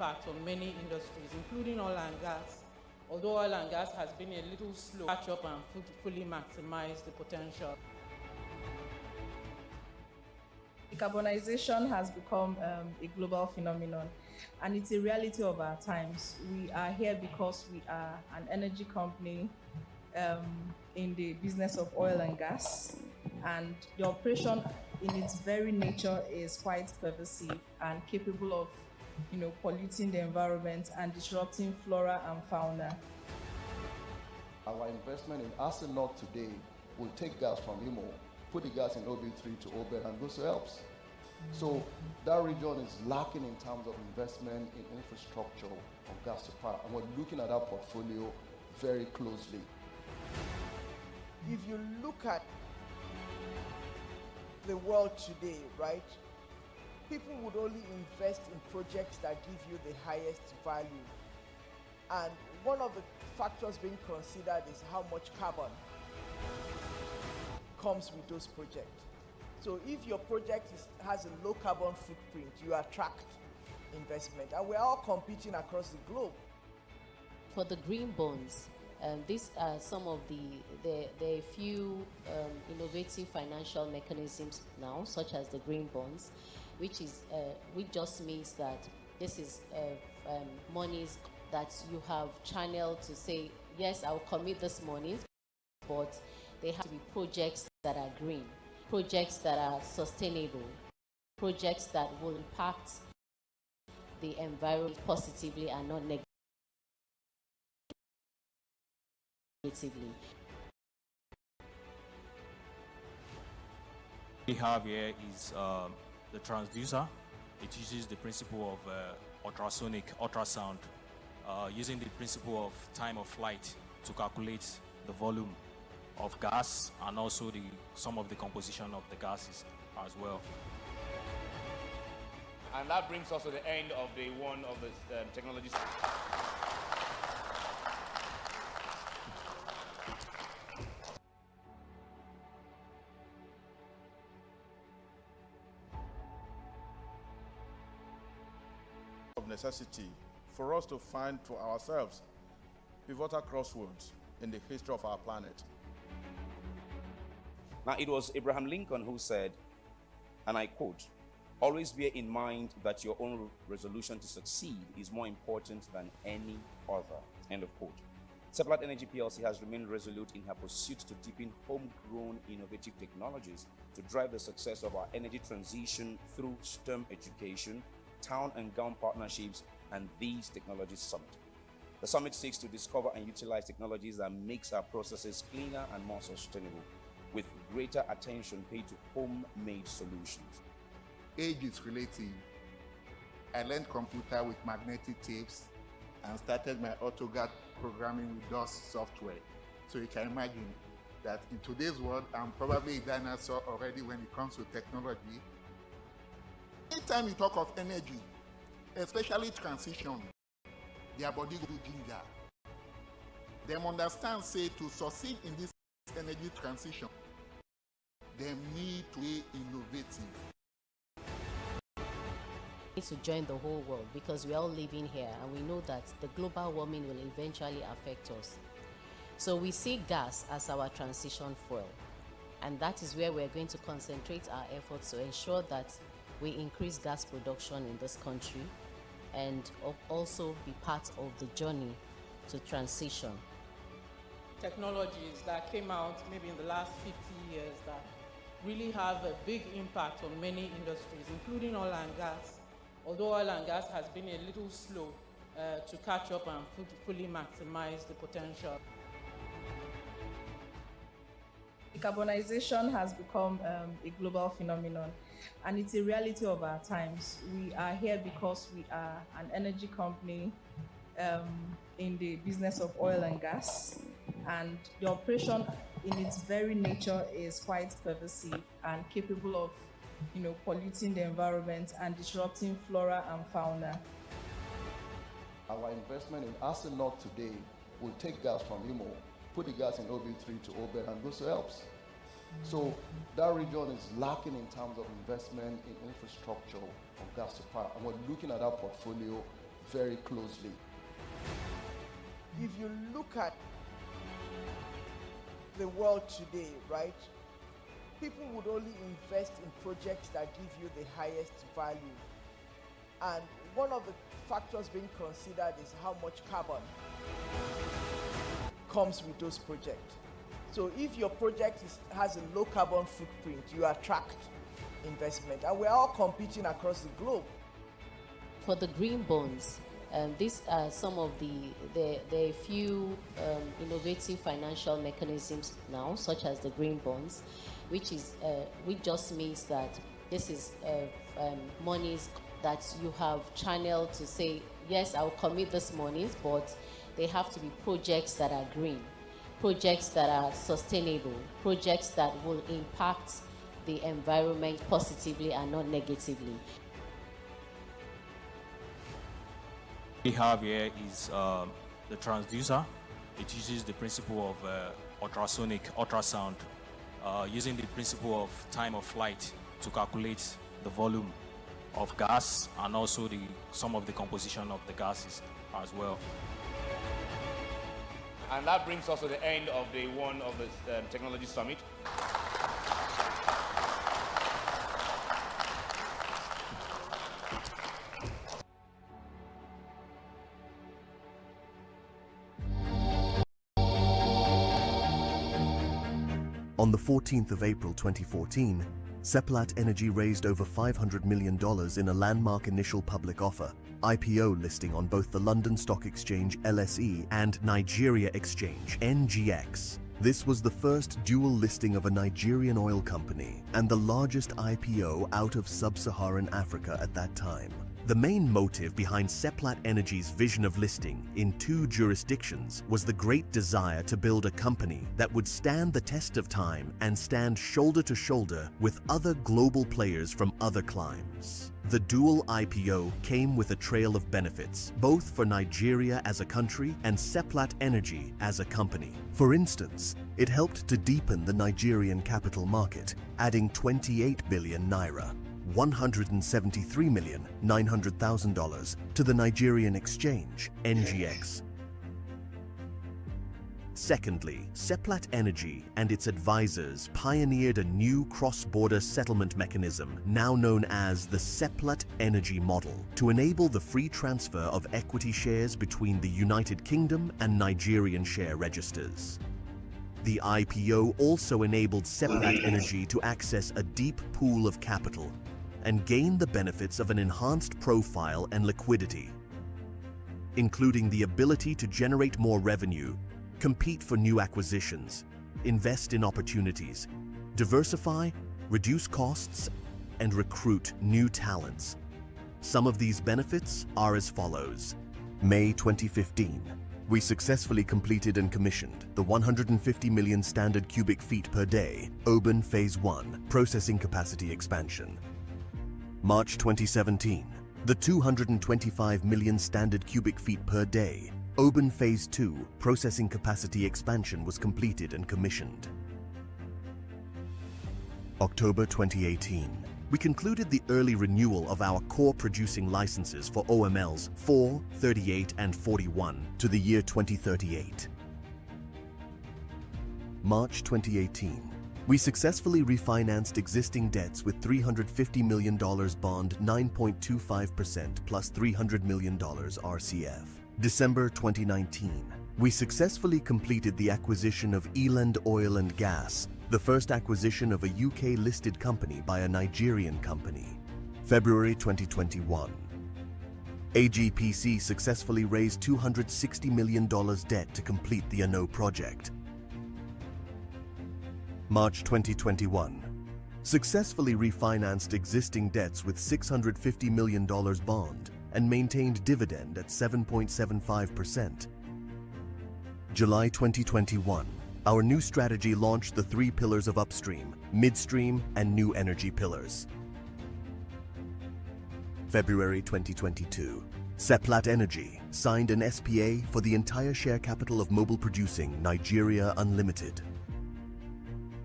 impact on many industries, including oil and gas, although oil and gas has been a little slow to catch up and fully maximize the potential. Decarbonization has become a global phenomenon, and it's a reality of our times. We are here because we are an energy company in the business of oil and gas, and the operation in its very nature is quite pervasive and capable of polluting the environment and disrupting flora and fauna. Our investment in Arsenal today will take gas from Imo, put the gas in OB3 to Obed and go to Elps. So that region is lacking in terms of investment in infrastructure of gas to power, and we're looking at our portfolio very closely. If you look at the world today, right, people would only invest in projects that give you the highest value. And one of the factors being considered is how much carbon comes with those projects. So if your project has a low carbon footprint, you attract investment. And we're all competing across the globe. For the green bonds, these are some of there are a few innovative financial mechanisms now, such as the green bonds, which just means that this is monies that you have channeled to say, yes, I'll commit this money, but they have to be projects that are green, projects that are sustainable, projects that will impact the environment positively and not negatively. We have here is the transducer. It uses the principle of ultrasound, using the principle of time of flight to calculate the volume of gas and also some of the composition of the gases as well. And that brings us to the end of day one of the technology. Of necessity for us to find for ourselves pivotal crossroads in the history of our planet. Now, it was Abraham Lincoln who said, and I quote, "Always bear in mind that your own resolution to succeed is more important than any other." End of quote. Seplat Energy PLC has remained resolute in her pursuit to deepen homegrown innovative technologies to drive the success of our energy transition through STEM education, town and gown partnerships, and these technology summit. The summit seeks to discover and utilize technologies that makes our processes cleaner and more sustainable, with greater attention paid to homemade solutions. Age is relative. I learned computer with magnetic tapes and started my AutoCAD programming with DOS software. So you can imagine that in today's world, I'm probably a dinosaur already when it comes to technology. Anytime you talk of energy, especially transition, their body go ginger. Them understand, say, to succeed in this energy transition, they need to be innovative. We need to join the whole world because we're all living here and we know that the global warming will eventually affect us. So we see gas as our transition fuel, and that is where we're going to concentrate our efforts to ensure that we increase gas production in this country and also be part of the journey to transition. Technologies that came out maybe in the last 50 years that really have a big impact on many industries, including oil and gas, although oil and gas has been a little slow to catch up and fully maximize the potential. Decarbonization has become a global phenomenon, and it's a reality of our times. We are here because we are an energy company in the business of oil and gas, and the operation in its very nature is quite pervasive and capable of polluting the environment and disrupting flora and fauna. Our investment in Arsenal today will take gas from Imo, put the gas in OB3 to Obed and go to Elps. So that region is lacking in terms of investment in infrastructure of gas to power, and we're looking at our portfolio very closely. If you look at the world today, right, people would only invest in projects that give you the highest value. And one of the factors being considered is how much carbon comes with those projects. So if your project has a low carbon footprint, you attract investment. And we're all competing across the globe. For the green bonds, these are some of there are a few innovative financial mechanisms now, such as the green bonds, which just means that this is monies that you have channeled to say, yes, I'll commit this monies, but they have to be projects that are green, projects that are sustainable, projects that will impact the environment positively and not negatively. We have here is the transducer. It uses the principle of ultrasound, using the principle of time of flight to calculate the volume of gas and also some of the composition of the gases as well. And that brings us to the end of day one of the Technology Summit. On the 14th of April 2014, Seplat Energy raised over $500 million in a landmark initial public offer, IPO listing on both the London Stock Exchange LSE and Nigeria Exchange NGX. This was the first dual listing of a Nigerian oil company and the largest IPO out of sub-Saharan Africa at that time. The main motive behind Seplat Energy's vision of listing in 2 jurisdictions was the great desire to build a company that would stand the test of time and stand shoulder to shoulder with other global players from other climes. The dual IPO came with a trail of benefits, both for Nigeria as a country and Seplat Energy as a company. For instance, it helped to deepen the Nigerian capital market, adding 28 billion naira, $173,900,000 to the Nigerian exchange, NGX. Secondly, Seplat Energy and its advisors pioneered a new cross-border settlement mechanism now known as the Seplat Energy Model to enable the free transfer of equity shares between the United Kingdom and Nigerian share registers. The IPO also enabled Seplat Energy to access a deep pool of capital and gain the benefits of an enhanced profile and liquidity, including the ability to generate more revenue, compete for new acquisitions, invest in opportunities, diversify, reduce costs, and recruit new talents. Some of these benefits are as follows. May 2015. We successfully completed and commissioned the 150 million standard cubic feet per day Oben Phase 1 processing capacity expansion. March 2017, the 225 million standard cubic feet per day Oben Phase 2 processing capacity expansion was completed and commissioned. October 2018, we concluded the early renewal of our core producing licenses for OMLs 4, 38, and 41 to the year 2038. March 2018, we successfully refinanced existing debts with $350 million bond 9.25% plus $300 million RCF. December 2019, we successfully completed the acquisition of Eland Oil and Gas, the first acquisition of a UK-listed company by a Nigerian company. February 2021, AGPC successfully raised $260 million debt to complete the ANO project. March 2021, successfully refinanced existing debts with $650 million bond and maintained dividend at 7.75%. July 2021, our new strategy launched the 3 pillars of upstream, midstream, and new energy pillars. February 2022, Seplat Energy signed an SPA for the entire share capital of Mobil Producing Nigeria Unlimited.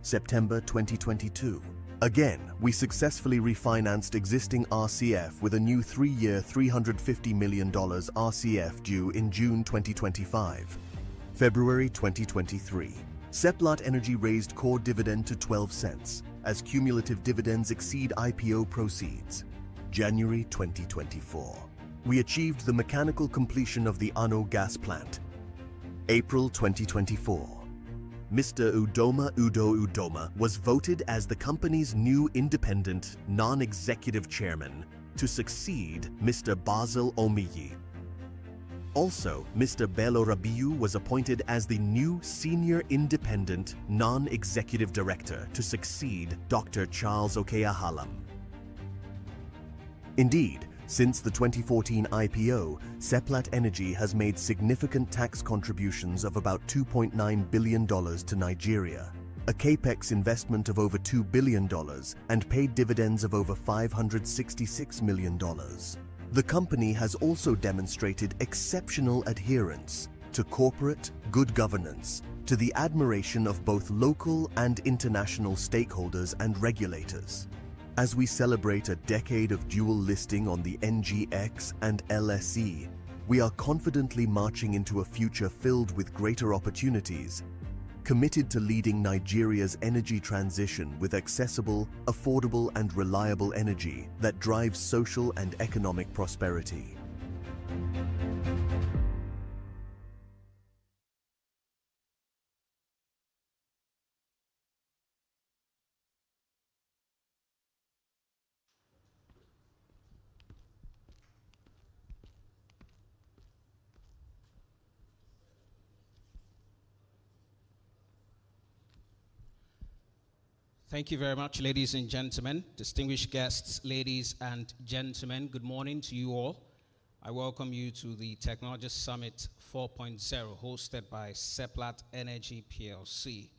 September 2022, Again, we successfully refinanced existing RCF with a new 3-year $350 million RCF due in June 2025. February 2023. Seplat Energy raised core dividend to 12 cents as cumulative dividends exceed IPO proceeds. January 2024. We achieved the mechanical completion of the Ano gas plant. April 2024. Mr. Udo Udoma was voted as the company's new independent, non-executive chairman to succeed Mr. Basil Omiyi. Also, Mr. Bello Rabiu was appointed as the new senior independent, non-executive director to succeed Dr. Charles Okeahalam. Indeed, since the 2014 IPO, Seplat Energy has made significant tax contributions of about $2.9 billion to Nigeria, a capex investment of over $2 billion, and paid dividends of over $566 million. The company has also demonstrated exceptional adherence to corporate good governance, to the admiration of both local and international stakeholders and regulators. As we celebrate a decade of dual listing on the NGX and LSE, we are confidently marching into a future filled with greater opportunities, committed to leading Nigeria's energy transition with accessible, affordable, and reliable energy that drives social and economic prosperity. Thank you very much, ladies and gentlemen, distinguished guests, ladies and gentlemen. Good morning to you all. I welcome you to the Technology Summit 4.0 hosted by Seplat Energy PLC.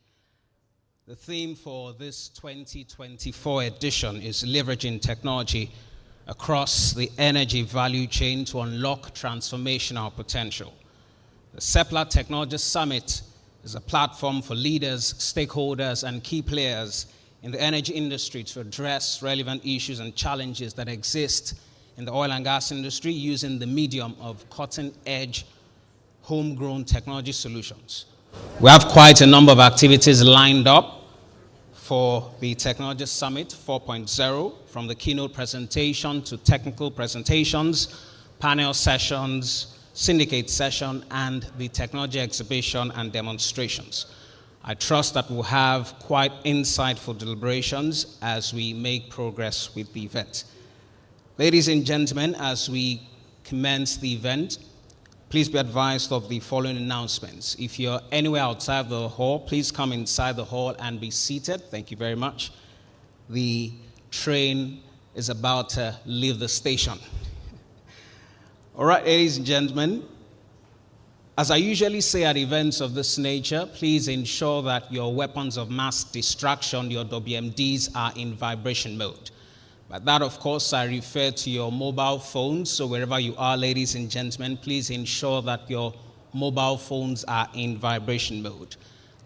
The theme for this 2024 edition is leveraging technology across the energy value chain to unlock transformational potential. The Seplat Technology Summit is a platform for leaders, stakeholders, and key players in the energy industry to address relevant issues and challenges that exist in the oil and gas industry using the medium of cutting-edge, homegrown technology solutions. We have quite a number of activities lined up for the Technology Summit 4.0, from the keynote presentation to technical presentations, panel sessions, syndicate session, and the technology exhibition and demonstrations. I trust that we'll have quite insightful deliberations as we make progress with the event. Ladies and gentlemen, as we commence the event, please be advised of the following announcements. If you're anywhere outside the hall, please come inside the hall and be seated. Thank you very much. The train is about to leave the station. All right, ladies and gentlemen, as I usually say at events of this nature, please ensure that your weapons of mass distraction, your WMDs, are in vibration mode. By that, of course, I refer to your mobile phones. So wherever you are, ladies and gentlemen, please ensure that your mobile phones are in vibration mode.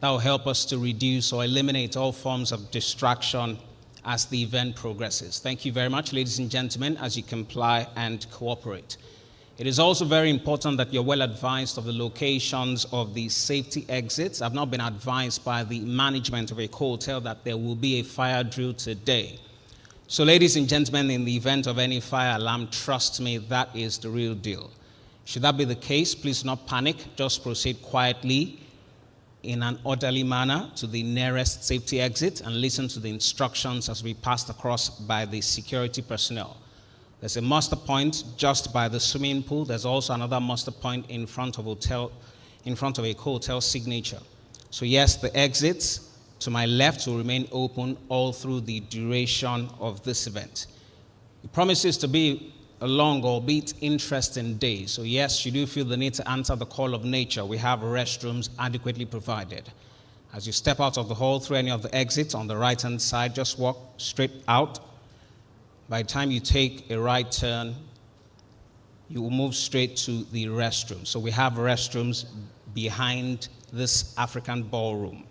That will help us to reduce or eliminate all forms of distraction as the event progresses. Thank you very much, ladies and gentlemen, as you comply and cooperate. It is also very important that you're well advised of the locations of the safety exits. I've not been advised by the management of a hotel that there will be a fire drill today. So ladies and gentlemen, in the event of any fire alarm, trust me, that is the real deal. Should that be the case, please do not panic. Just proceed quietly in an orderly manner to the nearest safety exit and listen to the instructions as we passed across by the security personnel. There's a muster point just by the swimming pool. There's also another muster point in front of a hotel signature. So yes, the exits to my left will remain open all through the duration of this event. It promises to be a long, albeit interesting day. So yes, you do feel the need to answer the call of nature. We have restrooms adequately provided. As you step out of the hall through any of the exits on the right-hand side, just walk straight out. By the time you take a right turn, you will move straight to the restroom. So we have restrooms behind this African ballroom.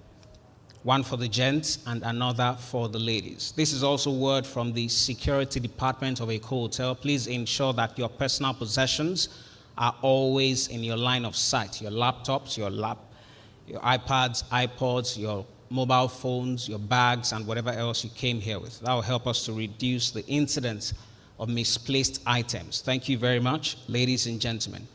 one for the gents and another for the ladies. This is also word from the security department of a hotel. Please ensure that your personal possessions are always in your line of sight. Your laptops, your iPads, iPods, your mobile phones, your bags, and whatever else you came here with. That will help us to reduce the incidence of misplaced items. Thank you very much, ladies and gentlemen.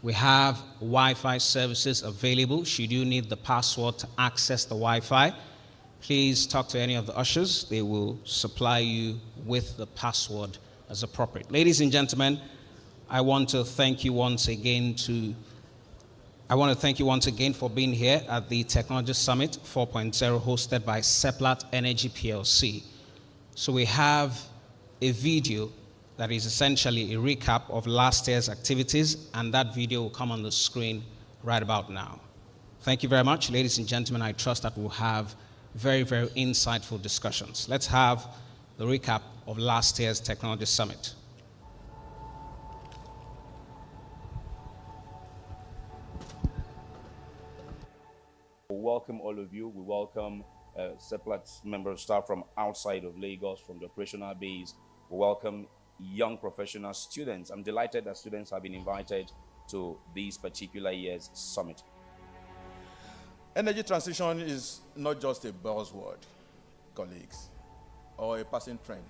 We have Wi-Fi services available. Should you need the password to access the Wi-Fi, please talk to any of the ushers. They will supply you with the password as appropriate. Ladies and gentlemen, I want to thank you once again for being here at the Technology Summit 4.0 hosted by Seplat Energy PLC. So we have a video that is essentially a recap of last year's activities, and that video will come on the screen right about now. Thank you very much, ladies and gentlemen. I trust that we'll have very, very insightful discussions. Let's have the recap of last year's Technology Summit. We welcome all of you. We welcome Seplat's member of staff from outside of Lagos, from the operational base. We welcome young professional students. I'm delighted that students have been invited to this particular year's summit. Energy transition is not just a buzzword, colleagues, or a passing trend.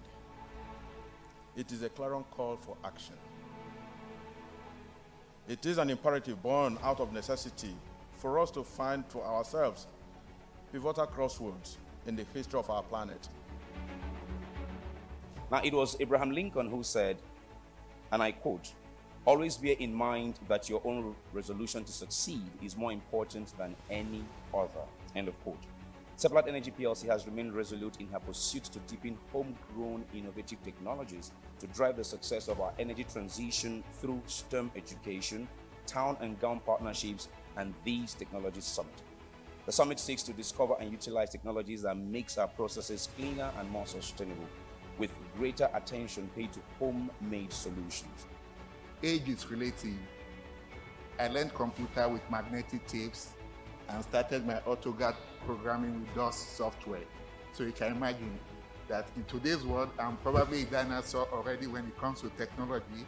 It is a clarion call for action. It is an imperative born out of necessity for us to find for ourselves pivotal crossroads in the history of our planet. Now, it was Abraham Lincoln who said, and I quote, "Always bear in mind that your own resolution to succeed is more important than any other." End of quote. Seplat Energy PLC has remained resolute in her pursuit to deepen homegrown innovative technologies to drive the success of our energy transition through STEM education, town and gown partnerships, and these technologies summit. The summit seeks to discover and utilize technologies that makes our processes cleaner and more sustainable, with greater attention paid to homemade solutions. Age is relative. I learned computer with magnetic tapes and started my AutoCAD programming with DOS software. So you can imagine that in today's world, I'm probably a dinosaur already when it comes to technology.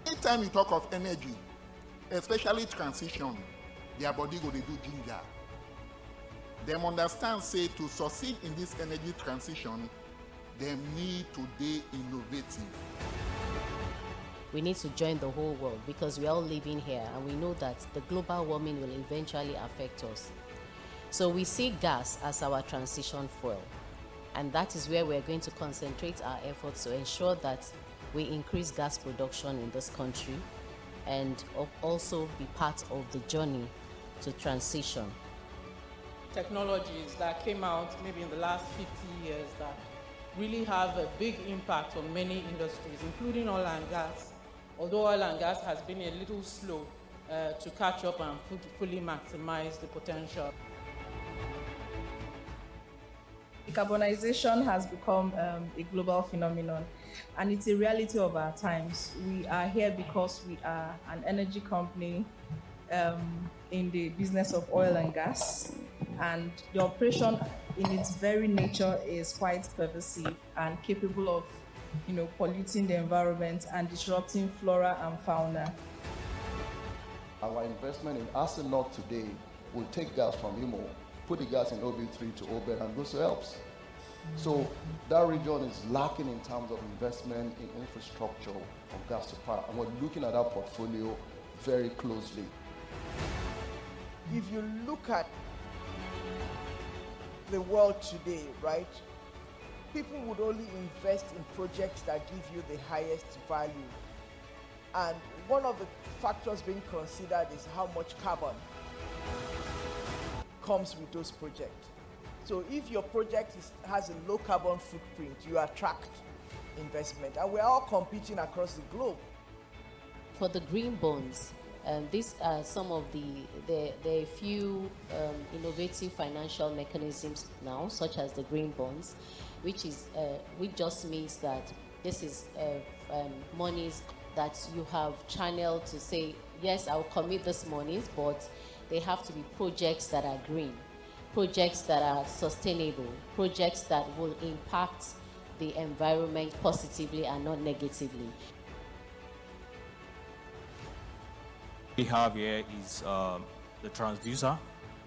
Anytime you talk of energy, especially transition, their body go to do ginger. Them understand, say, to succeed in this energy transition, they need to be innovative. We need to join the whole world because we're all living here and we know that the global warming will eventually affect us. So we see gas as our transition fuel, and that is where we're going to concentrate our efforts to ensure that we increase gas production in this country and also be part of the journey to transition. Technologies that came out maybe in the last 50 years that really have a big impact on many industries, including oil and gas, although oil and gas has been a little slow to catch up and fully maximize the potential. Decarbonization has become a global phenomenon, and it's a reality of our times. We are here because we are an energy company in the business of oil and gas, and the operation in its very nature is quite pervasive and capable of, polluting the environment and disrupting flora and fauna. Our investment in Arsenal today will take gas from Imo, put the gas in OB3 to Obed, and those helps. So that region is lacking in terms of investment in infrastructure of gas to power, and we're looking at our portfolio very closely. If you look at the world today, right, people would only invest in projects that give you the highest value. And one of the factors being considered is how much carbon comes with those projects. So if your project has a low carbon footprint, you attract investment. And we're all competing across the globe. For the green bonds, these are some of there are a few innovative financial mechanisms now, such as the green bonds, which just means that this is monies that you have channeled to say, yes, I'll commit this monies, but they have to be projects that are green. projects that are sustainable, projects that will impact the environment positively and not negatively. We have here is the transducer.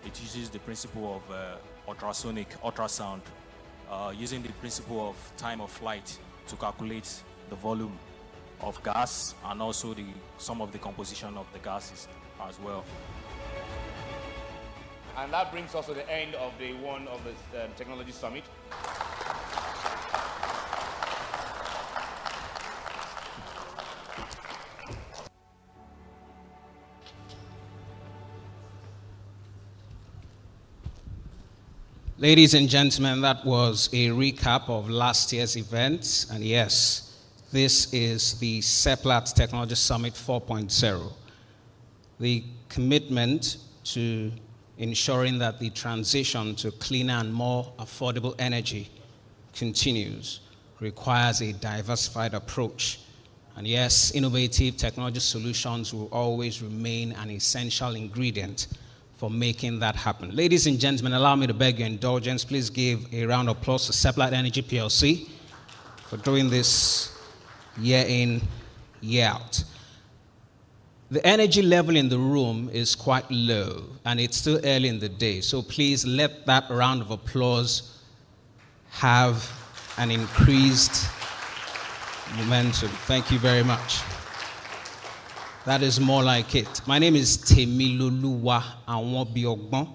It uses the principle of ultrasound, using the principle of time of flight to calculate the volume of gas and also some of the composition of the gases as well. And that brings us to the end of day one of the Technology Summit. Ladies and gentlemen, that was a recap of last year's events. And yes, this is the Seplat Technology Summit 4.0. The commitment to ensuring that the transition to cleaner and more affordable energy continues requires a diversified approach. And yes, innovative technology solutions will always remain an essential ingredient for making that happen. Ladies and gentlemen, allow me to beg your indulgence. Please give a round of applause to Seplat Energy PLC for doing this year in, year out. The energy level in the room is quite low, and it's still early in the day, so please let that round of applause have an increased momentum. Thank you very much. That is more like it. My name is Temiloluwa Anwobiogbon.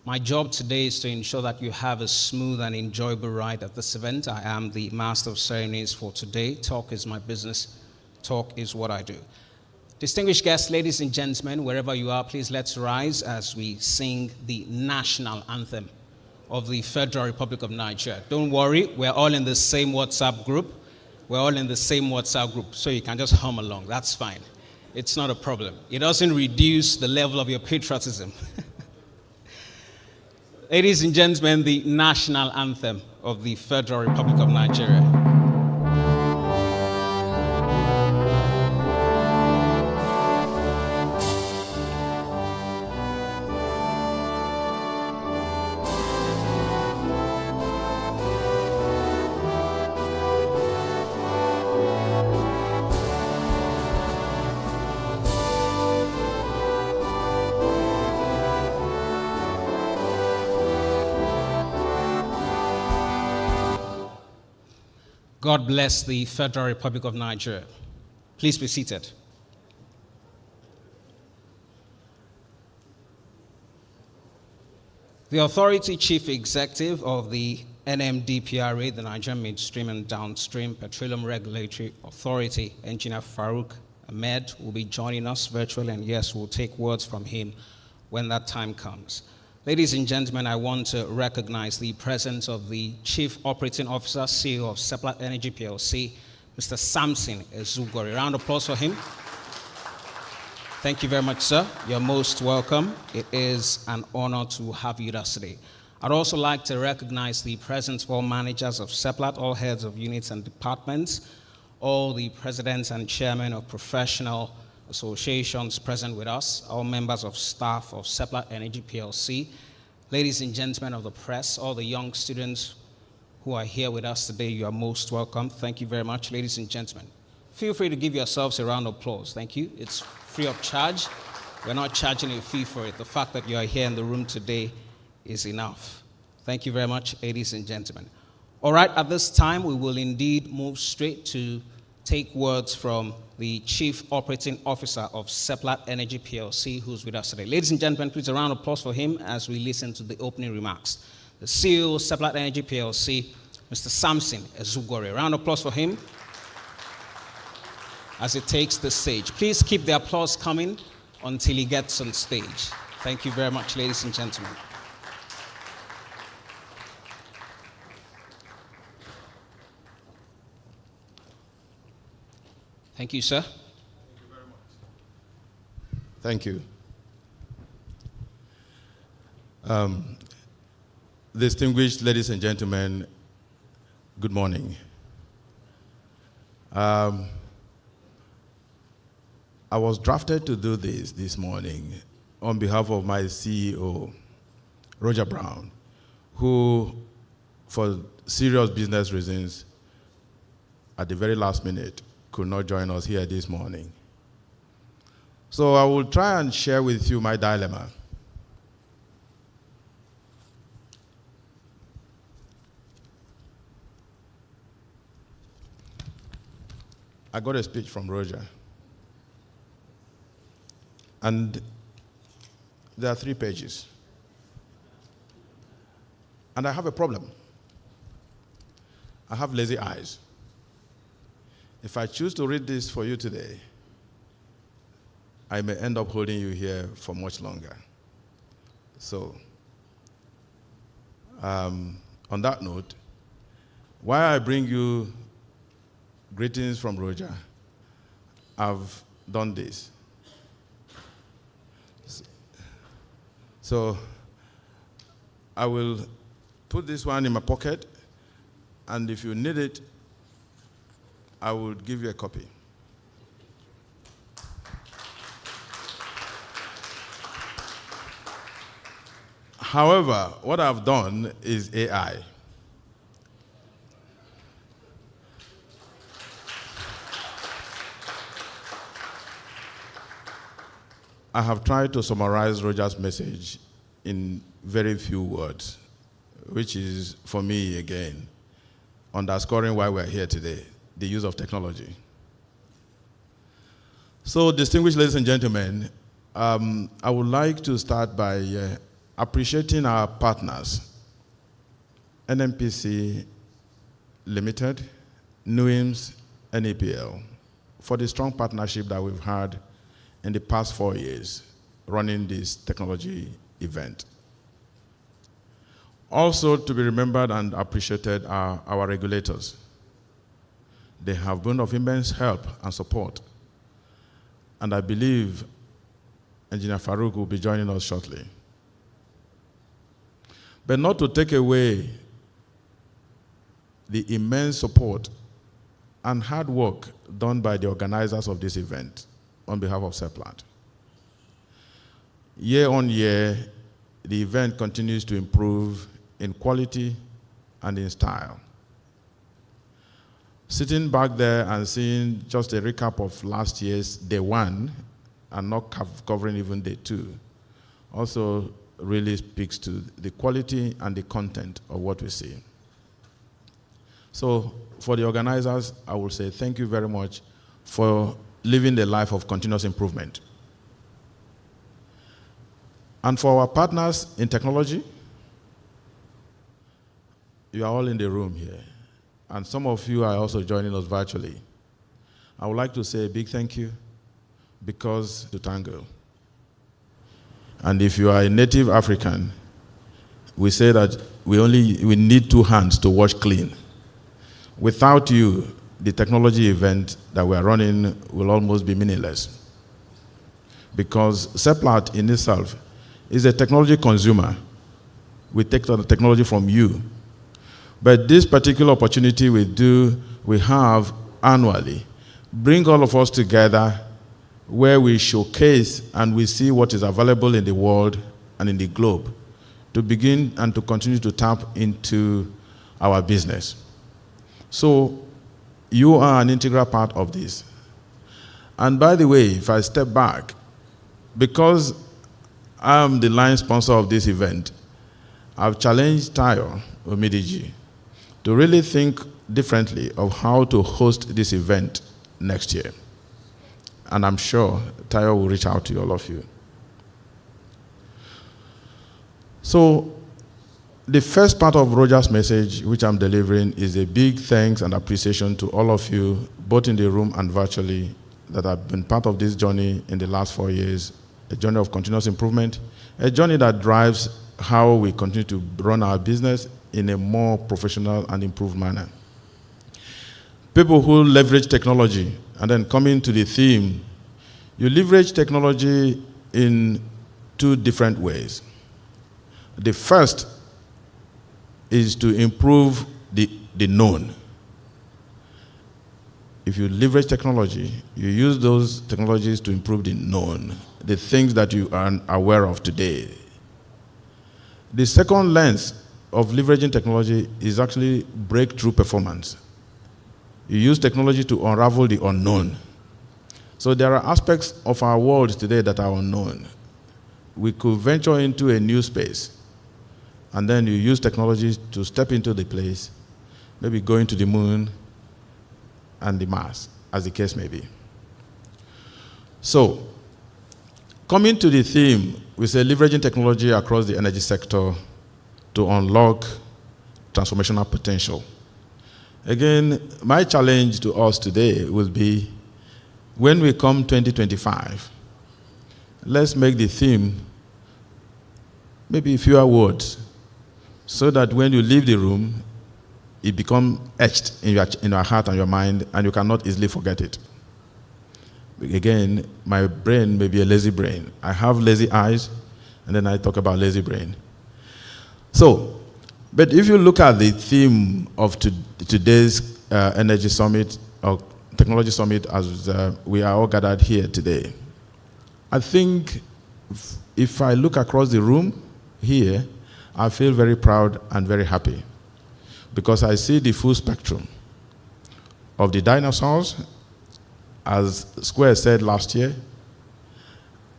My job today is to ensure that you have a smooth and enjoyable ride at this event. I am the master of ceremonies for today. Talk is my business. Talk is what I do. Distinguished guests, ladies and gentlemen, wherever you are, please let's rise as we sing the national anthem of the Federal Republic of Nigeria. Don't worry, we're all in the same WhatsApp group. We're all in the same WhatsApp group, so you can just hum along. That's fine. It's not a problem. It doesn't reduce the level of your patriotism. Ladies and gentlemen, the national anthem of the Federal Republic of Nigeria. God bless the Federal Republic of Nigeria. Please be seated. The Authority Chief Executive of the NMDPRA, the Nigerian Midstream and Downstream Petroleum Regulatory Authority, Engineer Farouk Ahmed, will be joining us virtually, and yes, we'll take words from him when that time comes. Ladies and gentlemen, I want to recognize the presence of the Chief Operating Officer, CEO of Seplat Energy PLC, Mr. Samson Ezugori. Round of applause for him. Thank you very much, sir. You're most welcome. It is an honor to have you with us today. I'd also like to recognize the presence of all managers of Seplat, all heads of units and departments, all the presidents and chairmen of professional associations present with us, all members of staff of Seplat Energy PLC, ladies and gentlemen of the press, all the young students who are here with us today, you are most welcome. Thank you very much, ladies and gentlemen. Feel free to give yourselves a round of applause. Thank you. It's free of charge. We're not charging a fee for it. The fact that you are here in the room today is enough. Thank you very much, ladies and gentlemen. All right, at this time, we will indeed move straight to take words from the Chief Operating Officer of Seplat Energy PLC, who's with us today. Ladies and gentlemen, please a round of applause for him as we listen to the opening remarks. The CEO of Seplat Energy PLC, Mr. Samson Ezugori. A round of applause for him as he takes the stage. Please keep the applause coming until he gets on stage. Thank you very much, ladies and gentlemen. Thank you, sir. Thank you very much. Thank you. Distinguished ladies and gentlemen, good morning. I was drafted to do this morning on behalf of my CEO, Roger Brown, who, for serious business reasons, at the very last minute, could not join us here this morning. So I will try and share with you my dilemma. I got a speech from Roger. And there are 3 pages. And I have a problem. I have lazy eyes. If I choose to read this for you today, I may end up holding you here for much longer. So, on that note, while I bring you greetings from Roger, I've done this. So, I will put this one in my pocket, and if you need it, I will give you a copy. However, what I've done is AI. I have tried to summarize Roger's message in very few words, which is, for me, again, underscoring why we're here today, the use of technology. So, distinguished ladies and gentlemen, I would like to start by appreciating our partners, NMPC Limited, NUIMS, NEPL, for the strong partnership that we've had in the past 4 years running this technology event. Also to be remembered and appreciated are our regulators. They have been of immense help and support. And I believe Engineer Farouk will be joining us shortly. But not to take away the immense support and hard work done by the organizers of this event on behalf of Seplat. Year on year, the event continues to improve in quality and in style. Sitting back there and seeing just a recap of last year's day 1 and not covering even day 2 also really speaks to the quality and the content of what we see. So for the organizers, I will say thank you very much for living the life of continuous improvement. And for our partners in technology, you are all in the room here. And some of you are also joining us virtually. I would like to say a big thank you because to tangle. And if you are a native African, we say that we need 2 hands to wash clean. Without you, the technology event that we are running will almost be meaningless. Because Seplat in itself is a technology consumer. We take the technology from you. But this particular opportunity we have annually, bring all of us together where we showcase and we see what is available in the world and in the globe to begin and to continue to tap into our business. So you are an integral part of this. And by the way, if I step back, because I'm the line sponsor of this event, I've challenged Tayo Omidiji to really think differently of how to host this event next year. And I'm sure Tayo will reach out to all of you. So the first part of Roger's message, which I'm delivering, is a big thanks and appreciation to all of you, both in the room and virtually, that have been part of this journey in the last 4 years, a journey of continuous improvement, a journey that drives how we continue to run our business in a more professional and improved manner. People who leverage technology, and then coming to the theme, you leverage technology in 2 different ways. The first is to improve the known. If you leverage technology, you use those technologies to improve the known, the things that you are aware of today. The second lens of leveraging technology is actually breakthrough performance. You use technology to unravel the unknown. So there are aspects of our world today that are unknown. We could venture into a new space, and then you use technology to step into the place, maybe going to the moon and the Mars, as the case may be. So, coming to the theme, we say leveraging technology across the energy sector to unlock transformational potential. Again, my challenge to us today will be, when we come 2025, let's make the theme maybe fewer words, so that when you leave the room, it becomes etched in your heart and your mind, and you cannot easily forget it. Again, my brain may be a lazy brain. I have lazy eyes, and then I talk about lazy brain. So, but if you look at the theme of today's Energy Summit, or Technology Summit, as we are all gathered here today, I think if I look across the room here, I feel very proud and very happy, because I see the full spectrum of the dinosaurs, as Square said last year,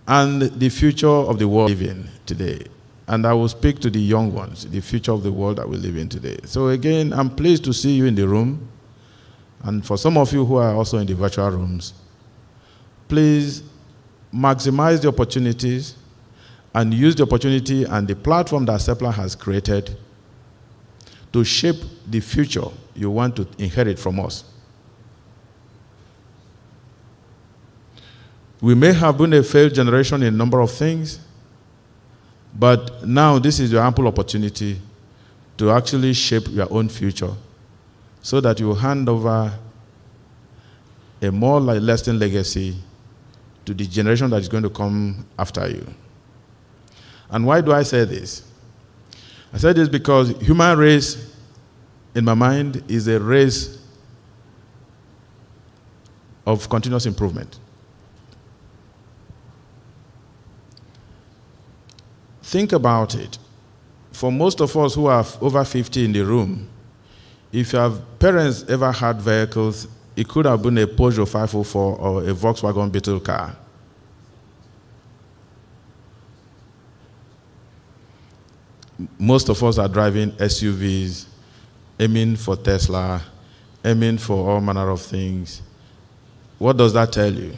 and the future of the world we live in today. And I will speak to the young ones, the future of the world that we live in today. So again, I'm pleased to see you in the room. And for some of you who are also in the virtual rooms, please maximize the opportunities and use the opportunity and the platform that Seplat has created to shape the future you want to inherit from us. We may have been a failed generation in a number of things, but now this is your ample opportunity to actually shape your own future, so that you hand over a more lasting legacy to the generation that is going to come after you. And why do I say this? I say this because human race, in my mind, is a race of continuous improvement. Think about it. For most of us who are over 50 in the room, if your parents ever had vehicles, it could have been a Peugeot 504 or a Volkswagen Beetle car. Most of us are driving SUVs, aiming for Tesla, aiming for all manner of things. What does that tell you?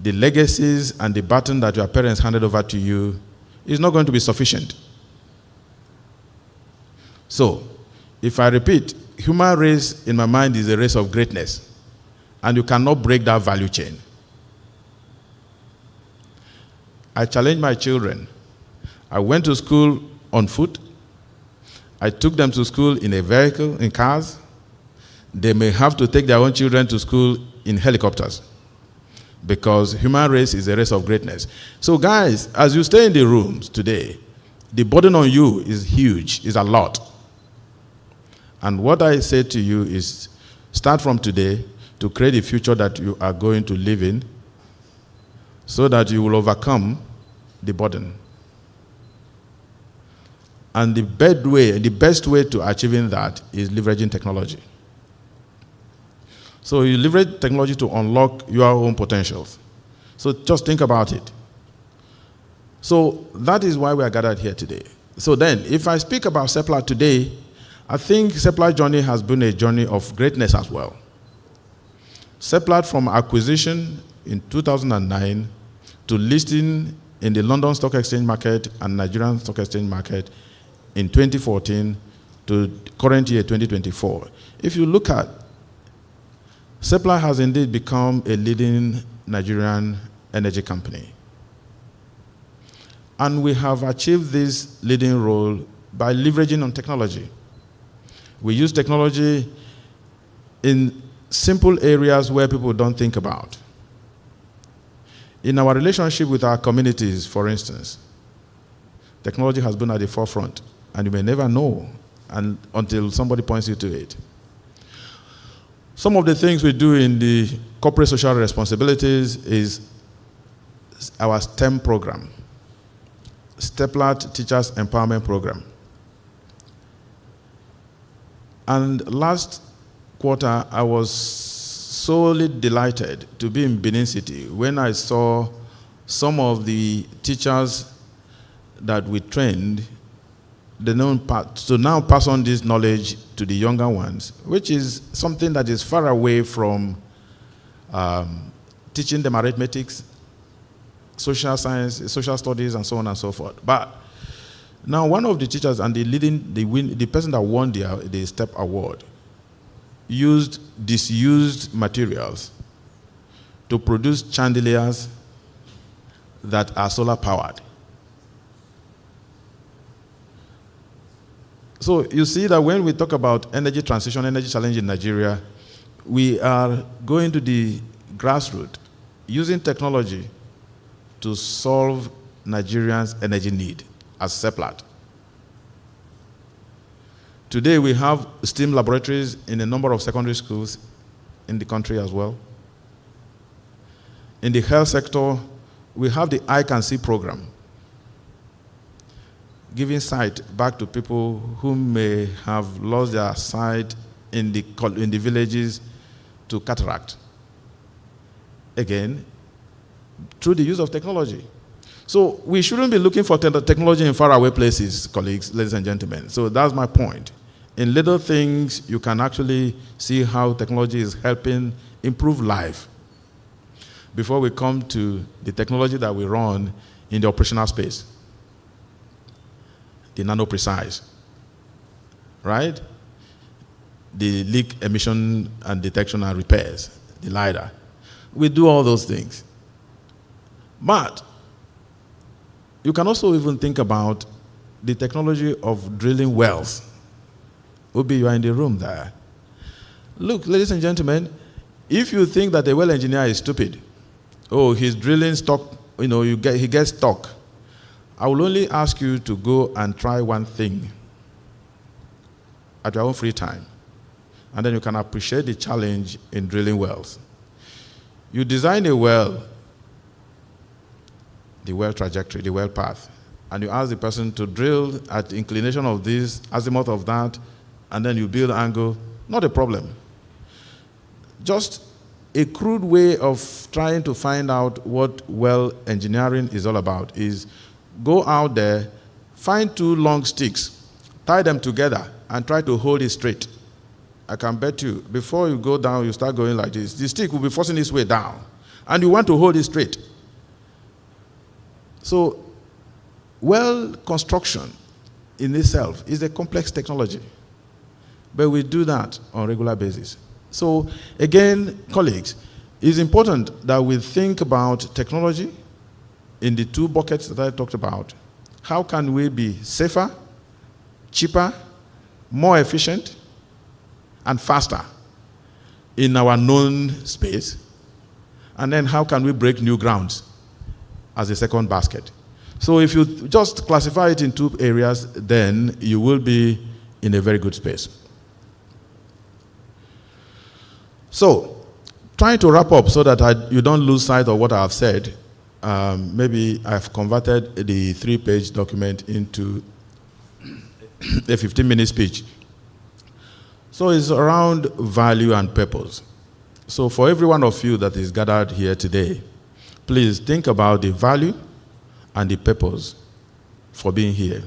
The legacies and the baton that your parents handed over to you is not going to be sufficient. So, if I repeat, human race in my mind is a race of greatness, and you cannot break that value chain. I challenge my children. I went to school on foot. I took them to school in a vehicle, in cars. They may have to take their own children to school in helicopters, because human race is a race of greatness. So guys, as you stay in the rooms today, the burden on you is huge, is a lot. And what I say to you is, start from today to create a future that you are going to live in, so that you will overcome the burden. And the best way to achieving that is leveraging technology. So you leverage technology to unlock your own potentials. So just think about it. So that is why we are gathered here today. So then, if I speak about Seplat today, I think Seplat's journey has been a journey of greatness as well. Seplat, from acquisition in 2009 to listing in the London Stock Exchange market and Nigerian Stock Exchange market in 2014 to current year 2024. If you look at, Seplat has indeed become a leading Nigerian energy company. And we have achieved this leading role by leveraging on technology. We use technology in simple areas where people don't think about. In our relationship with our communities, for instance, technology has been at the forefront, and you may never know until somebody points you to it. Some of the things we do in the corporate social responsibilities is our STEM program. Seplat Teachers Empowerment Program. And last quarter, I was solely delighted to be in Benin City when I saw some of the teachers that we trained to now pass on this knowledge to the younger ones, which is something that is far away from teaching them arithmetics, social science, social studies, and so on and so forth. But now one of the teachers and the person that won the STEP award used disused materials to produce chandeliers that are solar powered. So you see that when we talk about energy transition, energy challenge in Nigeria, we are going to the grassroots, using technology to solve Nigerians' energy need as Seplat. Today we have STEAM laboratories in a number of secondary schools in the country as well. In the health sector, we have the I Can See program, giving sight back to people who may have lost their sight in the villages to cataract. Again, through the use of technology. So we shouldn't be looking for technology in faraway places, colleagues, ladies and gentlemen. So that's my point. In little things, you can actually see how technology is helping improve life. Before we come to the technology that we run in the operational space, the nano-precise, right? The leak emission and detection and repairs, the LiDAR. We do all those things. But you can also even think about the technology of drilling wells. Obi, you are in the room there. Look, ladies and gentlemen, if you think that a well engineer is stupid, oh, he's drilling stock, he gets stuck, I will only ask you to go and try one thing at your own free time, and then you can appreciate the challenge in drilling wells. You design a well, the well trajectory, the well path, and you ask the person to drill at the inclination of this, azimuth of that, and then you build angle, not a problem. Just a crude way of trying to find out what well engineering is all about is go out there, find two long sticks, tie them together, and try to hold it straight. I can bet you, before you go down, you start going like this. The stick will be forcing its way down, and you want to hold it straight. So, well construction in itself is a complex technology, but we do that on a regular basis. So, again, colleagues, it's important that we think about technology in the two buckets that I talked about. How can we be safer, cheaper, more efficient, and faster in our known space? And then how can we break new grounds as a second basket? So if you just classify it in two areas, then you will be in a very good space. So, trying to wrap up so that you don't lose sight of what I have said, maybe I've converted the 3-page document into a 15-minute speech. So it's around value and purpose. So for every one of you that is gathered here today, please think about the value and the purpose for being here.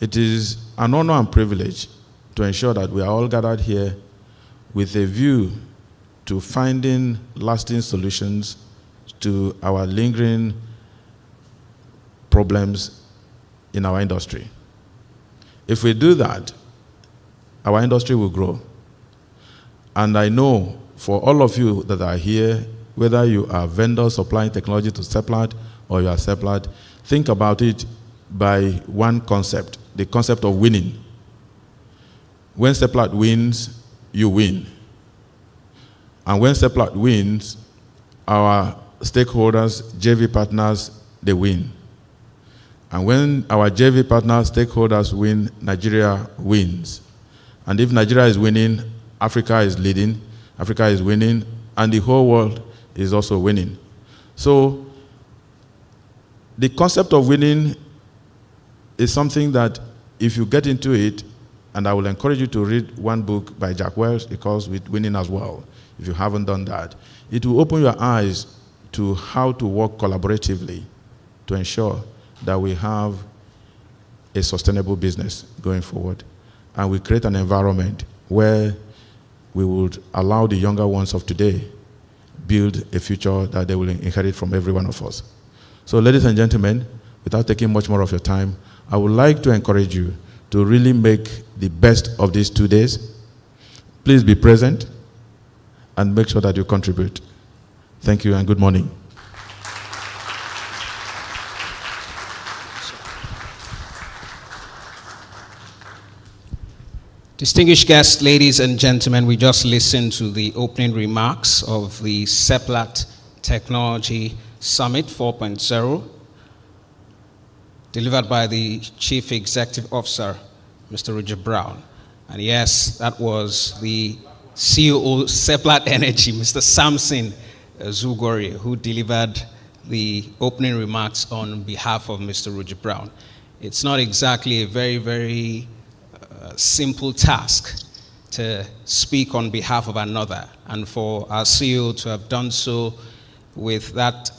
It is an honor and privilege to ensure that we are all gathered here with a view to finding lasting solutions to our lingering problems in our industry. If we do that, our industry will grow. And I know for all of you that are here, whether you are vendors supplying technology to Seplat or you are Seplat, think about it by one concept, the concept of winning. When Seplat wins, you win. And when Seplat wins, our stakeholders, JV partners, they win. And when our JV partners, stakeholders win, Nigeria wins. And if Nigeria is winning, Africa is leading, Africa is winning, and the whole world is also winning. So The concept of winning is something that if you get into it, and I will encourage you to read one book by Jack Welch, it calls With Winning as Well, if you haven't done that. It will open your eyes to how to work collaboratively to ensure that we have a sustainable business going forward. And we create an environment where we would allow the younger ones of today build a future that they will inherit from every one of us. So ladies and gentlemen, without taking much more of your time, I would like to encourage you to really make the best of these 2 days. Please be present and make sure that you contribute. Thank you and good morning. Distinguished guests, ladies and gentlemen, we just listened to the opening remarks of the Seplat Technology Summit 4.0, delivered by the Chief Executive Officer, Mr. Roger Brown. And yes, that was the CEO Seplat Energy, Mr. Samson Zugori, who delivered the opening remarks on behalf of Mr. Roger Brown. It's not exactly a very simple task to speak on behalf of another, and for our CEO to have done so with that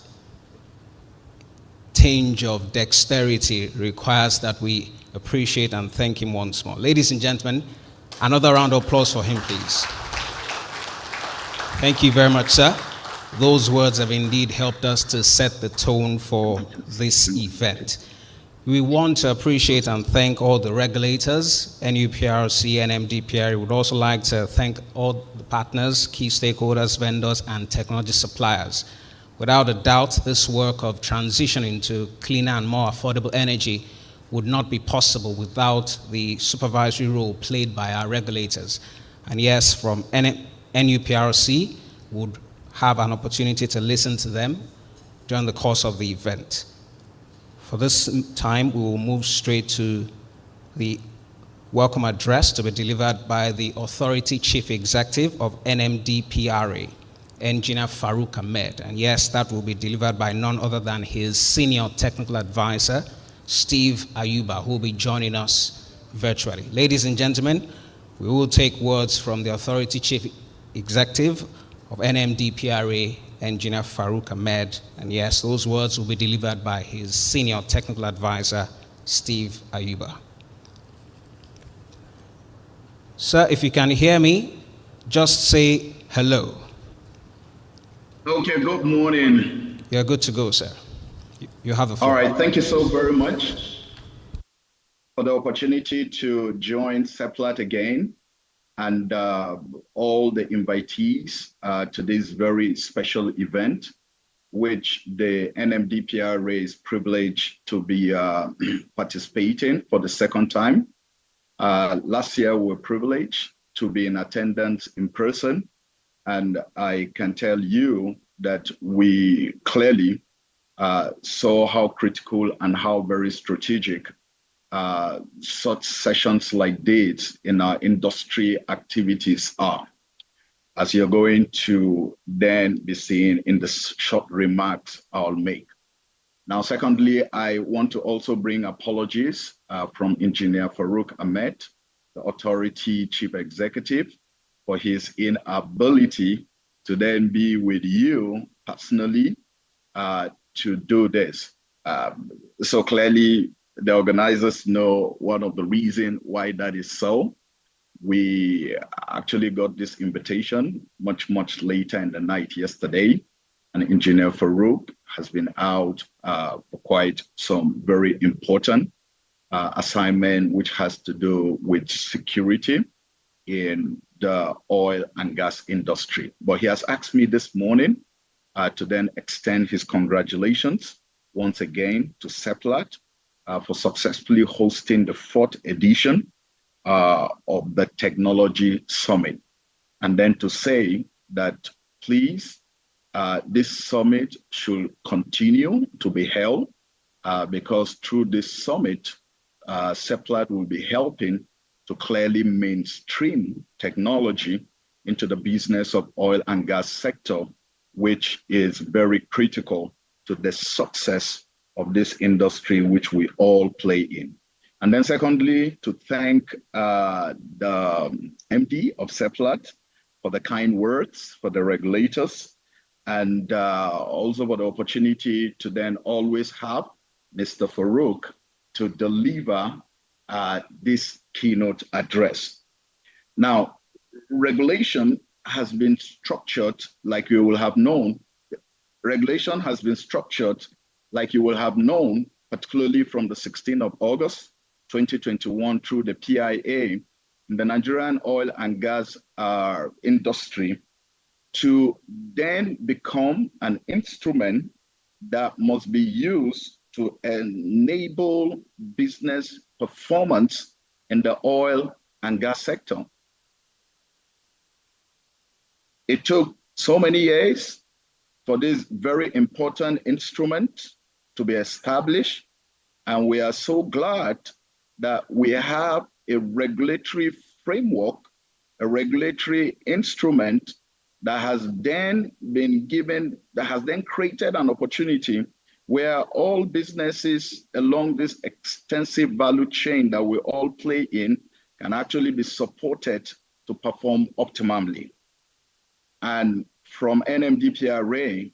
tinge of dexterity requires that we appreciate and thank him once more. Ladies and gentlemen, another round of applause for him, please. Thank you very much, sir. Those words have indeed helped us to set the tone for this event. We want to appreciate and thank all the regulators, NUPRC, NMDPR. We would also like to thank all the partners, key stakeholders, vendors, and technology suppliers. Without a doubt, this work of transitioning to cleaner and more affordable energy would not be possible without the supervisory role played by our regulators. And yes, from NUPRC, would have an opportunity to listen to them during the course of the event. For this time, we will move straight to the welcome address to be delivered by the Authority Chief Executive of NMDPRA, Engineer Farouk Ahmed. And yes, that will be delivered by none other than his Senior Technical Advisor, Steve Ayuba, who will be joining us virtually. Ladies and gentlemen, we will take words from the Authority Chief Executive of NMDPRA, Engineer Farouk Ahmed. And yes, those words will be delivered by his Senior Technical Advisor, Steve Ayuba. Sir, if you can hear me, just say hello. Okay, good morning. You're good to go, sir. You have the floor. All right, thank you so very much for the opportunity to join Seplat again, and all the invitees to this very special event, which the NMDPRA is privileged to be participating for the second time. Last year, we were privileged to be in attendance in person, and I can tell you that we clearly saw how critical and how very strategic such sessions like this in our industry activities are, as you're going to then be seeing in the short remarks I'll make. Now, secondly, I want to also bring apologies from Engineer Farouk Ahmed, the Authority Chief Executive, for his inability to then be with you personally to do this. So clearly, the organizers know one of the reasons why that is so. We actually got this invitation much later in the night yesterday, and Engineer Farouk has been out for quite some very important assignment, which has to do with security in the oil and gas industry. But he has asked me this morning to then extend his congratulations once again to Seplat for successfully hosting the 4th edition of the Technology Summit. And then to say that please, this summit should continue to be held because through this summit, Seplat will be helping to clearly mainstream technology into the business of oil and gas sector, which is very critical to the success of this industry which we all play in. And then secondly, to thank the MD of Seplat for the kind words, for the regulators, and also for the opportunity to then always have Mr. Farouk to deliver this keynote address. Now, regulation has been structured like you will have known. Regulation has been structured like you will have known, particularly from the 16th of August, 2021 through the PIA, the Nigerian oil and gas industry, to then become an instrument that must be used to enable business performance in the oil and gas sector. It took so many years for this very important instrument to be established, and we are so glad that we have a regulatory framework, a regulatory instrument that has then been given, that has then created an opportunity where all businesses along this extensive value chain that we all play in can actually be supported to perform optimally. And from NMDPRA,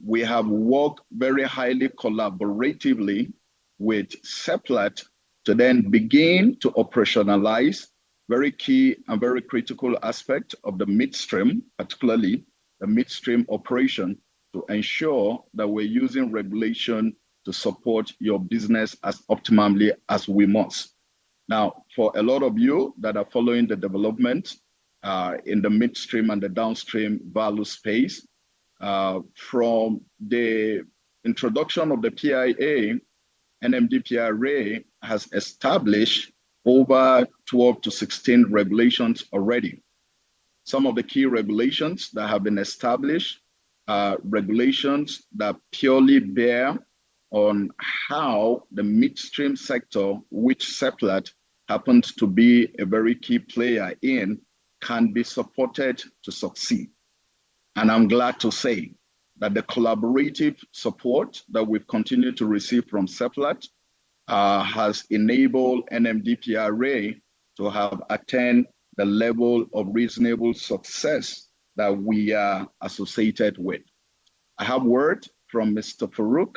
we have worked very highly collaboratively with Seplat to then begin to operationalize very key and very critical aspect of the midstream, particularly the midstream operation, to ensure that we're using regulation to support your business as optimally as we must. Now, for a lot of you that are following the development in the midstream and the downstream value space, from the introduction of the PIA, NMDPRA has established over 12 to 16 regulations already. Some of the key regulations that have been established are regulations that purely bear on how the midstream sector, which Seplat happens to be a very key player in, can be supported to succeed. And I'm glad to say that the collaborative support that we've continued to receive from Seplat has enabled NMDPRA to have attained the level of reasonable success that we are associated with. I have word from Mr. Farouk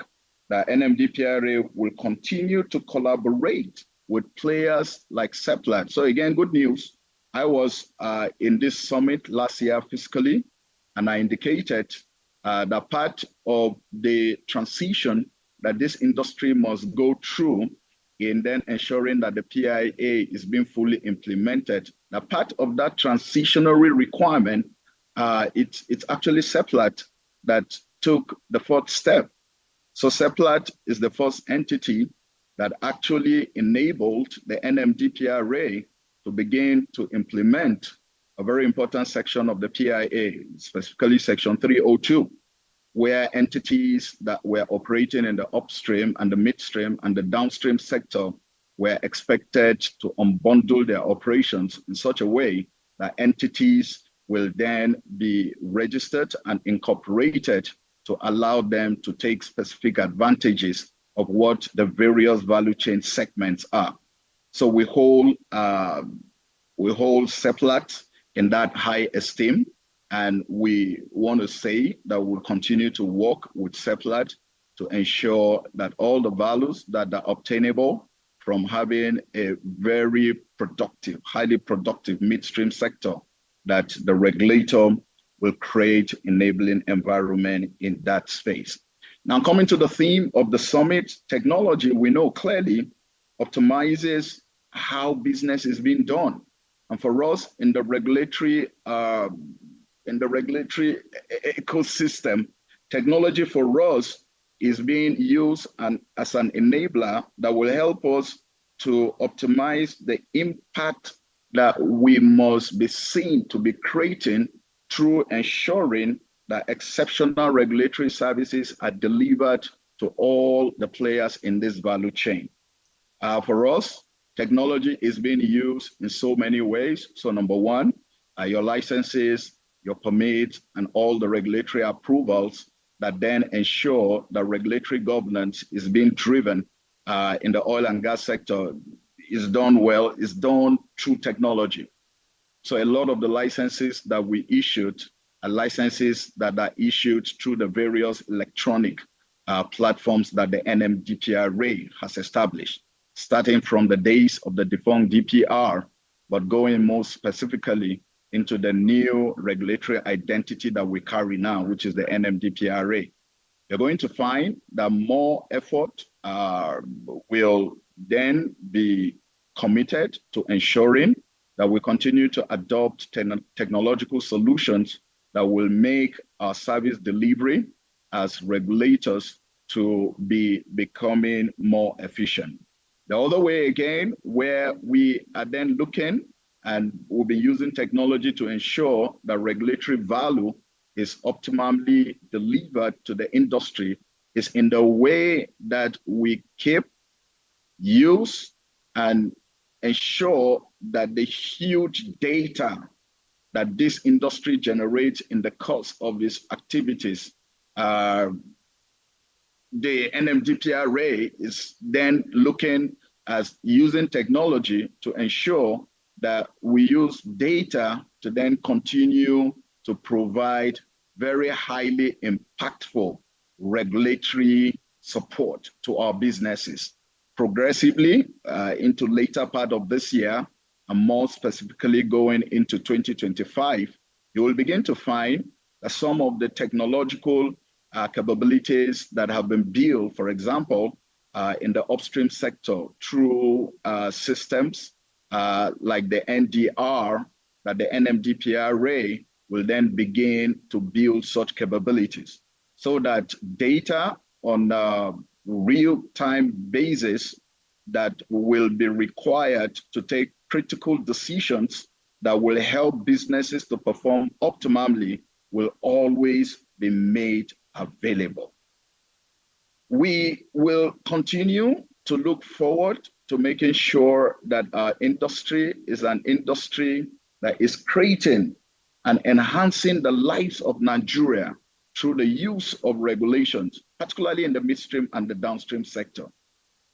that NMDPRA will continue to collaborate with players like Seplat. So again, good news. I was in this summit last year fiscally, and I indicated that part of the transition that this industry must go through in then ensuring that the PIA is being fully implemented. Now, part of that transitionary requirement, it's actually Seplat that took the fourth step. So Seplat is the first entity that actually enabled the NMDPRA to begin to implement a very important section of the PIA, specifically Section 302, where entities that were operating in the upstream and the midstream and the downstream sector were expected to unbundle their operations in such a way that entities will then be registered and incorporated to allow them to take specific advantages of what the various value chain segments are. So we hold Seplat in that high esteem, and we want to say that we'll continue to work with Seplat to ensure that all the values that are obtainable from having a very productive, highly productive midstream sector, that the regulator will create enabling environment in that space. Now, coming to the theme of the summit, technology, we know clearly optimizes how business is being done. And for us in the regulatory ecosystem, technology for us is being used as an enabler that will help us to optimize the impact that we must be seen to be creating through ensuring that exceptional regulatory services are delivered to all the players in this value chain. For us, technology is being used in so many ways. So number one, your licenses, your permits, and all the regulatory approvals that then ensure that regulatory governance is being driven in the oil and gas sector is done well, is done through technology. So a lot of the licenses that we issued are licenses that are issued through the various electronic platforms that the NMDPRA has established, starting from the days of the defunct DPR, but going more specifically into the new regulatory identity that we carry now, which is the NMDPRA. You're going to find that more effort will then be committed to ensuring that we continue to adopt technological solutions that will make our service delivery as regulators to be becoming more efficient. The other way again, where we are then looking and we'll be using technology to ensure that regulatory value is optimally delivered to the industry, is in the way that we keep, use, and ensure that the huge data that this industry generates in the course of its activities, the NMDPRA is then looking as using technology to ensure that we use data to then continue to provide very highly impactful regulatory support to our businesses. Progressively into later part of this year, and more specifically going into 2025, you will begin to find that some of the technological capabilities that have been built, for example, in the upstream sector through systems like the NDR, that the NMDPRA will then begin to build such capabilities so that data on a real-time basis that will be required to take critical decisions that will help businesses to perform optimally will always be made available. We will continue to look forward to making sure that our industry is an industry that is creating and enhancing the lives of Nigeria through the use of regulations, particularly in the midstream and the downstream sector.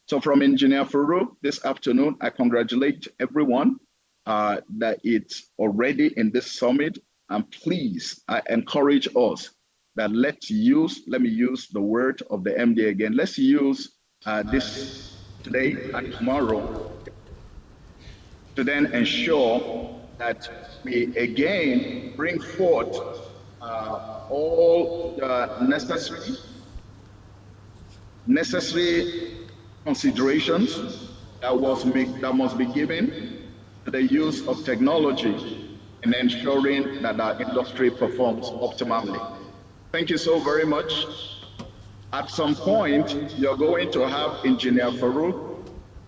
So from Engineer Farouk this afternoon, I congratulate everyone that it's already in this summit. And please, I encourage us that let me use the word of the MD again. Let's use this today and tomorrow to then ensure that we again bring forth all the necessary considerations that must be given to the use of technology in ensuring that our industry performs optimally. Thank you so very much. At some point, you're going to have Engineer Farouk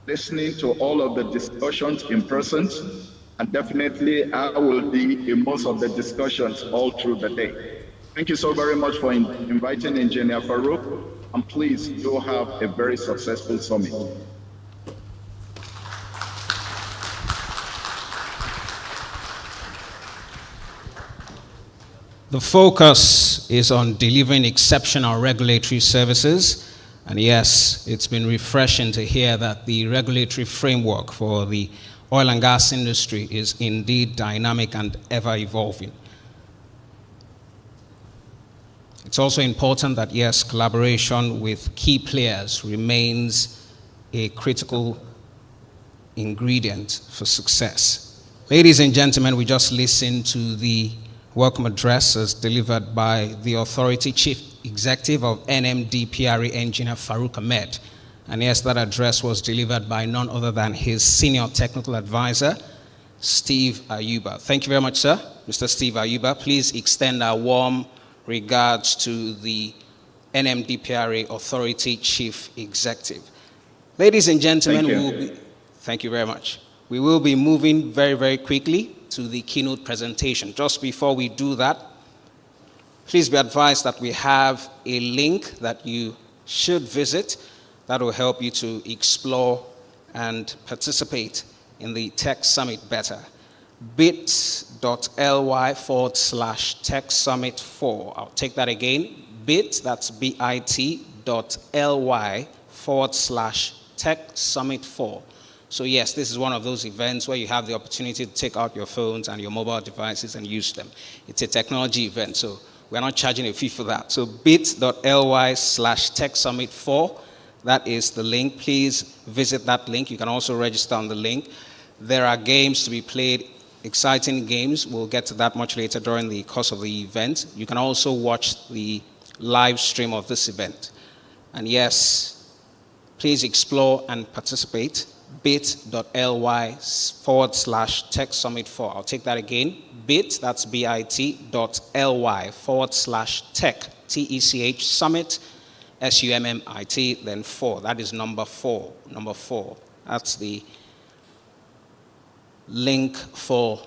listening to all of the discussions in person, and definitely I will be in most of the discussions all through the day. Thank you so very much for inviting Engineer Farouk, and please do have a very successful summit. The focus is on delivering exceptional regulatory services. And yes, it's been refreshing to hear that the regulatory framework for the oil and gas industry is indeed dynamic and ever evolving. It's also important that, yes, collaboration with key players remains a critical ingredient for success. Ladies and gentlemen, we just listened to the welcome address as delivered by the Authority Chief Executive of NMDPRA, Engineer Farouk Ahmed. And yes, that address was delivered by none other than his Senior Technical Advisor, Steve Ayuba. Thank you very much, sir. Mr. Steve Ayuba, please extend our warm regards to the NMDPRA Authority Chief Executive. Ladies and gentlemen, thank you very much. We will be moving very, very quickly to the keynote presentation. Just before we do that, please be advised that we have a link that you should visit that will help you to explore and participate in the Tech Summit better. bit.ly/Tech Summit 4. I'll take that again, bit, that's bit.ly/Tech Summit 4. So yes, this is one of those events where you have the opportunity to take out your phones and your mobile devices and use them. It's a technology event, so we're not charging a fee for that. So bit.ly/Tech Summit 4, that is the link. Please visit that link. You can also register on the link. There are games to be played, exciting games. We'll get to that much later during the course of the event. You can also watch the live stream of this event. And yes, please explore and participate. bit.ly/Tech Summit 4. I'll take that again. Bit, that's bit.ly/Tech, Tech Summit, SUMMIT, then 4. That is number 4. Number 4. That's the link for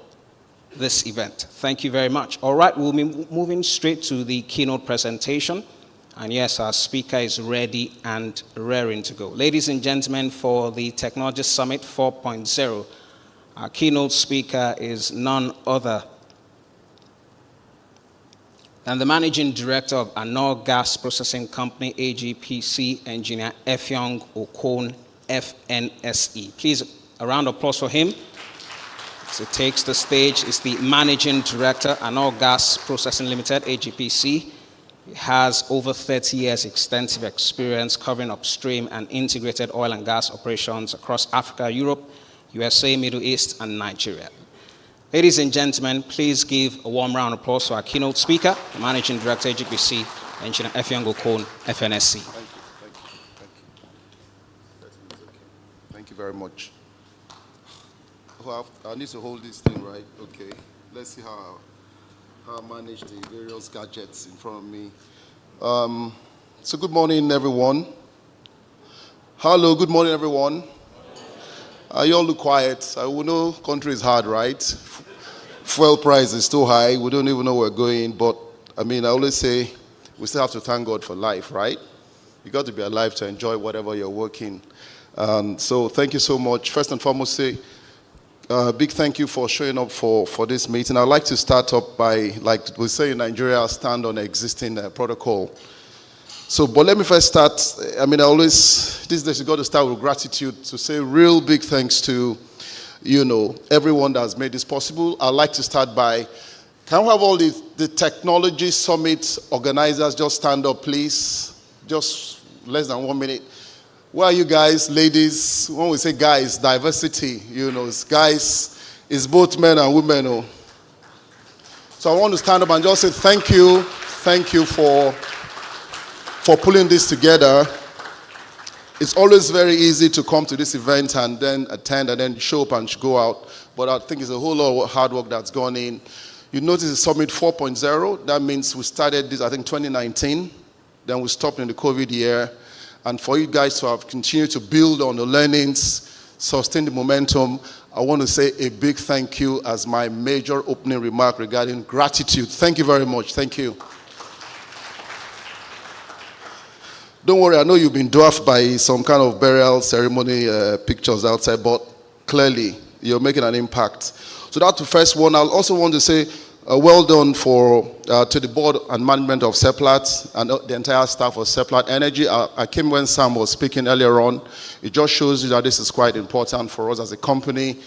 this event. Thank you very much. All right, we'll be moving straight to the keynote presentation. And yes, our speaker is ready and raring to go. Ladies and gentlemen, for the Technology Summit 4.0, our keynote speaker is none other than the Managing Director of Anor Gas Processing Company, AGPC, Engineer Effiong Okon, FNSE. Please, a round of applause for him. As he takes the stage, is the Managing Director, Anor Gas Processing Limited, AGPC. He has over 30 years extensive experience covering upstream and integrated oil and gas operations across Africa, Europe, USA, Middle East, and Nigeria. Ladies and gentlemen, please give a warm round of applause to our keynote speaker, the Managing Director, AGPC, Engineer Effiong Okon, FNSC. Thank you very much. I need to hold this thing right. Okay. Let's see how I manage the various gadgets in front of me. So good morning, everyone. Hello, good morning, everyone. You all look quiet. I know country is hard, right? Fuel price is too high. We don't even know where we're going. But, I always say we still have to thank God for life, right? You got to be alive to enjoy whatever you're working. So thank you so much. First and foremost, say big thank you for showing up for this meeting. I'd like to start up by, like we say in Nigeria, stand on existing protocol. So, but let me first start. These days you got to start with gratitude to say real big thanks to, everyone that has made this possible. I'd like to start by, can we have all the Technology Summit organizers just stand up, please? Just less than 1 minute. Where are you guys, ladies? When we say guys, diversity, it's guys, it's both men and women. Oh. So I want to stand up and just say thank you for pulling this together. It's always very easy to come to this event and then attend and then show up and go out. But I think it's a whole lot of hard work that's gone in. You notice it's Summit 4.0. That means we started this, 2019. Then we stopped in the COVID year. And for you guys to have continued to build on the learnings, sustain the momentum, I want to say a big thank you as my major opening remark regarding gratitude. Thank you very much. Thank you. Don't worry, I know you've been dwarfed by some kind of burial ceremony pictures outside, but clearly you're making an impact. So that's the first one. I also want to say well done to the board and management of Seplat and the entire staff of Seplat Energy. I came when Sam was speaking earlier on. It just shows you that this is quite important for us as a company.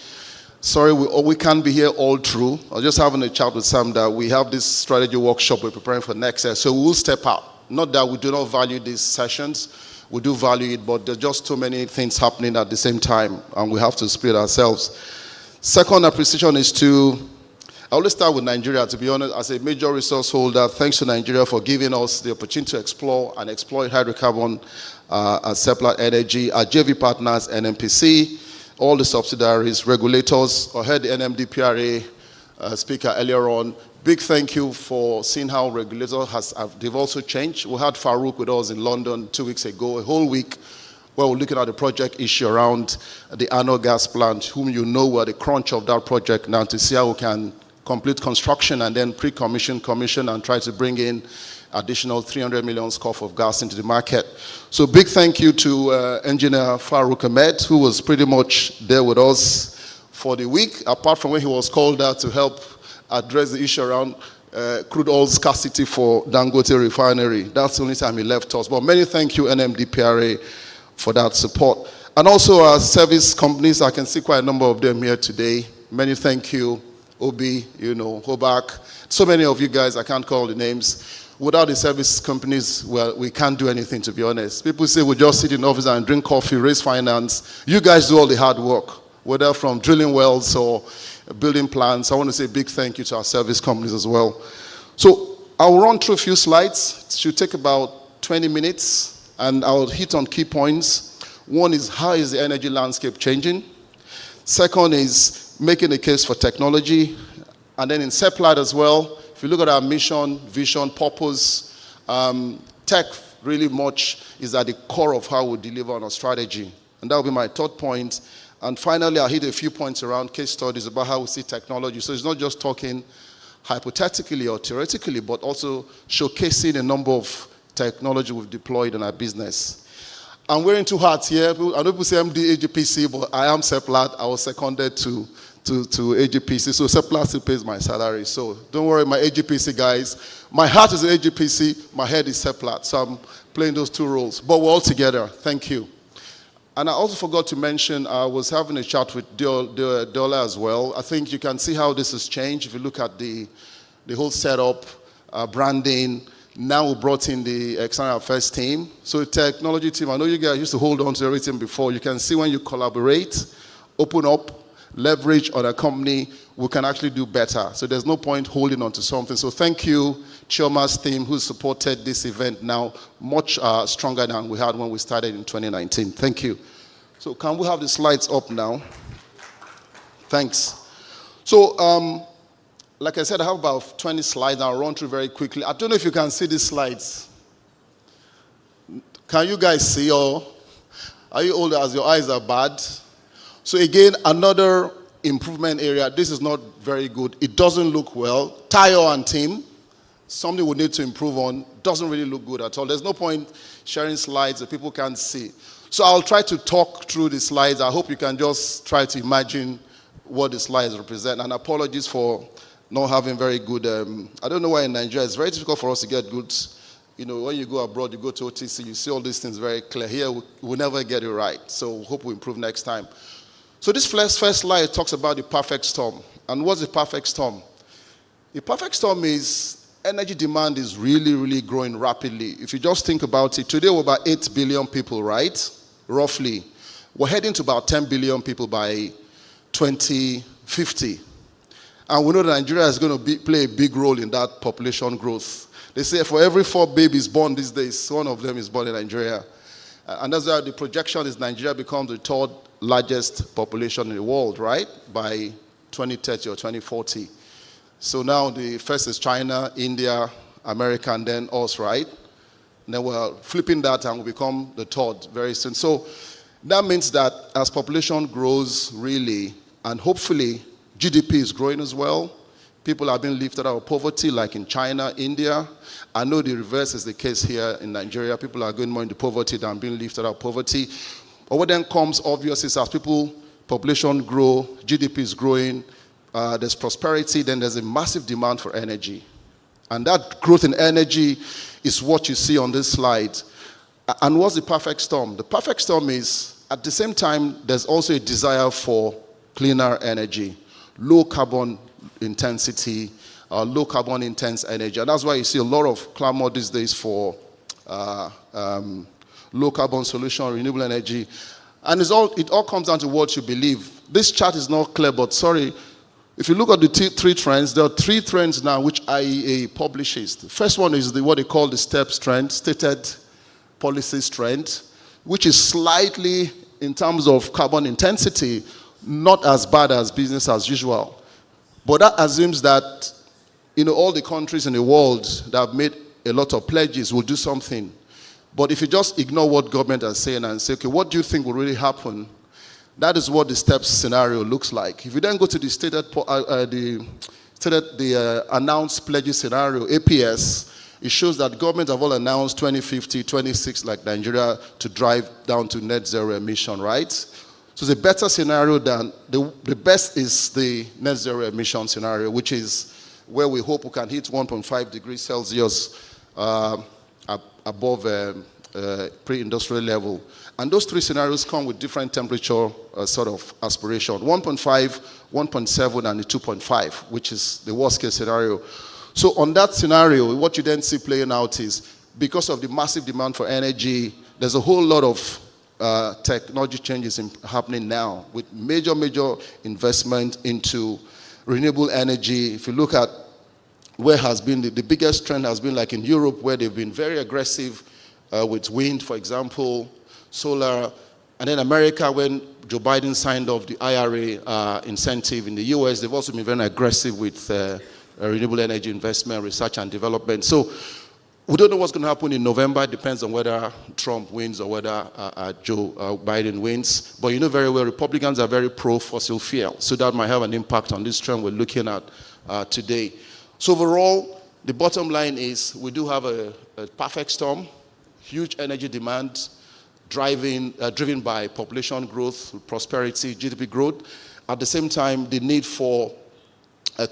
Sorry, we can't be here all through. I was just having a chat with Sam that we have this strategy workshop we're preparing for next year, so we'll step out. Not that we do not value these sessions. We do value it, but there's just too many things happening at the same time, and we have to split ourselves. Second appreciation is I always start with Nigeria, to be honest, as a major resource holder. Thanks to Nigeria for giving us the opportunity to explore and exploit hydrocarbon at Seplat Energy, our JV partners, NMPC, all the subsidiaries, regulators. I heard the NMDPRA speaker earlier on. Big thank you for seeing how regulators they've also changed. We had Farouk with us in London 2 weeks ago, a whole week, where we're looking at the project issue around the Anor gas plant, whom were the crunch of that project now, to see how we can complete construction and then pre-commission, commission, and try to bring in additional 300 million scoff of gas into the market. So big thank you to Engineer Farouk Ahmed, who was pretty much there with us for the week, apart from when he was called out to help address the issue around crude oil scarcity for Dangote refinery. That's the only time he left us. But many thank you, NMDPRA, for that support. And also our service companies, I can see quite a number of them here today. Many thank you, Obi, Hobak. So many of you guys, I can't call the names. Without the service companies, well, we can't do anything, to be honest. People say we just sit in office and drink coffee, raise finance. You guys do all the hard work, whether from drilling wells or building plants. I want to say a big thank you to our service companies as well. So I'll run through a few slides. It should take about 20 minutes, and I'll hit on key points. One is, how is the energy landscape changing? Second is making a case for technology. And then in Seplat as well, if you look at our mission, vision, purpose, tech really much is at the core of how we deliver on our strategy. And that will be my third point. And finally, I'll hit a few points around case studies about how we see technology. So it's not just talking hypothetically or theoretically, but also showcasing a number of technology we've deployed in our business. I'm wearing two hats here. I know people say MD AGPC, but I am Seplat. I was seconded to AGPC, so Seplat still pays my salary. So don't worry, my AGPC guys. My heart is AGPC, my head is Seplat. So I'm playing those two roles. But we're all together. Thank you. And I also forgot to mention, I was having a chat with Dola as well. I think you can see how this has changed. If you look at the whole setup, branding. Now we brought in the external affairs team. So the technology team, I know you guys used to hold on to everything before. You can see when you collaborate, open up, leverage on a company, we can actually do better. So there's no point holding on to something. So thank you, Chioma's team, who supported this event now much stronger than we had when we started in 2019. Thank you. So can we have the slides up now? Thanks. So like I said, I have about 20 slides. I'll run through very quickly. I don't know if you can see these slides. Can you guys see, or are you old as your eyes are bad? So again, another improvement area. This is not very good. It doesn't look well. Tayo and team, something we need to improve on. Doesn't really look good at all. There's no point sharing slides that people can't see. So I'll try to talk through the slides. I hope you can just try to imagine what the slides represent. And apologies for not having very good, I don't know why in Nigeria it's very difficult for us to get good, when you go abroad, you go to OTC, you see all these things very clear. Here, we'll never get it right. So hope we improve next time. So this first slide talks about the perfect storm. And what's the perfect storm? The perfect storm is energy demand is really, really growing rapidly. If you just think about it, today we're about 8 billion people, right? Roughly. We're heading to about 10 billion people by 2050. And we know that Nigeria is going to play a big role in that population growth. They say for every 4 babies born these days, one of them is born in Nigeria. And that's why the projection is Nigeria becomes the third largest population in the world, right? By 2030 or 2040. So now the first is China, India, America, and then us, right? And then we're flipping that and we'll become the third very soon. So that means that as population grows really, and hopefully GDP is growing as well, people are being lifted out of poverty like in China, India. I know the reverse is the case here in Nigeria. People are going more into poverty than being lifted out of poverty. But what then comes obvious is as population grow, GDP is growing, there's prosperity, then there's a massive demand for energy. And that growth in energy is what you see on this slide. And what's the perfect storm? The perfect storm is, at the same time, there's also a desire for cleaner energy, low carbon intensity, low carbon intense energy. And that's why you see a lot of clamor these days for low carbon solution, renewable energy. And it all comes down to what you believe. This chart is not clear, but sorry, if you look at the three trends, there are 3 trends now which IEA publishes. The first one is what they call the STEPS trend, stated policies trend, which is slightly, in terms of carbon intensity, not as bad as business as usual. But that assumes that all the countries in the world that have made a lot of pledges will do something. But if you just ignore what government are saying and say, okay, what do you think will really happen? That is what the STEPS scenario looks like. If you then go to the announced pledges scenario, APS, it shows that governments have all announced 2050, 26, like Nigeria, to drive down to net zero emission, right? So it's a better scenario than, the best is the net zero emission scenario, which is where we hope we can hit 1.5 degrees Celsius above pre-industrial level. And those three scenarios come with different temperature sort of aspiration. 1.5, 1.7, and the 2.5, which is the worst case scenario. So on that scenario, what you then see playing out is, because of the massive demand for energy, there's a whole lot of technology changes happening now with major investment into renewable energy. If you look at where has been the biggest trend has been like in Europe, where they've been very aggressive with wind, for example, solar, and then America, when Joe Biden signed off the IRA incentive in the US, they've also been very aggressive with renewable energy investment, research and development. So we don't know what's going to happen in November. It depends on whether Trump wins or whether Joe Biden wins. But you know very well, Republicans are very pro-fossil fuel. So that might have an impact on this trend we're looking at today. So overall, the bottom line is we do have a perfect storm, huge energy demand, driven by population growth, prosperity, GDP growth. At the same time, the need for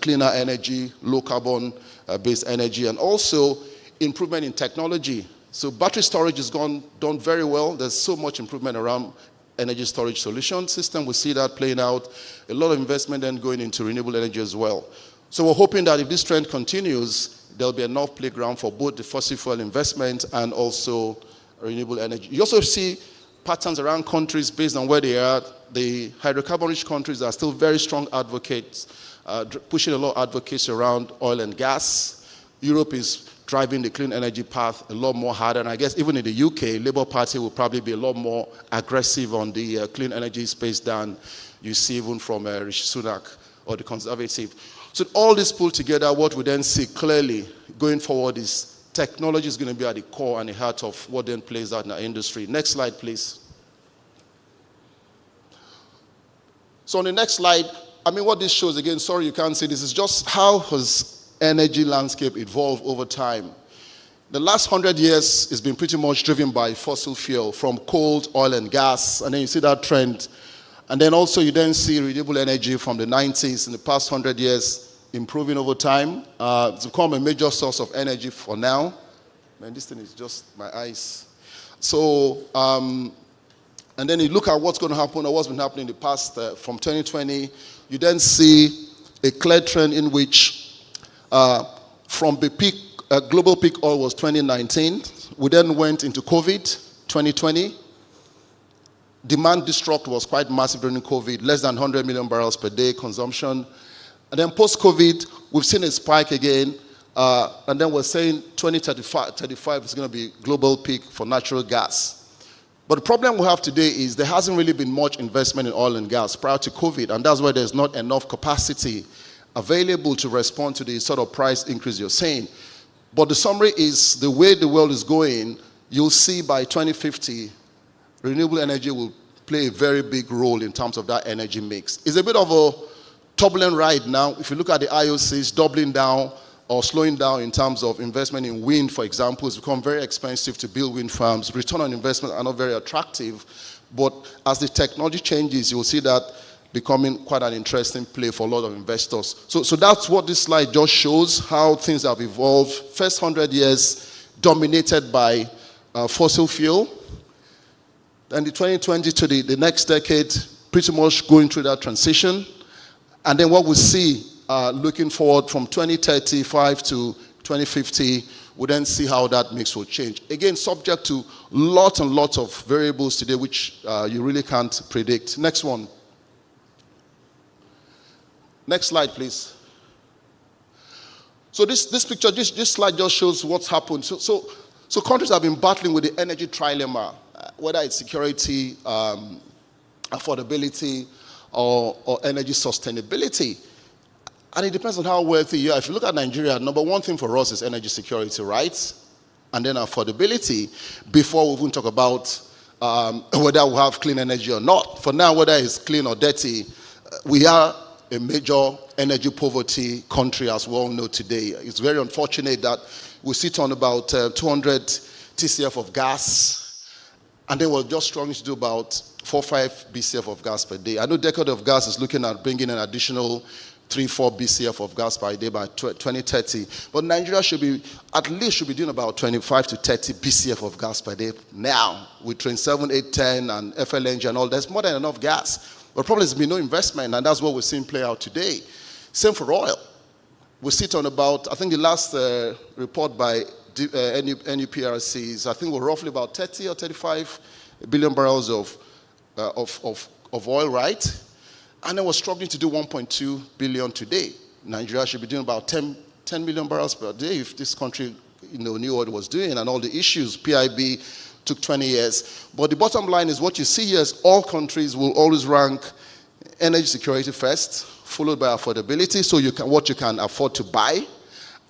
cleaner energy, low carbon based energy, and also improvement in technology. So battery storage has done very well. There's so much improvement around energy storage solution system. We see that playing out. A lot of investment then going into renewable energy as well. So we're hoping that if this trend continues, there'll be enough playground for both the fossil fuel investment and also renewable energy. You also see patterns around countries based on where they are. The hydrocarbon-rich countries are still very strong advocates, pushing a lot of advocacy around oil and gas. Europe is driving the clean energy path a lot more harder. And I guess even in the UK, Labour Party will probably be a lot more aggressive on the clean energy space than you see even from Rishi Sunak or the Conservative. So all this pulled together, what we then see clearly going forward is technology is going to be at the core and the heart of what then plays out in our industry. Next slide, please. So on the next slide, I mean, what this shows, again, sorry you can't see this, is just how has energy landscape evolved over time. The last 100 years has been pretty much driven by fossil fuel, from coal, oil and gas, and then you see that trend. And then also you then see renewable energy from the 90s in the past 100 years improving over time. It's become a major source of energy for now. Man, this thing is just my eyes. So, and then you look at what's going to happen or what's been happening in the past from 2020, you then see a clear trend in which from the peak, global peak oil was 2019. We then went into COVID, 2020. Demand destruct was quite massive during COVID, less than 100 million barrels per day consumption. And then post-COVID, we've seen a spike again. And then we're saying 2035 is going to be global peak for natural gas. But the problem we have today is there hasn't really been much investment in oil and gas prior to COVID, and that's why there's not enough capacity available to respond to the sort of price increase you're saying. But the summary is the way the world is going, you'll see by 2050, renewable energy will play a very big role in terms of that energy mix. It's a bit of a turbulent ride now. If you look at the IOCs doubling down or slowing down in terms of investment in wind, for example, it's become very expensive to build wind farms. Return on investment are not very attractive. But as the technology changes, you'll see that becoming quite an interesting play for a lot of investors. So that's what this slide just shows, how things have evolved. First 100 years dominated by fossil fuel. Then the 2020 to the next decade, pretty much going through that transition. And then what we see looking forward from 2035 to 2050, we then see how that mix will change. Again, subject to lots and lots of variables today, which you really can't predict. Next one. Next slide, please. So this picture, this slide just shows what's happened. So countries have been battling with the energy trilemma, whether it's security, affordability, or energy sustainability. And it depends on how wealthy you are. If you look at Nigeria, number one thing for us is energy security, right? And then affordability, before we even talk about whether we have clean energy or not. For now, whether it's clean or dirty, we are a major energy poverty country, as we all know today. It's very unfortunate that we sit on about 200 TCF of gas, and then we're just struggling to do about 4-5 BCF of gas per day. I know Decade of Gas is looking at bringing an additional 4 BCF of gas per day by 2030. But Nigeria should be doing about 25 to 30 BCF of gas per day now. With Train 7, 8, 10 and FLNG and all, there's more than enough gas. But probably there's been no investment, and that's what we're seeing play out today. Same for oil. We sit on about, I think the last report by NUPRCs, I think we're roughly about 30 or 35 billion barrels of oil, right? And then we're struggling to do 1.2 billion today. Nigeria should be doing about 10 million barrels per day if this country knew what it was doing, and all the issues. PIB took 20 years. But the bottom line is what you see here is all countries will always rank energy security first, followed by affordability, so what you can afford to buy,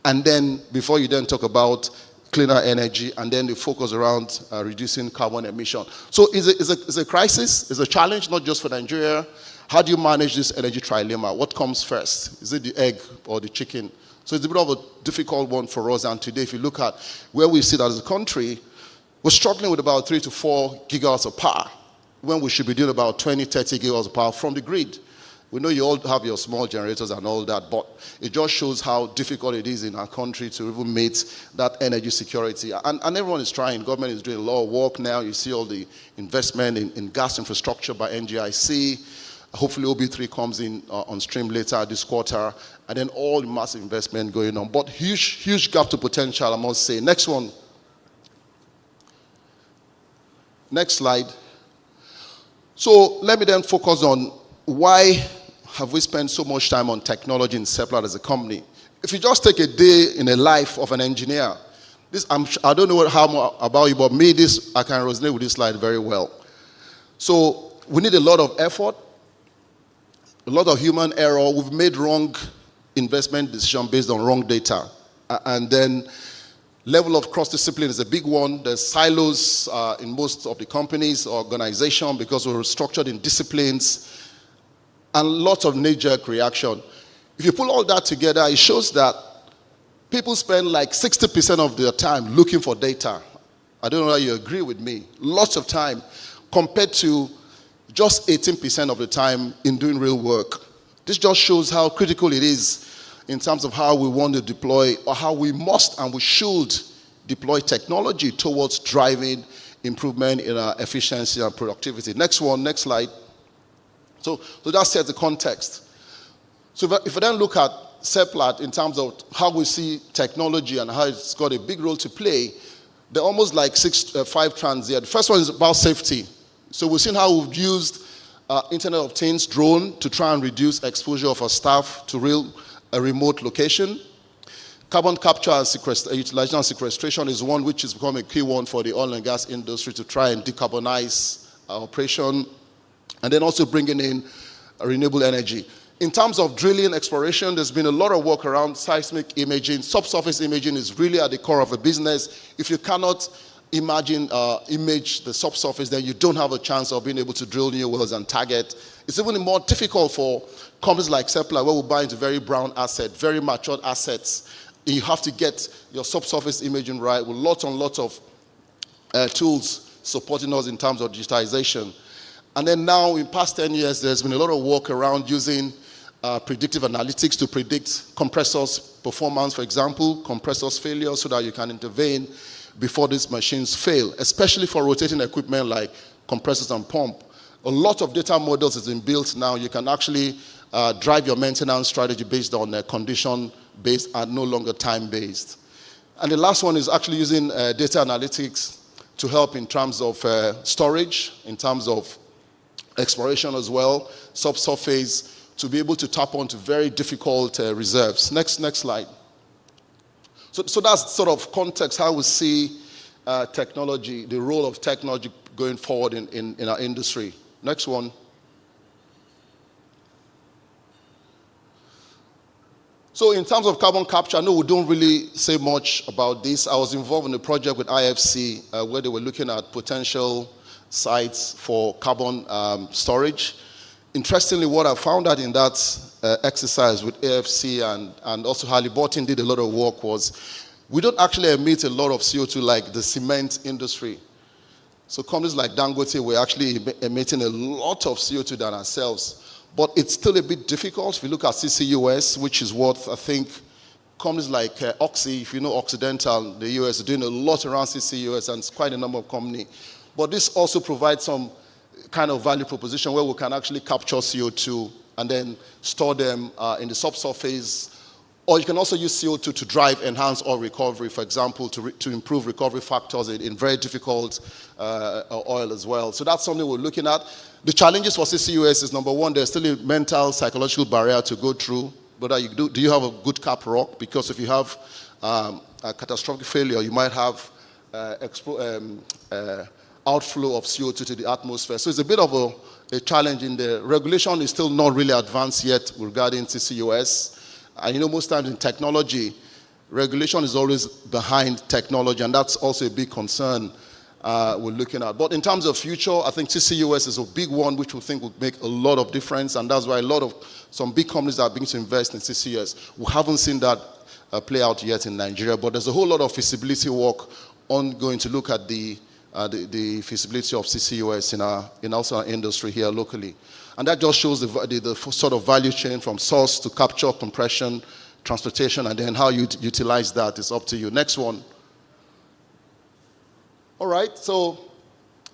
and then before you then talk about cleaner energy, and then the focus around reducing carbon emission. So it's a crisis, it's a challenge, not just for Nigeria. How do you manage this energy trilemma? What comes first? Is it the egg or the chicken? So it's a bit of a difficult one for us, and today if you look at where we sit as a country, we're struggling with about 3 to 4 gigawatts of power, when we should be doing about 20, 30 gigawatts of power from the grid. We know you all have your small generators and all that, but it just shows how difficult it is in our country to even meet that energy security. And everyone is trying. Government is doing a lot of work now. You see all the investment in gas infrastructure by NGIC. Hopefully OB3 comes in on stream later this quarter. And then all the massive investment going on. But huge gap to potential, I must say. Next one. Next slide. So let me then focus on why have we spent so much time on technology in Seplat as a company. If you just take a day in the life of an engineer, I don't know how about you, but me, I can resonate with this slide very well. So we need a lot of effort, a lot of human error. We've made wrong investment decision based on wrong data. And then level of cross-discipline is a big one. There's silos in most of the companies or organization because we're structured in disciplines, and lots of knee-jerk reaction. If you pull all that together, it shows that people spend like 60% of their time looking for data. I don't know whether you agree with me. Lots of time compared to just 18% of the time in doing real work. This just shows how critical it is in terms of how we want to deploy, or how we must and we should deploy technology towards driving improvement in our efficiency and productivity. Next one, next slide. So that sets the context. So if I then look at Seplat in terms of how we see technology and how it's got a big role to play, there are almost like 5 strands here. The first one is about safety. So we've seen how we've used Internet of Things drone to try and reduce exposure of our staff to a remote location. Carbon capture and utilization and sequestration is one which has become a key one for the oil and gas industry to try and decarbonize our operation, and then also bringing in renewable energy. In terms of drilling exploration, there's been a lot of work around seismic imaging. Subsurface imaging is really at the core of a business. If you cannot image the subsurface, then you don't have a chance of being able to drill new wells and target. It's even more difficult for companies like Seplat, where we buy into very brown assets, very matured assets. You have to get your subsurface imaging right with lots and lots of tools supporting us in terms of digitization. And then now, in past 10 years, there's been a lot of work around using predictive analytics to predict compressors' performance, for example, compressors' failure, so that you can intervene before these machines fail, especially for rotating equipment like compressors and pump. A lot of data models has been built now. You can actually drive your maintenance strategy based on condition-based and no longer time-based. And the last one is actually using data analytics to help in terms of storage, in terms of exploration as well, subsurface, to be able to tap onto very difficult reserves. Next slide. So that's sort of context, how we see technology, the role of technology going forward in our industry. Next one. So in terms of carbon capture, I know we don't really say much about this. I was involved in a project with IFC where they were looking at potential sites for carbon storage. Interestingly, what I found out in that exercise with AFC and also Halliburton did a lot of work was we don't actually emit a lot of CO2 like the cement industry. So companies like Dangote were actually emitting a lot of CO2 than ourselves. But it's still a bit difficult. If you look at CCUS, which is what I think companies like Oxy, if you know Occidental, the US, are doing a lot around CCUS, and it's quite a number of companies. But this also provides some kind of value proposition where we can actually capture CO2 and then store them in the subsurface. Or you can also use CO2 to drive enhanced oil recovery, for example, to improve recovery factors in very difficult oil as well. So that's something we're looking at. The challenges for CCUS is, number one, there's still a mental, psychological barrier to go through. Whether do you have a good cap rock? Because if you have a catastrophic failure, you might have outflow of CO2 to the atmosphere. So it's a bit of a challenge in the regulation is still not really advanced yet regarding CCUS. And most times in technology, regulation is always behind technology, and that's also a big concern we're looking at. But in terms of future, I think CCUS is a big one which we think would make a lot of difference, and that's why some big companies are beginning to invest in CCUS. We haven't seen that play out yet in Nigeria, but there's a whole lot of feasibility work ongoing to look at the feasibility of CCUS in our industry here locally. And that just shows the sort of value chain from source to capture, compression, transportation, and then how you utilize that is up to you. Next one. All right, so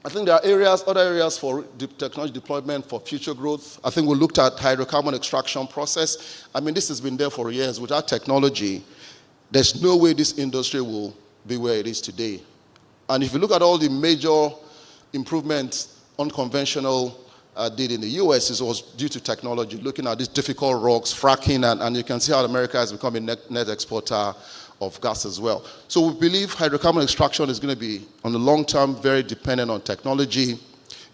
I think there are other areas for technology deployment for future growth. I think we looked at hydrocarbon extraction process. I mean, this has been there for years. Without technology, there's no way this industry will be where it is today. And if you look at all the major improvements unconventional did in the US, it was due to technology, looking at these difficult rocks, fracking, and you can see how America has become a net exporter of gas as well. So we believe hydrocarbon extraction is going to be, on the long term, very dependent on technology.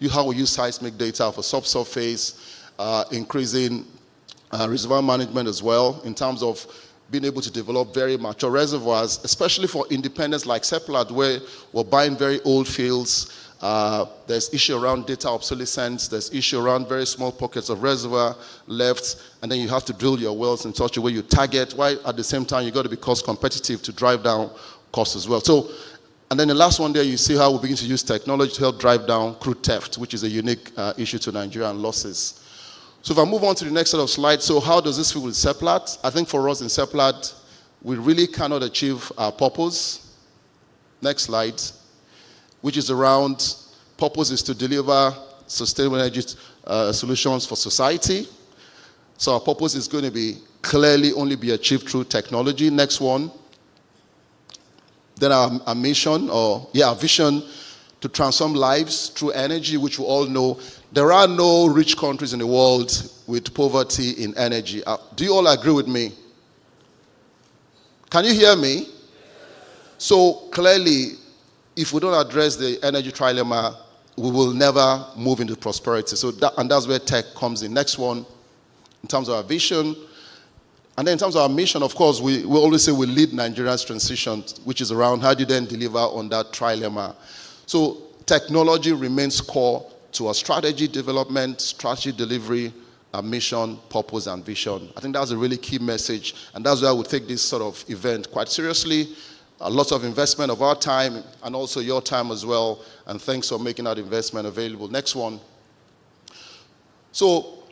How we use seismic data for subsurface, increasing reservoir management as well, in terms of being able to develop very mature reservoirs, especially for independents like Seplat, where we're buying very old fields. There's issue around data obsolescence, there's issue around very small pockets of reservoir left, and then you have to drill your wells in such a way you target, while at the same time you've got to be cost competitive to drive down costs as well. So, and then the last one there, you see how we begin to use technology to help drive down crude theft, which is a unique issue to Nigeria and losses. So if I move on to the next set of slides, so how does this fit with Seplat? I think for us in Seplat, we really cannot achieve our purpose. Next slide. Which is around, purpose is to deliver sustainable energy solutions for society. So our purpose is going to be clearly only be achieved through technology. Next one. Then our mission, our vision to transform lives through energy, which we all know. There are no rich countries in the world with poverty in energy. Do you all agree with me? Can you hear me? So clearly, if we don't address the energy trilemma, we will never move into prosperity. So that's where tech comes in. Next one, in terms of our vision. And then in terms of our mission, of course, we always say we lead Nigeria's transition, which is around how do you then deliver on that trilemma. So technology remains core to our strategy development, strategy delivery, our mission, purpose, and vision. I think that's a really key message, and that's why we take this sort of event quite seriously. A lot of investment of our time and also your time as well, and thanks for making that investment available. Next one. So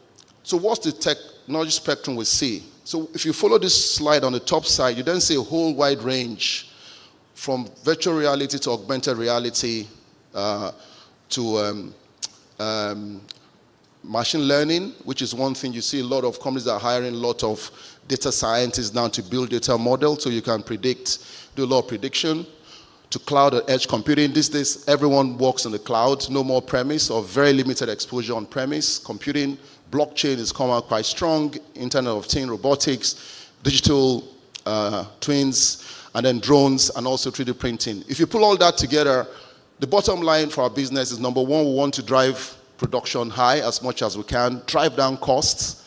what's the technology spectrum we see? So if you follow this slide on the top side, you then see a whole wide range from virtual reality to augmented reality to machine learning, which is one thing. You see a lot of companies that are hiring a lot of data scientists now to build data models so you can do a lot of prediction, to cloud or edge computing. These days, everyone works on the cloud, no more premise or very limited exposure on premise. Computing, blockchain is coming out quite strong, Internet of Things, robotics, digital twins, and then drones, and also 3D printing. If you pull all that together, the bottom line for our business is, number one, we want to drive production high as much as we can, drive down costs,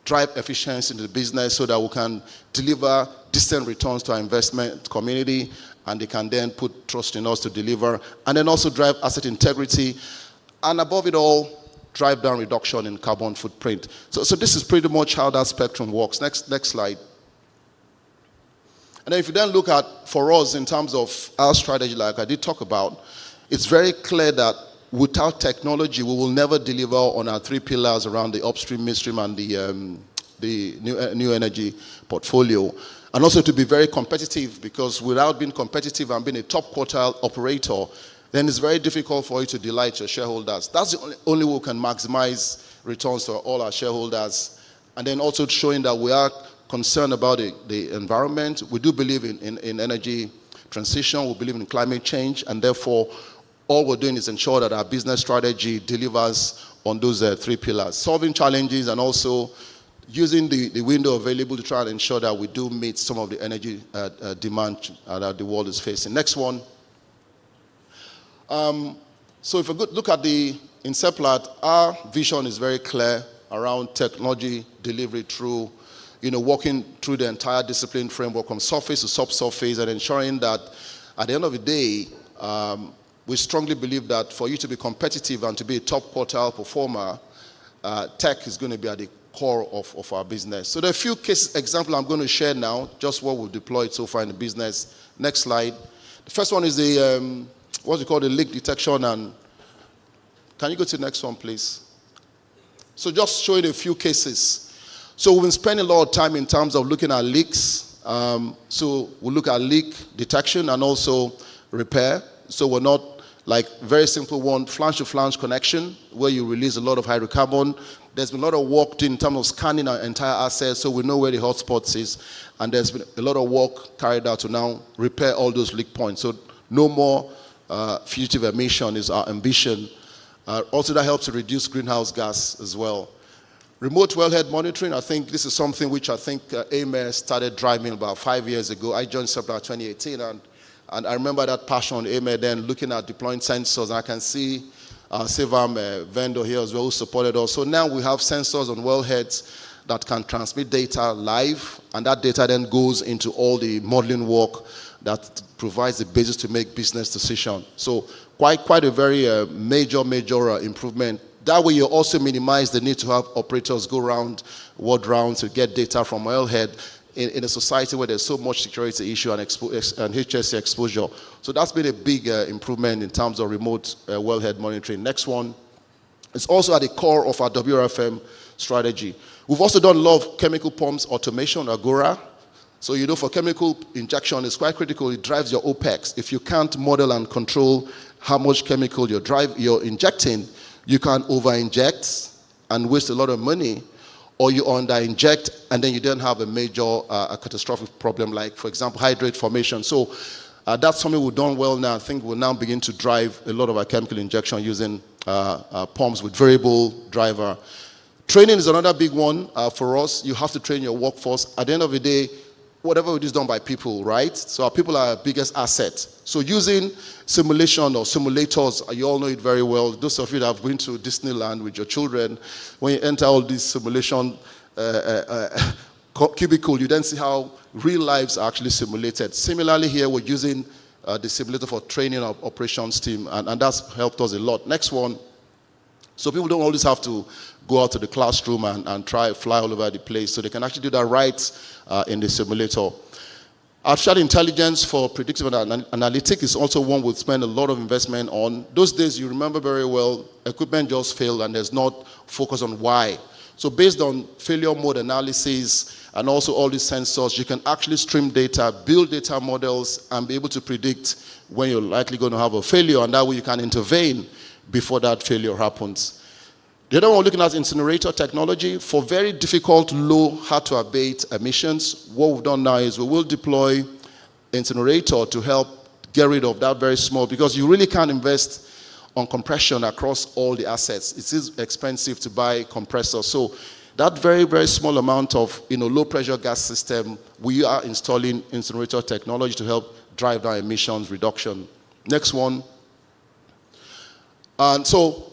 drive efficiency into the business so that we can deliver decent returns to our investment community, and they can then put trust in us to deliver, and then also drive asset integrity, and above it all, drive down reduction in carbon footprint. So this is pretty much how that spectrum works. Next slide. And then if you then look at, for us, in terms of our strategy, like I did talk about, it's very clear that without technology, we will never deliver on our three pillars around the upstream, midstream, and the new energy portfolio. And also to be very competitive, because without being competitive and being a top quartile operator, then it's very difficult for you to delight your shareholders. That's the only way we can maximize returns for all our shareholders. And then also showing that we are concerned about the environment. We do believe in energy transition. We believe in climate change. And therefore, all we're doing is ensure that our business strategy delivers on those three pillars. Solving challenges and also using the window available to try and ensure that we do meet some of the energy demand that the world is facing. Next one. So if we look at in Seplat, our vision is very clear around technology delivery through, working through the entire discipline framework from surface to subsurface, and ensuring that at the end of the day, we strongly believe that for you to be competitive and to be a top quartile performer, tech is going to be at the core of our business. So there are a few case examples I'm going to share now, just what we've deployed so far in the business. Next slide. The first one is the, what we call the leak detection. And can you go to the next one, please? So just showing a few cases. So we've been spending a lot of time in terms of looking at leaks. So we look at leak detection and also repair. So we're not like very simple one, flange-to-flange connection, where you release a lot of hydrocarbon. There's been a lot of work done in terms of scanning our entire assets, so we know where the hotspots is. And there's been a lot of work carried out to now repair all those leak points. So no more fugitive emission is our ambition. Also, that helps to reduce greenhouse gas as well. Remote wellhead monitoring, I think this is something which I think AMER started driving about 5 years ago. I joined Seplat 2018, and I remember that passion AMER then looking at deploying sensors. I can see Sevam, vendor here as well, who supported us. So now we have sensors on wellheads that can transmit data live, and that data then goes into all the modeling work that provides the basis to make business decisions. So quite a very major improvement. That way you also minimize the need to have operators go around world rounds to get data from wellhead in a society where there's so much security issue and HSC exposure. So that's been a big improvement in terms of remote wellhead monitoring. Next one. It's also at the core of our WRFM strategy. We've also done a lot of chemical pumps automation, Agora. So for chemical injection, it's quite critical. It drives your OPEX. If you can't model and control how much chemical you're injecting, you can over-inject and waste a lot of money, or you under-inject and then you don't have a major a catastrophic problem like, for example, hydrate formation. So that's something we've done well now. I think we'll now begin to drive a lot of our chemical injection using pumps with variable driver. Training is another big one for us. You have to train your workforce. At the end of the day, whatever it is done by people, right? So our people are our biggest asset. So using simulation or simulators, you all know it very well. Those of you that have been to Disneyland with your children, when you enter all these simulation cubicle, you then see how real lives are actually simulated. Similarly here, we're using the simulator for training our operations team, and that's helped us a lot. Next one. So people don't always have to go out to the classroom and try fly all over the place. So they can actually do that right in the simulator. Artificial intelligence for predictive analytics is also one we'll spend a lot of investment on. Those days, you remember very well, equipment just failed and there's not focus on why. So based on failure mode analysis and also all these sensors, you can actually stream data, build data models, and be able to predict when you're likely going to have a failure, and that way you can intervene before that failure happens. The other one we're looking at incinerator technology for very difficult, low, hard-to-abate emissions. What we've done now is we will deploy incinerator to help get rid of that very small, because you really can't invest on compression across all the assets. It is expensive to buy compressors. So that very, very small amount of low-pressure gas system, we are installing incinerator technology to help drive down emissions reduction. Next one. And so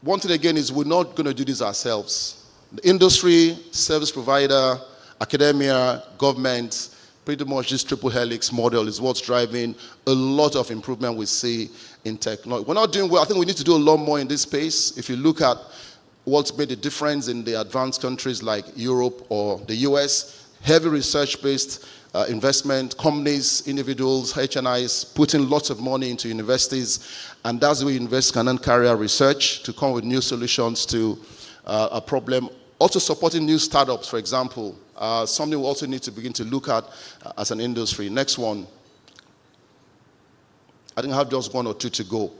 one thing again is we're not going to do this ourselves. The industry, service provider, academia, government, pretty much this triple helix model is what's driving a lot of improvement we see in technology. We're not doing well. I think we need to do a lot more in this space. If you look at what's made a difference in the advanced countries like Europe or the US, heavy research-based investment, companies, individuals, HNIs, putting lots of money into universities, and that's the way universities can then carry out research to come with new solutions to a problem. Also supporting new startups, for example, something we also need to begin to look at as an industry. Next one. I think I have just one or two to go.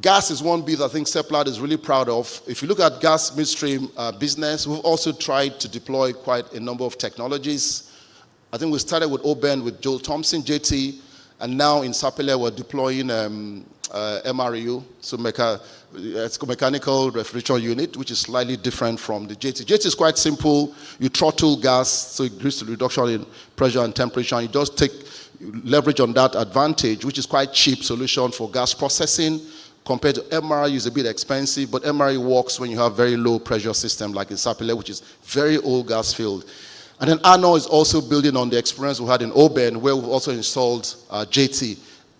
Gas is one bit I think Seplat is really proud of. If you look at gas midstream business, we've also tried to deploy quite a number of technologies. I think we started with OBEN with Joel Thompson, JT, and now in Sapele we're deploying MRU, so it's a mechanical refrigeration unit, which is slightly different from the JT. JT is quite simple. You throttle gas, so it increases the reduction in pressure and temperature, and you just leverage on that advantage, which is quite cheap solution for gas processing. Compared to MRI, is a bit expensive, but MRI works when you have very low pressure system like in Sapele, which is very old gas field. And then ANO is also building on the experience we had in Oben, where we've also installed JT.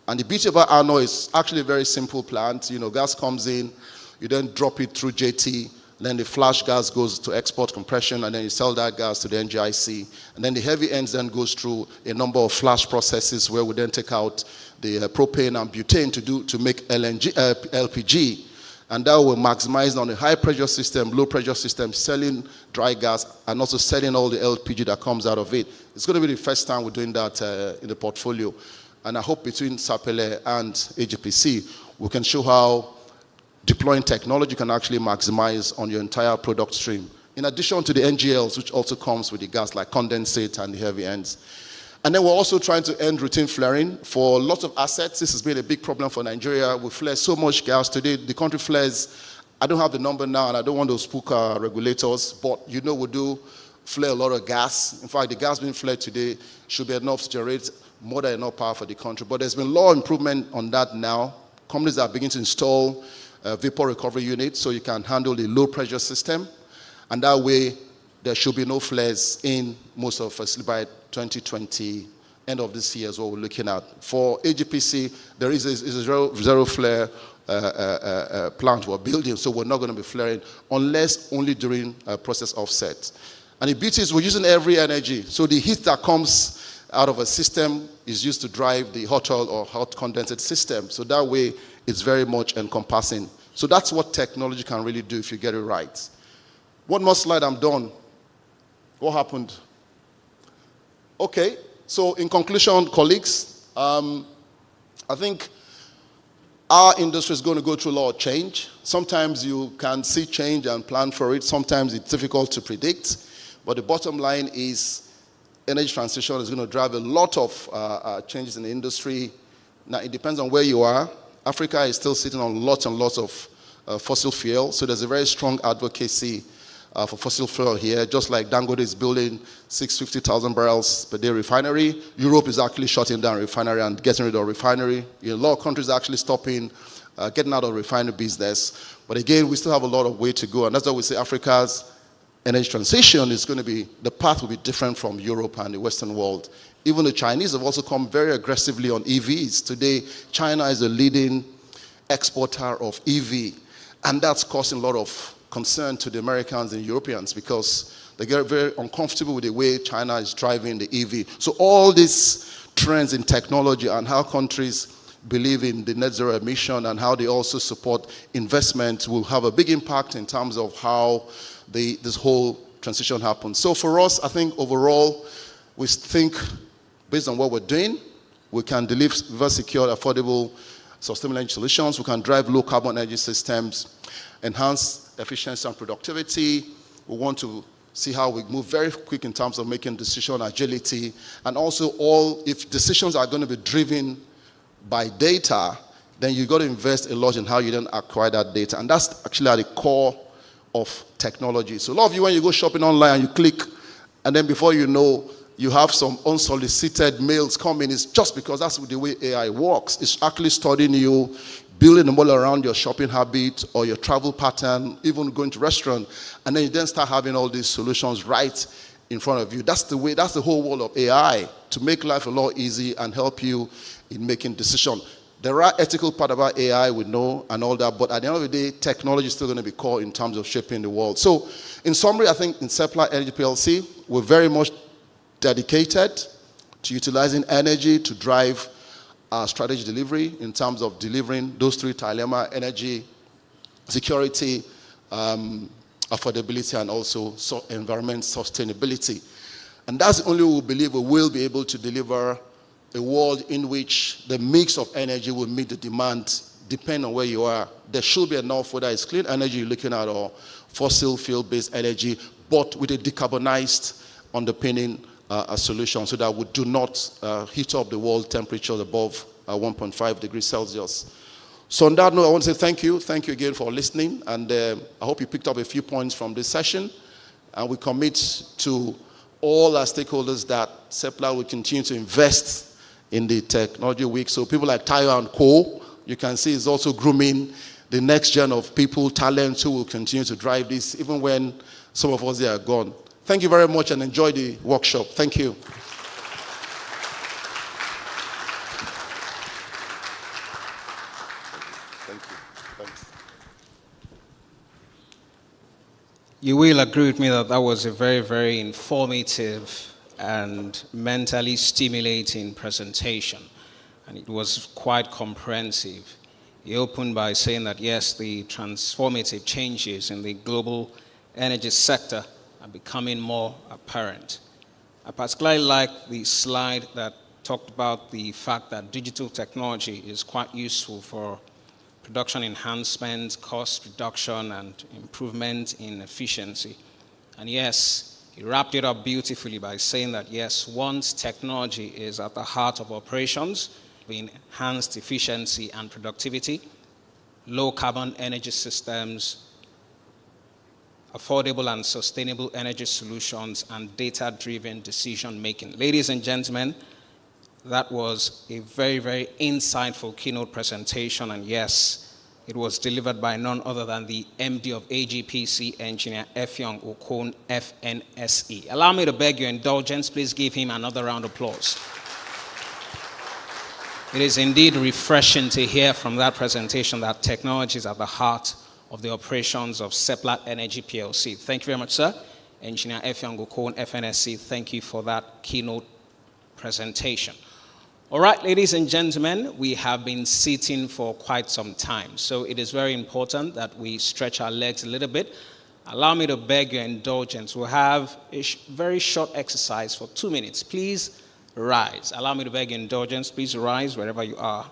And the beauty about ANO is actually a very simple plant. You know, gas comes in, you then drop it through JT, then the flash gas goes to export compression, and then you sell that gas to the NGIC. And then the heavy ends then goes through a number of flash processes where we then take out the propane and butane to make LPG. And that will maximize on a high pressure system, low pressure system, selling dry gas, and also selling all the LPG that comes out of it. It's going to be the first time we're doing that in the portfolio. And I hope between Sapele and AGPC, we can show how deploying technology can actually maximize on your entire product stream. In addition to the NGLs, which also comes with the gas, like condensate and the heavy ends. And then we're also trying to end routine flaring. For lots of assets, this has been a big problem for Nigeria. We flare so much gas today. The country flares, I don't have the number now, and I don't want to spook our regulators, but you know we do flare a lot of gas. In fact, the gas being flared today should be enough to generate more than enough power for the country. But there's been a lot of improvement on that now. Companies are beginning to install vapor recovery units so you can handle the low pressure system. And that way, there should be no flares in most of us by 2020, end of this year is what we're looking at. For AGPC, there is a zero flare plant we're building, so we're not going to be flaring unless only during process offset. And the beauty is we're using every energy. So the heat that comes out of a system is used to drive the hot oil or hot condensate system. So that way, it's very much encompassing. So that's what technology can really do if you get it right. One more slide, I'm done. What happened? Okay, so in conclusion, colleagues, I think our industry is going to go through a lot of change. Sometimes you can see change and plan for it. Sometimes it's difficult to predict. But the bottom line is energy transition is going to drive a lot of changes in the industry. Now, it depends on where you are. Africa is still sitting on lots and lots of fossil fuel. So there's a very strong advocacy for fossil fuel here, just like Dangote is building 650,000 barrels per day refinery. Europe is actually shutting down refinery and getting rid of refinery. A lot of countries are actually stopping, getting out of refinery business. But again, we still have a lot of way to go. And that's why we say Africa's energy transition is going to be, the path will be different from Europe and the Western world. Even the Chinese have also come very aggressively on EVs. Today, China is a leading exporter of EV. And that's causing a lot of concern to the Americans and Europeans because they get very uncomfortable with the way China is driving the EV. So all these trends in technology and how countries believe in the net zero emission and how they also support investment will have a big impact in terms of how this whole transition happens. So for us, I think overall, we think based on what we're doing, we can deliver secure, affordable, sustainable energy solutions. We can drive low carbon energy systems, enhance efficiency and productivity. We want to see how we move very quick in terms of making decision agility. And also if decisions are going to be driven by data, then you've got to invest a lot in how you then acquire that data. And that's actually at the core of technology. So a lot of you, when you go shopping online and you click, and then before you know, you have some unsolicited mails coming. It's just because that's the way AI works. It's actually studying you, building a model around your shopping habit or your travel pattern, even going to restaurant, and then you then start having all these solutions right in front of you. That's the way, that's the whole world of AI, to make life a lot easier and help you in making decisions. There are ethical part about AI, we know, and all that, but at the end of the day, technology is still going to be core in terms of shaping the world. So, in summary, I think in Seplat Energy PLC, we're very much dedicated to utilizing energy to drive our strategy delivery in terms of delivering those three trilemma: energy, security, affordability, and also environment sustainability. And that's the only way we believe we will be able to deliver a world in which the mix of energy will meet the demand depending on where you are. There should be enough, whether it's clean energy you're looking at or fossil fuel-based energy, but with a decarbonized underpinning solution so that we do not heat up the world temperature above 1.5 degrees Celsius. So on that note, I want to say thank you. Thank you again for listening. And I hope you picked up a few points from this session. And we commit to all our stakeholders that Seplat will continue to invest in the technology week. So people like Tayo and Co, you can see is also grooming the next gen of people, talents who will continue to drive this even when some of us are gone. Thank you very much and enjoy the workshop. Thank you. Thank you. Thanks. You will agree with me that that was a very, very informative and mentally stimulating presentation. And it was quite comprehensive. He opened by saying that, yes, the transformative changes in the global energy sector are becoming more apparent. I particularly like the slide that talked about the fact that digital technology is quite useful for production enhancement, cost reduction, and improvement in efficiency. And yes, he wrapped it up beautifully by saying that, yes, once technology is at the heart of operations, we enhanced efficiency and productivity, low carbon energy systems, affordable and sustainable energy solutions, and data-driven decision making. Ladies and gentlemen, that was a very, very insightful keynote presentation, and yes, it was delivered by none other than the MD of AGPC, Engineer Effiong Okon, FNSE. Allow me to beg your indulgence. Please give him another round of applause. It is indeed refreshing to hear from that presentation that technology is at the heart of the operations of Seplat Energy PLC. Thank you very much, sir. Engineer Effiong Okon, FNSE, thank you for that keynote presentation. All right, ladies and gentlemen, we have been sitting for quite some time, so it is very important that we stretch our legs a little bit. Allow me to beg your indulgence. We'll have a very short exercise for 2 minutes. Please rise. Allow me to beg your indulgence. Please rise wherever you are.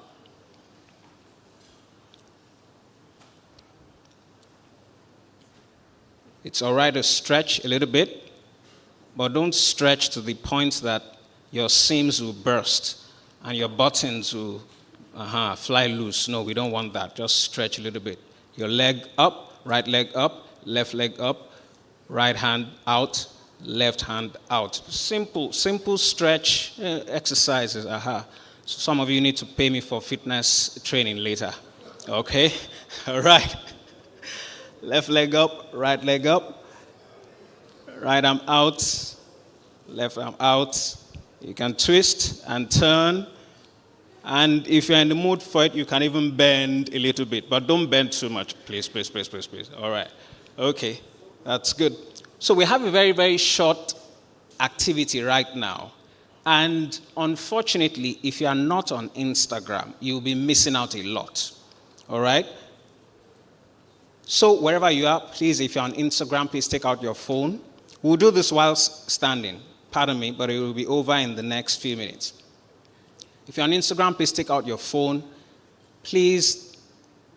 It's all right to stretch a little bit, but don't stretch to the point that your seams will burst and your buttons will fly loose. No, we don't want that. Just stretch a little bit. Your leg up, right leg up, left leg up, right hand out, left hand out. Simple stretch exercises. So some of you need to pay me for fitness training later. Okay? All right. Left leg up, right leg up, right arm out, left arm out. You can twist and turn. And if you're in the mood for it, you can even bend a little bit. But don't bend too much. Please. All right. Okay. That's good. So we have a very, very short activity right now. And unfortunately, if you are not on Instagram, you'll be missing out a lot. All right? So wherever you are, please, if you're on Instagram, please take out your phone. We'll do this while standing. Pardon me, but it will be over in the next few minutes. If you're on Instagram, please take out your phone. Please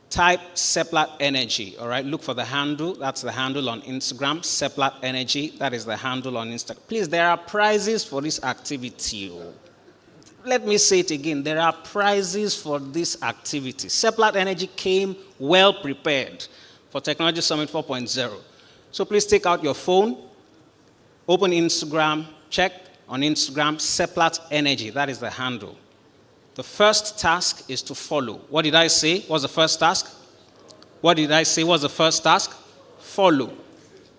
type Seplat Energy, all right? Look for the handle. That's the handle on Instagram, Seplat Energy. That is the handle on Instagram. Please, there are prizes for this activity. Let me say it again. There are prizes for this activity. Seplat Energy came well prepared for Technology Summit 4.0. So please take out your phone, open Instagram, check on Instagram, Seplat Energy. That is the handle. The first task is to follow. What did I say? What's the first task? What did I say? What's the first task? Follow.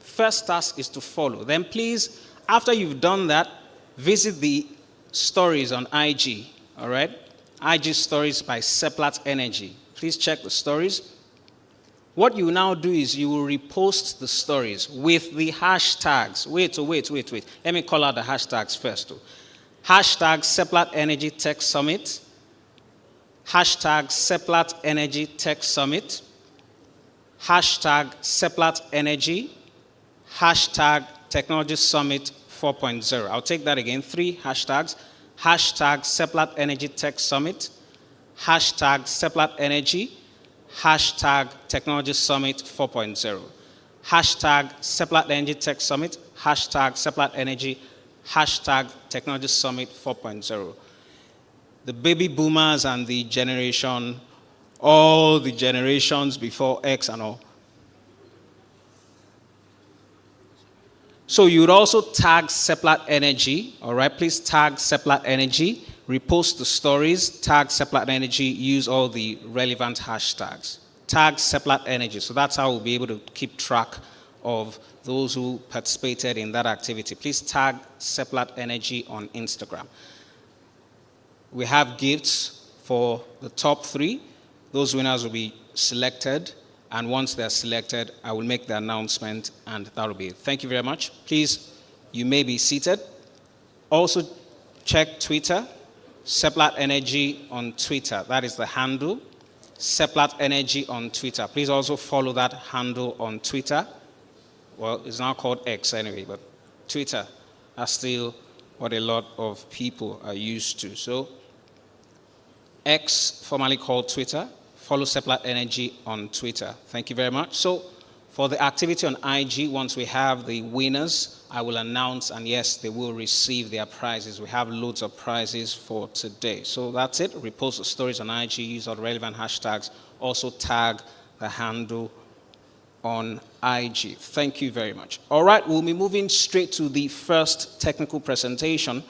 First task is to follow. Then please, after you've done that, visit the stories on IG, all right? IG stories by Seplat Energy. Please check the stories. What you now do is you will repost the stories with the hashtags. Wait. Let me call out the hashtags first. Hashtag Seplat Energy Tech Summit. Hashtag Seplat Energy Tech Summit. Hashtag Seplat Energy. Hashtag Technology Summit 4.0. I'll take that again. 3 hashtags. Hashtag Seplat Energy Tech Summit. Hashtag Seplat Energy. Hashtag Technology Summit 4.0. Hashtag Seplat Energy Tech Summit. Hashtag Seplat Energy. Hashtag Technology Summit 4.0. The baby boomers and the generation, all the generations before X and all. So you would also tag Seplat Energy, all right? Please tag Seplat Energy, repost the stories, tag Seplat Energy, use all the relevant hashtags. Tag Seplat Energy. So that's how we'll be able to keep track of those who participated in that activity. Please tag Seplat Energy on Instagram. We have gifts for the top 3. Those winners will be selected, and once they're selected, I will make the announcement, and that will be it. Thank you very much. Please, you may be seated. Also, check Twitter, Seplat Energy on Twitter. That is the handle, Seplat Energy on Twitter. Please also follow that handle on Twitter. Well, it's now called X anyway, but Twitter, that's still what a lot of people are used to. So, X, formerly called Twitter, follow Seplat Energy on Twitter. Thank you very much. So, for the activity on IG, once we have the winners, I will announce, and yes, they will receive their prizes. We have loads of prizes for today. So that's it. Repost the stories on IG, use all the relevant hashtags. Also tag the handle on IG. Thank you very much. All right, we'll be moving straight to the first technical presentation.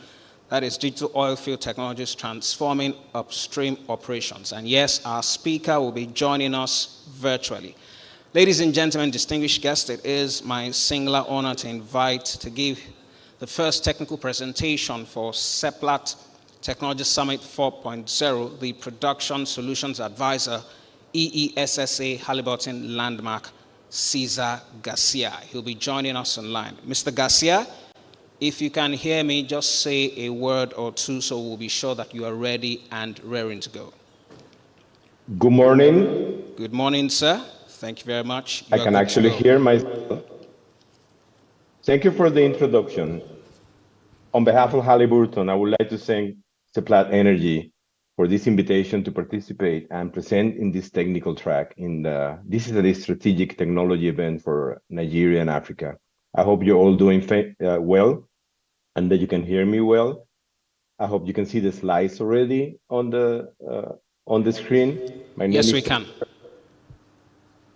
That is Digital Oilfield Technologies Transforming Upstream Operations. And yes, our speaker will be joining us virtually. Ladies and gentlemen, distinguished guests, it is my singular honor to invite to give the first technical presentation for Seplat Technology Summit 4.0, the Production Solutions Advisor, EESSA Halliburton Landmark, Cesar Garcia. He'll be joining us online. Mr. Garcia, if you can hear me, just say a word or two so we'll be sure that you are ready and raring to go. Good morning. Good morning, sir. Thank you very much. I can actually hear myself. Thank you for the introduction. On behalf of Halliburton, I would like to thank Seplat Energy for this invitation to participate and present in this technical track. This is a strategic technology event for Nigeria and Africa. I hope you're all doing well and that you can hear me well. I hope you can see the slides already on the screen. Yes, we can.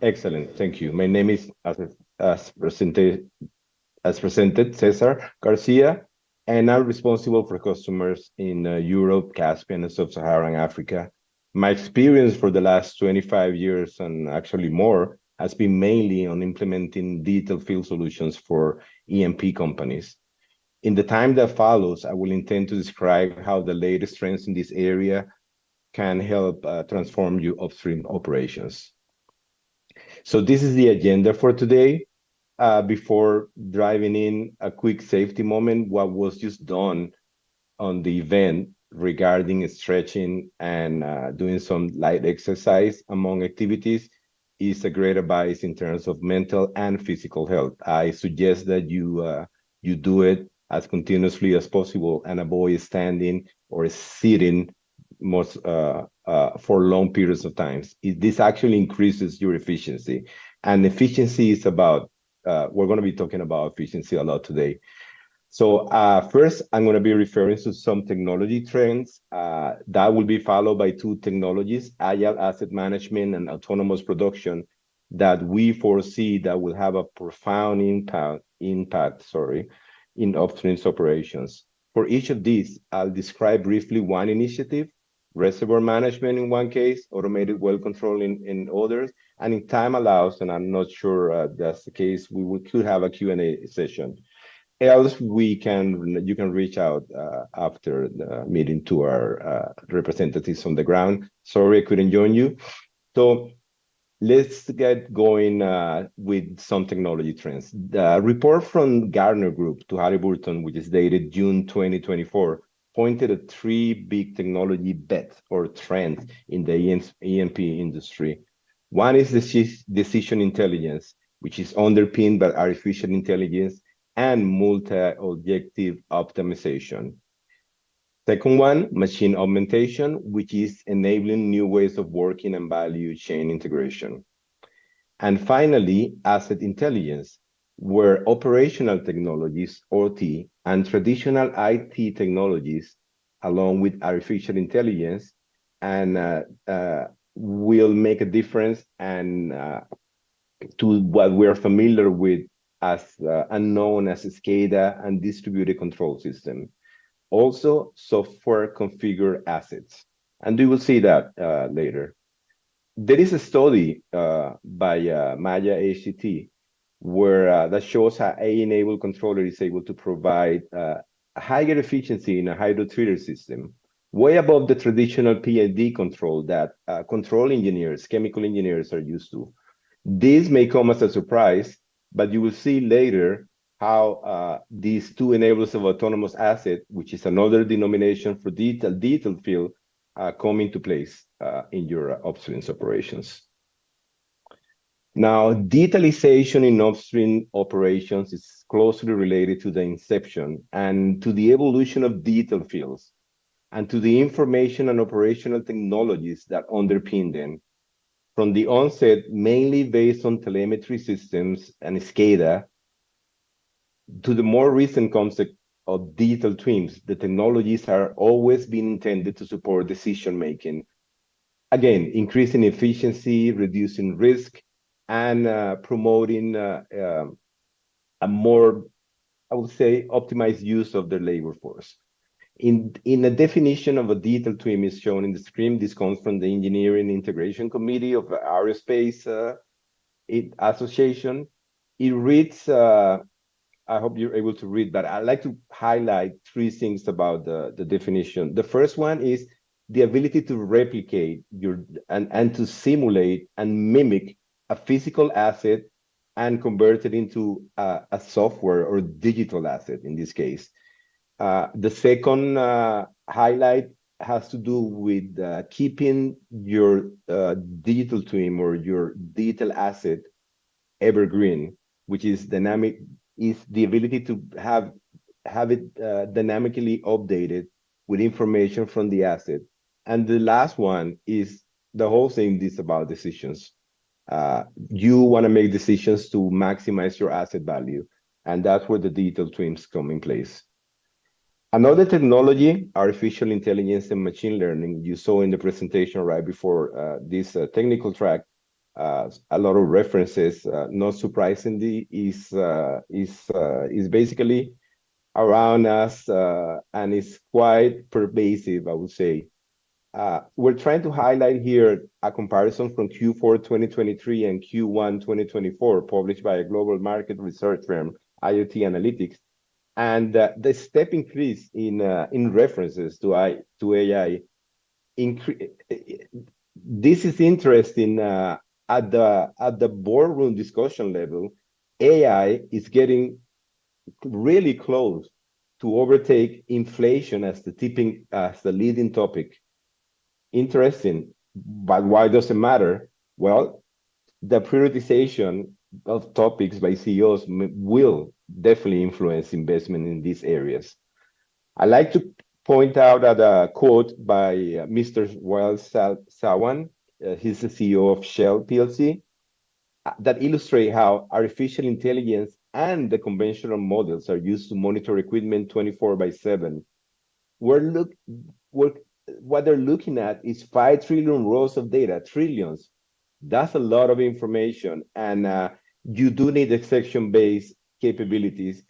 Excellent, thank you. My name is, as presented, Cesar Garcia, and I'm responsible for customers in Europe, Caspian, and Sub-Saharan Africa. My experience for the last 25 years, and actually more, has been mainly on implementing digital field solutions for E&P companies. In the time that follows, I will intend to describe how the latest trends in this area can help transform your upstream operations. So this is the agenda for today. Before driving in, a quick safety moment, what was just done on the event regarding stretching and doing some light exercise among activities is a great advice in terms of mental and physical health. I suggest that you do it as continuously as possible and avoid standing or sitting most for long periods of time. This actually increases your efficiency, and efficiency is about, we're going to be talking about efficiency a lot today. So first, I'm going to be referring to some technology trends that will be followed by 2 technologies, agile asset management and autonomous production, that we foresee that will have a profound impact in upstream operations. For each of these, I'll describe briefly one initiative, reservoir management in one case, automated well control in others, and if time allows, and I'm not sure that's the case, could have a Q&A session. Else, you can reach out after the meeting to our representatives on the ground. Sorry I couldn't join you. So let's get going with some technology trends. The report from Gartner Group to Halliburton, which is dated June 2024, pointed at three big technology bets or trends in the E&P industry. One is decision intelligence, which is underpinned by artificial intelligence and multi-objective optimization. Second one, machine augmentation, which is enabling new ways of working and value chain integration. And finally, asset intelligence, where operational technologies, OT, and traditional IT technologies, along with artificial intelligence, and will make a difference and to what we're familiar with as unknown as SCADA and distributed control system. Also, software configured assets. And we will see that later. There is a study by Maya HCT where that shows how AI-enabled controller is able to provide higher efficiency in a hydrotreater system, way above the traditional PID control that control engineers, chemical engineers are used to. This may come as a surprise, but you will see later how these two enablers of autonomous asset, which is another denomination for detailed field, come into place in your upstream operations. Now, digitalization in upstream operations is closely related to the inception and to the evolution of digital fields and to the information and operational technologies that underpin them. From the onset, mainly based on telemetry systems and SCADA, to the more recent concept of digital twins, the technologies are always been intended to support decision-making. Again, increasing efficiency, reducing risk, and promoting a more, I would say, optimized use of the labor force. In a definition of a digital twin is shown in the screen. This comes from the Engineering Integration Committee of the Aerospace Association. It reads, I hope you're able to read, but I'd like to highlight three things about the definition. The first one is the ability to replicate and to simulate and mimic a physical asset and convert it into a software or digital asset in this case. The second highlight has to do with keeping your digital twin or your digital asset evergreen, which is dynamic, is the ability to have it dynamically updated with information from the asset. And the last one is the whole thing is about decisions. You want to make decisions to maximize your asset value, and that's where the digital twins come in place. Another technology, artificial intelligence and machine learning, you saw in the presentation right before this technical track, a lot of references, not surprisingly, is basically around us and is quite pervasive, I would say. We're trying to highlight here a comparison from Q4 2023 and Q1 2024, published by a global market research firm, IoT Analytics. And the step increase in references to AI. This is interesting. At the boardroom discussion level, AI is getting really close to overtake inflation as the leading topic. Interesting, but why does it matter? Well, the prioritization of topics by CEOs will definitely influence investment in these areas. I like to point out at a quote by Mr. Wael Sawan, he's the CEO of Shell PLC, that illustrate how artificial intelligence and the conventional models are used to monitor equipment 24/7. What they're looking at is 5 trillion rows of data, trillions. That's a lot of information, and you do need exception-based capabilities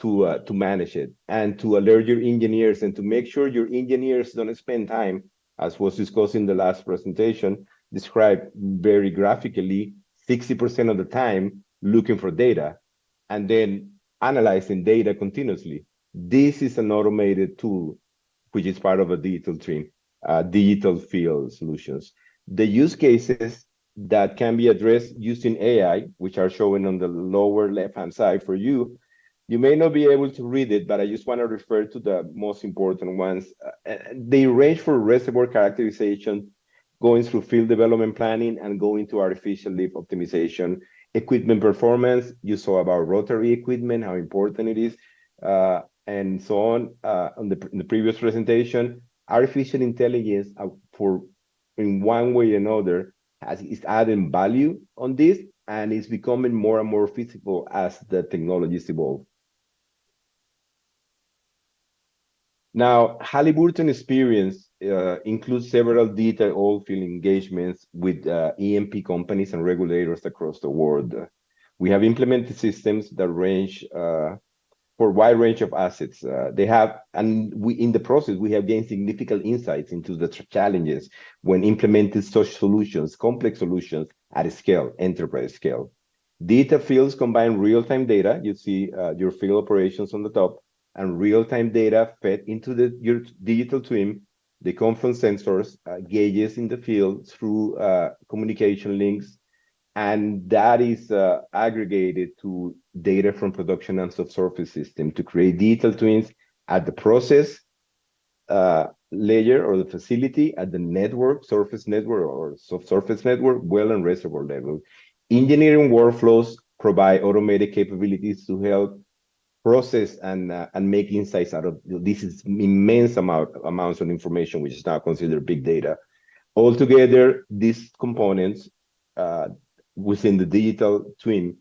to manage it and to alert your engineers and to make sure your engineers don't spend time, as was discussed in the last presentation, described very graphically, 60% of the time looking for data and then analyzing data continuously. This is an automated tool, which is part of a digital twin, digital field solutions. The use cases that can be addressed using AI, which are shown on the lower left-hand side for you, You may not be able to read it, but I just want to refer to the most important ones. They range for reservoir characterization, going through field development planning, and going to artificial lift optimization. Equipment performance, you saw about rotary equipment, how important it is, and so on in the previous presentation. Artificial intelligence, for in one way or another, is adding value on this, and it's becoming more and more feasible as the technologies evolve. Now, Halliburton experience includes several detailed oil field engagements with E&P companies and regulators across the world. We have implemented systems that range for a wide range of assets. In the process, we have gained significant insights into the challenges when implementing such solutions, complex solutions at a scale, enterprise scale. Data fields combine real-time data. You see your field operations on the top, and real-time data fed into your digital twin. They come from sensors, gauges in the field through communication links, and that is aggregated to data from production and subsurface system to create digital twins at the process layer or the facility, at the network, surface network or subsurface network, well and reservoir level. Engineering workflows provide automated capabilities to help process and make insights out of this is immense amounts of information, which is now considered big data. Altogether, these components within the digital twin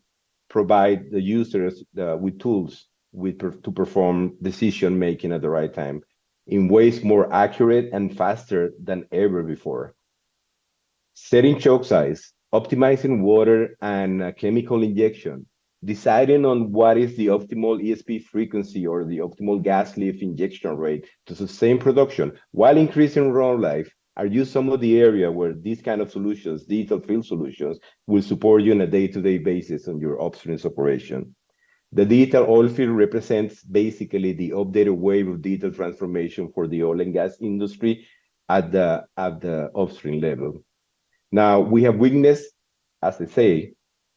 provide the users with tools to perform decision making at the right time in ways more accurate and faster than ever before. Setting choke size, optimizing water and chemical injection, deciding on what is the optimal ESP frequency or the optimal gas lift injection rate to sustain production while increasing run life are just some of the area where these kind of solutions, digital field solutions, will support you on a day-to-day basis on your upstream operation. The digital oil field represents basically the updated wave of digital transformation for the oil and gas industry at the upstream level. Now, we have witnessed, as I say,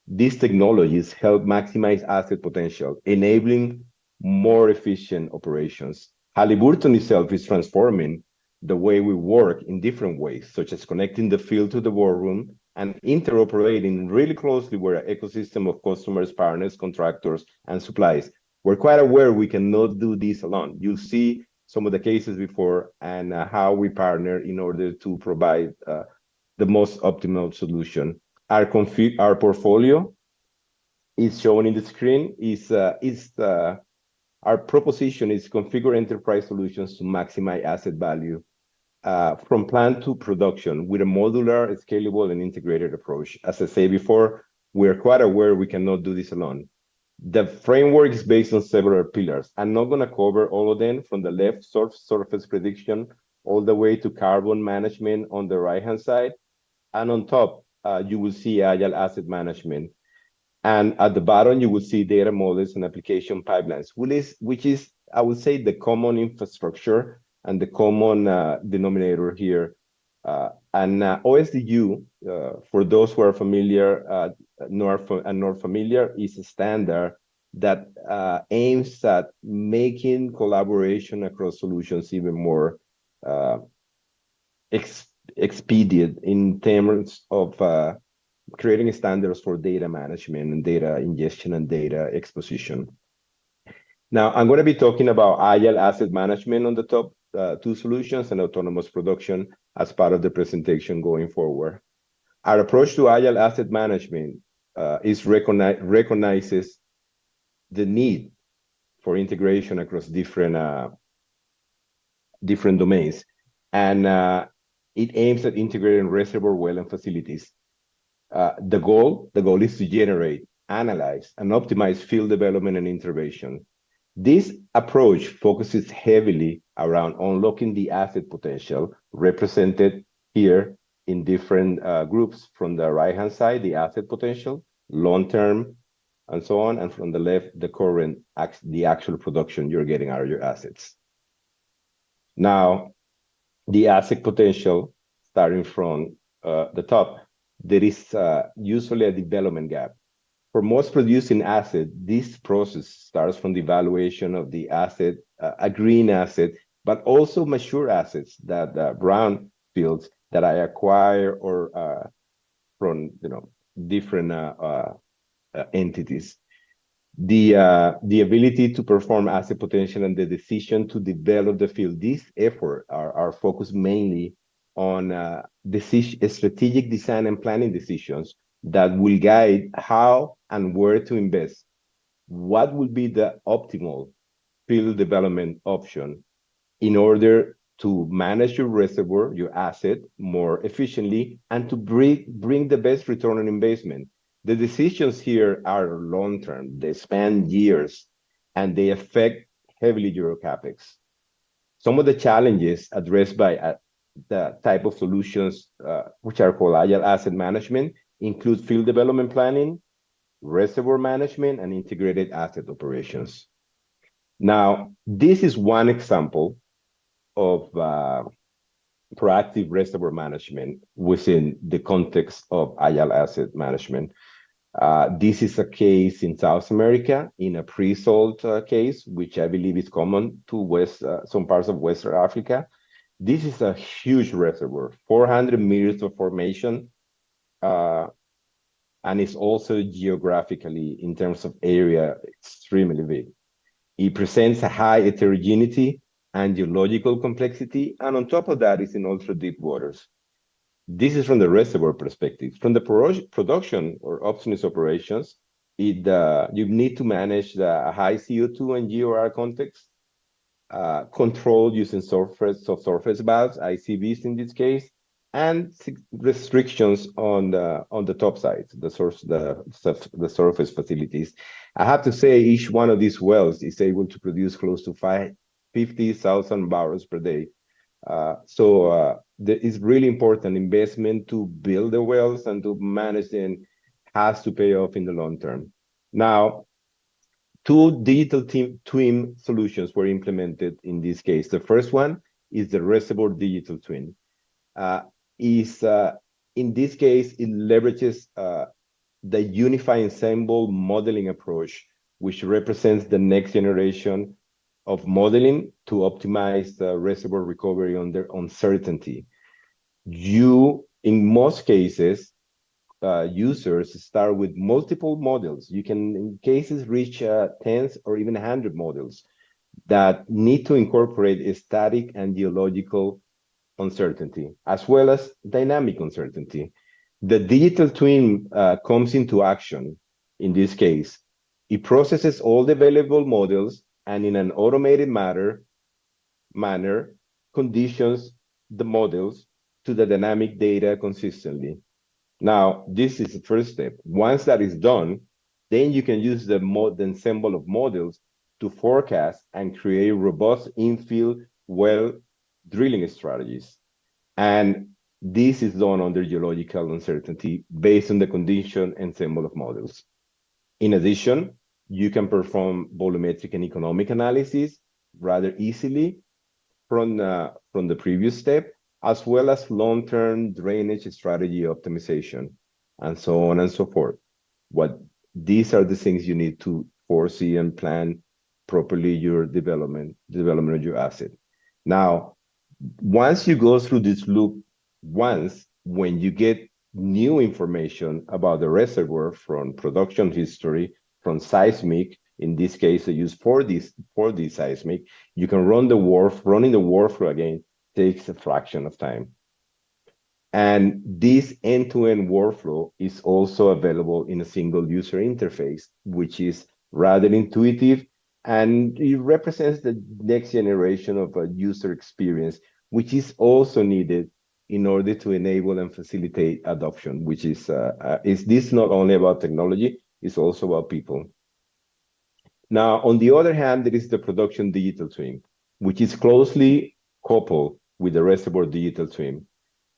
these technologies help maximize asset potential, enabling more efficient operations. Halliburton itself is transforming the way we work in different ways, such as connecting the field to the war room and interoperating really closely with our ecosystem of customers, partners, contractors, and supplies. We're quite aware we cannot do this alone. You'll see some of the cases before and how we partner in order to provide the most optimal solution. Our portfolio is shown in the screen. Our proposition is configure enterprise solutions to maximize asset value from plant to production with a modular, scalable, and integrated approach. As I said before, we're quite aware we cannot do this alone. The framework is based on several pillars. I'm not going to cover all of them from the left, surface prediction, all the way to carbon management on the right-hand side. And on top, you will see agile asset management. And at the bottom, you will see data models and application pipelines, which is, I would say, the common infrastructure and the common denominator here. OSDU, for those who are familiar not familiar, is a standard that aims at making collaboration across solutions even more expedient in terms of creating standards for data management and data ingestion and data exposition. Now, I'm going to be talking about agile asset management on the top two solutions and autonomous production as part of the presentation going forward. Our approach to agile asset management recognizes the need for integration across different domains, and it aims at integrating reservoir well and facilities. The goal is to generate, analyze, and optimize field development and intervention. This approach focuses heavily around unlocking the asset potential represented here in different groups. From the right-hand side, the asset potential, long-term, and so on, and from the left, the actual production you're getting out of your assets. Now, the asset potential, starting from the top, there is usually a development gap. For most producing asset, this process starts from the evaluation of the asset, a green asset, but also mature assets that brown fields that I acquire or from different entities. The ability to perform asset potential and the decision to develop the field. These efforts are focused mainly on strategic design and planning decisions that will guide how and where to invest. What will be the optimal field development option in order to manage your reservoir, your asset, more efficiently and to bring the best return on investment. The decisions here are long-term. They span years, and they affect heavily your CapEx. Some of the challenges addressed by the type of solutions which are called agile asset management include field development planning, reservoir management, and integrated asset operations. Now, this is one example of proactive reservoir management within the context of agile asset management. This is a case in South America, in a pre-salt case, which I believe is common to some parts of Western Africa. This is a huge reservoir, 400 meters of formation, and it's also geographically, in terms of area, extremely big. It presents a high heterogeneity and geological complexity, and on top of that, it's in ultra deep waters. This is from the reservoir perspective. From the production or upstream operations, you need to manage the high CO2 and GOR context, control using subsurface valves, ICVs in this case, and restrictions on the top side, the surface facilities. I have to say each one of these wells is able to produce close to 50,000 barrels per day. There is really important investment to build the wells and to manage them has to pay off in the long term. Now, two digital twin solutions were implemented in this case. The first one is the reservoir digital twin. In this case, it leverages the unified ensemble modeling approach, which represents the next generation of modeling to optimize the reservoir recovery under uncertainty. In most cases, users start with multiple models. You can, in cases, reach tens or even 100 models that need to incorporate a static and geological uncertainty, as well as dynamic uncertainty. The digital twin comes into action in this case. It processes all the available models and in an automated manner conditions the models to the dynamic data consistently. Now, this is the first step. Once that is done, then you can use the ensemble of models to forecast and create robust infill well drilling strategies. And this is done under geological uncertainty based on the condition ensemble of models. In addition, you can perform volumetric and economic analysis rather easily from the previous step, as well as long-term drainage strategy optimization, and so on and so forth. These are the things you need to foresee and plan properly your development of your asset. Now, once you go through this loop, when you get new information about the reservoir from production history, from seismic, in this case, I use 4D seismic, you can running the workflow again takes a fraction of time. And this end-to-end workflow is also available in a single user interface, which is rather intuitive, and it represents the next generation of a user experience, which is also needed in order to enable and facilitate adoption, which is this not only about technology, it's also about people. Now, on the other hand, there is the production digital twin, which is closely coupled with the reservoir digital twin.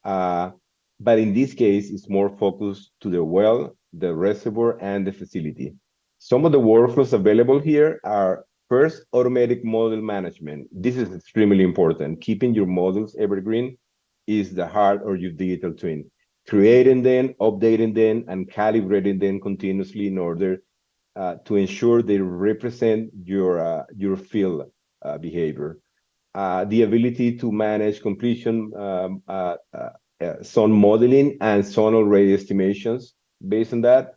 But in this case, it's more focused to the well, the reservoir, and the facility. Some of the workflows available here are first, automatic model management. This is extremely important. Keeping your models evergreen is the heart of your digital twin. creating them, updating them, and calibrating them continuously in order to ensure they represent your field behavior. The ability to manage completion, zone modeling, and zonal rate estimations based on that.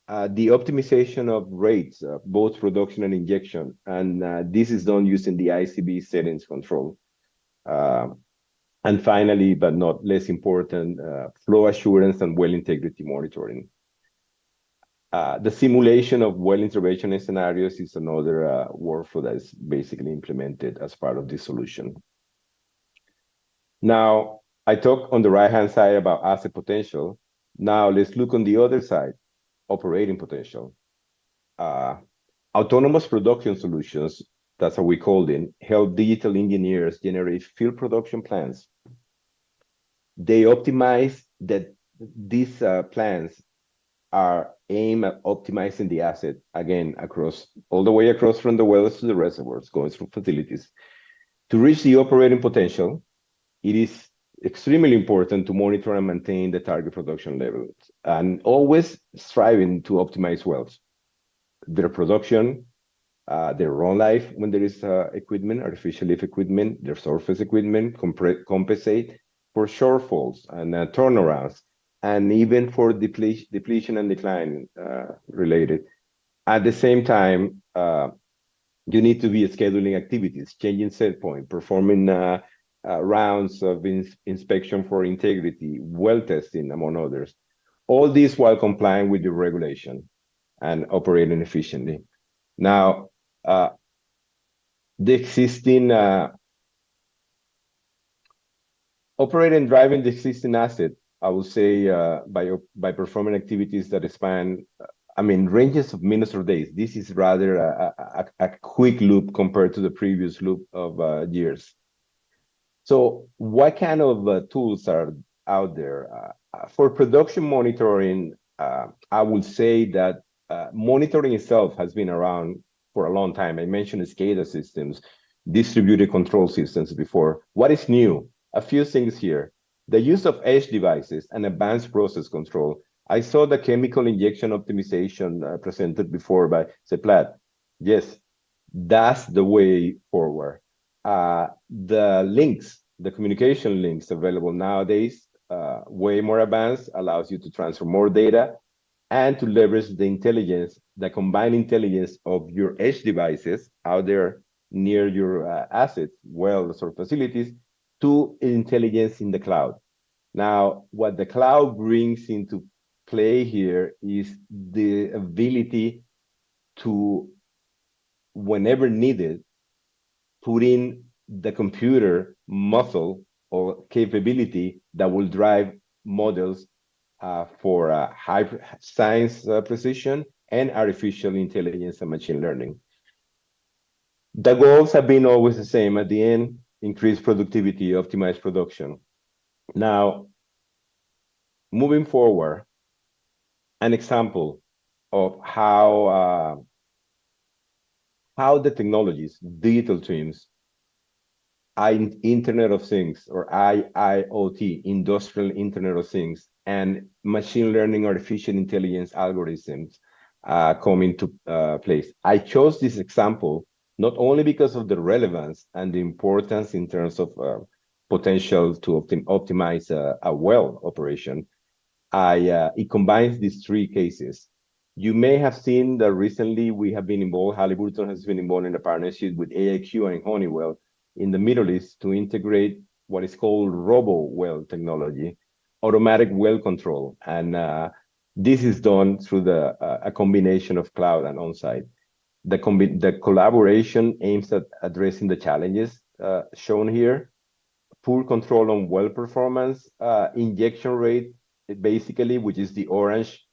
The optimization of rates, both production and injection, and this is done using the ICB settings control. And finally, but not less important, flow assurance and well integrity monitoring. The simulation of well intervention scenarios is another workflow that is basically implemented as part of this solution. Now, I talked on the right-hand side about asset potential. Now, let's look on the other side, operating potential. Autonomous production solutions, that's how we call them, help digital engineers generate field production plans. They optimize that these plans are aimed at optimizing the asset, again, across all the way across from the wells to the reservoirs, going through facilities. To reach the operating potential, it is extremely important to monitor and maintain the target production levels and always striving to optimize wells, their production, their run life when there is equipment, artificial lift equipment, their surface equipment, compensate for shortfalls and turnarounds, and even for depletion and decline related. At the same time, you need to be scheduling activities, changing set point, performing rounds of inspection for integrity, well testing, among others. All this while complying with the regulation and operating efficiently. Now, the existing operating and driving the existing asset, I would say, by performing activities that span, ranges of minutes or days. This is rather a quick loop compared to the previous loop of years. So what kind of tools are out there? For production monitoring, I would say that monitoring itself has been around for a long time. I mentioned SCADA systems, distributed control systems before. What is new? A few things here. The use of edge devices and advanced process control. I saw the chemical injection optimization presented before by Seplat. Yes, that's the way forward. The links, the communication links available nowadays, way more advanced, allows you to transfer more data and to leverage the intelligence, the combined intelligence of your edge devices out there near your assets, wells or facilities, to intelligence in the cloud. Now, what the cloud brings into play here is the ability to, whenever needed, put in the computer muscle or capability that will drive models for high science precision and artificial intelligence and machine learning. The goals have been always the same. At the end, increase productivity, optimize production. Now, moving forward, an example of how the technologies, digital twins, Internet of Things, or IIoT, Industrial Internet of Things, and machine learning, artificial intelligence algorithms come into place. I chose this example not only because of the relevance and the importance in terms of potential to optimize a well operation. It combines these three cases. You may have seen that recently we have been involved, Halliburton has been involved in a partnership with AIQ and Honeywell in the Middle East to integrate what is called robo well technology, automatic well control. And this is done through a combination of cloud and on-site. The collaboration aims at addressing the challenges shown here: poor control on well performance, injection rate, basically, which is the orange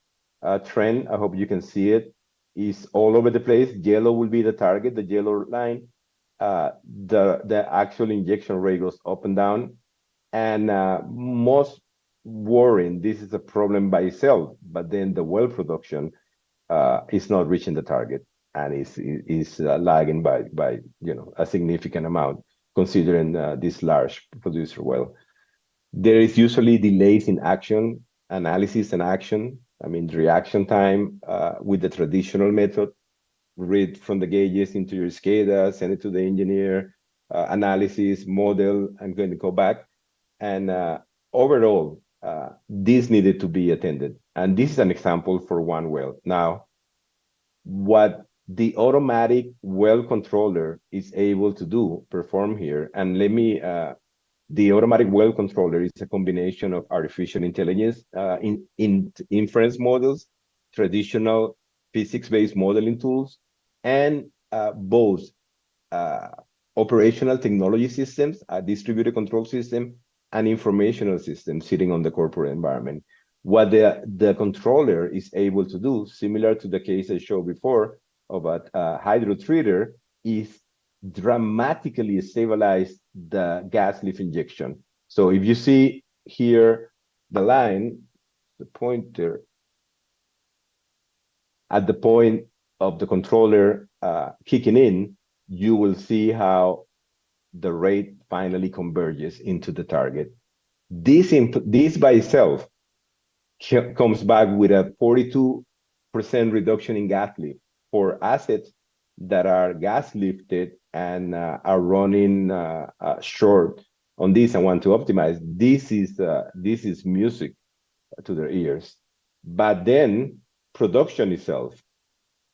trend. I hope you can see it, is all over the place. Yellow will be the target, the yellow line. The actual injection rate goes up and down. And most worrying, this is a problem by itself, but then the well production is not reaching the target and is lagging by a significant amount, considering this large producer well. There is usually delays in action analysis and action. I mean, reaction time with the traditional method, read from the gauges into your SCADA, send it to the engineer, analysis, model, and going to go back. And overall, this needed to be attended. And this is an example for one well. Now, what the automatic well controller is able to do, perform here, and let me, the automatic well controller is a combination of artificial intelligence, in inference models, traditional physics-based modeling tools, and both operational technology systems, a distributed control system, and informational system sitting on the corporate environment. What the controller is able to do, similar to the case I showed before of a hydro treater, is dramatically stabilize the gas lift injection. So if you see here the line, the pointer, at the point of the controller kicking in, you will see how the rate finally converges into the target. This by itself comes back with a 42% reduction in gas lift for assets that are gas lifted and are running short on this and want to optimize. This is music to their ears. But then production itself,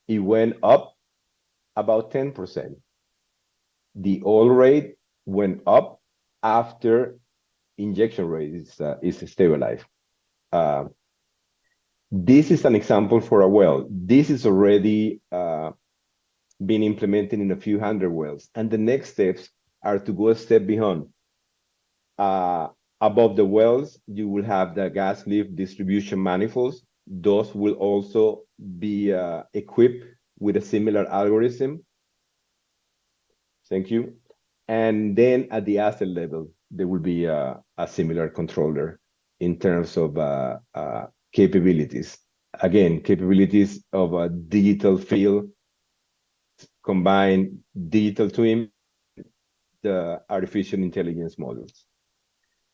it went up about 10%. The oil rate went up after injection rate is stabilized. This is an example for a well. This is already been implemented in a few hundred wells. And the next steps are to go a step beyond. Above the wells, you will have the gas lift distribution manifolds. Those will also be equipped with a similar algorithm. Thank you. And then at the asset level, there will be a similar controller in terms of capabilities. Again, capabilities of a digital field, combine digital twin, the artificial intelligence models.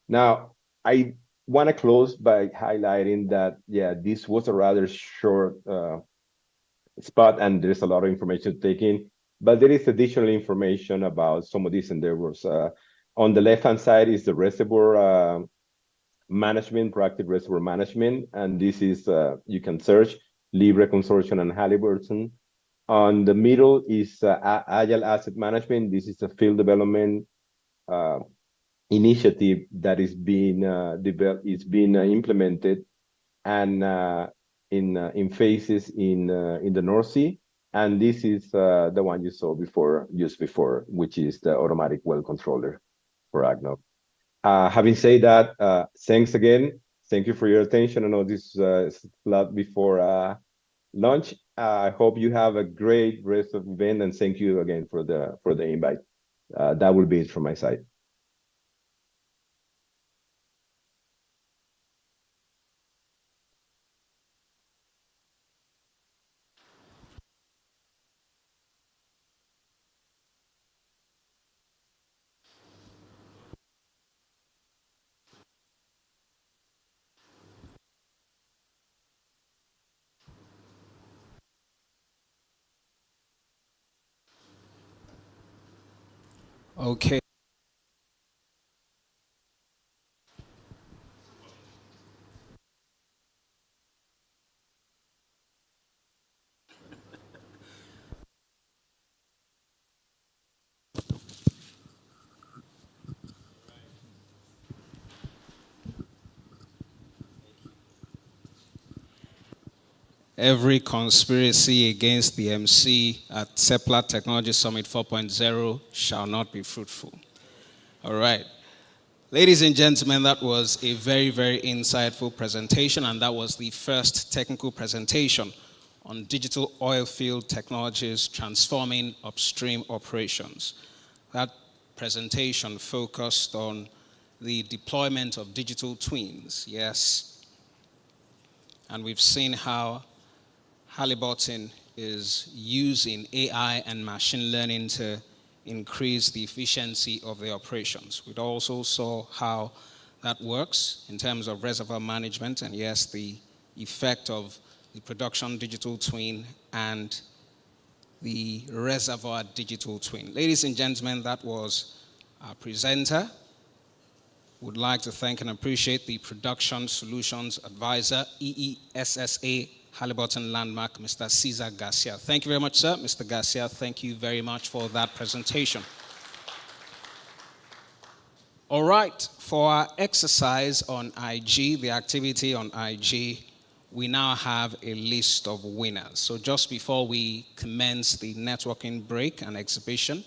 Now, I want to close by highlighting that, yeah, this was a rather short spot, and there's a lot of information to take in, but there is additional information about some of these endeavors. On the left-hand side is the reservoir management, proactive reservoir management, and this is, you can search Libre Consortium and Halliburton. On the middle is Agile Asset Management. This is a field development initiative that is being implemented and in phases in the North Sea. And this is the one you saw used before, which is the automatic well controller for AGNOC. Having said that, thanks again. Thank you for your attention. I know this is a lot before lunch. I hope you have a great rest of the event, and thank you again for the invite. That will be it from my side. Okay. Every conspiracy against the MC at Seplat Technology Summit 4.0 shall not be fruitful. All right. Ladies and gentlemen, that was a very, very insightful presentation, and that was the first technical presentation on digital oil field technologies transforming upstream operations. That presentation focused on the deployment of digital twins, yes. And we've seen how Halliburton is using AI and machine learning to increase the efficiency of the operations. We also saw how that works in terms of reservoir management, and yes, the effect of the production digital twin and the reservoir digital twin. Ladies and gentlemen, that was our presenter. Would like to thank and appreciate the Production Solutions Advisor, EESSA Halliburton Landmark, Mr. Cesar Garcia. Thank you very much, sir. Mr. Garcia, thank you very much for that presentation. All right, for our exercise on IG, the activity on IG, we now have a list of winners. So just before we commence the networking break and exhibition,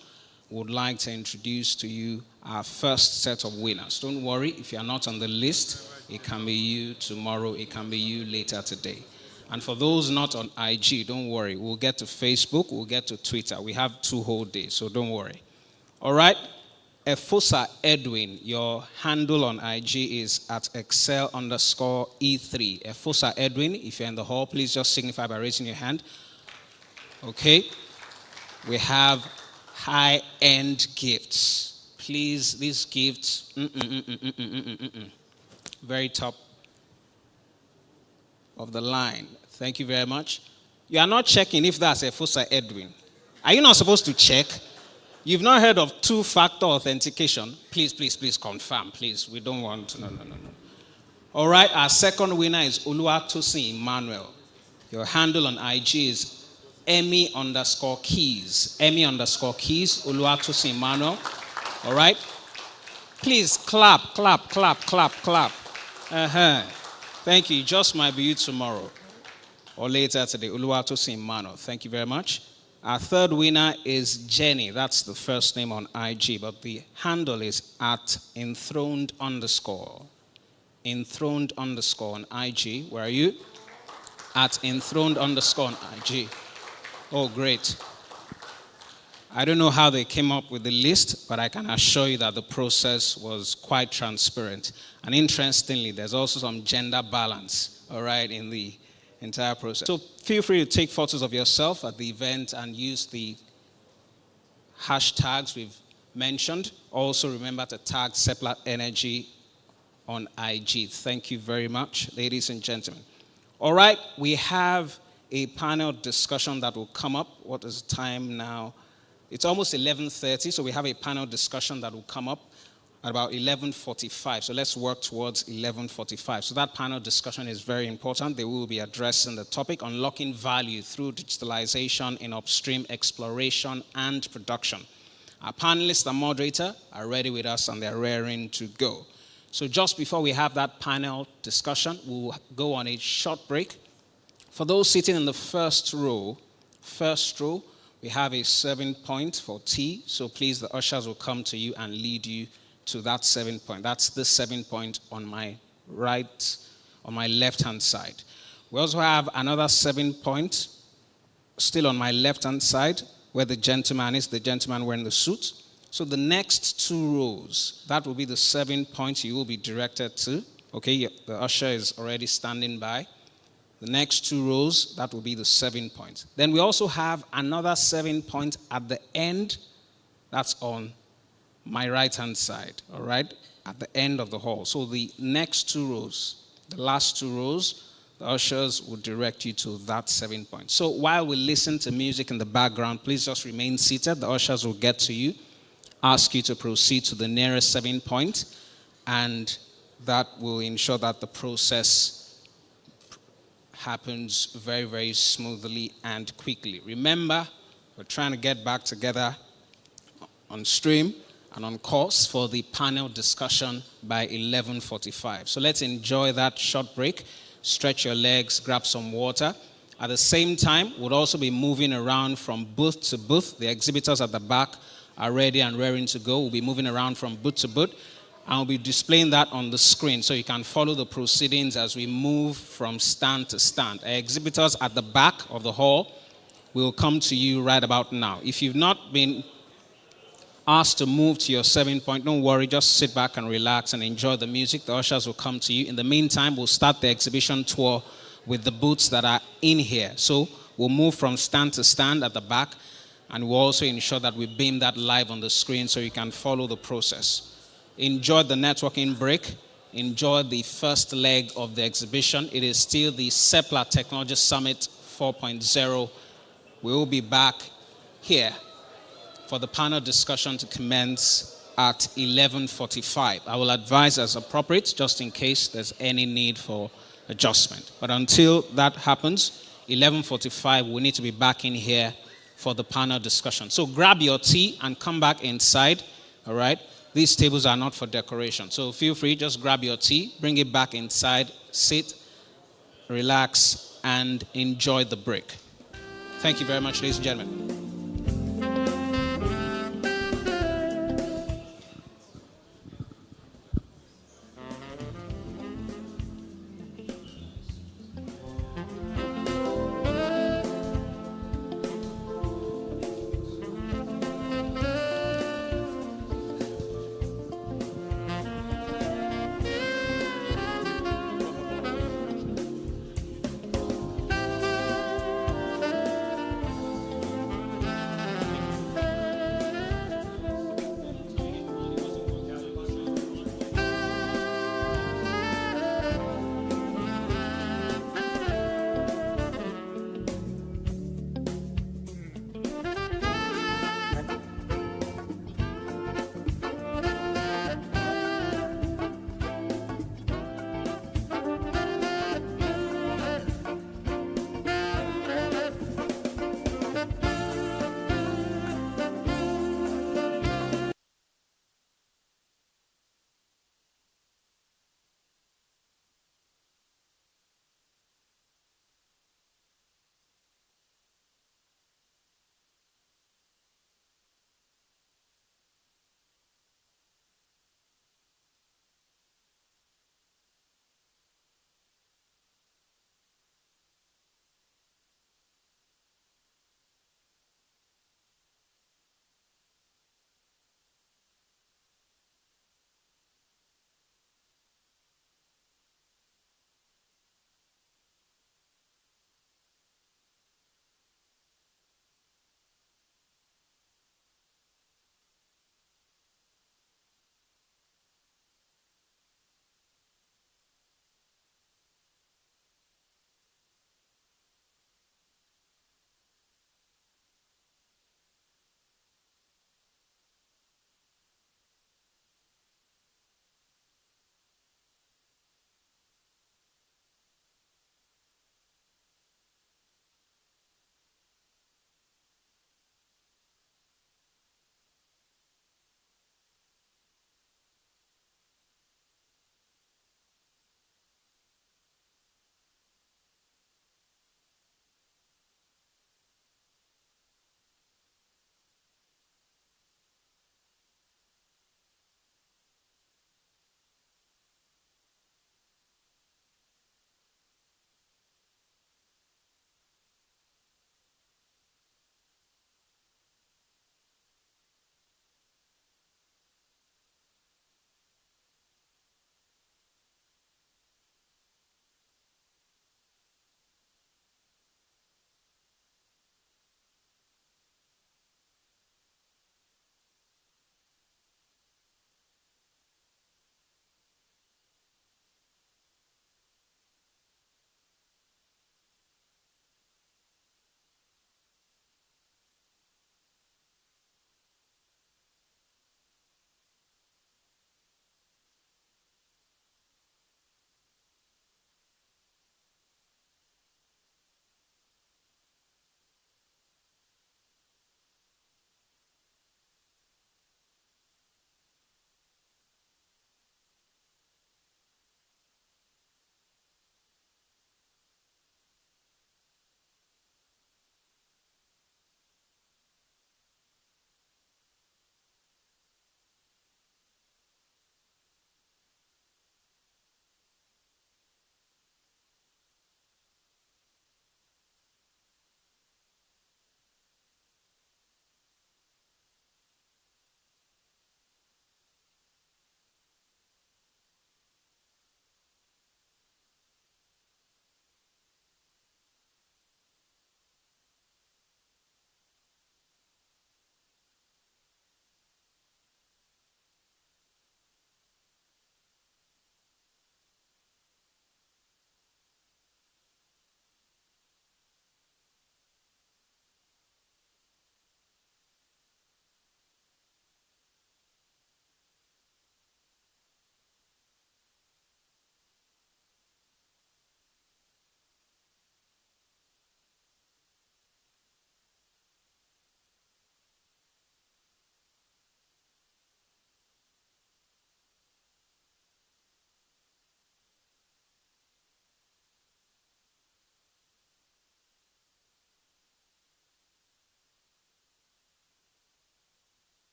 we would like to introduce to you our first set of winners. Don't worry, if you're not on the list, it can be you tomorrow, it can be you later today. And for those not on IG, don't worry, we'll get to Facebook, we'll get to Twitter. We have 2 whole days, so don't worry. All right? Efosa Edwin, your handle on IG is at excel_E3. Efosa Edwin, if you're in the hall, please just signify by raising your hand. Okay. We have high-end gifts. Please, these gifts, very top of the line. Thank you very much. You are not checking if that's Efosa Edwin. Are you not supposed to check? You've not heard of 2-factor authentication? Please, please, please confirm, please. We don't want, no. All right, our second winner is Oluwatosin Emmanuel. Your handle on IG is Emmy_keys. Emmy_keys, Oluwatosin Emmanuel. All right? Please clap. Thank you. Just might be you tomorrow or later today. Oluwatosin Emmanuel. Thank you very much. Our third winner is Jenny. That's the first name on IG, but the handle is at enthroned_. Enthroned_ on IG. Where are you? At enthroned_ on IG. Oh, great. I don't know how they came up with the list, but I can assure you that the process was quite transparent. And interestingly, there's also some gender balance, all right, in the entire process. So feel free to take photos of yourself at the event and use the hashtags we've mentioned. Also remember to tag Seplat Energy on IG. Thank you very much, ladies and gentlemen. All right, we have a panel discussion that will come up. What is the time now? It's almost 11:30, so we have a panel discussion that will come up at about 11:45. So let's work towards 11:45. So that panel discussion is very important. They will be addressing the topic, unlocking value through digitalization in upstream exploration and production. Our panelists and moderator are ready with us and they're raring to go. So just before we have that panel discussion, we'll go on a short break. For those sitting in the first row, we have a serving point for tea. So please, the ushers will come to you and lead you to that serving point. That's the serving point on my right, on my left-hand side. We also have another serving point still on my left-hand side where the gentleman is, the gentleman wearing the suit. So the next 2 rows, that will be the serving point you will be directed to. Okay, the usher is already standing by. The next 2 rows, that will be the serving point. Then we also have another serving point at the end. That's on my right-hand side, all right, at the end of the hall. So the next 2 rows, the last 2 rows, the ushers will direct you to that serving point. So while we listen to music in the background, please just remain seated. The ushers will get to you, ask you to proceed to the nearest serving point, and that will ensure that the process happens very, very smoothly and quickly. Remember, we're trying to get back together on stream and on course for the panel discussion by 11:45. So let's enjoy that short break. Stretch your legs, grab some water. At the same time, we'll also be moving around from booth to booth. The exhibitors at the back are ready and raring to go. We'll be moving around from booth to booth, and we'll be displaying that on the screen so you can follow the proceedings as we move from stand to stand. Our exhibitors at the back of the hall will come to you right about now. If you've not been asked to move to your serving point, don't worry, just sit back and relax and enjoy the music. The ushers will come to you. In the meantime, we'll start the exhibition tour with the booths that are in here. So we'll move from stand to stand at the back, and we'll also ensure that we beam that live on the screen so you can follow the process. Enjoy the networking break. enjoy the first leg of the exhibition. It is still the Seplat Technology Summit 4.0. We will be back here for the panel discussion to commence at 11:45. I will advise as appropriate, just in case there's any need for adjustment. But until that happens, 11:45, we need to be back in here for the panel discussion. So grab your tea and come back inside, all right? These tables are not for decoration. So feel free, just grab your tea, bring it back inside, sit, relax, and enjoy the break. Thank you very much, ladies and gentlemen.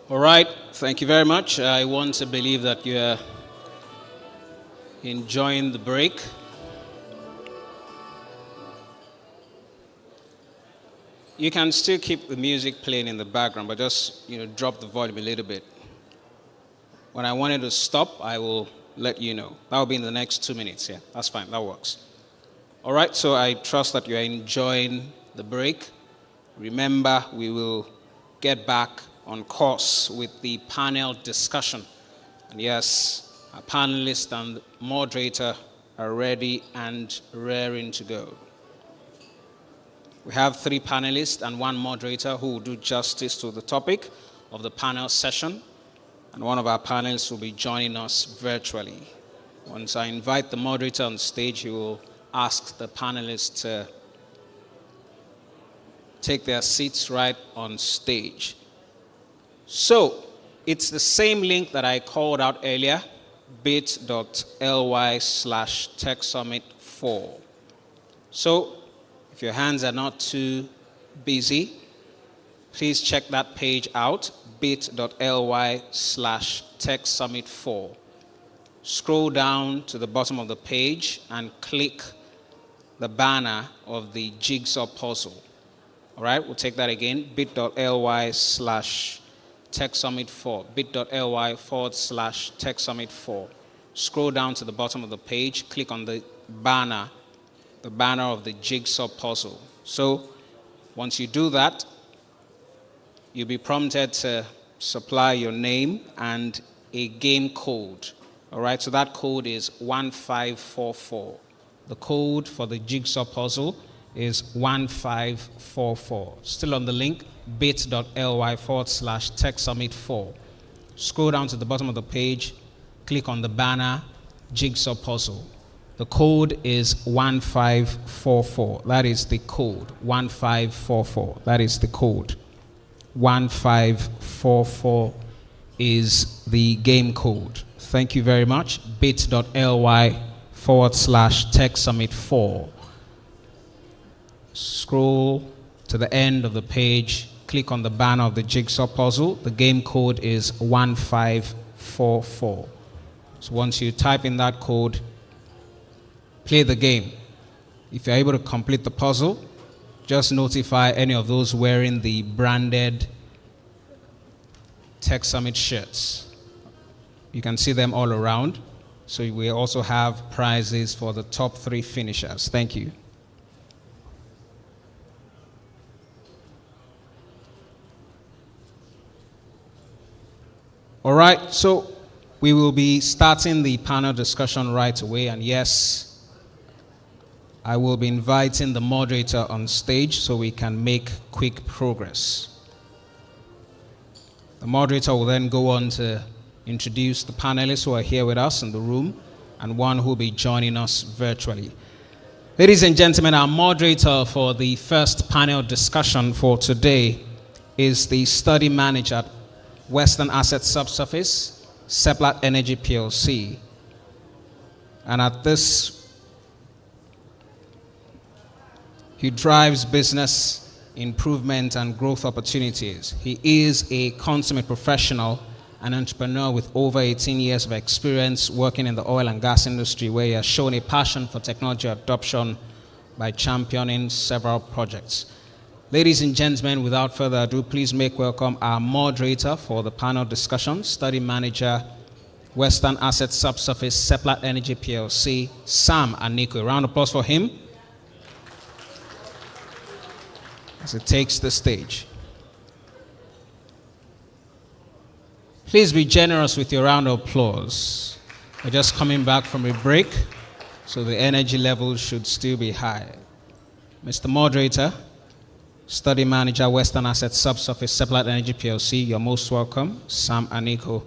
All right, thank you very much. I want to believe that you're enjoying the break. You can still keep the music playing in the background, but just drop the volume a little bit. When I want it to stop, I will let you know. That will be in the next 2 minutes. Yeah, that's fine. That works. All right, so I trust that you are enjoying the break. Remember, we will get back on course with the panel discussion. And yes, our panelist and moderator are ready and raring to go. We have 3 panelists and 1 moderator who will do justice to the topic of the panel session. And one of our panelists will be joining us virtually. Once I invite the moderator on stage, he will ask the panelists to take their seats right on stage. So, it's the same link that I called out earlier, bit.ly/TechSummit4. So, if your hands are not too busy, please check that page out, bit.ly/TechSummit4. Scroll down to the bottom of the page and click the banner of the jigsaw puzzle. All right, we'll take that again, bit.ly/TechSummit4, bit.ly/TechSummit4. Scroll down to the bottom of the page, click on the banner of the jigsaw puzzle. So once you do that, you'll be prompted to supply your name and a game code. All right, so that code is 1544. The code for the jigsaw puzzle is 1544. Still on the link, bit.ly/TechSummit4. Scroll down to the bottom of the page, click on the banner, jigsaw puzzle. The code is 1544. That is the code, 1544. That is the code. 1544 is the game code. Thank you very much. bit.ly/TechSummit4. Scroll to the end of the page, click on the banner of the jigsaw puzzle. The game code is 1544. So once you type in that code, play the game. If you're able to complete the puzzle, just notify any of those wearing the branded Tech Summit shirts. You can see them all around. So we also have prizes for the top 3 finishers. Thank you. All right, so we will be starting the panel discussion right away. And yes, I will be inviting the moderator on stage so we can make quick progress. The moderator will then go on to introduce the panelists who are here with us in the room and one who will be joining us virtually. Ladies and gentlemen, our moderator for the first panel discussion for today is the study manager at Western Asset Subsurface, Seplat Energy PLC. And at this, he drives business improvement and growth opportunities. He is a consummate professional, an entrepreneur with over 18 years of experience working in the oil and gas industry, where he has shown a passion for technology adoption by championing several projects. Ladies and gentlemen, without further ado, please make welcome our moderator for the panel discussion, study manager, Western Asset Subsurface, Seplat Energy PLC, Sam Aniko. A round of applause for him as he takes the stage. Please be generous with your round of applause. We're just coming back from a break, so the energy level should still be high. Mr. Moderator, Study Manager, Western Asset Subsurface, Seplat Energy PLC, you're most welcome. Sam Aniko,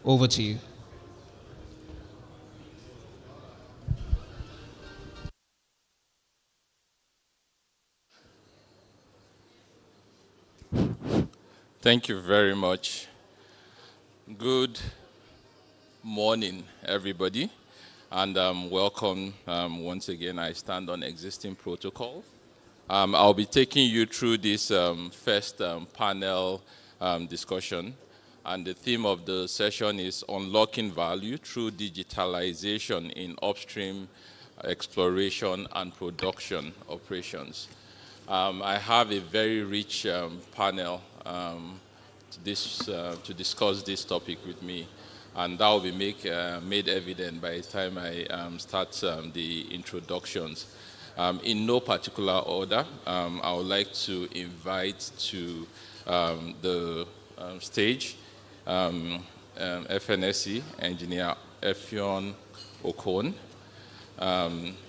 over to you. Thank you very much. Good morning, everybody, and welcome once again. I stand on existing protocol. I'll be taking you through this first panel discussion. And the theme of the session is unlocking value through digitalization in upstream exploration and production operations. I have a very rich panel to discuss this topic with me, and that will be made evident by the time I start the introductions. In no particular order, I would like to invite to the stage FNSE engineer Effion Okon.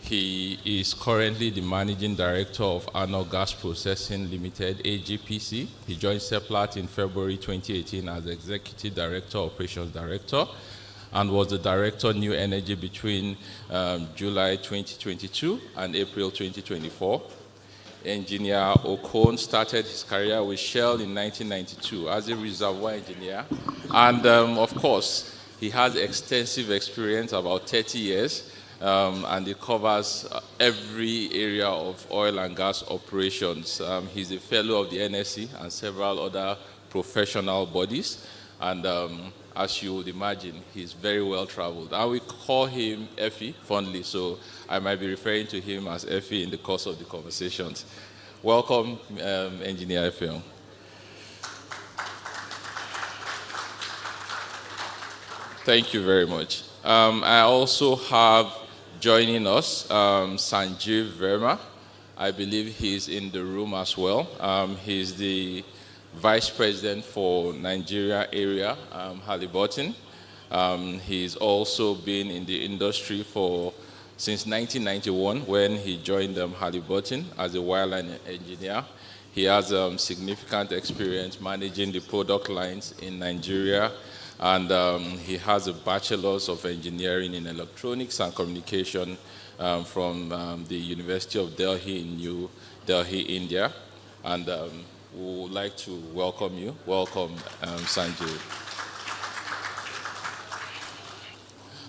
He is currently the managing director of Arnold Gas Processing Limited, AGPC. He joined Seplat in February 2018 as executive director, operations director, and was the director new energy between July 2022 and April 2024. Engineer Okon started his career with Shell in 1992 as a reservoir engineer. And of course, he has extensive experience, about 30 years, and it covers every area of oil and gas operations. He's a fellow of the NSC and several other professional bodies. And as you would imagine, he's very well traveled. I will call him Effie fondly, so I might be referring to him as Effie in the course of the conversations. Welcome, Engineer Effie. Thank you very much. I also have joining us Sanjeev Verma. I believe he's in the room as well. He's the Vice President for Nigeria area, Halliburton. He's also been in the industry since 1991 when he joined Halliburton as a wireline engineer. He has significant experience managing the product lines in Nigeria, and he has a bachelor's of engineering in electronics and communication from the University of Delhi in New Delhi, India. And we would like to welcome you. Welcome, Sanjay.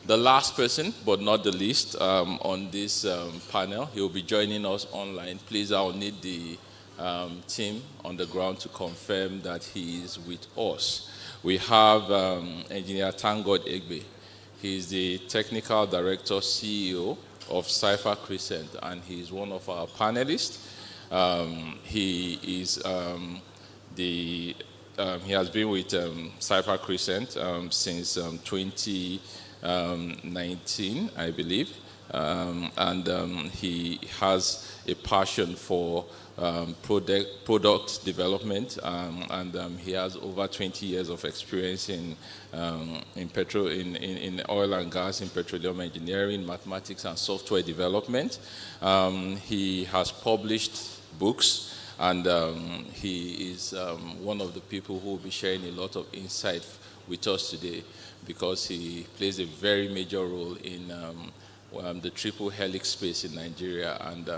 The last person, but not the least, on this panel, he will be joining us online. Please, I will need the team on the ground to confirm that he is with us. We have Engineer Tangod Egbe. He is the Technical Director, CEO of Cypher Crescent, and he is one of our panelists. He is he has been with Cypher Crescent since 2019, I believe, and he has a passion for product development, and he has over 20 years of experience in oil and gas, in petroleum engineering, mathematics, and software development. He has published books, and he is one of the people who will be sharing a lot of insight with us today, because he plays a very major role in the triple helix space in Nigeria, and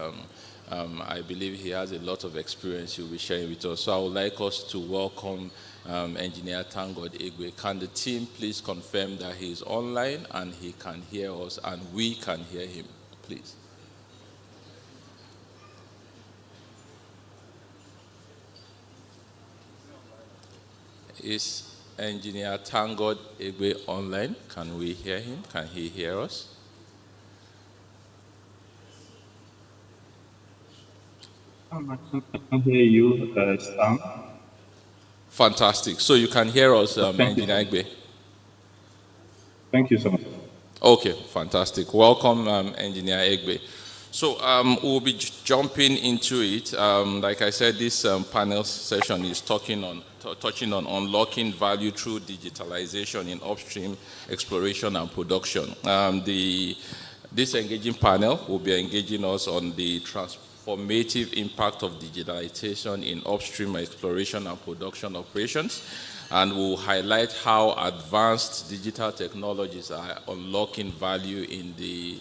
I believe he has a lot of experience he'll be sharing with us. So I would like us to welcome Engineer Tangod Egbe. Can the team please confirm that he is online and he can hear us and we can hear him, please? Is Engineer Tangod Egbe online? Can we hear him? Can he hear us? I can hear you, Sam. Fantastic. So you can hear us, Engineer Egbe? Thank you so much. Okay, fantastic. Welcome, Engineer Egbe. So we'll be jumping into it. Like I said, this panel session is touching on unlocking value through digitalization in upstream exploration and production. This engaging panel will be engaging us on the transformative impact of digitalization in upstream exploration and production operations, and will highlight how advanced digital technologies are unlocking value in the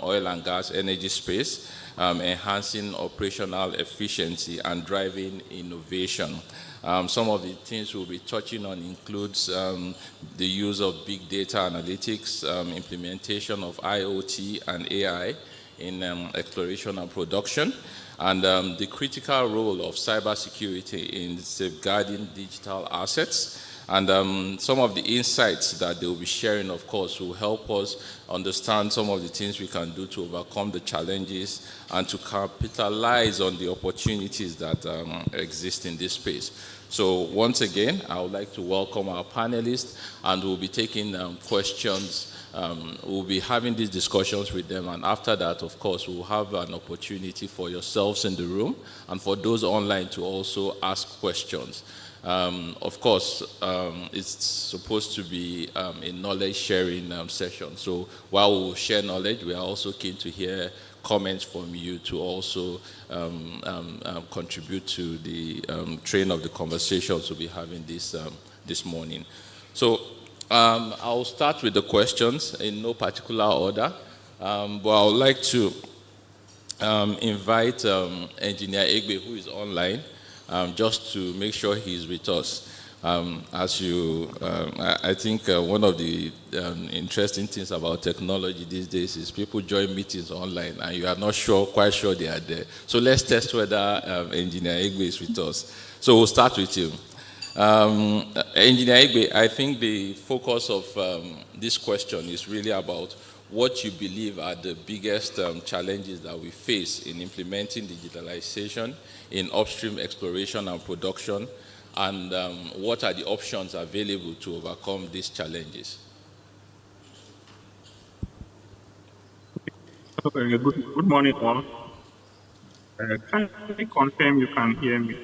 oil and gas energy space, enhancing operational efficiency and driving innovation. Some of the things we'll be touching on includes the use of big data analytics, implementation of IoT and AI in exploration and production, and the critical role of cybersecurity in safeguarding digital assets. And some of the insights that they will be sharing, of course, will help us understand some of the things we can do to overcome the challenges and to capitalize on the opportunities that exist in this space. So once again, I would like to welcome our panelists, and we'll be taking questions. We'll be having these discussions with them, and after that, of course, we'll have an opportunity for yourselves in the room and for those online to also ask questions. Of course, it's supposed to be a knowledge sharing session. So while we share knowledge, we are also keen to hear comments from you to also contribute to the train of the conversations we'll be having this morning. So I'll start with the questions in no particular order, but I would like to invite Engineer Egbe, who is online, just to make sure he's with us. I think one of the interesting things about technology these days is people join meetings online and you are not quite sure they are there. So let's test whether Engineer Egbe is with us. So we'll start with you. Engineer Egbe, I think the focus of this question is really about what you believe are the biggest challenges that we face in implementing digitalization in upstream exploration and production, and what are the options available to overcome these challenges? Good morning, all. Can you confirm you can hear me?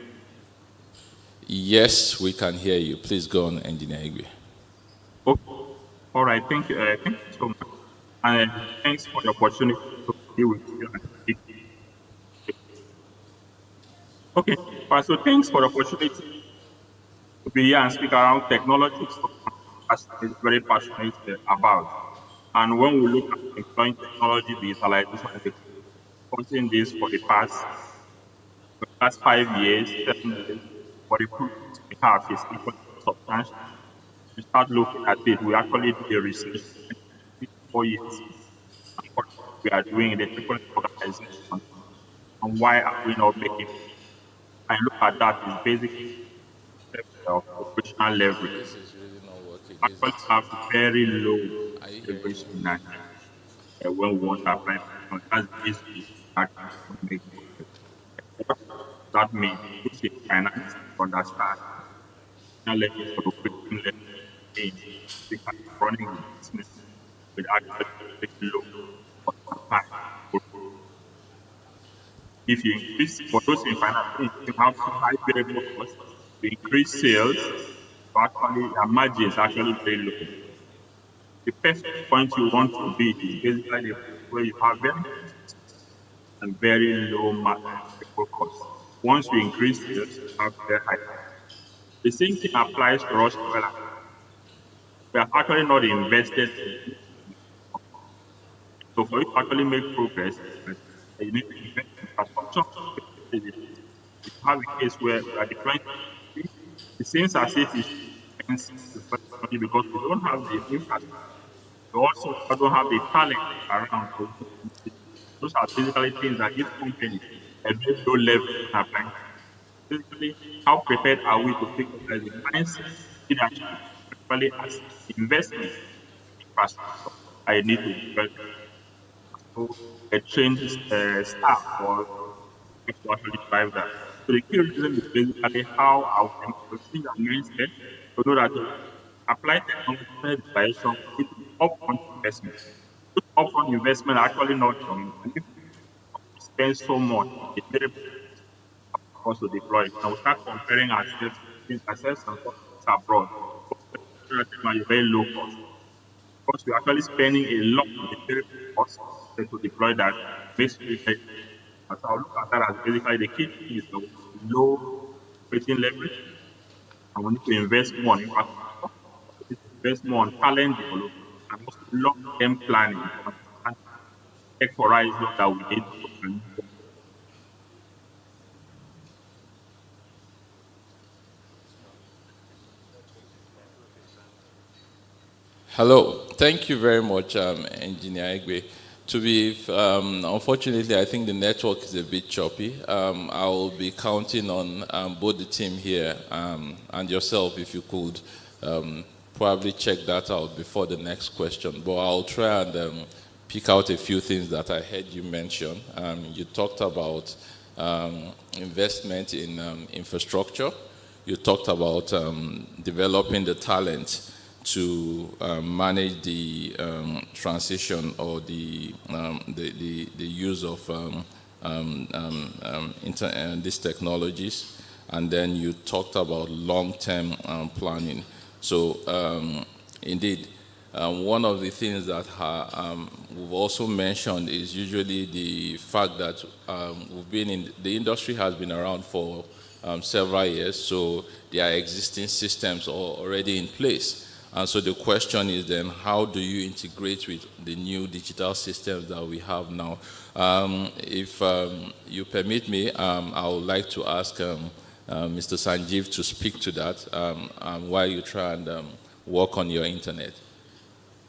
Yes, we can hear you. Please go on, Engineer Igwe. Okay. All right, thank you so much. And thanks for the opportunity to be with you. Okay, so thanks for the opportunity to be here and speak around technology. I'm very passionate about. And when we look at employing technology, digitalization, and experiencing this for the past 5 years, 7 years, for the progress we have is equally substantial. We start looking at it, we actually do the research 4 years and what we are doing in the different organizations and why are we not making it. And look at that is basically of operational leverage. This is really not working, Actually have very low leverage in Nigeria when we want to apply technology. That's basically that make progress. What that means, which is finance, understand, leverage for operating leverage means we can be running the business with actually very low cost of time. If you increase, for those in finance, if you have high variable costs, to increase sales, actually your margin is actually very low. The perfect point you want to be is basically where you have very and very low variable costs. Once you increase sales, you have very high. The same thing applies to us. We have actually not invested. So for you to actually make progress, you need to invest in infrastructure. If you have a case where we are deploying, it seems as if it's expensive because we don't have the infrastructure. We also don't have the talent around. Those are basically things that give companies a very low level of applying. Basically, how prepared are we to take up as a mindset leadership, especially as investment infrastructure? I need to develop a trained staff or to actually drive that. So the key reason is basically how our change our mindset to know that apply technology digitalization is upfront investment. This upfront investment are actually not done. And if we spend so much, it's very cost to deploy. And we start comparing ourselves and companies abroad. Very low cost. Because we're actually spending a lot on the variable cost to deploy that makes it very. So I'll look at that as basically the key thing is the low operating leverage, and we need to invest more on infrastructure, we need to invest more on talent development, and also long-term planning to understand the tech horizon that we need to move. Hello, thank you very much, Engineer Egbe. Unfortunately, I think the network is a bit choppy. I will be counting on both the team here and yourself if you could probably check that out before the next question. But I'll try and pick out a few things that I heard you mention. You talked about investment in infrastructure. You talked about developing the talent to manage the transition or the use of these technologies, and then you talked about long-term planning. So indeed, one of the things that we've also mentioned is usually the fact that the industry has been around for several years, so there are existing systems already in place. And so the question is then, how do you integrate with the new digital systems that we have now? If you permit me, I would like to ask Mr. Sanjeev to speak to that while you try and work on your internet.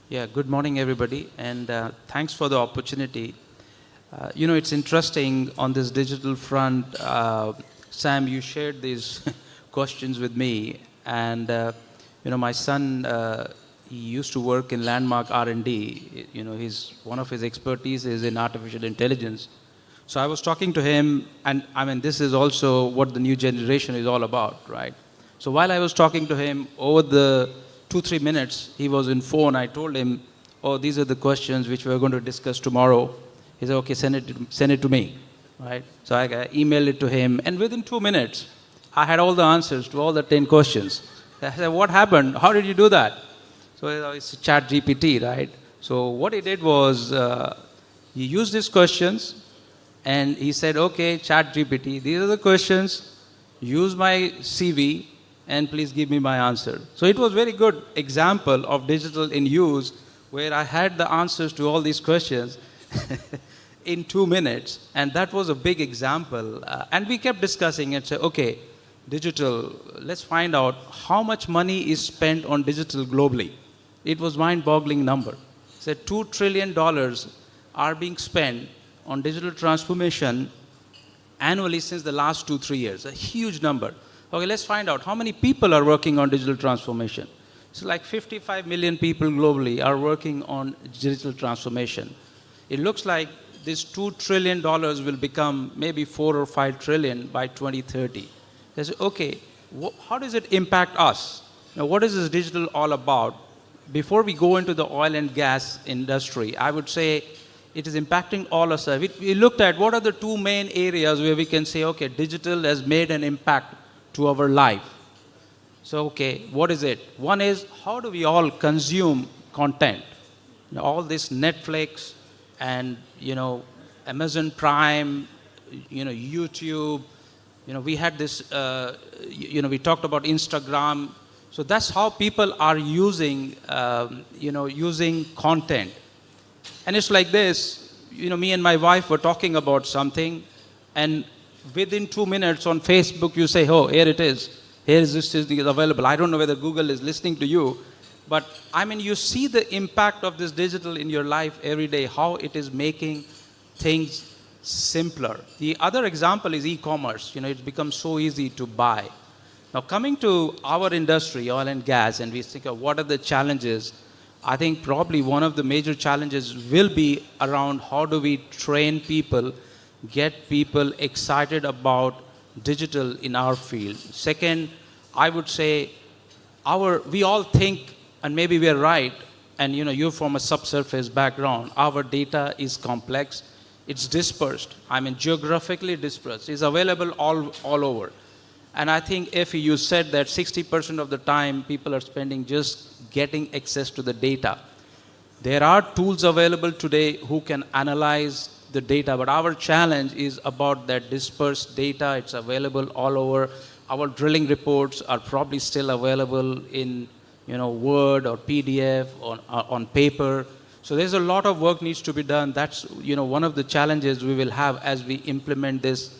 Yeah, good morning, everybody, and thanks for the opportunity. It's interesting on this digital front. Sam, you shared these questions with me, and my son, he used to work in Landmark R&D. One of his expertise is in artificial intelligence. So I was talking to him, and I mean, this is also what the new generation is all about, right? So while I was talking to him, over the 2-3 minutes, he was in phone. I told him, oh, these are the questions which we're going to discuss tomorrow. He said, okay, send it to me, right? So I emailed it to him, and within 2 minutes, I had all the answers to all the 10 questions. I said, what happened? How did you do that? So it's Chat GPT, right? So what he did was he used these questions, and he said, okay, Chat GPT, these are the questions, use my CV, and please give me my answer. So it was a very good example of digital in use, where I had the answers to all these questions in 2 minutes, and that was a big example. And we kept discussing and said, okay, digital, let's find out how much money is spent on digital globally. It was mind-boggling number. It said $2 trillion are being spent on digital transformation annually since the last 2-3 years, a huge number. Okay, let's find out how many people are working on digital transformation. So like 55 million people globally are working on digital transformation. It looks like this $2 trillion will become maybe 4 or 5 trillion by 2030. They say, okay, how does it impact us? Now, what is this digital all about? Before we go into the oil and gas industry, I would say it is impacting all of us. We looked at what are the 2 main areas where we can say, okay, digital has made an impact to our life. So, okay, what is it? One is, how do we all consume content? All this Netflix and, Amazon Prime, YouTube, we had this, we talked about Instagram. So that's how people are using, using content. And it's like this, me and my wife were talking about something, and within 2 minutes on Facebook, you say, oh, here it is. Here is this is available. I don't know whether Google is listening to you, but I mean, you see the impact of this digital in your life every day, how it is making things simpler. The other example is e-commerce. It's become so easy to buy. Now, coming to our industry, oil and gas, and we think of what are the challenges, I think probably one of the major challenges will be around how do we train people, get people excited about digital in our field. Second, I would say we all think, and maybe we're right, and you're from a subsurface background, our data is complex, it's dispersed, geographically dispersed, it's available all over. And I think if you said that 60% of the time people are spending just getting access to the data. There are tools available today who can analyze the data, but our challenge is about that dispersed data. It's available all over. Our drilling reports are probably still available in Word or PDF or on paper. So there's a lot of work needs to be done. That's one of the challenges we will have as we implement this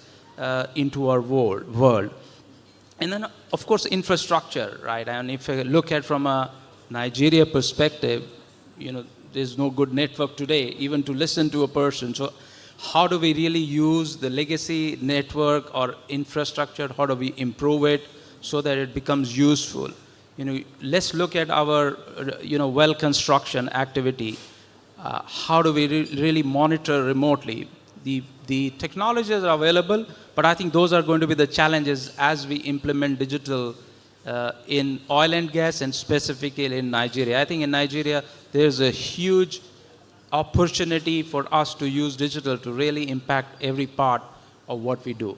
into our world. And then, of course, infrastructure, right? And if I look at from a Nigeria perspective, there's no good network today, even to listen to a person. So how do we really use the legacy network or infrastructure? How do we improve it so that it becomes useful? Let's look at our, well construction activity. How do we really monitor remotely? The technologies are available, but I think those are going to be the challenges as we implement digital in oil and gas, and specifically in Nigeria. I think in Nigeria, there's a huge opportunity for us to use digital to really impact every part of what we do.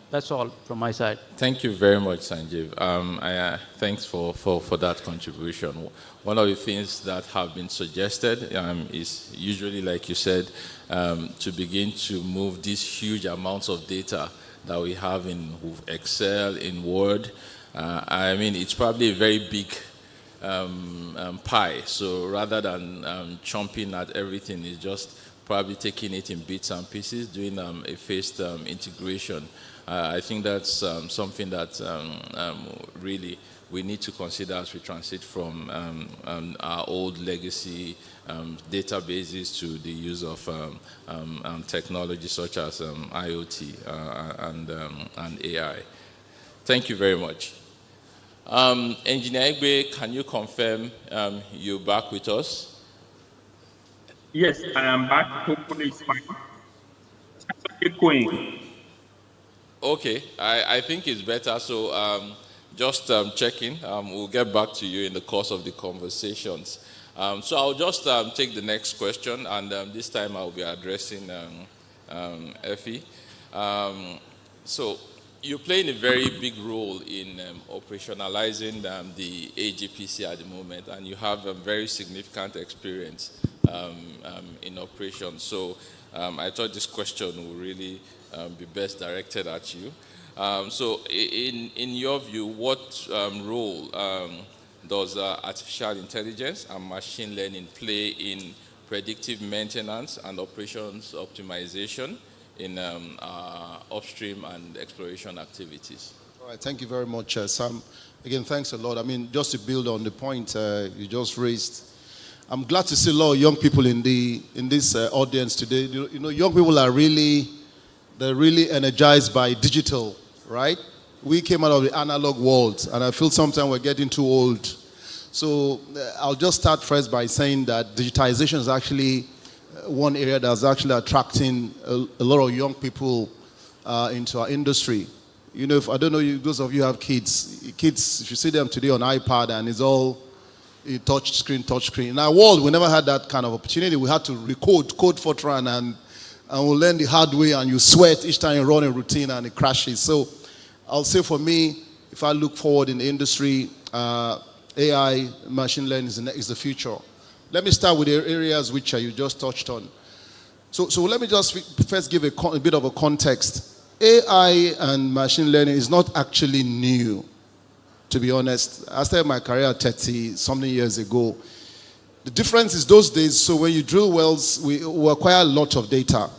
That's all from my side. Thank you very much, Sanjeev. Thanks for that contribution. One of the things that have been suggested is usually, like you said, to begin to move these huge amounts of data that we have in Excel, in Word. It's probably a very big pie. So rather than chomping at everything, it's just probably taking it in bits and pieces, doing a phased integration. I think that's something that really we need to consider as we transit from our old legacy databases to the use of technology such as IoT and AI. Thank you very much. Engineer Egbe, can you confirm you're back with us? Yes, I am back. Hopefully it's fine. Echoing. Okay, I think it's better. So just checking. We'll get back to you in the course of the conversations. So I'll just take the next question, and this time I'll be addressing Effie. So you're playing a very big role in operationalizing the AGPC at the moment, and you have a very significant experience in operations. So I thought this question would really be best directed at you. So in your view, what role does artificial intelligence and machine learning play in predictive maintenance and operations optimization in upstream and exploration activities? All right, thank you very much, Sam. Again, thanks a lot. Just to build on the point you just raised, I'm glad to see a lot of young people in this audience today. Young people are really energized by digital, right? We came out of the analog world, and I feel sometimes we're getting too old. So I'll just start first by saying that digitization is actually one area that's actually attracting a lot of young people into our industry. If I don't know, those of you who have kids, if you see them today on iPad and it's all touch screen. In our world, we never had that kind of opportunity. We had to code Fortran, and we'll learn the hard way, and you sweat each time you run a routine and it crashes. So I'll say for me, if I look forward in the industry, AI, machine learning is the future. Let me start with the areas which you just touched on. So let me just first give a bit of a context. AI and machine learning is not actually new, to be honest. I started my career 30-something years ago. The difference is those days, so when you drill wells, we acquire a lot of data,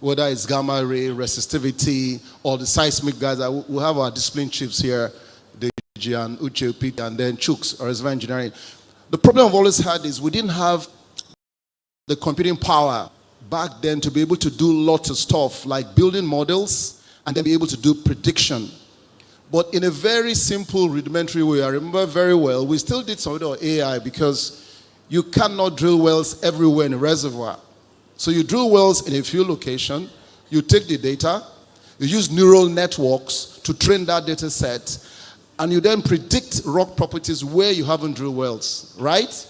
whether it's gamma ray, resistivity, or the seismic guys. We have our discipline chiefs here, Deji and Uche, Pete, and then Chooks, or reservoir engineering. The problem I've always had is we didn't have the computing power back then to be able to do lots of stuff like building models and then be able to do prediction. But in a very simple, rudimentary way, I remember very well, we still did some of AI because you cannot drill wells everywhere in a reservoir. So you drill wells in a few locations, you take the data, you use neural networks to train that data set, and you then predict rock properties where you haven't drilled wells, right?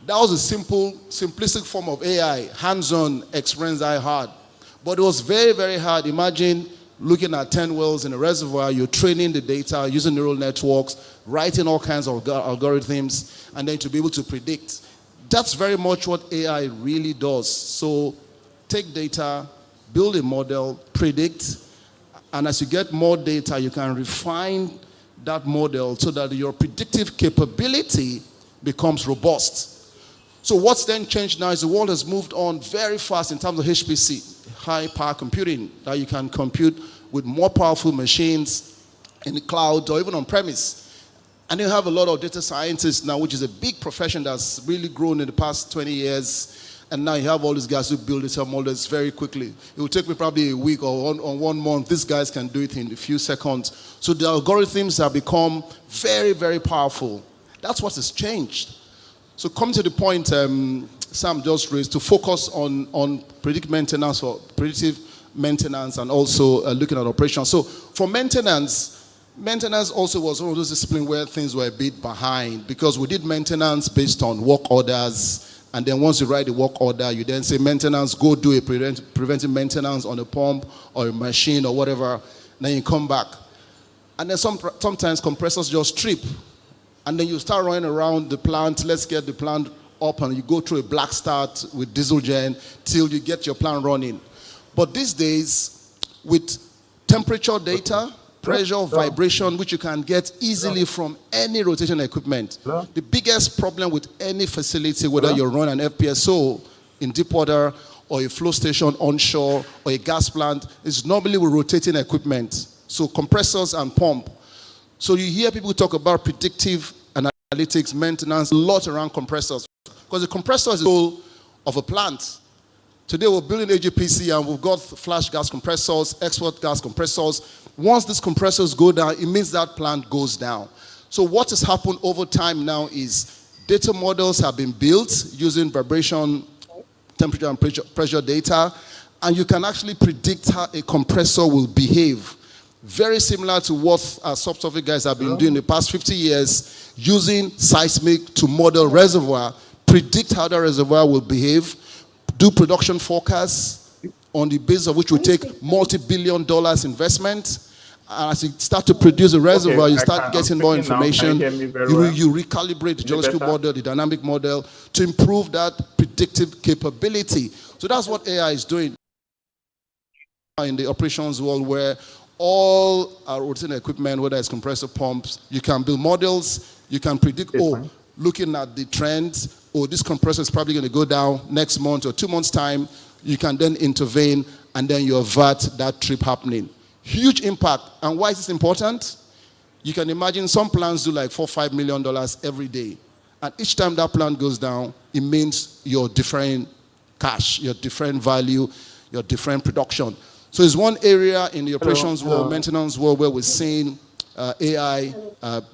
That was a simplistic form of AI, hands-on experience I had. But it was very, very hard. Imagine looking at 10 wells in a reservoir, you're training the data, using neural networks, writing all kinds of algorithms, and then to be able to predict. That's very much what AI really does. So take data, build a model, predict, and as you get more data, you can refine that model so that your predictive capability becomes robust. So what's then changed now is the world has moved on very fast in terms of HPC, high power computing, that you can compute with more powerful machines in the cloud or even on premise. And you have a lot of data scientists now, which is a big profession that's really grown in the past 20 years. And now you have all these guys who build data models very quickly. It will take me probably a week or 1 month. These guys can do it in a few seconds. So the algorithms have become very, very powerful. That's what has changed. So coming to the point Sam just raised, to focus on predictive maintenance and also looking at operations. So for maintenance also was one of those disciplines where things were a bit behind, because we did maintenance based on work orders, and then once you write the work order, you then say maintenance, go do a preventive maintenance on a pump or a machine or whatever, then you come back. And then sometimes compressors just trip, and then you start running around the plant, let's get the plant up, and you go through a black start with diesel gen till you get your plant running. But these days, with temperature data, pressure, vibration, which you can get easily from any rotation equipment. The biggest problem with any facility, whether you run an FPSO in deep water or a flow station onshore or a gas plant, is normally with rotating equipment. So compressors and pump. So you hear people talk about predictive analytics, maintenance, a lot around compressors. Because the compressor is the soul of a plant. Today we're building AGPC and we've got flash gas compressors, export gas compressors. Once these compressors go down, it means that plant goes down. So what has happened over time now is data models have been built using vibration, temperature and pressure data, and you can actually predict how a compressor will behave. Very similar to what our subsurface guys have been doing the past 50 years, using seismic to model reservoir, predict how the reservoir will behave, do production forecasts on the basis of which will take multi-billion dollars investment. And as you start to produce a reservoir, you start getting more information. You recalibrate the geological model, the dynamic model, to improve that predictive capability. So that's what AI is doing in the operations world, where all our rotating equipment, whether it's compressor pumps, you can build models, you can predict, looking at the trends, this compressor is probably going to go down next month or 2 months' time. You can then intervene, and then you avert that trip happening. Huge impact. And why is this important? You can imagine some plants do like $4-5 million every day. And each time that plant goes down, it means you're deferring cash, you're deferring value, you're deferring production. So it's one area in the operations world, maintenance world, where we're seeing AI,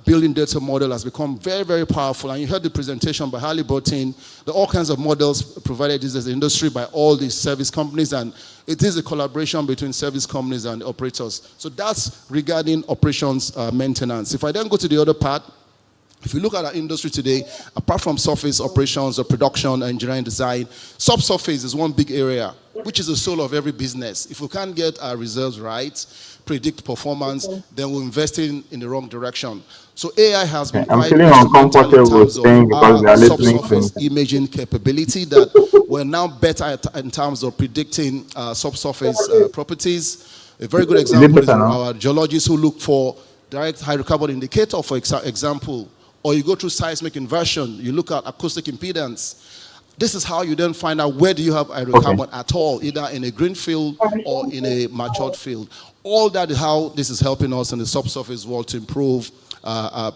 building data model has become very, very powerful. And you heard the presentation by Halliburton. There are all kinds of models provided as the industry by all these service companies, and it is a collaboration between service companies and operators. So that's regarding operations maintenance. If I then go to the other part, if you look at our industry today, apart from surface operations or production, engineering, design, subsurface is one big area, which is the soul of every business. If we can't get our reserves right, predict performance, then we're investing in the wrong direction. So AI has been quite instrumental in terms of our subsurface imaging capability, that we're now better in terms of predicting subsurface properties. A very good example is our geologists who look for direct hydrocarbon indicator, for example, or you go through seismic inversion, you look at acoustic impedance. This is how you then find out where do you have hydrocarbon at all, either in a green field or in a matured field. All that is how this is helping us in the subsurface world to improve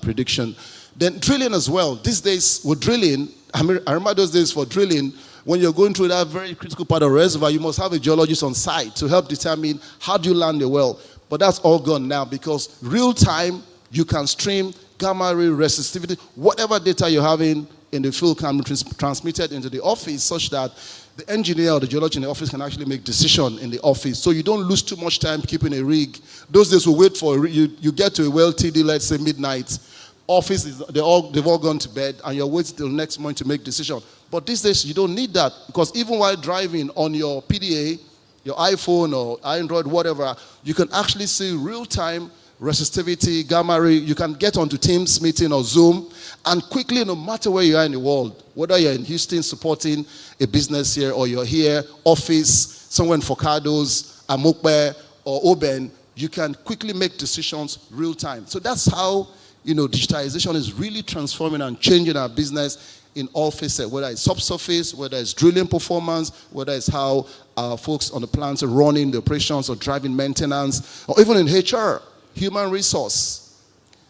prediction. Then drilling as well. These days, we're drilling. I remember those days for drilling, when you're going through that very critical part of the reservoir, you must have a geologist on site to help determine how do you land the well. But that's all gone now, because real time, you can stream gamma ray resistivity, whatever data you're having in the field can be transmitted into the office, such that the engineer or the geologist in the office can actually make decision in the office. So you don't lose too much time keeping a rig. Those days we wait for, you get to a well TD, let's say midnight. Office, they've all gone to bed, and you're waiting till next morning to make decision. But these days you don't need that, because even while driving on your PDA, your iPhone or Android, whatever, you can actually see real-time resistivity, gamma ray. You can get onto Teams meeting or Zoom, and quickly, no matter where you are in the world, whether you're in Houston supporting a business here, or you're here, office, somewhere in Focados, Amokbe, or Oben, you can quickly make decisions real time. So that's how, digitization is really transforming and changing our business in all facets, whether it's subsurface, whether it's drilling performance, whether it's how our folks on the plants are running the operations or driving maintenance, or even in HR, human resource.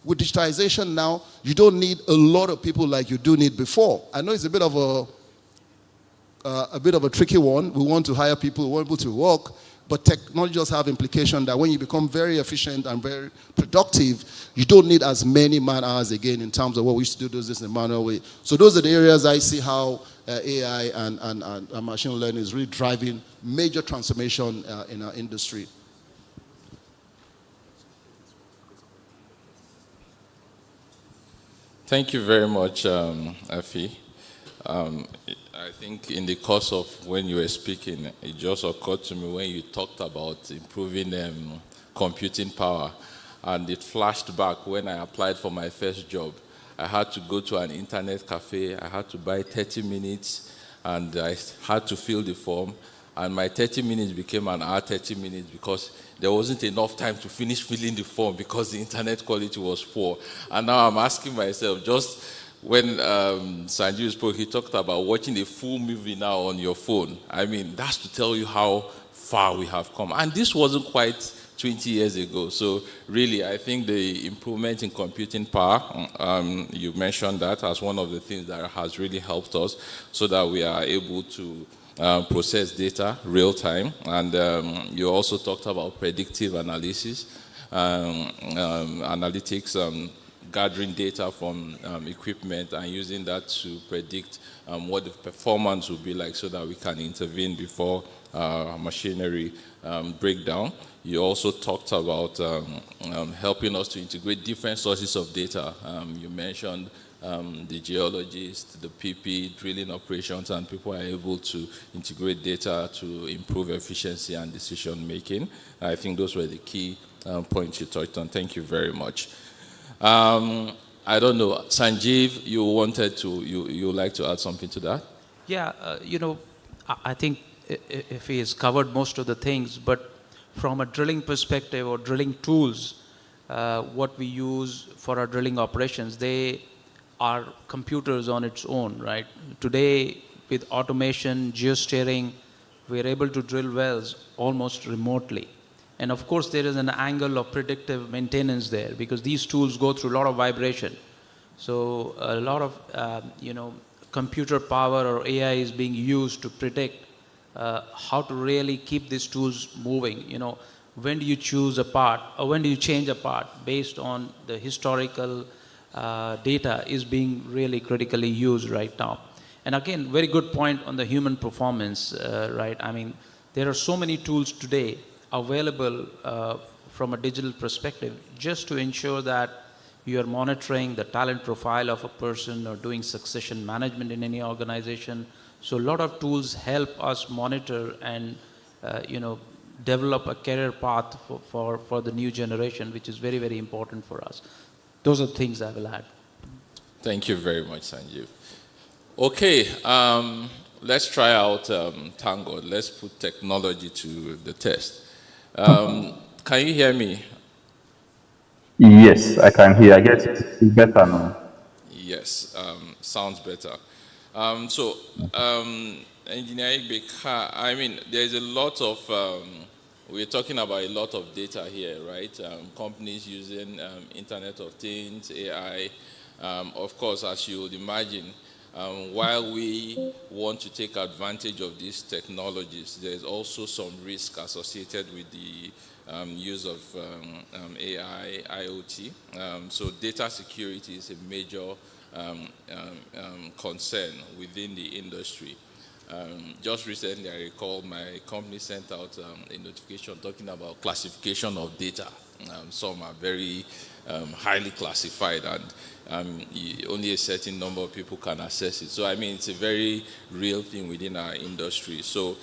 With digitization now, you don't need a lot of people like you do need before. I know it's a bit of a tricky one. We want to hire people who want people to work, but technology does have implication that when you become very efficient and very productive, you don't need as many man hours again in terms of what we used to do this in a manual way. So those are the areas I see how AI and machine learning is really driving major transformation in our industry. Thank you very much, Afi. I think in the course of when you were speaking, it just occurred to me when you talked about improving computing power, and it flashed back when I applied for my first job. I had to go to an internet cafe, I had to buy 30 minutes, and I had to fill the form, and my 30 minutes became an hour 30 minutes because there wasn't enough time to finish filling the form because the internet quality was poor. And now I'm asking myself, just when Sanjeev spoke, he talked about watching a full movie now on your phone. I mean, that's to tell you how far we have come. And this wasn't quite 20 years ago. So really, I think the improvement in computing power, you mentioned that as one of the things that has really helped us so that we are able to process data real time. And you also talked about predictive analysis, analytics, gathering data from equipment and using that to predict what the performance will be like so that we can intervene before machinery breakdown. You also talked about helping us to integrate different sources of data. You mentioned the geologists, the PP, drilling operations, and people are able to integrate data to improve efficiency and decision making. I think those were the key points you touched on. Thank you very much. I don't know, Sanjeev, you wanted to, you like to add something to that? Yeah, I think if he has covered most of the things, but from a drilling perspective or drilling tools, what we use for our drilling operations, they are computers on its own, right? Today, with automation, geosteering, we're able to drill wells almost remotely. And of course, there is an angle of predictive maintenance there because these tools go through a lot of vibration. So a lot of, computer power or AI is being used to predict how to really keep these tools moving. When do you choose a part or when do you change a part based on the historical data is being really critically used right now. And again, very good point on the human performance, right? I mean, there are so many tools today available from a digital perspective just to ensure that you are monitoring the talent profile of a person or doing succession management in any organization. So a lot of tools help us monitor and develop a career path for the new generation, which is very, very important for us. Those are things I will add. Thank you very much, Sanjeev. Okay, let's try out Tango. Let's put technology to the test. Can you hear me? Yes, I can hear. I guess it's better now. Yes, sounds better. Engineer Igbe, I mean, there's a lot of, we're talking about a lot of data here, right? Companies using Internet of Things, AI. Of course, as you would imagine, while we want to take advantage of these technologies, there's also some risk associated with the use of AI, IoT. So data security is a major concern within the industry. Just recently, I recall my company sent out a notification talking about classification of data. Some are very highly classified, and only a certain number of people can access it. So, I mean, it's a very real thing within our industry. So,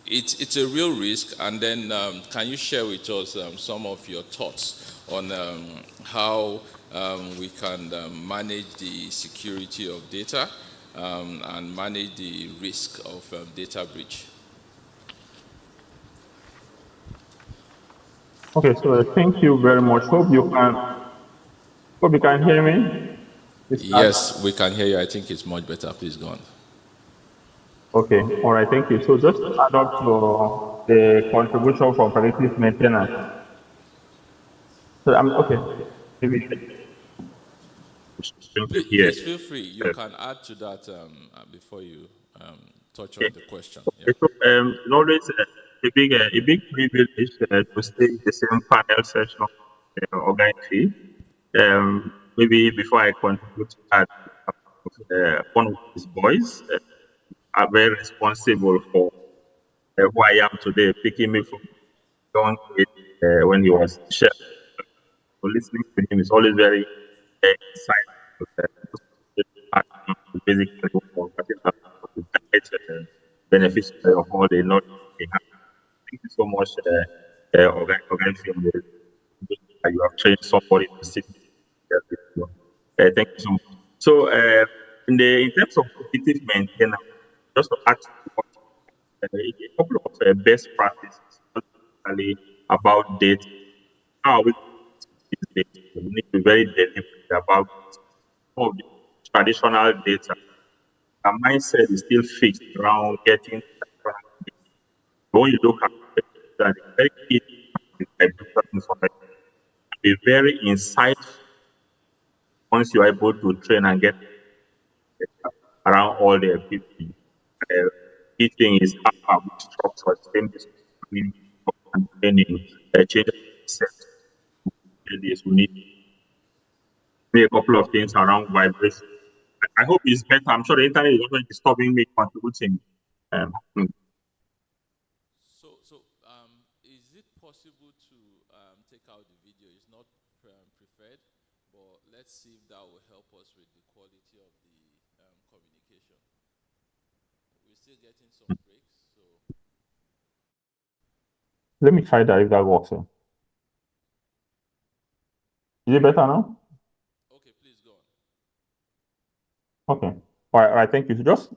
it's a real risk. And then, can you share with us some of your thoughts on how we can manage the security of data and manage the risk of data breach? Okay, so thank you very much. Hope you can hear me. Yes, we can hear you. I think it's much better. Please go on. Okay, all right, thank you. So just to add up to the contribution from predictive maintenance. So okay. maybe here. Please feel free. You can add to that before you touch on the question. Yeah. So, it's always a big privilege to stay in the same panel session organically. Maybe before I contribute to that, one of his boys are very responsible for who I am today, picking me from young age when he was chef. So listening to him is always very insightful. Basically, beneficiary of all the knowledge we have. Thank you so much, Organic Film. You have trained somebody to sit. Thank you so much. So, in terms of predictive maintenance, just to ask a couple of best practices, specifically about data. How are we these days? We need to be very deliberate about some of the traditional data. Our mindset is still fixed around getting. But when you look at it, that is very key information. Be very insightful once you are able to train and get around all the activity. Key thing is how we structure same training, change we need a couple of things around vibration. I hope it's better. I'm sure the internet is also disturbing me contributing. Is it possible to take out the video? It's not preferred, but let's see if that will help us with the quality of the communication. We're still getting some breaks, so. Let me try that if that works. Is it better now? Okay, please go on. Okay. All right. Thank you. So just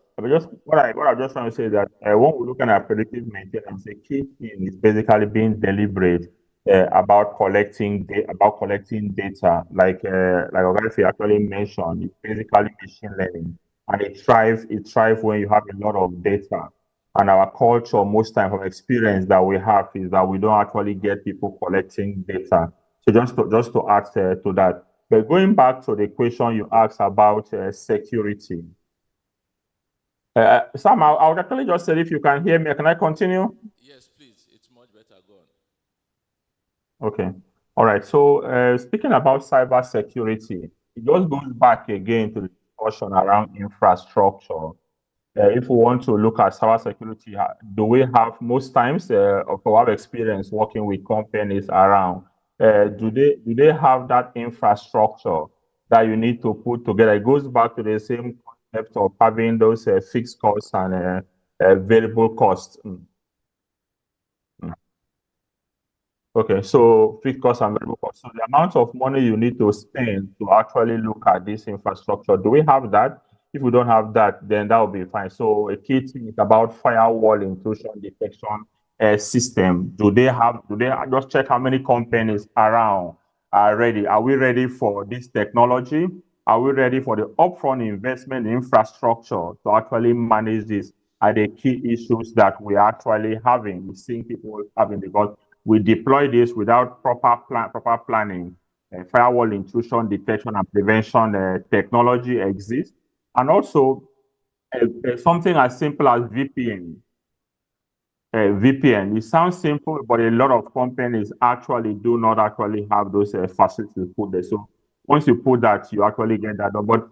what I'm just trying to say is that when we're looking at predictive maintenance, the key thing is basically being deliberate about collecting data. Like Ogafi actually mentioned, it's basically machine learning, and it thrives when you have a lot of data. And our culture, most time from experience that we have, is that we don't actually get people collecting data. So just to add to that. But going back to the question you asked about security, Sam, I would actually just say if you can hear me, can I continue? Yes, please. It's much better. Go on. Okay. All right. So speaking about cyber security, it just goes back again to the discussion around infrastructure. If we want to look at cyber security, do we have most times of our experience working with companies around? Do they have that infrastructure that you need to put together? It goes back to the same concept of having those fixed costs and variable costs. Okay, so fixed costs and variable costs. So the amount of money you need to spend to actually look at this infrastructure, do we have that? If we don't have that, then that will be fine. So a key thing is about firewall intrusion detection system. Do they just check how many companies around are ready? Are we ready for this technology? Are we ready for the upfront investment in infrastructure to actually manage this? Are the key issues that we are actually having? We're seeing people having, because we deploy this without proper planning. Firewall intrusion detection and prevention technology exists. And also something as simple as VPN. VPN, it sounds simple, but a lot of companies actually do not actually have those facilities put there. So once you put that, you actually get that done. But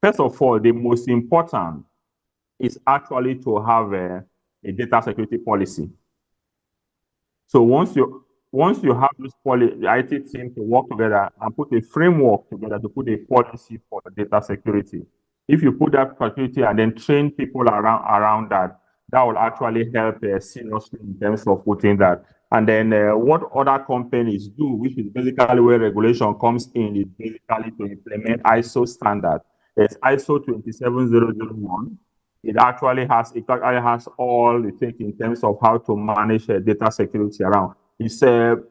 first of all, the most important is actually to have a data security policy. So once you have this the IT team to work together and put a framework together to put a policy for data security. If you put that security and then train people around that, that will actually help seriously in terms of putting that. And then what other companies do, which is basically where regulation comes in, is basically to implement ISO standard. There's ISO 27001. It actually has all it takes in terms of how to manage data security around. It's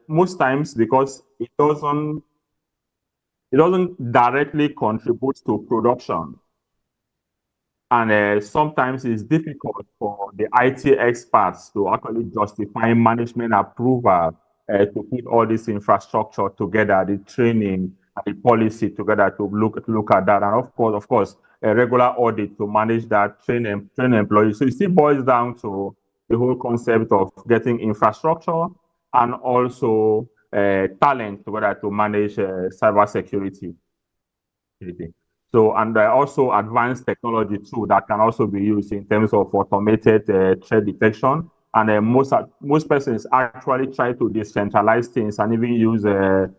most times because it doesn't directly contribute to production, and sometimes it's difficult for the IT experts to actually justify management approval to put all this infrastructure together, the training a policy together to look at that. And of course, a regular audit to manage that, train employees. So it still boils down to the whole concept of getting infrastructure and also talent together to manage cyber security. So, and also advanced technology too that can also be used in terms of automated threat detection. And most persons actually try to decentralize things and even use a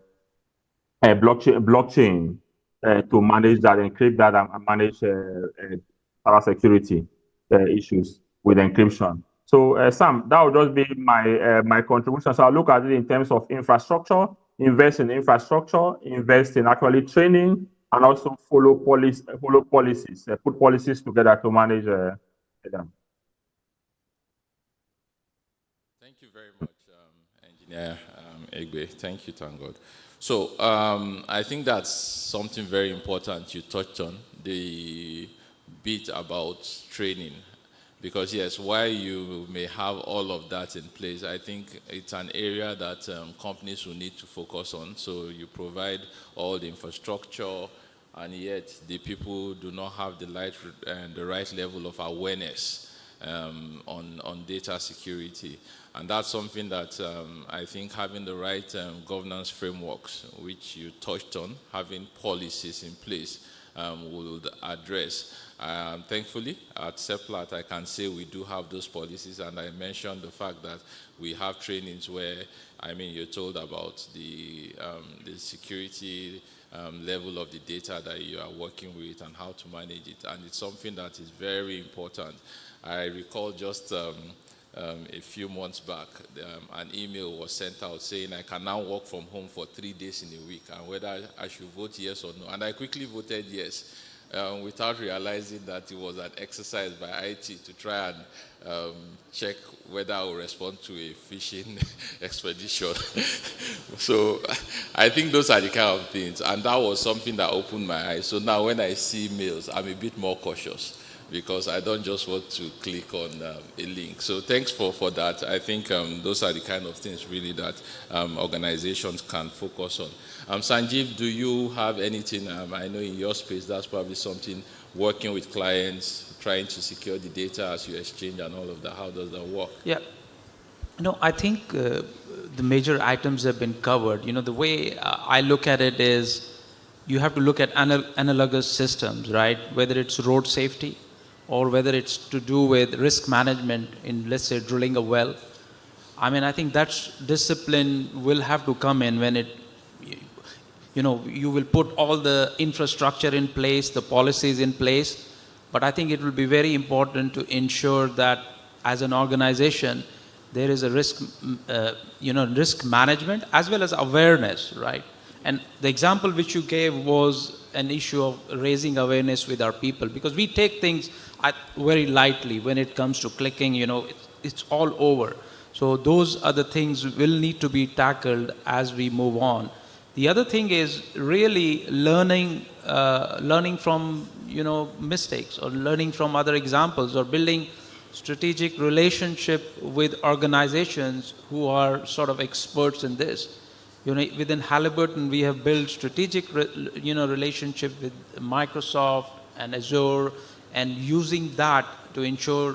blockchain to manage that, encrypt that, and manage cyber security issues with encryption. So, Sam, that would just be my contribution. So I look at it in terms of infrastructure, invest in infrastructure, invest in actually training, and also follow policies, put policies together to manage them. Thank you very much, Engineer Egbe. Thank you, thank God. So I think that's something very important you touched on, the bit about training. Because yes, while you may have all of that in place, I think it's an area that companies will need to focus on. So you provide all the infrastructure, and yet the people do not have the right level of awareness on data security. And that's something that I think having the right governance frameworks, which you touched on, having policies in place will address. Thankfully, at Seplat, I can say we do have those policies, and I mentioned the fact that we have trainings where, I mean, you're told about the security level of the data that you are working with and how to manage it, and it's something that is very important. I recall just a few months back, an email was sent out saying I can now work from home for 3 days in a week, and whether I should vote yes or no. And I quickly voted yes, without realizing that it was an exercise by IT to try and check whether I will respond to a phishing expedition. So I think those are the kind of things, and that was something that opened my eyes. So now when I see mails, I'm a bit more cautious, because I don't just want to click on a link. So thanks for that. I think those are the kind of things really that organizations can focus on. Sanjeev, do you have anything? I know in your space that's probably something, working with clients, trying to secure the data as you exchange and all of that. How does that work? Yeah. No, I think the major items have been covered. You know, the way I look at it is you have to look at analogous systems, right? Whether it's road safety, or whether it's to do with risk management in, let's say, drilling a well. I mean, I think that discipline will have to come in when you will put all the infrastructure in place, the policies in place, but I think it will be very important to ensure that as an organization, there is a risk management as well as awareness, right? And the example which you gave was an issue of raising awareness with our people, because we take things very lightly when it comes to clicking, it's all over. So those are the things will need to be tackled as we move on. The other thing is really learning from, mistakes, or learning from other examples, or building strategic relationship with organizations who are sort of experts in this. Within Halliburton, we have built strategic, relationship with Microsoft and Azure, and using that to ensure,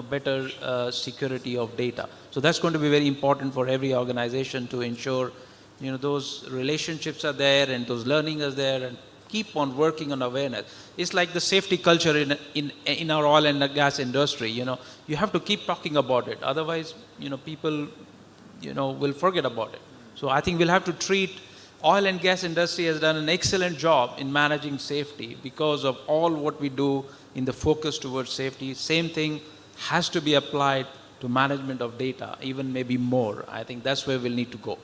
better security of data. So that's going to be very important for every organization to ensure, those relationships are there and those learning is there, and keep on working on awareness. It's like the safety culture in our oil and gas industry. You have to keep talking about it. Otherwise, people, will forget about it. So I think we'll have to treat oil and gas industry has done an excellent job in managing safety because of all what we do in the focus towards safety. Same thing has to be applied to management of data, even maybe more. I think that's where we'll need to go.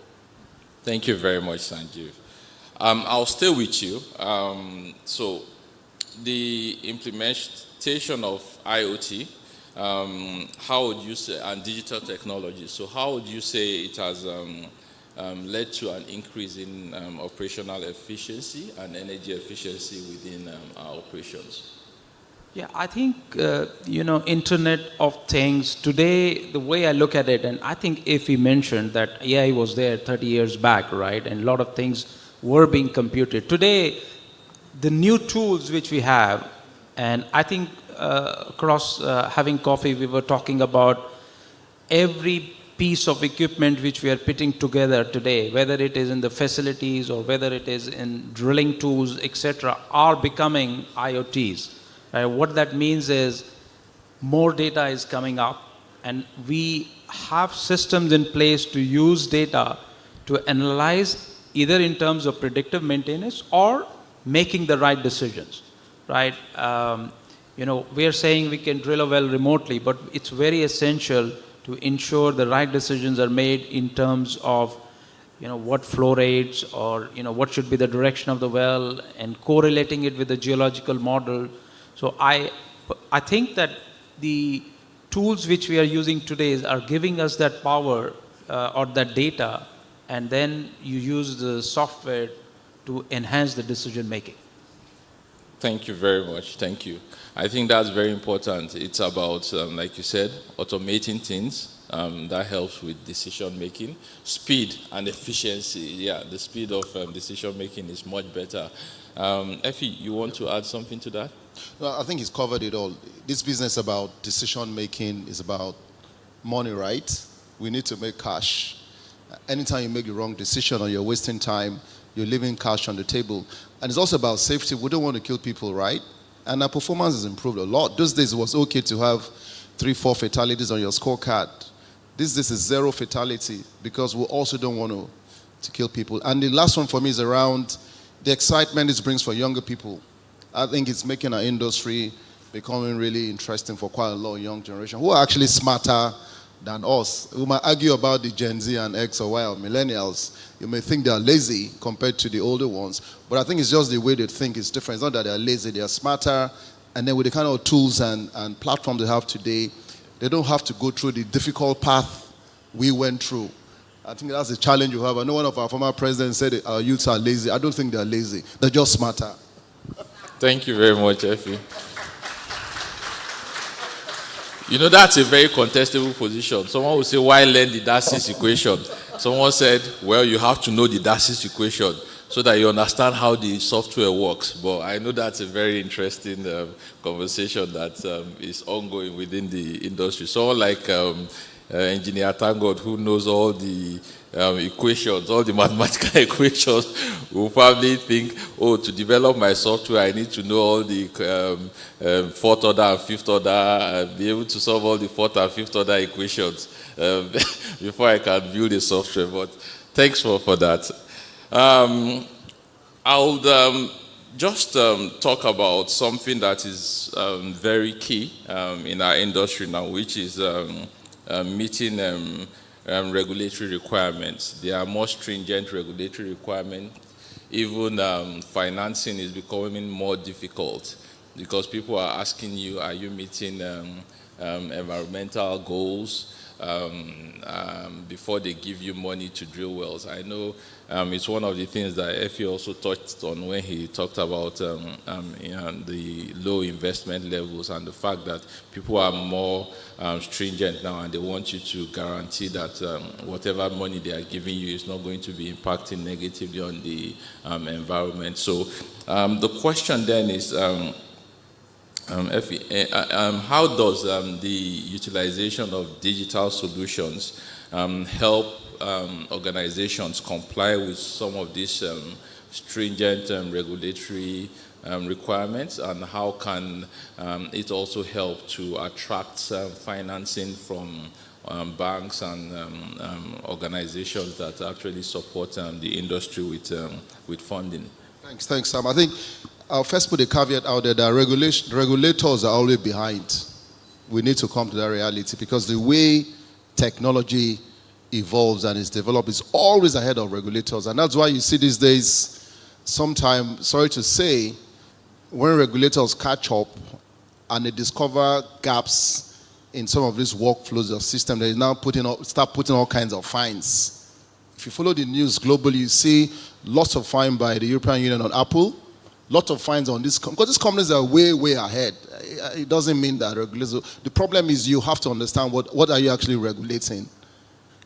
Thank you very much, Sanjeev. I'll stay with you. So the implementation of IoT, how would you say, and digital technology, so how would you say it has led to an increase in operational efficiency and energy efficiency within our operations? Yeah, I think, Internet of Things, today, the way I look at it, and I think if we mentioned that AI was there 30 years back, right, and a lot of things were being computed. Today, the new tools which we have, and I think across having coffee, we were talking about every piece of equipment which we are putting together today, whether it is in the facilities or whether it is in drilling tools, etc., are becoming IoTs. What that means is more data is coming up, and we have systems in place to use data to analyze either in terms of predictive maintenance or making the right decisions, right? We are saying we can drill a well remotely, but it's very essential to ensure the right decisions are made in terms of, what flow rates or, what should be the direction of the well, and correlating it with the geological model. So I think that the tools which we are using today are giving us that power or that data, and then you use the software to enhance the decision making. Thank you very much. Thank you. I think that's very important. It's about, like you said, automating things. That helps with decision making. Speed and efficiency. Yeah, the speed of decision making is much better. Effie, you want to add something to that? Well, I think he's covered it all. This business about decision making is about money, right? We need to make cash. Anytime you make the wrong decision or you're wasting time, you're leaving cash on the table. And it's also about safety. We don't want to kill people, right? And our performance has improved a lot. Those days it was okay to have 3-4 fatalities on your scorecard. These days is 0 fatality, because we also don't want to kill people. And the last one for me is around the excitement this brings for younger people. I think it's making our industry becoming really interesting for quite a lot of young generation who are actually smarter than us. We might argue about the Gen Z and X or Y or millennials. You may think they are lazy compared to the older ones, but I think it's just the way they think is different. It's not that they are lazy, they are smarter, and then with the kind of tools and platforms they have today, they don't have to go through the difficult path we went through. I think that's a challenge you have. I know one of our former presidents said our youths are lazy. I don't think they're lazy. They're just smarter. Thank you very much, Effie. That's a very contestable position. Someone will say, why learn the Darcy's equation? Someone said, well, you have to know the Darcy's equation so that you understand how the software works. But I know that's a very interesting conversation that is ongoing within the industry. Someone like Engineer Tangod, who knows all the equations, all the mathematical equations, will probably think, to develop my software, I need to know all the fourth order and fifth order, be able to solve all the fourth and fifth order equations before I can build a software. But thanks for that. I'll just talk about something that is very key in our industry now, which is meeting regulatory requirements. There are more stringent regulatory requirements. Even financing is becoming more difficult because people are asking you, are you meeting environmental goals before they give you money to drill wells? I know it's one of the things that Effie also touched on when he talked about the low investment levels and the fact that people are more stringent now, and they want you to guarantee that whatever money they are giving you is not going to be impacting negatively on the environment. So the question then is, Effie, how does the utilization of digital solutions help organizations comply with some of these stringent regulatory requirements, and how can it also help to attract financing from banks and organizations that actually support the industry with funding? Thanks, Sam. I think I'll first put a caveat out there that regulators are always behind. We need to come to that reality because the way technology evolves and is developed is always ahead of regulators. And that's why you see these days, sometimes, sorry to say, when regulators catch up and they discover gaps in some of these workflows or systems, they now start putting all kinds of fines. If you follow the news globally, you see lots of fines by the European Union on Apple, lots of fines on this, because these companies are way, way ahead. It doesn't mean that regulators. The problem is you have to understand what are you actually regulating.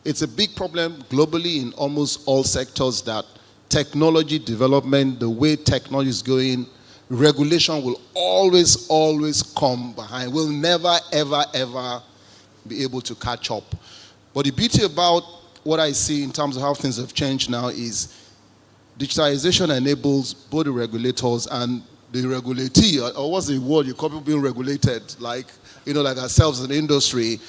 It's a big problem globally in almost all sectors that technology development, the way technology is going, regulation will always, always come behind. We'll never, ever, ever be able to catch up. But the beauty about what I see in terms of how things have changed now is digitalization enables both the regulators and the regulatee, or what's the word you call people being regulated, like, like ourselves in the industry.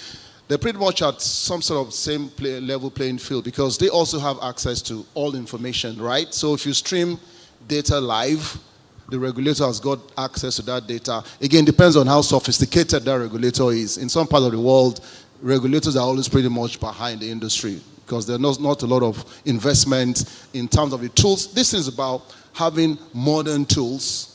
They're pretty much at some sort of same level playing field because they also have access to all information, right? So if you stream data live, the regulator has got access to that data. Again, depends on how sophisticated that regulator is. In some part of the world, regulators are always pretty much behind the industry because there's not a lot of investment in terms of the tools. This is about having modern tools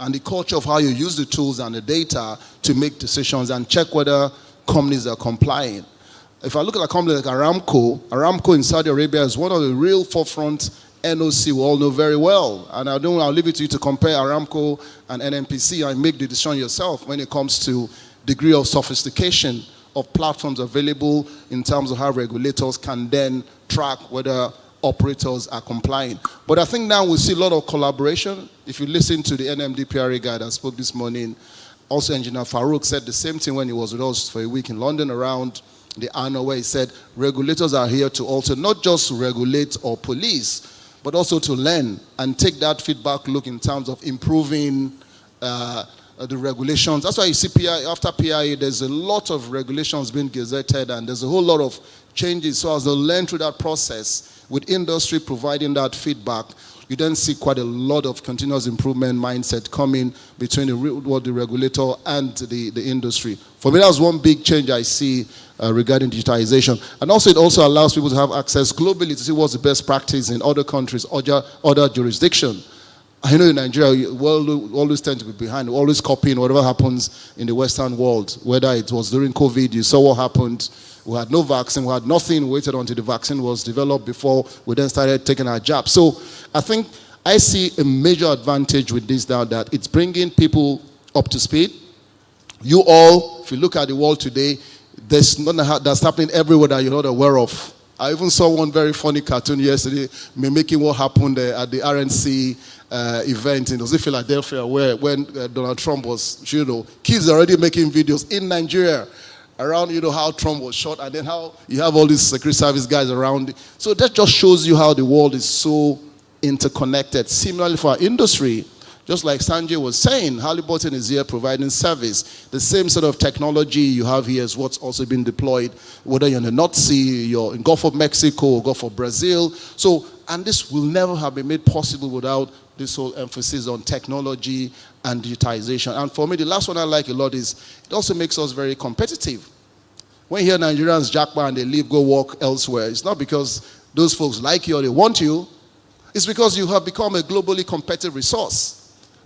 and the culture of how you use the tools and the data to make decisions and check whether companies are complying. If I look at a company like Aramco in Saudi Arabia is one of the real forefront NOC we all know very well. And I'll leave it to you to compare Aramco and NNPC and make the decision yourself when it comes to degree of sophistication of platforms available in terms of how regulators can then track whether operators are complying. But I think now we see a lot of collaboration. If you listen to the NMDPRA guy that spoke this morning, also Engineer Farouk said the same thing when he was with us for a week in London around the annual, where he said regulators are here to also not just regulate or police, but also to learn and take that feedback look in terms of improving the regulations. That's why you see after PIA, there's a lot of regulations being gazetted and there's a whole lot of changes. So as they learn through that process, with industry providing that feedback, you then see quite a lot of continuous improvement mindset coming between the regulator and the industry. For me, that's one big change I see regarding digitization. And also, it also allows people to have access globally to see what's the best practice in other countries, other jurisdictions. I know in Nigeria, we always tend to be behind, always copying whatever happens in the Western world. Whether it was during COVID, you saw what happened. We had no vaccine, we had nothing, we waited until the vaccine was developed before we then started taking our jab. So I think I see a major advantage with this now, that it's bringing people up to speed. You all, if you look at the world today, there's nothing that's happening everywhere that you're not aware of. I even saw one very funny cartoon yesterday mimicking what happened at the RNC event in Philadelphia, where when Donald Trump was, kids are already making videos in Nigeria around, how Trump was shot, and then how you have all these Secret Service guys around. So that just shows you how the world is so interconnected. Similarly for our industry, just like Sanjay was saying, Halliburton is here providing service. The same sort of technology you have here is what's also been deployed, whether you're in the North Sea, you're in Gulf of Mexico, Gulf of Brazil. So, and this will never have been made possible without this whole emphasis on technology and digitization. And for me, the last one I like a lot is it also makes us very competitive. When you hear Nigerians jackpot and they leave, go work elsewhere, it's not because those folks like you or they want you. It's because you have become a globally competitive resource.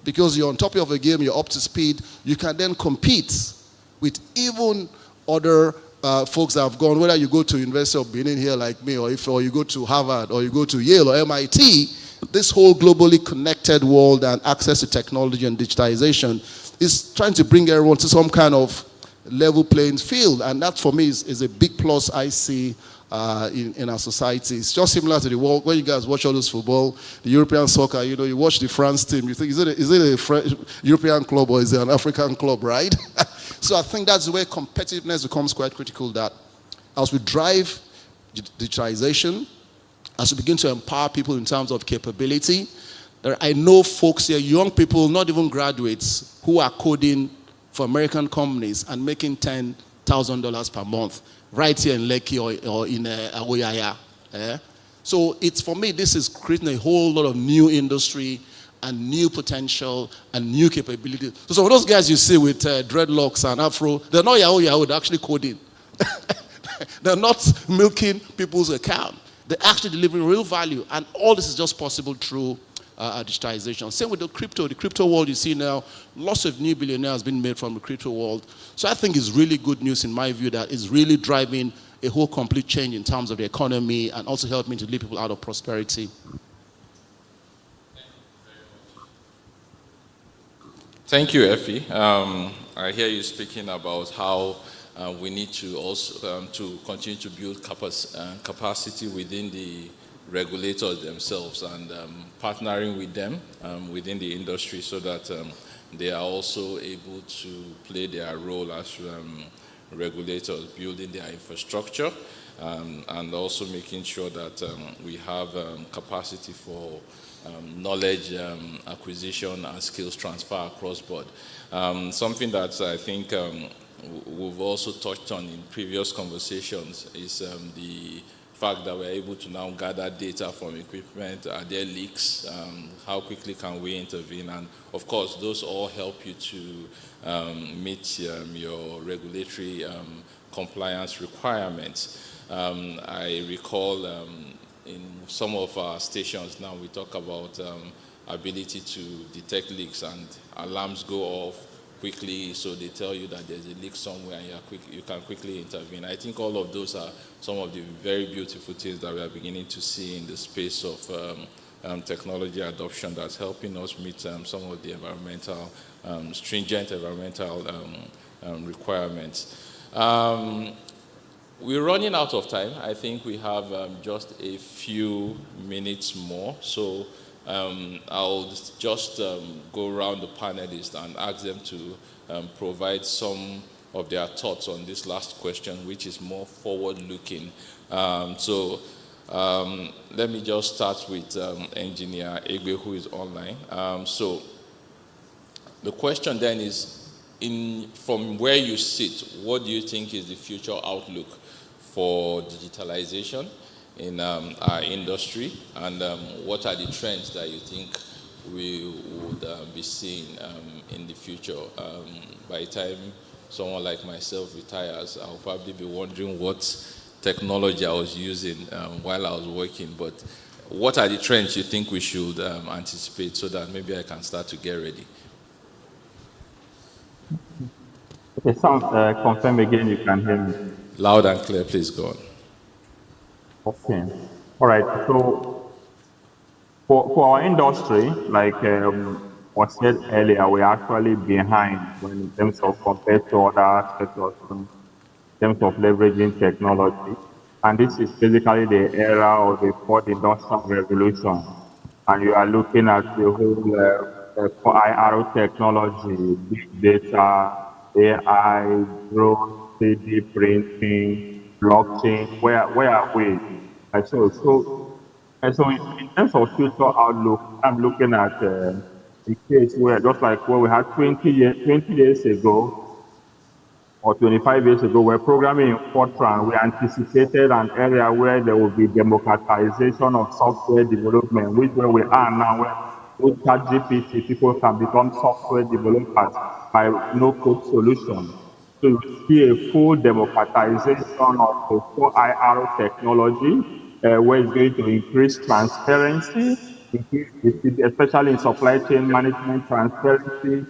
Because you're on top of a game, you're up to speed, you can then compete with even other folks that have gone, whether you go to University of Benin here like me, or you go to Harvard, or you go to Yale or MIT, this whole globally connected world and access to technology and digitization is trying to bring everyone to some kind of level playing field. And that for me is a big plus I see in our society. It's just similar to the world. When you guys watch all this football, the European soccer, you watch the France team, you think, is it a French, European club or is it an African club, right? So I think that's where competitiveness becomes quite critical, that as we drive digitization, as we begin to empower people in terms of capability, I know folks here, young people, not even graduates, who are coding for American companies and making $10,000 per month right here in Lekki or in Awoyaya. So it's, for me, this is creating a whole lot of new industry and new potential and new capability. So some of those guys you see with dreadlocks and afro, they're not Yahoo, they're actually coding. They're not milking people's account. They're actually delivering real value. And all this is just possible through digitization. Same with the crypto world you see now, lots of new billionaires being made from the crypto world. So I think it's really good news in my view that it's really driving a whole complete change in terms of the economy and also helping to lead people out of prosperity. Thank you, Effie. I hear you speaking about how we need to also to continue to build capacity within the regulators themselves and partnering with them within the industry so that they are also able to play their role as regulators, building their infrastructure and also making sure that we have capacity for knowledge acquisition and skills transfer across board. Something that I think we've also touched on in previous conversations is the fact that we're able to now gather data from equipment. Are there leaks? How quickly can we intervene? And of course, those all help you to meet your regulatory compliance requirements. I recall in some of our stations now we talk about ability to detect leaks and alarms go off quickly, so they tell you that there's a leak somewhere and you can quickly intervene. I think all of those are some of the very beautiful things that we are beginning to see in the space of technology adoption that's helping us meet some of the environmental, stringent environmental requirements. We're running out of time. I think we have just a few minutes more. So I'll just go around the panelists and ask them to provide some of their thoughts on this last question, which is more forward-looking. So let me just start with Engineer Egbe, who is online. So the question then is, from where you sit, what do you think is the future outlook for digitalization in our industry, and what are the trends that you think we would be seeing in the future? By the time someone like myself retires, I'll probably be wondering what technology I was using while I was working, but what are the trends you think we should anticipate so that maybe I can start to get ready? Okay, sound, confirm again, you can hear me. Loud and clear, please go on. Okay. All right. So for our industry, like was said earlier, we're actually behind in terms of compared to other sectors in terms of leveraging technology. And this is basically the era of the fourth industrial revolution. And you are looking at the whole IR technology, big data, AI, drone, 3D printing, blockchain. Where are we? And so in terms of future outlook, I'm looking at the case where, just like what we had 20 years ago, or 25 years ago, we're programming in Fortran. We anticipated an area where there will be democratization of software development, which where we are now, where with ChatGPT, people can become software developers by no-code solution. So you see a full democratization of the core IR technology, where it's going to increase transparency, especially in supply chain management, transparency,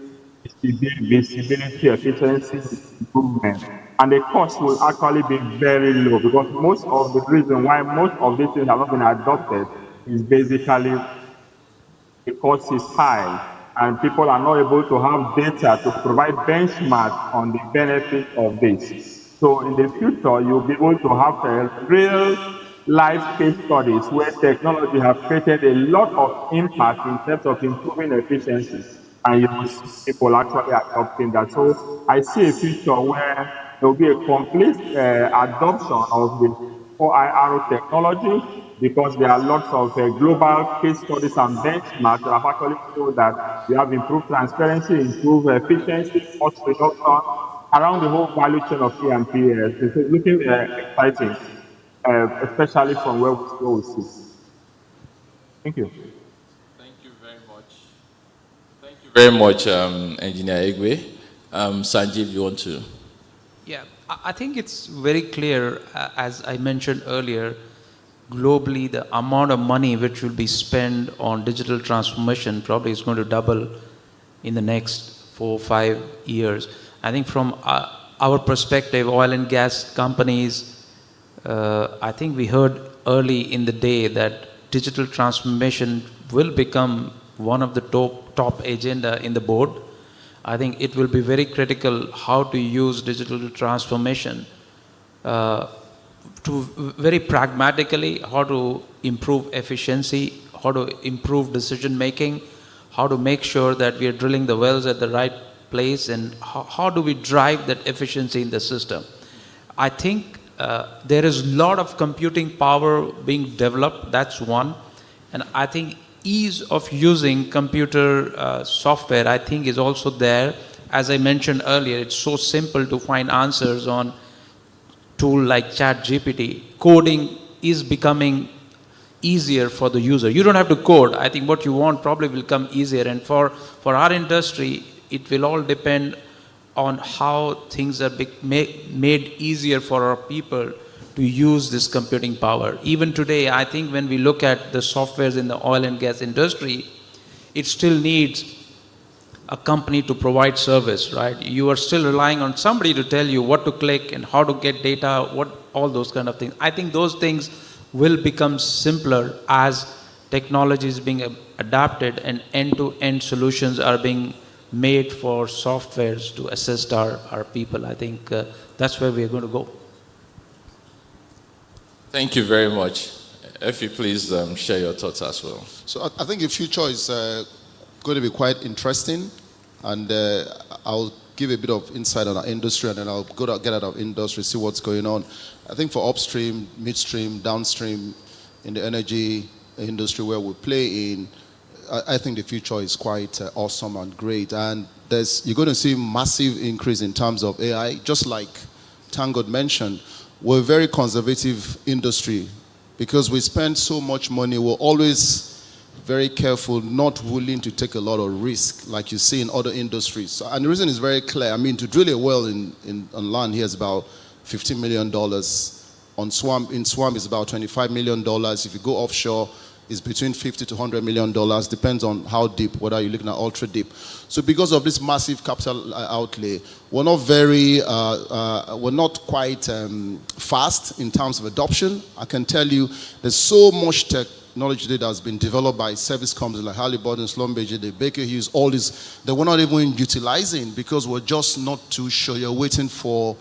visibility, efficiency, improvement. And the cost will actually be very low, because most of the reason why most of these things have not been adopted is basically the cost is high and people are not able to have data to provide benchmarks on the benefit of this. So in the future, you'll be able to have real life case studies where technology has created a lot of impact in terms of improving efficiency, and you will see people actually adopting that. So I see a future where there will be a complete adoption of the OIR technology, because there are lots of global case studies and benchmarks that have actually shown that we have improved transparency, improved efficiency, cost reduction around the whole value chain of E&PS. It's looking exciting, especially from where we sit. Thank you. Thank you very much. Thank you very much, Engineer Egbe. Sanjeev, you want to? Yeah, I think it's very clear, as I mentioned earlier, globally the amount of money which will be spent on digital transformation probably is going to double in the next 4 or 5 years. I think from our perspective, oil and gas companies, I think we heard early in the day that digital transformation will become one of the top agenda in the board. I think it will be very critical how to use digital transformation to to very pragmatically how to improve efficiency, how to improve decision making, how to make sure that we are drilling the wells at the right place, and how do we drive that efficiency in the system. I think there is a lot of computing power being developed, that's one. And I think ease of using computer software, I think, is also there. As I mentioned earlier, it's so simple to find answers on tool like ChatGPT. Coding is becoming easier for the user. You don't have to code. I think what you want probably will come easier. And for our industry, it will all depend on how things are made easier for our people to use this computing power. Even today, I think when we look at the softwares in the oil and gas industry, it still needs a company to provide service, right? You are still relying on somebody to tell you what to click and how to get data, all those kind of things. I think those things will become simpler as technology is being adapted and end-to-end solutions are being made for softwares to assist our people. I think that's where we're going to go. Thank you very much. Effie, please share your thoughts as well. So I think the future is going to be quite interesting, and I'll give a bit of insight on our industry, and then I'll get out of industry, see what's going on. I think for upstream, midstream, downstream, in the energy industry where we play in, I think the future is quite awesome and great. And you're going to see massive increase in terms of AI. Just like Tangold mentioned, we're a very conservative industry because we spend so much money. We're always very careful, not willing to take a lot of risk like you see in other industries. So, and the reason is very clear. I mean, to drill a well on land here is about $15 million. In Swamp, it's about $25 million. If you go offshore, it's between $50 to $100 million. Depends on how deep, whether you're looking at ultra deep. So because of this massive capital outlay, we're not quite fast in terms of adoption. I can tell you there's so much technology that has been developed by service companies like Halliburton, Schlumberger, the Baker Hughes, all this, that we're not even utilizing because we're just not too sure. You're waiting for,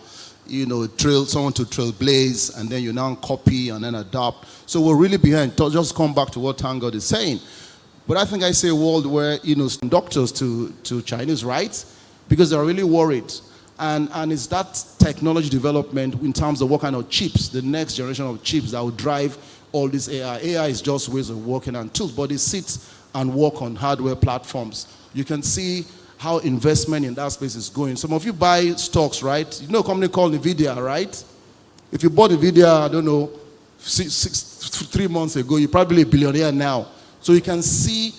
someone to trailblaze, and then you now copy and then adopt. So we're really behind. Just come back to what Tangold is saying. But I think I see a world where, doctors to Chinese, right? Because they're really worried. And it's that technology development in terms of what kind of chips, the next generation of chips that will drive all this AI. AI is just ways of working and tools, but it sits and work on hardware platforms. You can see how investment in that space is going. Some of you buy stocks, right? You know a company called NVIDIA, right? If you bought NVIDIA, I don't know, 3 months ago, you're probably a billionaire now. So you can see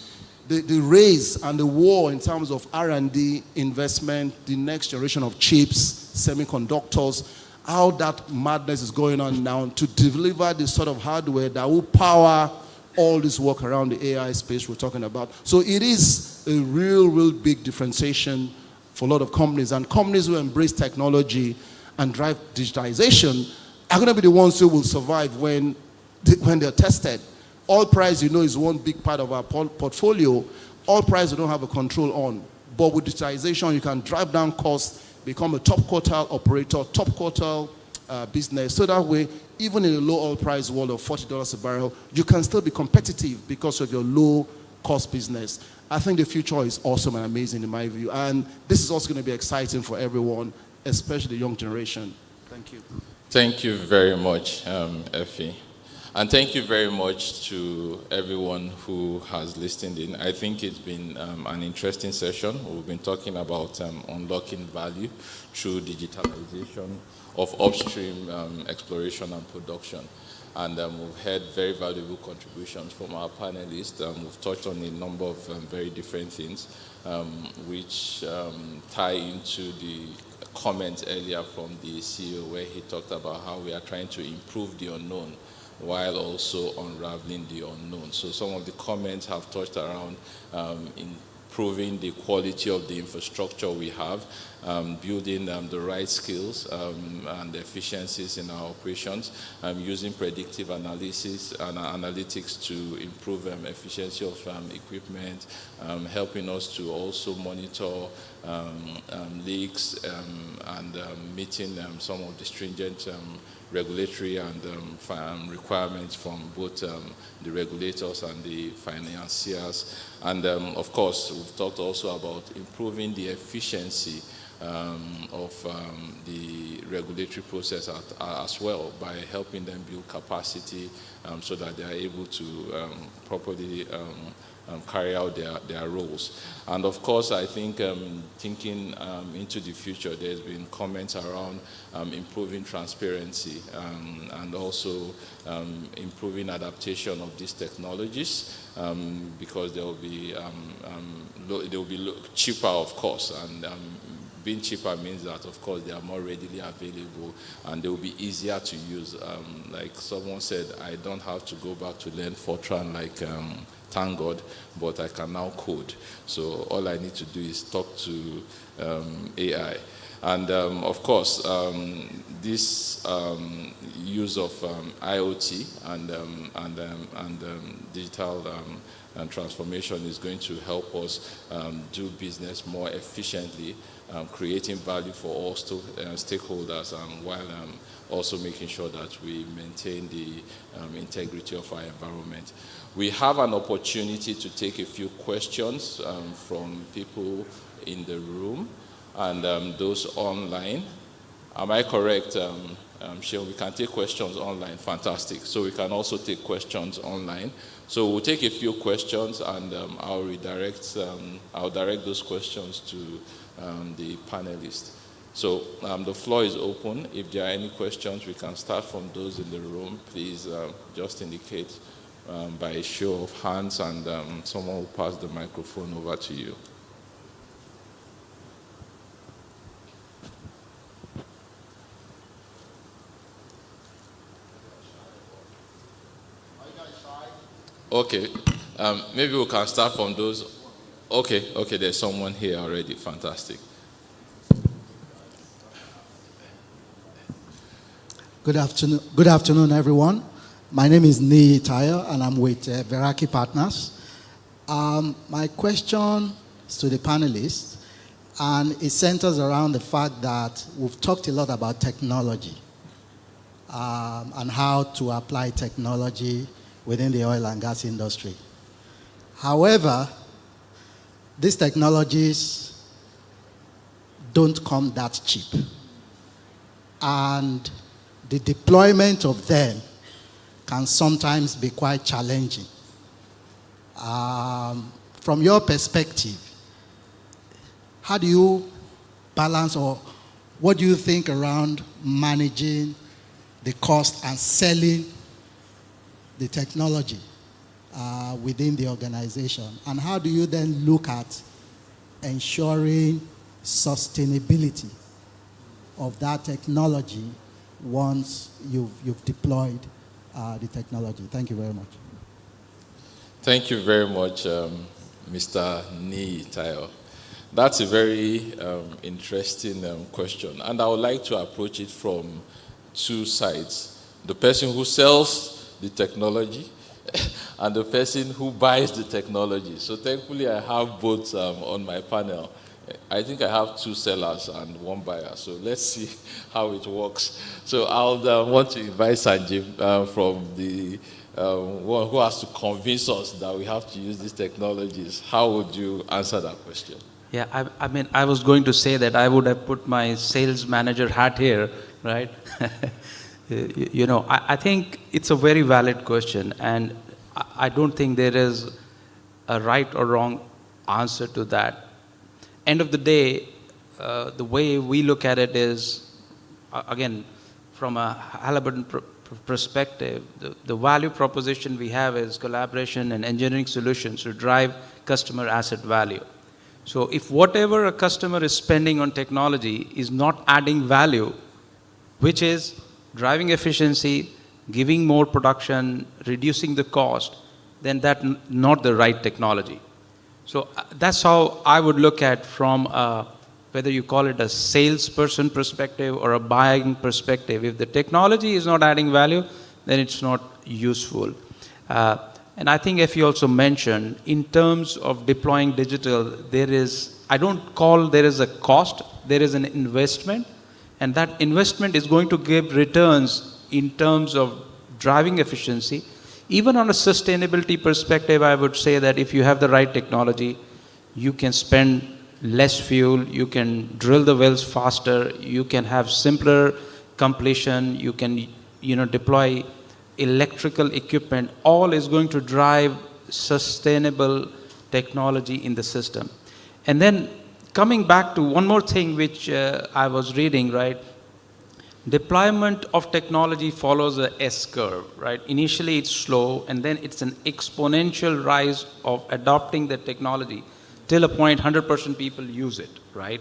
the race and the war in terms of R&D investment, the next generation of chips, semiconductors, how that madness is going on now to deliver this sort of hardware that will power all this work around the AI space we're talking about. So it is a real big differentiation for a lot of companies. And companies who embrace technology and drive digitization are going to be the ones who will survive when they're tested. Oil price, is one big part of our portfolio. Oil price we don't have a control on. But with digitization, you can drive down costs, become a top quartile operator, top quartile business. So that way, even in a low oil price world of $40 a barrel, you can still be competitive because of your low cost business. I think the future is awesome and amazing in my view. And this is also going to be exciting for everyone, especially the young generation. Thank you. Thank you very much, Effie. And thank you very much to everyone who has listened in. I think it's been an interesting session. We've been talking about unlocking value through digitalization of upstream exploration and production. And we've heard very valuable contributions from our panelists. We've touched on a number of very different things, which tie into the comments earlier from the CEO where he talked about how we are trying to improve the unknown while also unraveling the unknown. So some of the comments have touched around improving the quality of the infrastructure we have, building the right skills and efficiencies in our operations, using predictive analysis and analytics to improve efficiency of equipment, helping us to also monitor leaks and meeting some of the stringent regulatory and requirements from both the regulators and the financiers. And of course, we've talked also about improving the efficiency of the regulatory process as well by helping them build capacity so that they are able to properly carry out their roles. And of course, I think thinking into the future, there's been comments around improving transparency and also improving adaptation of these technologies because they will be cheaper, of course, and being cheaper means that, of course, they are more readily available and they will be easier to use. Like someone said, I don't have to go back to learn Fortran like thank God, but I can now code. So all I need to do is talk to AI. And of course, this use of IoT and digital transformation is going to help us do business more efficiently, creating value for all stakeholders, while also making sure that we maintain the integrity of our environment. We have an opportunity to take a few questions from people in the room and those online. Am I correct, Sure, we can take questions online. Fantastic. So we can also take questions online. So we'll take a few questions and I'll direct those questions to the panelists. So the floor is open. If there are any questions, we can start from those in the room. Please just indicate by a show of hands and someone will pass the microphone over to you. Okay, maybe we can start from those. Okay, there's someone here already. Fantastic. Good afternoon, everyone. My name is Nii Tayo, and I'm with Veraki Partners. My question is to the panelists, and it centers around the fact that we've talked a lot about technology and how to apply technology within the oil and gas industry. However, these technologies don't come that cheap. And the deployment of them can sometimes be quite challenging. From your perspective, how do you balance, or what do you think around managing the cost and selling the technology within the organization? And how do you then look at ensuring sustainability of that technology once you've deployed the technology? Thank you very much. Thank you very much, Mr. Nii Tayo. That's a very interesting question, and I would like to approach it from two sides. The person who sells the technology and the person who buys the technology. So thankfully I have both on my panel. I think I have two sellers and one buyer. So let's see how it works. So I'll want to invite Sanjeev from the one who has to convince us that we have to use these technologies. How would you answer that question? Yeah, I mean, I was going to say that I would have put my sales manager hat here, right? You know, I think it's a very valid question, and I don't think there is a right or wrong answer to that. End of the day, the way we look at it is, again, from a Halliburton perspective, the value proposition we have is collaboration and engineering solutions to drive customer asset value. So if whatever a customer is spending on technology is not adding value, which is driving efficiency, giving more production, reducing the cost, then that's not the right technology. So that's how I would look at from a whether you call it a salesperson perspective or a buying perspective, if the technology is not adding value, then it's not useful. And I think if you also mentioned, in terms of deploying digital, there is, I don't call there is a cost, there is an investment, and that investment is going to give returns in terms of driving efficiency. Even on a sustainability perspective, I would say that if you have the right technology, you can spend less fuel, you can drill the wells faster, you can have simpler completion, you can deploy electrical equipment. All is going to drive sustainable technology in the system. And then coming back to one more thing which I was reading, right? Deployment of technology follows a S-curve, right? Initially it's slow, and then it's an exponential rise of adopting the technology till a point 100% people use it, right?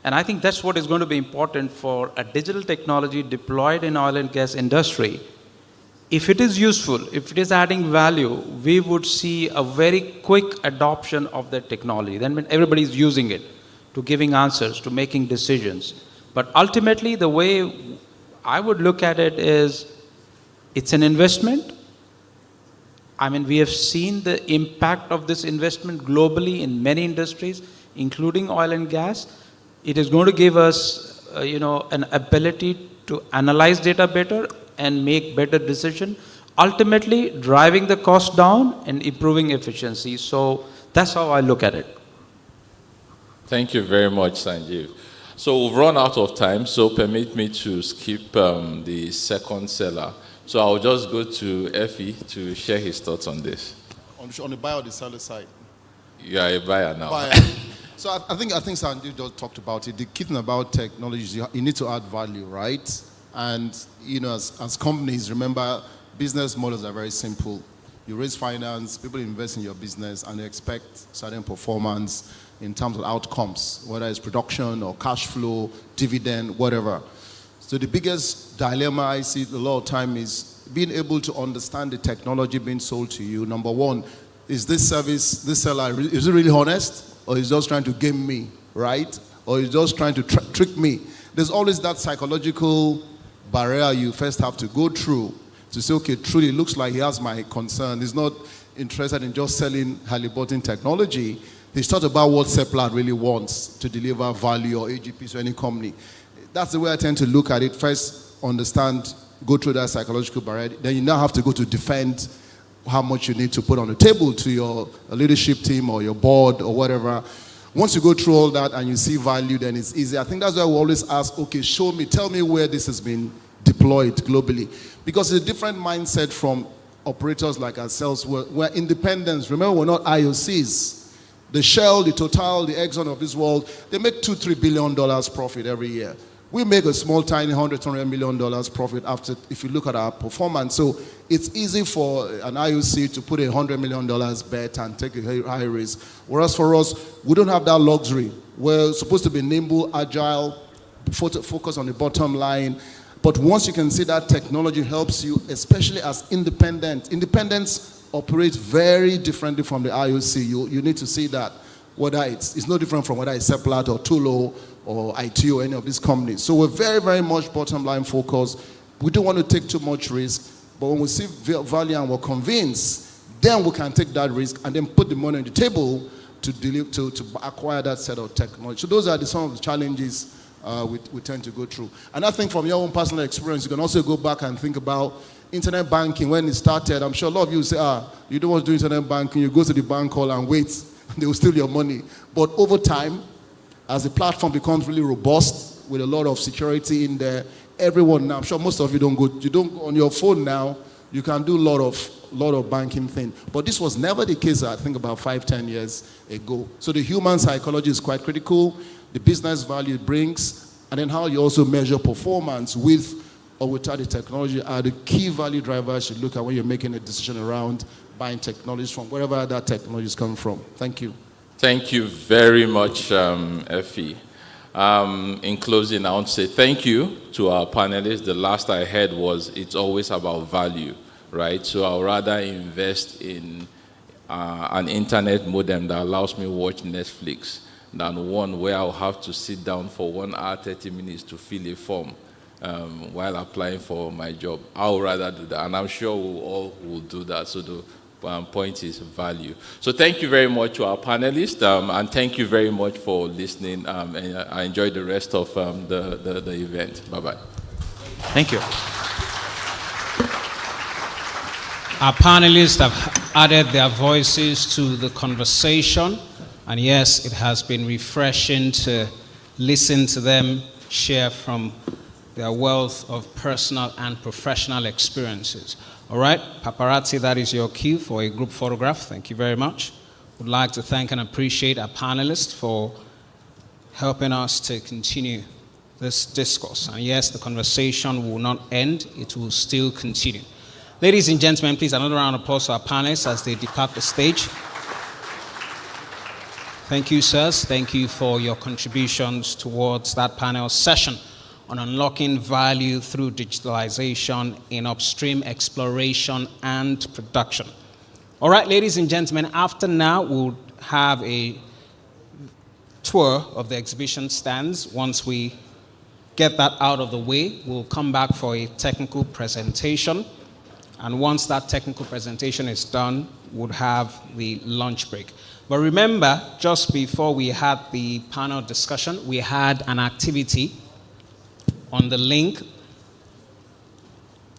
And I think that's what is going to be important for a digital technology deployed in oil and gas industry. If it is useful, if it is adding value, we would see a very quick adoption of that technology. Then when everybody is using it, to giving answers, to making decisions. But ultimately, the way I would look at it is, it's an investment. I mean, we have seen the impact of this investment globally in many industries, including oil and gas. It is going to give us, an ability to analyze data better and make better decisions, ultimately driving the cost down and improving efficiency. So that's how I look at it. Thank you very much, Sanjeev. So we've run out of time, so permit me to skip the second seller. So I'll just go to Effie to share his thoughts on this. On the buyer or the seller side? You are a buyer now. Buyer. So I think Sanjeev just talked about it. The key thing about technology is you need to add value, right? And as companies, remember, business models are very simple. You raise finance, people invest in your business, and they expect certain performance in terms of outcomes, whether it's production or cash flow, dividend, whatever. So the biggest dilemma I see a lot of time is being able to understand the technology being sold to you. Number one, is this service, this seller, is it really honest? Or is he just trying to game me, right? Or is he just trying to trick me? There's always that psychological barrier you first have to go through to say, okay, truly it looks like he has my concern. He's not interested in just selling Halliburton technology. He's thought about what Seplat really wants to deliver value or AGP to any company. That's the way I tend to look at it. First, understand, go through that psychological barrier. Then you now have to go to defend how much you need to put on the table to your leadership team or your board or whatever. Once you go through all that and you see value, then it's easy. I think that's why we always ask, okay, show me, tell me where this has been deployed globally. Because it's a different mindset from operators like ourselves. We're independents. Remember, we're not IOCs. The Shell, the Total, the Exxon of this world, they make $2-3 billion profit every year. We make a small, tiny $100 million profit after, if you look at our performance. So it's easy for an IOC to put $100 million bet and take a high risk. Whereas for us, we don't have that luxury. We're supposed to be nimble, agile, focus on the bottom line. But once you can see that technology helps you, especially as independents operate very differently from the IOC. You need to see that. Whether it's no different from whether it's Seplat or Tullow or IT or any of these companies. So we're very, very much bottom line focused. We don't want to take too much risk, but when we see value and we're convinced, then we can take that risk and then put the money on the table to acquire that set of technology. So those are some of the challenges we tend to go through. And I think from your own personal experience, you can also go back and think about internet banking. When it started, I'm sure a lot of you say, you don't want to do internet banking, you go to the bank hall and wait, they will steal your money. But over time, as the platform becomes really robust with a lot of security in there, everyone now, I'm sure most of you don't go on your phone now, you can do a lot of banking thing. But this was never the case, I think, about 5-10 years ago. So the human psychology is quite critical, the business value it brings, and then how you also measure performance with or without the technology are the key value drivers you look at when you're making a decision around buying technologies from wherever that technology is coming from. Thank you. Thank you very much, Effie. In closing, I want to say thank you to our panelists. The last I heard was it's always about value, right? So I'll rather invest in an internet modem that allows me to watch Netflix than one where I'll have to sit down for 1 hour, 30 minutes to fill a form while applying for my job. I would rather do that, and I'm sure we all will do that. So the point is value. So thank you very much to our panelists, and thank you very much for listening, and I enjoy the rest of the event. Bye-bye. Thank you. Our panelists have added their voices to the conversation, and yes, it has been refreshing to listen to them share from their wealth of personal and professional experiences. All right, paparazzi, that is your cue for a group photograph. Thank you very much. Would like to thank and appreciate our panelists for helping us to continue this discourse. And yes, the conversation will not end, it will still continue. Ladies and gentlemen, please, another round of applause for our panelists as they depart the stage. Thank you, sirs. Thank you for your contributions towards that panel session on unlocking value through digitalization in upstream exploration and production. All right, ladies and gentlemen, after now, we'll have a tour of the exhibition stands. Once we get that out of the way, we'll come back for a technical presentation. And once that technical presentation is done, we'll have the lunch break. But remember, just before we had the panel discussion, we had an activity on the link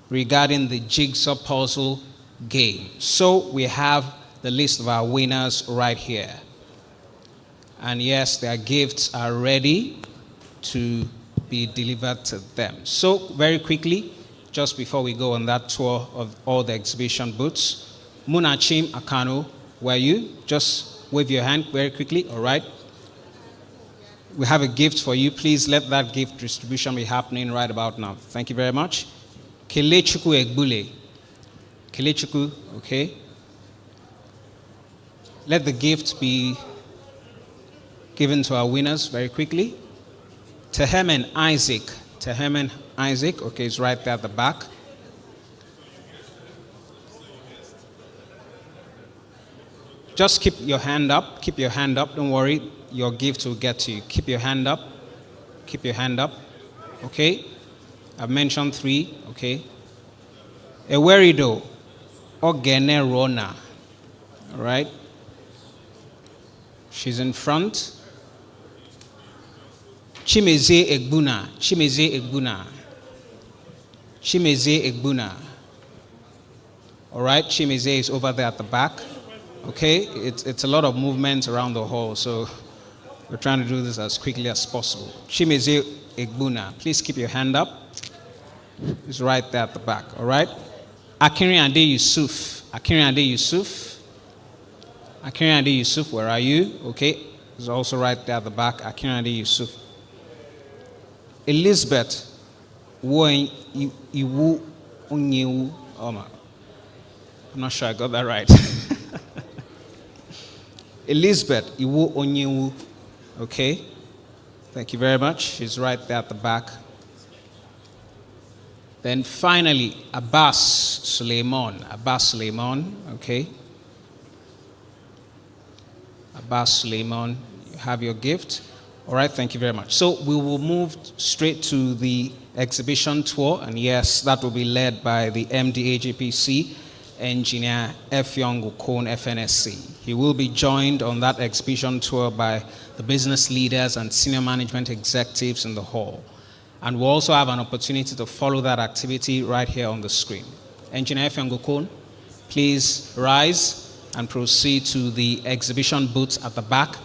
regarding the jigsaw puzzle game. So we have the list of our winners right here. And yes, their gifts are ready to be delivered to them. So very quickly, just before we go on that tour of all the exhibition booths, Munachim Akano, where you? Just wave your hand very quickly, all right? We have a gift for you. Please let that gift distribution be happening right about now. Thank you very much. Kelechuku Egbule. Kelechuku, okay. Let the gift be given to our winners very quickly. Tehemen Isaac. Tehemen Isaac, okay, it's right there at the back. Just keep your hand up. Keep your hand up. Don't worry. Your gift will get to you. Keep your hand up. Keep your hand up. Okay? I've mentioned 3. Okay? Ewerido Ogene Rona. All right? She's in front. Chimeze Egbuna. Chimeze Egbuna. Chimeze Egbuna. All right? Chimeze is over there at the back. Okay? It's a lot of movement around the hall, so we're trying to do this as quickly as possible. Chimeze Egbuna, please keep your hand up. It's right there at the back, all right? Akinriande Yusuf. Akinriande Yusuf. Akinriande Yusuf, where are you? Okay, it's also right there at the back. Akinriande Yusuf. Elizabeth Iwu Onyewu. Oh my, I'm not sure I got that right. Elizabeth Iwu Onyewu. Okay, thank you very much. She's right there at the back. Then finally, Abbas Suleiman. Abbas Suleiman, okay. Abbas Suleiman, you have your gift. All right, thank you very much. So we will move straight to the exhibition tour, and yes, that will be led by the MD AGPC, Engineer Effiong Ukon FNSC. He will be joined on that exhibition tour by the business leaders and senior management executives in the hall. And we'll also have an opportunity to follow that activity right here on the screen. Engineer Effiong Ukon, please rise and proceed to the exhibition booths at the back.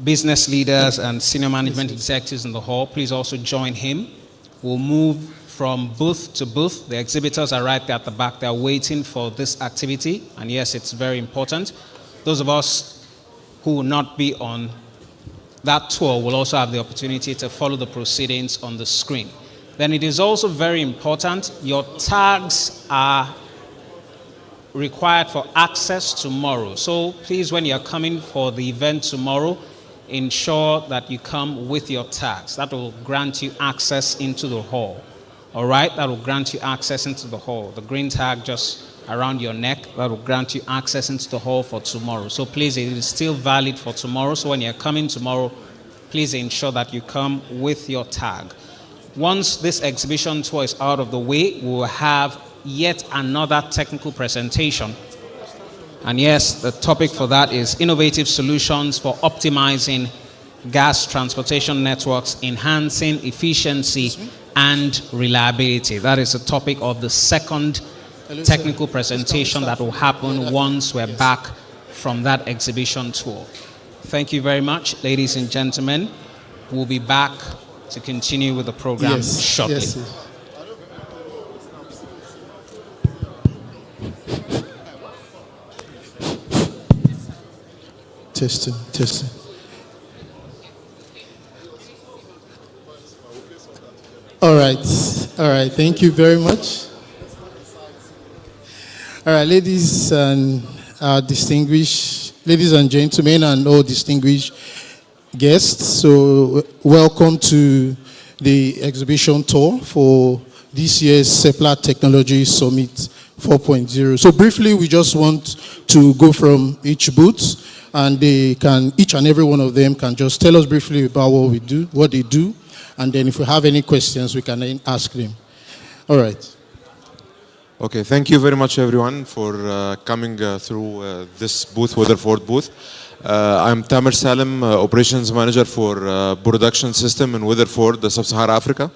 Business leaders and senior management executives in the hall, please also join him. We'll move from booth to booth. The exhibitors are right there at the back. They're waiting for this activity. And yes, it's very important. Those of us who will not be on that tour will also have the opportunity to follow the proceedings on the screen. Then it is also very important, your tags are required for access tomorrow. So please, when you're coming for the event tomorrow, ensure that you come with your tags. That will grant you access into the hall. All right, that will grant you access into the hall. The green tag just around your neck that will grant you access into the hall for tomorrow. So please, it is still valid for tomorrow. So when you're coming tomorrow, please ensure that you come with your tag. Once this exhibition tour is out of the way, we will have yet another technical presentation. And yes, the topic for that is innovative solutions for optimizing gas transportation networks, enhancing efficiency and reliability. That is the topic of the second technical presentation that will happen once we're back from that exhibition tour. Thank you very much, ladies and gentlemen. We'll be back to continue with the program shortly. Yes. Testing. All right. Thank you very much. All right, ladies and gentlemen, and all distinguished guests. So, welcome to the exhibition tour for this year's Seplat Technology Summit 4.0. So, briefly, we just want to go from each booth, and each and every one of them can just tell us briefly about what they do, and then if we have any questions, we can then ask them. All right. Okay, thank you very much, everyone, for coming through this booth, Weatherford booth. I'm Tamer Salim, Operations Manager for Production System in Weatherford, Sub-Saharan Africa.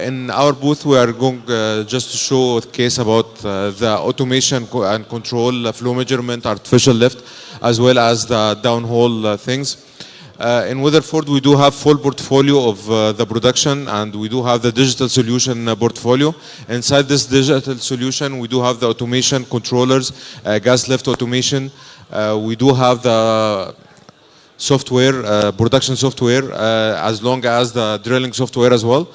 In our booth, we are going just to show a case about the automation and control, flow measurement, artificial lift, as well as the downhole things. In Weatherford, we do have full portfolio of the production, and we do have the digital solution portfolio. Inside this digital solution, we do have the automation controllers, gas lift automation. We do have the software, production software, as long as the drilling software as well.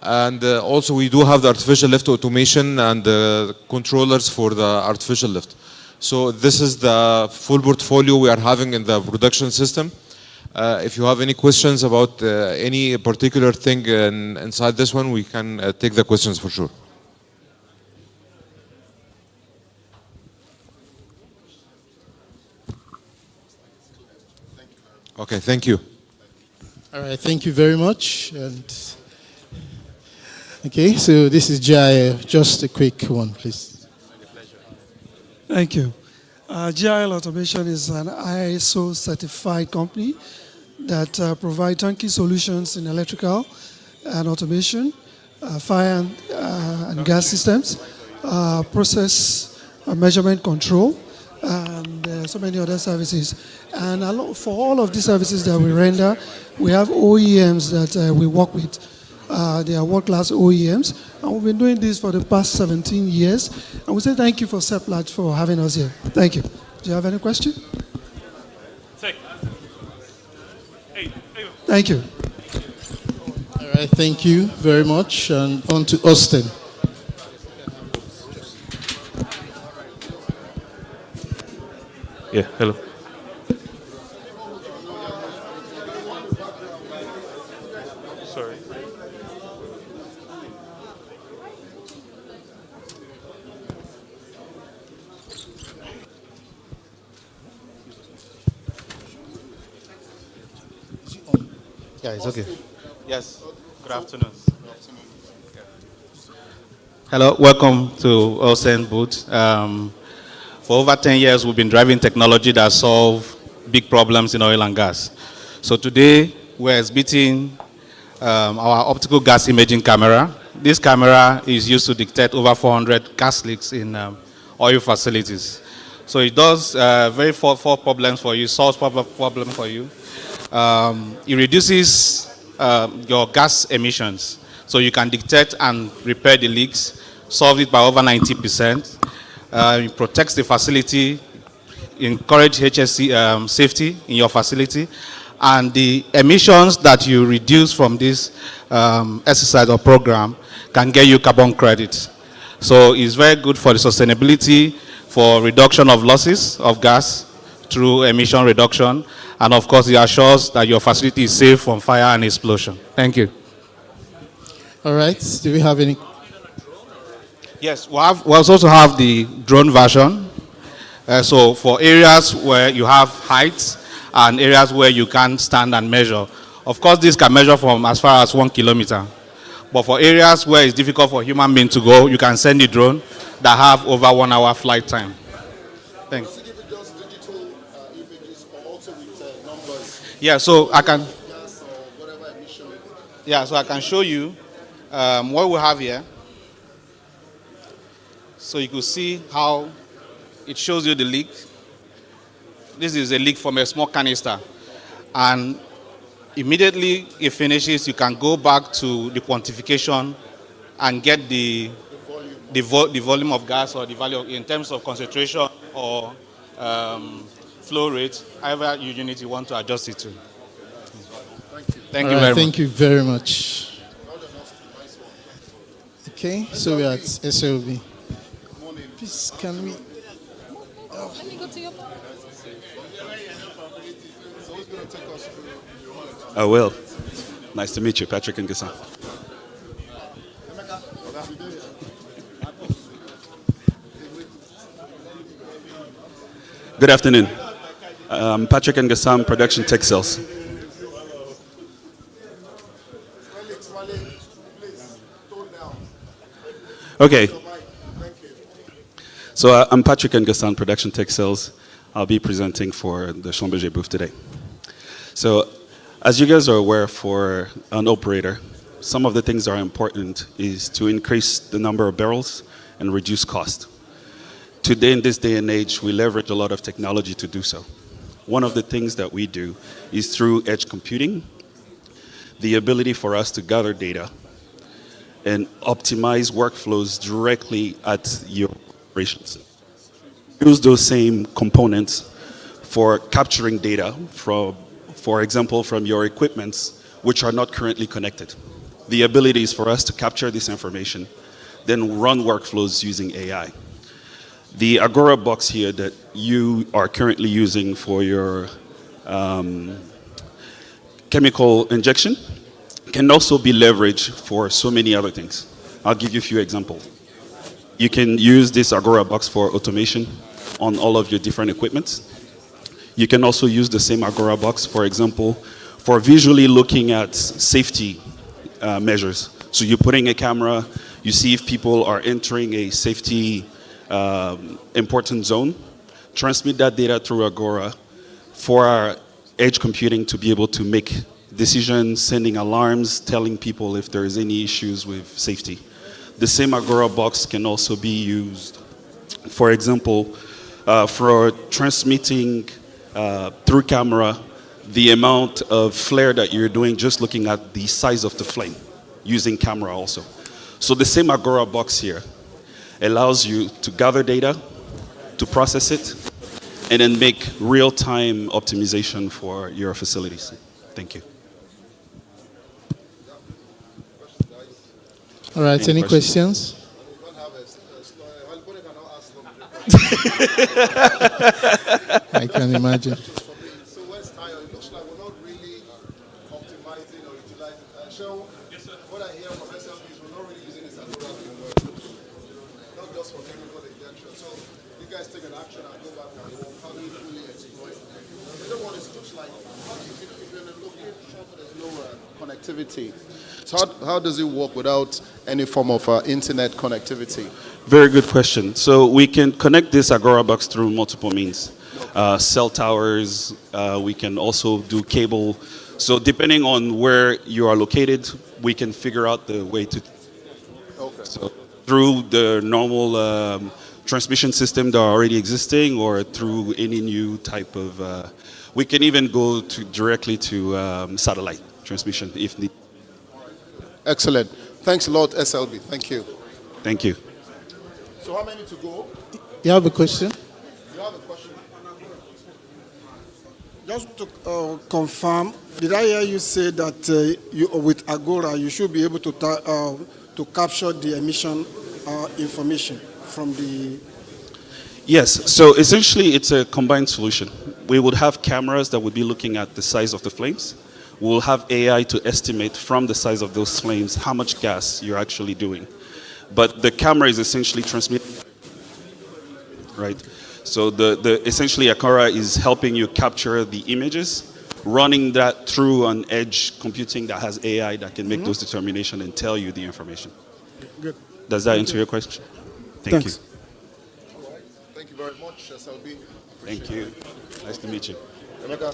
And also we do have the artificial lift automation and the controllers for the artificial lift. So this is the full portfolio we are having in the production system. If you have any questions about any particular thing inside this one, we can take the questions for sure. Okay, thank you. All right, thank you very much. And okay, so this is GIL. Just a quick one, please. Thank you. GIL Automation is an ISO certified company that provide turnkey solutions in electrical and automation, fire and gas systems, process measurement control, and so many other services. And for all of these services that we render, we have OEMs that we work with. They are world-class OEMs, and we've been doing this for the past 17 years. And we say thank you for Seplat for having us here. Thank you. Do you have any question? Thank you. All right, thank you very much. And on to Austin. Yeah, hello. Sorry. Yeah, it's okay. Yes, good afternoon. Hello, welcome to Olsen booth. For over 10 years, we've been driving technology that solve big problems in oil and gas. So today, we're exhibiting our optical gas imaging camera. This camera is used to detect over 400 gas leaks in oil facilities. So it does four problems for you, solves problem for you. It reduces your gas emissions, so you can detect and repair the leaks, solve it by over 90%. It protects the facility, encourage HSE safety in your facility, and the emissions that you reduce from this exercise or program can get you carbon credits. So it's very good for the sustainability, for reduction of losses of gas through emission reduction, and of course it assures that your facility is safe from fire and explosion. Thank you. All right, do we have any? Yes, we also have the drone version. So for areas where you have heights and areas where you can stand and measure. Of course, this can measure from as far as 1 kilometer. But for areas where it's difficult for human being to go, you can send the drone that have over 1 hour flight time. Thanks. Yeah, so I can. Yeah, so I can show you what we have here. So you can see how it shows you the leak. This is a leak from a small canister. And immediately it finishes, you can go back to the quantification and get the volume of gas or the value in terms of concentration or flow rate, however unit you want to adjust it to. Thank you very much. Thank you very much. Okay, so we're at SLB. Please, can we? Let me go to your part. I will. Nice to meet you, Patrick and Gassan. Good afternoon. Patrick and Gassan, Production Tech Sales. Okay. So I'm Patrick and Gassan, Production Tech Sales. I'll be presenting for the Schlumberger booth today. So as you guys are aware, for an operator, some of the things that are important is to increase the number of barrels and reduce cost. Today, in this day and age, we leverage a lot of technology to do so. One of the things that we do is through edge computing, the ability for us to gather data and optimize workflows directly at your operations. Use those same components for capturing data from, for example, from your equipments, which are not currently connected. The ability is for us to capture this information, then run workflows using AI. The Agora box here that you are currently using for your chemical injection can also be leveraged for so many other things. I'll give you a few examples. You can use this Agora box for automation on all of your different equipment. You can also use the same Agora box, for example, for visually looking at safety measures. So you're putting a camera, you see if people are entering a safety important zone, transmit that data through Agora for our edge computing to be able to make decisions, sending alarms, telling people if there is any issues with safety. The same Agora box can also be used, for example, for transmitting through camera the amount of flare that you're doing just looking at the size of the flame using camera also. So the same Agora box here allows you to gather data, to process it, and then make real-time optimization for your facilities. Thank you. All right, any questions? I can imagine. Connectivity. So how does it work without any form of internet connectivity? Very good question. So we can connect this Agora box through multiple means. Cell towers, we can also do cable. So depending on where you are located, we can figure out the way to. Okay. So through the normal transmission system that are already existing, or through any new type of. We can even go directly to satellite transmission if needed. Excellent. Thanks a lot, SLB. Thank you. Thank you. So how many to go? You have a question? You have a question? Just to confirm, did I hear you say that you, with Agora you should be able to capture the emission information from the... Yes, so essentially it's a combined solution. We would have cameras that would be looking at the size of the flames. We'll have AI to estimate from the size of those flames how much gas you're actually doing. but the camera is essentially transmitting, right? So essentially Akara is helping you capture the images, running that through an edge computing that has AI that can make those determinations and tell you the information. Good. Does that answer your question? Thank Thanks. you. All right. Thank you very much, SLB. Thank you. Nice to meet you. Emeka.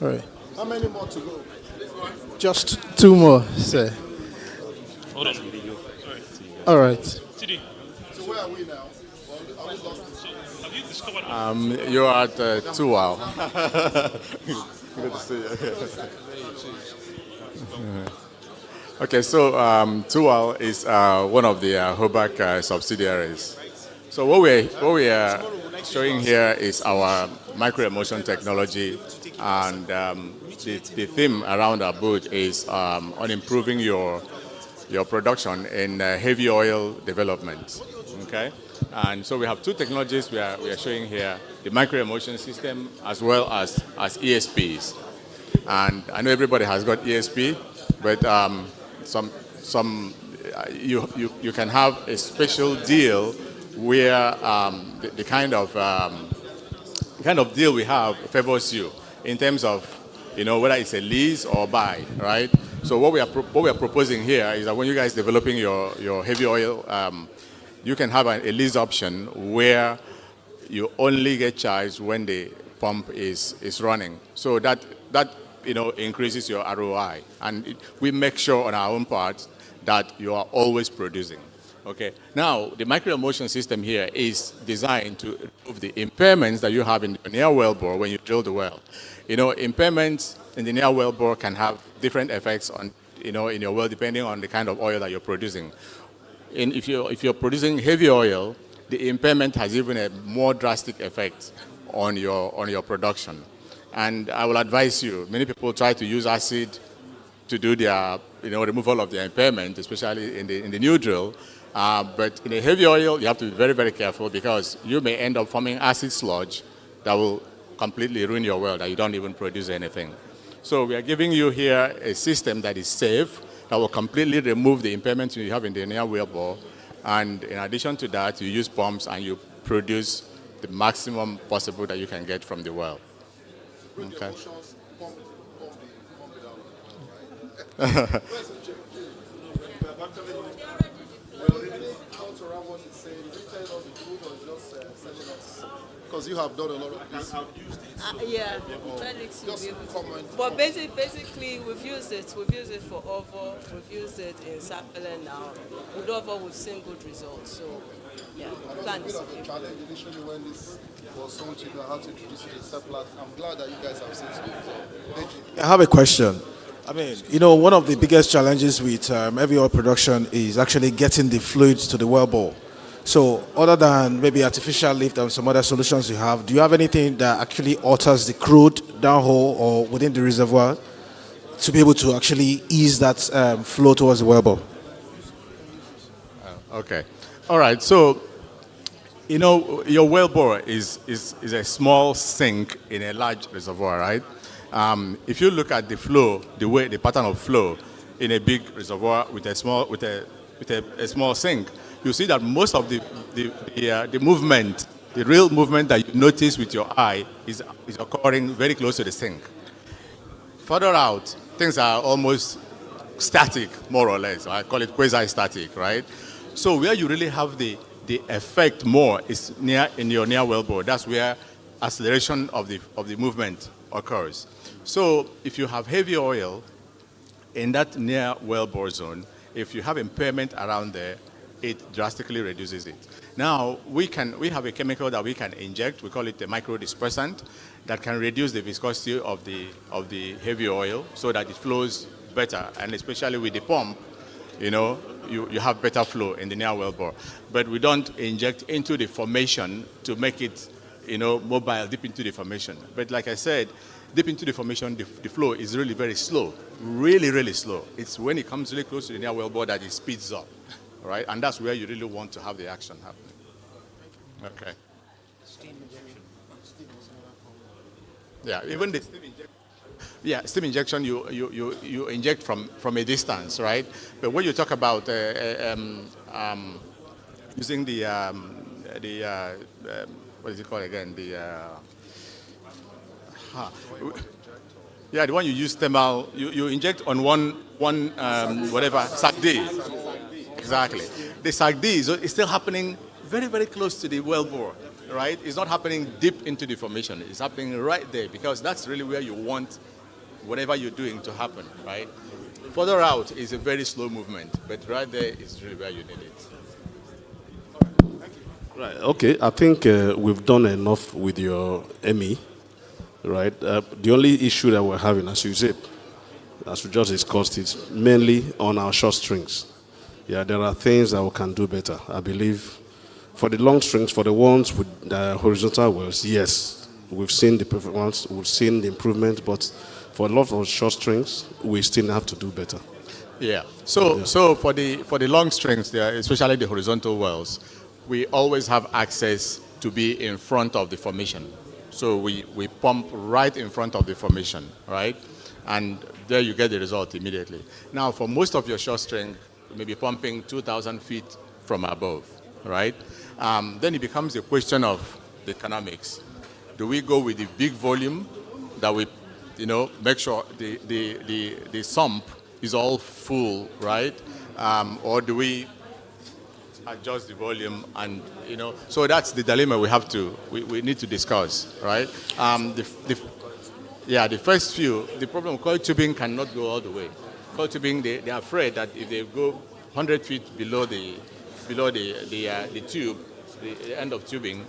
All right. How many more to go? Just two more, sir. Hold on. All right. TD. So where are we now? Are we lost? Have you discovered? You're at 2 wow. Good to see you. Okay, so 2WOW is one of the HOBAC subsidiaries. So what we are showing here is our micro-emulsion technology, and the theme around our booth is on improving your production in heavy oil development. Okay, and so we have two technologies we are showing here: the micro-emulsion system as well as ESPs. And I know everybody has got ESP, but you can have a special deal where the kind of deal we have favors you in terms of whether it's a lease or buy, right? So what we are proposing here is that when you guys developing your heavy oil, you can have a lease option where you only get charged when the pump is running. So that increases your ROI, and we make sure on our own part that you are always producing. Okay. Now, the micro-emulsion system here is designed to remove the impairments that you have in the near wellbore when you drill the well. Impairments in the near wellbore can have different effects on in your well depending on the kind of oil that you're producing. If you're producing heavy oil, the impairment has even a more drastic effect on your production. And I will advise you, many people try to use acid to do their removal of the impairment, especially in the new drill. But in a heavy oil, you have to be very, very careful because you may end up forming acid sludge that will completely ruin your well, that you don't even produce anything. So we are giving you here a system that is safe, that will completely remove the impairment you have in the near wellbore. And in addition to that, you use pumps and you produce the maximum possible that you can get from the well. Okay. Because you have done a lot of this. Yeah, Felix will be able to. But basically, we've used it. We've used it for OVO. We've used it in Sapele now. With OVO, we've seen good results. So, yeah, plan is to be. Challenge initially when this was sold to you, how to introduce it to Seplat. I'm glad that you guys have seen it. I have a question. I mean, one of the biggest challenges with heavy oil production is actually getting the fluids to the wellbore. So other than maybe artificial lift and some other solutions you have, do you have anything that actually alters the crude downhole or within the reservoir to be able to actually ease that flow towards the wellbore? Okay. All right. So, your wellbore is a small sink in a large reservoir, right? If you look at the flow, the pattern of flow in a big reservoir with a small sink, you see that most of the movement, the real movement that you notice with your eye is occurring very close to the sink. Further out, things are almost static, more or less. I call it quasi-static, right? So where you really have the effect more is in your near wellbore. That's where acceleration of the movement occurs. So if you have heavy oil in that near wellbore zone, if you have impairment around there, it drastically reduces it. Now, we have a chemical that we can inject. We call it a microdispersant that can reduce the viscosity of the heavy oil so that it flows better. And especially with the pump, you have better flow in the near wellbore. But we don't inject into the formation to make it, mobile deep into the formation. But like I said, deep into the formation, the flow is really very slow, really, really slow. It's when it comes really close to the near wellbore that it speeds up. Right? And that's where you really want to have the action happening. Okay. Steam injection. Yeah, even the steam injection. Yeah, steam injection, you inject from a distance, right? But when you talk about using what is it called again? Yeah, the one you use thermal, you inject on one whatever, SAC-D. Exactly. The SAC-D is still happening very, very close to the wellbore, right? It's not happening deep into the formation. It's happening right there because that's really where you want whatever you're doing to happen, right? Further out is a very slow movement, but right there is really where you need it. Right, okay. I think we've done enough with your ME, right? The only issue that we're having, as you said, as we just discussed, is mainly on our short strings. Yeah, there are things that we can do better. I believe for the long strings, for the ones with horizontal wells, yes, we've seen the performance, we've seen the improvement, but for a lot of short strings, we still have to do better. Yeah. So for the long strings there, especially the horizontal wells, we always have access to be in front of the formation. So we pump right in front of the formation, right? And there you get the result immediately. Now, for most of your short string, you may be pumping 2,000 feet from above, right? Then it becomes a question of the economics. Do we go with the big volume that we, make sure the sump is all full, right? Or do we adjust the volume and, so that's the dilemma we need to discuss, right? The first few, the problem of coiled tubing cannot go all the way. Coiled tubing, they're afraid that if they go 100 feet below the tube, the end of tubing,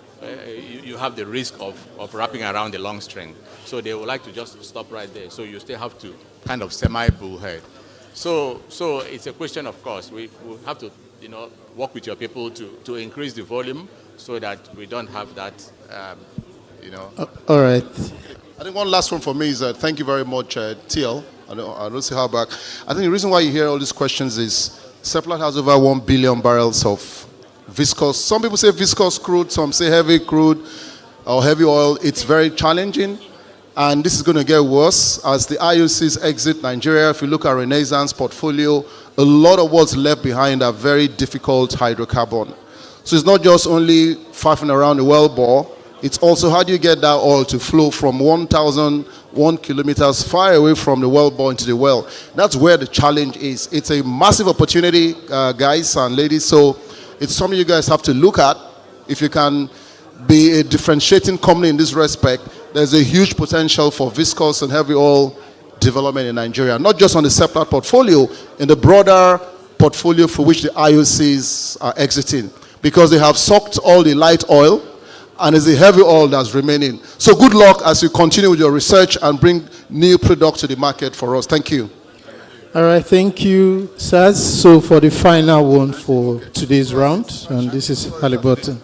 you have the risk of wrapping around the long string. So they would like to just stop right there. So you still have to kind of semi-bullhead. So it's a question of cost. We have to, work with your people to increase the volume so that we don't have that, All right. I think one last one for me is thank you very much, TL. I don't see how back. I think the reason why you hear all these questions is Seplat has over 1 billion barrels of viscous. Some people say viscous crude, some say heavy crude or heavy oil. It's very challenging. And this is going to get worse as the IOCs exit Nigeria. If you look at Renaissance portfolio, a lot of what's left behind are very difficult hydrocarbon. So it's not just only faffing around the well bore, it's also how do you get that oil to flow from 1,001 kilometers far away from the well bore into the well. That's where the challenge is. It's a massive opportunity, guys and ladies, so it's something you guys have to look at. If you can be a differentiating company in this respect, there's a huge potential for viscous and heavy oil development in Nigeria, not just on the Seplat portfolio, in the broader portfolio for which the IOCs are exiting, because they have sucked all the light oil and it's the heavy oil that's remaining. So good luck as you continue with your research and bring new products to the market for us. Thank you. All right, thank you, Saz. So for the final one for today's round, and this is Halliburton.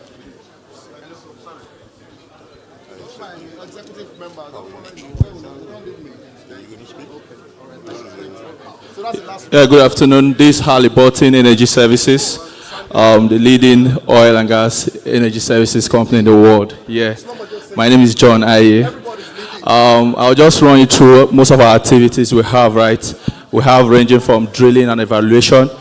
Yeah, good afternoon. This is Halliburton Energy Services, the leading oil and gas energy services company in the world. Yeah, my name is John Aye. I'll just run you through most of our activities we have, right? We have ranging from drilling and evaluation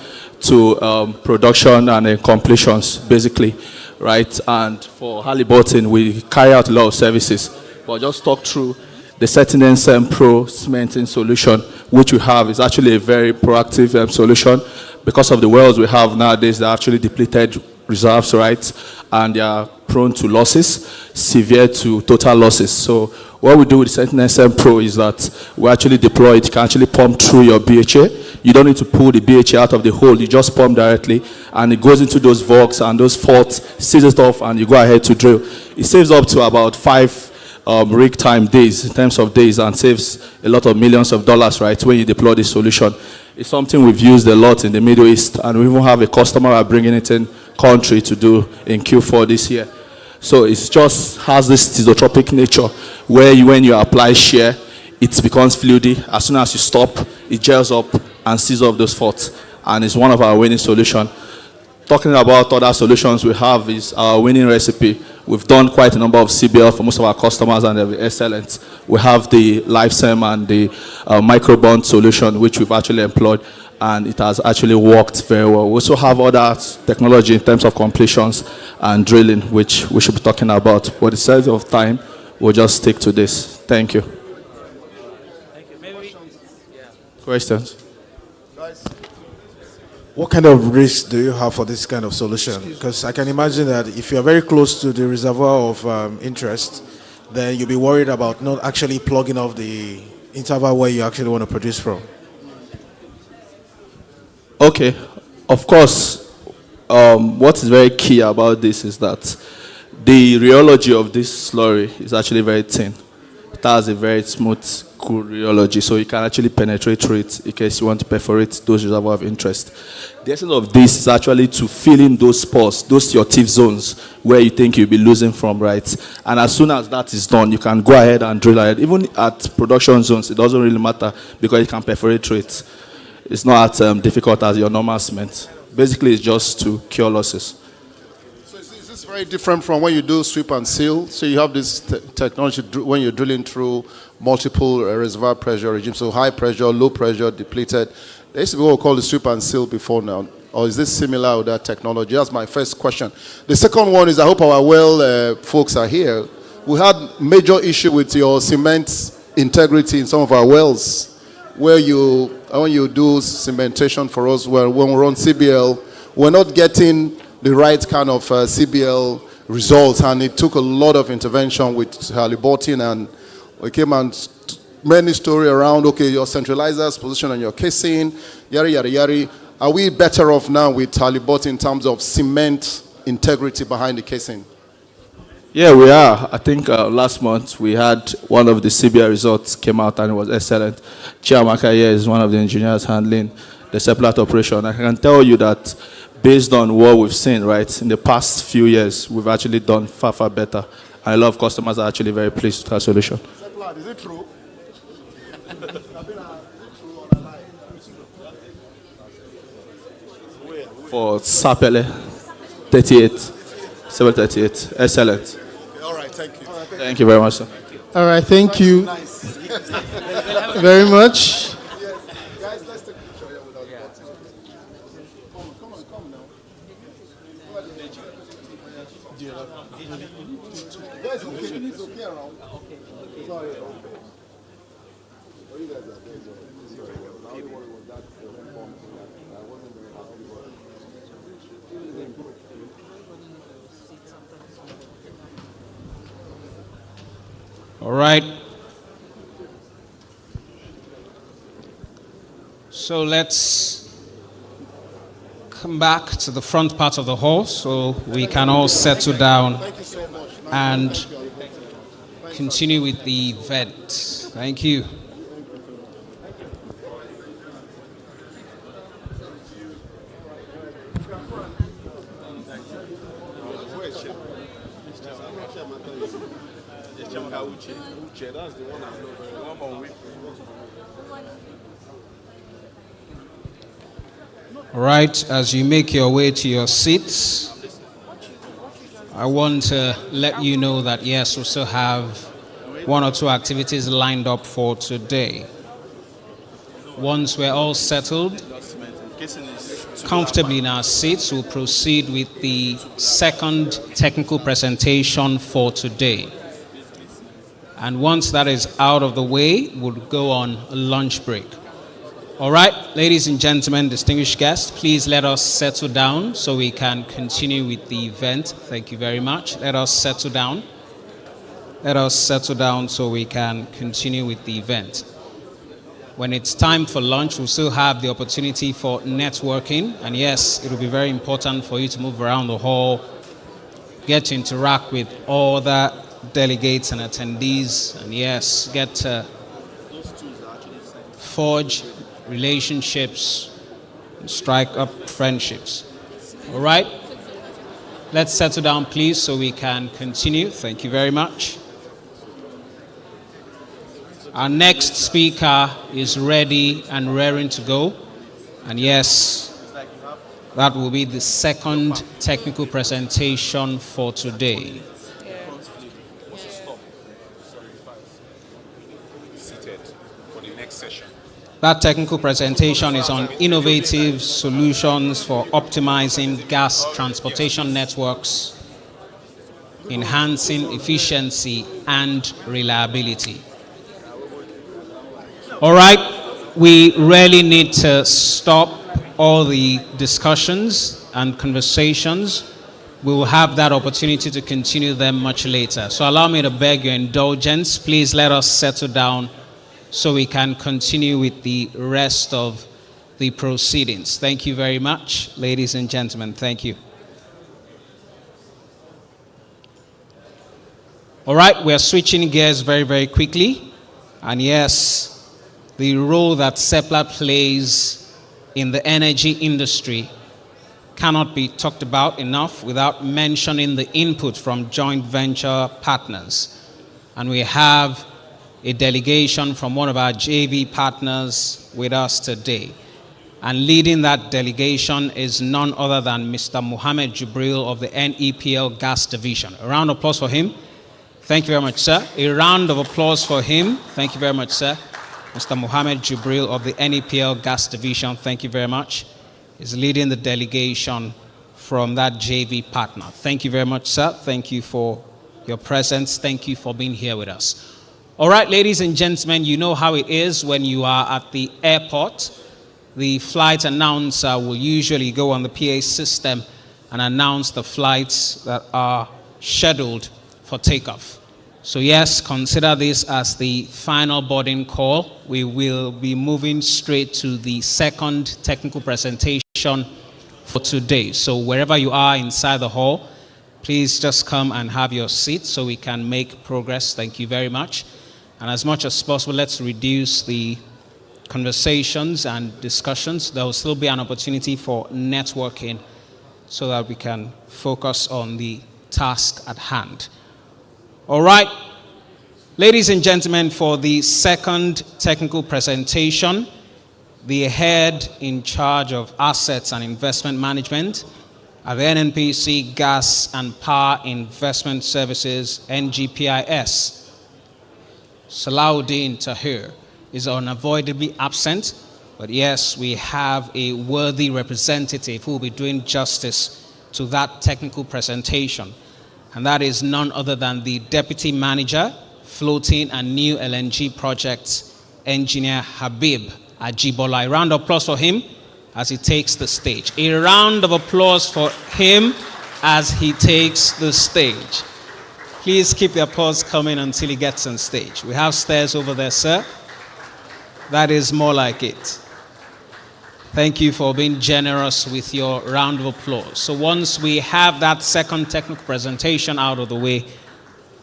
to production and completions, basically, right? And for Halliburton, we carry out a lot of services. But I'll just talk through the Setting NSM Pro cementing solution, which we have, is actually a very proactive solution because of the wells we have nowadays. They're actually depleted reserves, right? And they are prone to losses, severe to total losses. So what we do with Setting NSM Pro is that we actually deploy it. You can actually pump through your BHA. You don't need to pull the BHA out of the hole. You just pump directly, and it goes into those vogs and those faults, seals it off, and you go ahead to drill. It saves up to about 5 rig time days, in terms of days, and saves a lot of millions of dollars, right, when you deploy this solution. It's something we've used a lot in the Middle East, and we even have a customer bringing it in country to do in Q4 this year. So it just has this isotropic nature where when you apply shear, it becomes fluidy. As soon as you stop, it gels up and seals off those faults, and it's one of our winning solutions. talking about other solutions we have is our winning recipe. We've done quite a number of CBL for most of our customers and they're excellent. We have the LifeSem and the microbond solution, which we've actually employed, and it has actually worked very well. We also have other technology in terms of completions and drilling, which we should be talking about. For the sake of time, we'll just stick to this. Thank you. Questions? What kind of risk do you have for this kind of solution? Because I can imagine that if you're very close to the reservoir of interest, then you'll be worried about not actually plugging off the interval where you actually want to produce from. Okay. Of course, what is very key about this is that the rheology of this slurry is actually very thin. It has a very smooth, cool rheology, so you can actually penetrate through it in case you want to perforate those reservoirs of interest. The essence of this is actually to fill in those spots, those your TIF zones where you think you'll be losing from, right? And as soon as that is done, you can go ahead and drill ahead. Even at production zones, it doesn't really matter because you can perforate through it. It's not as difficult as your normal cement. Basically, it's just to cure losses. Is this very different from when you do sweep and seal? So you have this technology when you're drilling through multiple reservoir pressure regimes, so high pressure, low pressure, depleted. There used to be what we call the sweep and seal before now. Or is this similar with that technology? That's my first question. The second one is, I hope our well folks are here. We had major issue with your cement integrity in some of our wells, where when you do cementation for us, when we run CBL, we're not getting the right kind of CBL results, and it took a lot of intervention with Halliburton, and we came and many story around, okay, your centralizers position on your casing, yari, yari, yari. Are we better off now with Halliburton in terms of cement integrity behind the casing? Yeah, we are. I think last month we had one of the CBI results came out and it was excellent. Chiamaka here is one of the engineers handling the Seplat operation. I can tell you that based on what we've seen, right, in the past few years, we've actually done far, far better. And a lot of customers are actually very pleased with our solution. Seplat, is it true? For Sapele, 38, 738, excellent. All right, thank you. Thank you very much, sir. All right, thank you very much. Guys, let's take a picture here without the button. Come now. Guys, it's okay around. Sorry. You guys are there. Sorry. The only one was that form. I wasn't very happy. All right. So let's come back to the front part of the hall so we can all settle down and continue with the event. Thank you. All right, as you make your way to your seats, I want to let you know that yes, we still have one or two activities lined up for today. Once we're all settled comfortably in our seats, we'll proceed with the second technical presentation for today. And once that is out of the way, we'll go on a lunch break. All right, ladies and gentlemen, distinguished guests, please let us settle down so we can continue with the event. Thank you very much. Let us settle down. Let us settle down so we can continue with the event. When it's time for lunch, we'll still have the opportunity for networking. And yes, it will be very important for you to move around the hall, get to interact with all the delegates and attendees, and yes, get to forge relationships and strike up friendships. All right? Let's settle down, please, so we can continue. Thank you very much. Our next speaker is ready and raring to go. And yes, That will be the second technical presentation for today. That technical presentation is on innovative solutions for optimizing gas transportation networks, enhancing efficiency and reliability. All right, we really need to stop all the discussions and conversations. We will have that opportunity to continue them much later. So allow me to beg your indulgence. Please let us settle down so we can continue with the rest of the proceedings. Thank you very much, ladies and gentlemen. Thank you. All right, we are switching gears very, very quickly. And yes, the role that Seplat plays in the energy industry cannot be talked about enough without mentioning the input from joint venture partners. And we have a delegation from one of our JV partners with us today. And leading that delegation is none other than Mr. Mohammed Jubril of the NEPL Gas Division. A round of applause for him. Thank you very much, sir. A round of applause for him. Thank you very much, sir. Mr. Mohammed Jubril of the NEPL Gas Division, thank you very much, is leading the delegation from that JV partner. Thank you very much, sir. Thank you for your presence. Thank you for being here with us. All right, ladies and gentlemen, you know how it is when you are at the airport. The flight announcer will usually go on the PA system and announce the flights that are scheduled for takeoff. So yes, consider this as the final boarding call. We will be moving straight to the second technical presentation for today. So wherever you are inside the hall, please just come and have your seat so we can make progress. Thank you very much. And as much as possible, let's reduce the conversations and discussions. There will still be an opportunity for networking so that we can focus on the task at hand. All right, ladies and gentlemen, for the second technical presentation, the head in charge of assets and investment management at the NNPC Gas and Power Investment Services, NGPIS, Salahuddin Tahir, is unavoidably absent, but yes, we have a worthy representative who will be doing justice to that technical presentation, and that is none other than the Deputy Manager, Floating and New LNG Projects, Engineer Habib Ajibola. A round of applause for him as he takes the stage. A round of applause for him as he takes the stage. Please keep the applause coming until he gets on stage. We have stairs over there, sir. That is more like it. Thank you for being generous with your round of applause. So once we have that second technical presentation out of the way,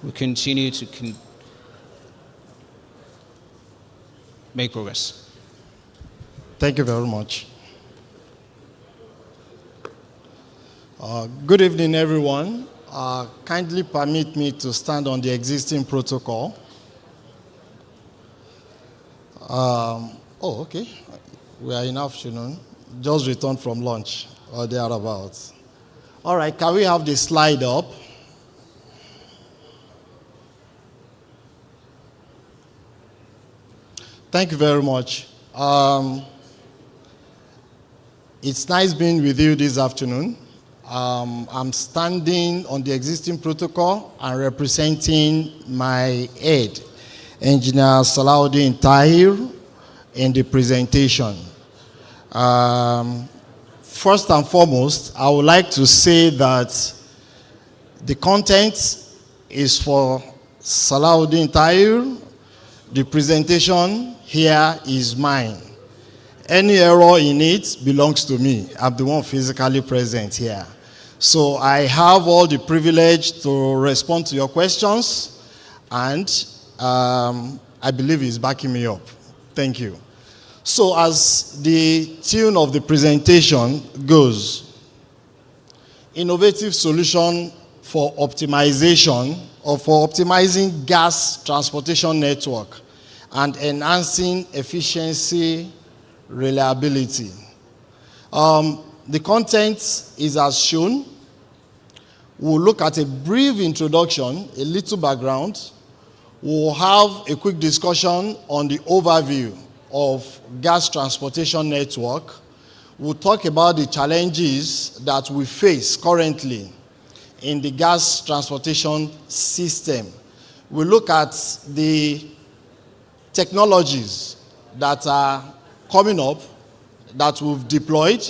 we continue to make progress. Thank you very much. Good evening, everyone. Kindly permit me to stand on the existing protocol. Okay. We are in afternoon. Just returned from lunch or thereabouts. All right, can we have the slide up? Thank you very much. It's nice being with you this afternoon. I'm standing on the existing protocol and representing my head, Engineer Salahuddin Tahir, in the presentation. First and foremost, I would like to say that the content is for Salahuddin Tahir. The presentation here is mine. Any error in it belongs to me. I'm the one physically present here. So I have all the privilege to respond to your questions, and I believe he's backing me up. Thank you. So as the tune of the presentation goes, innovative solution for optimization or for optimizing gas transportation network and enhancing efficiency, reliability. The content is as shown. We'll look at a brief introduction, a little background. We'll have a quick discussion on the overview of gas transportation network. We'll talk about the challenges that we face currently in the gas transportation system. We'll look at the technologies that are coming up, that we've deployed,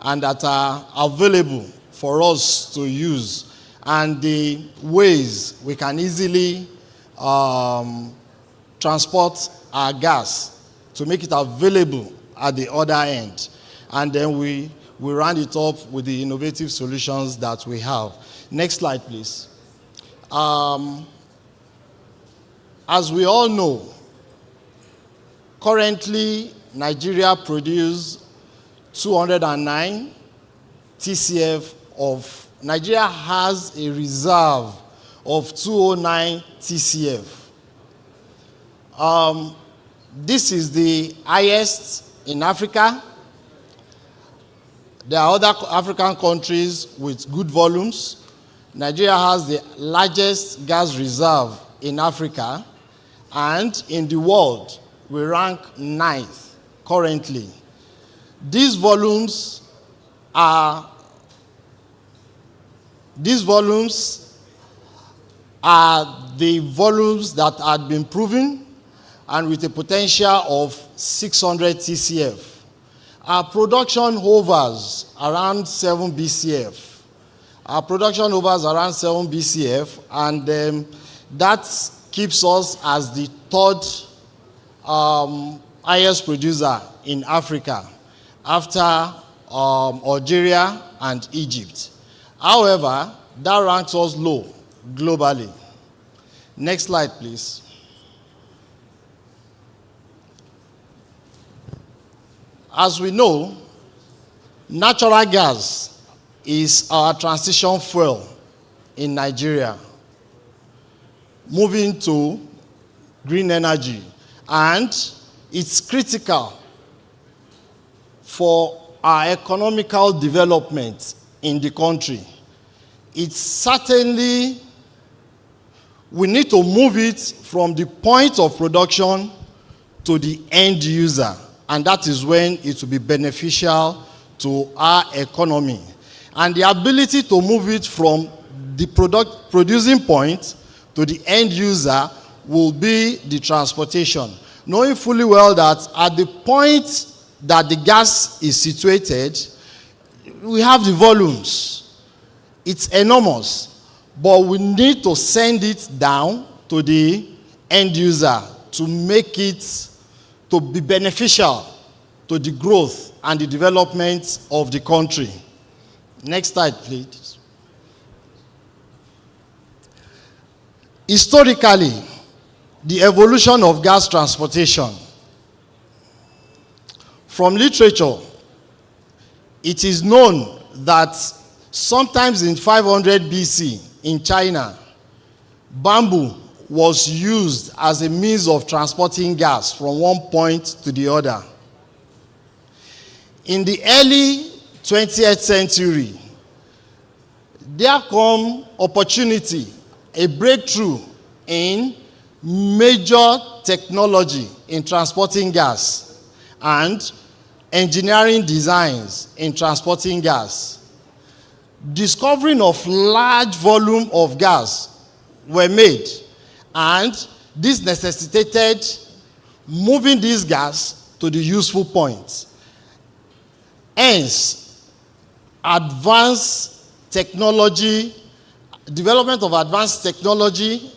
and that are available for us to use, and the ways we can easily transport our gas to make it available at the other end. And then we round it up with the innovative solutions that we have. Next slide, please. As we all know, currently Nigeria produces 209 TCF of, Nigeria has a reserve of 209 TCF. This is the highest in Africa. There are other African countries with good volumes. Nigeria has the largest gas reserve in Africa, and in the world, we rank 9th currently. These volumes are the volumes that had been proven, and with a potential of 600 TCF. Our production hovers around 7 BCF. Our production hovers around 7 BCF, and that keeps us as the third highest producer in Africa, after Algeria and Egypt. However, that ranks us low globally. Next slide, please. As we know, natural gas is our transition fuel in Nigeria, moving to green energy, and it's critical for our economical development in the country. It's certainly, we need to move it from the point of production to the end user, and that is when it will be beneficial to our economy. And the ability to move it from the producing point to the end user will be the transportation. Knowing fully well that at the point that the gas is situated, we have the volumes. It's enormous, but we need to send it down to the end user to make it to be beneficial to the growth and the development of the country. Next slide, please. Historically, the evolution of gas transportation. From literature, it is known that sometimes in 500 BC in China, bamboo was used as a means of transporting gas from one point to the other. In the early 20th century, there come opportunity, a breakthrough in major technology in transporting gas and engineering designs in transporting gas. Discovering of large volume of gas were made, and this necessitated moving this gas to the useful point. Hence, advanced technology, development of advanced technology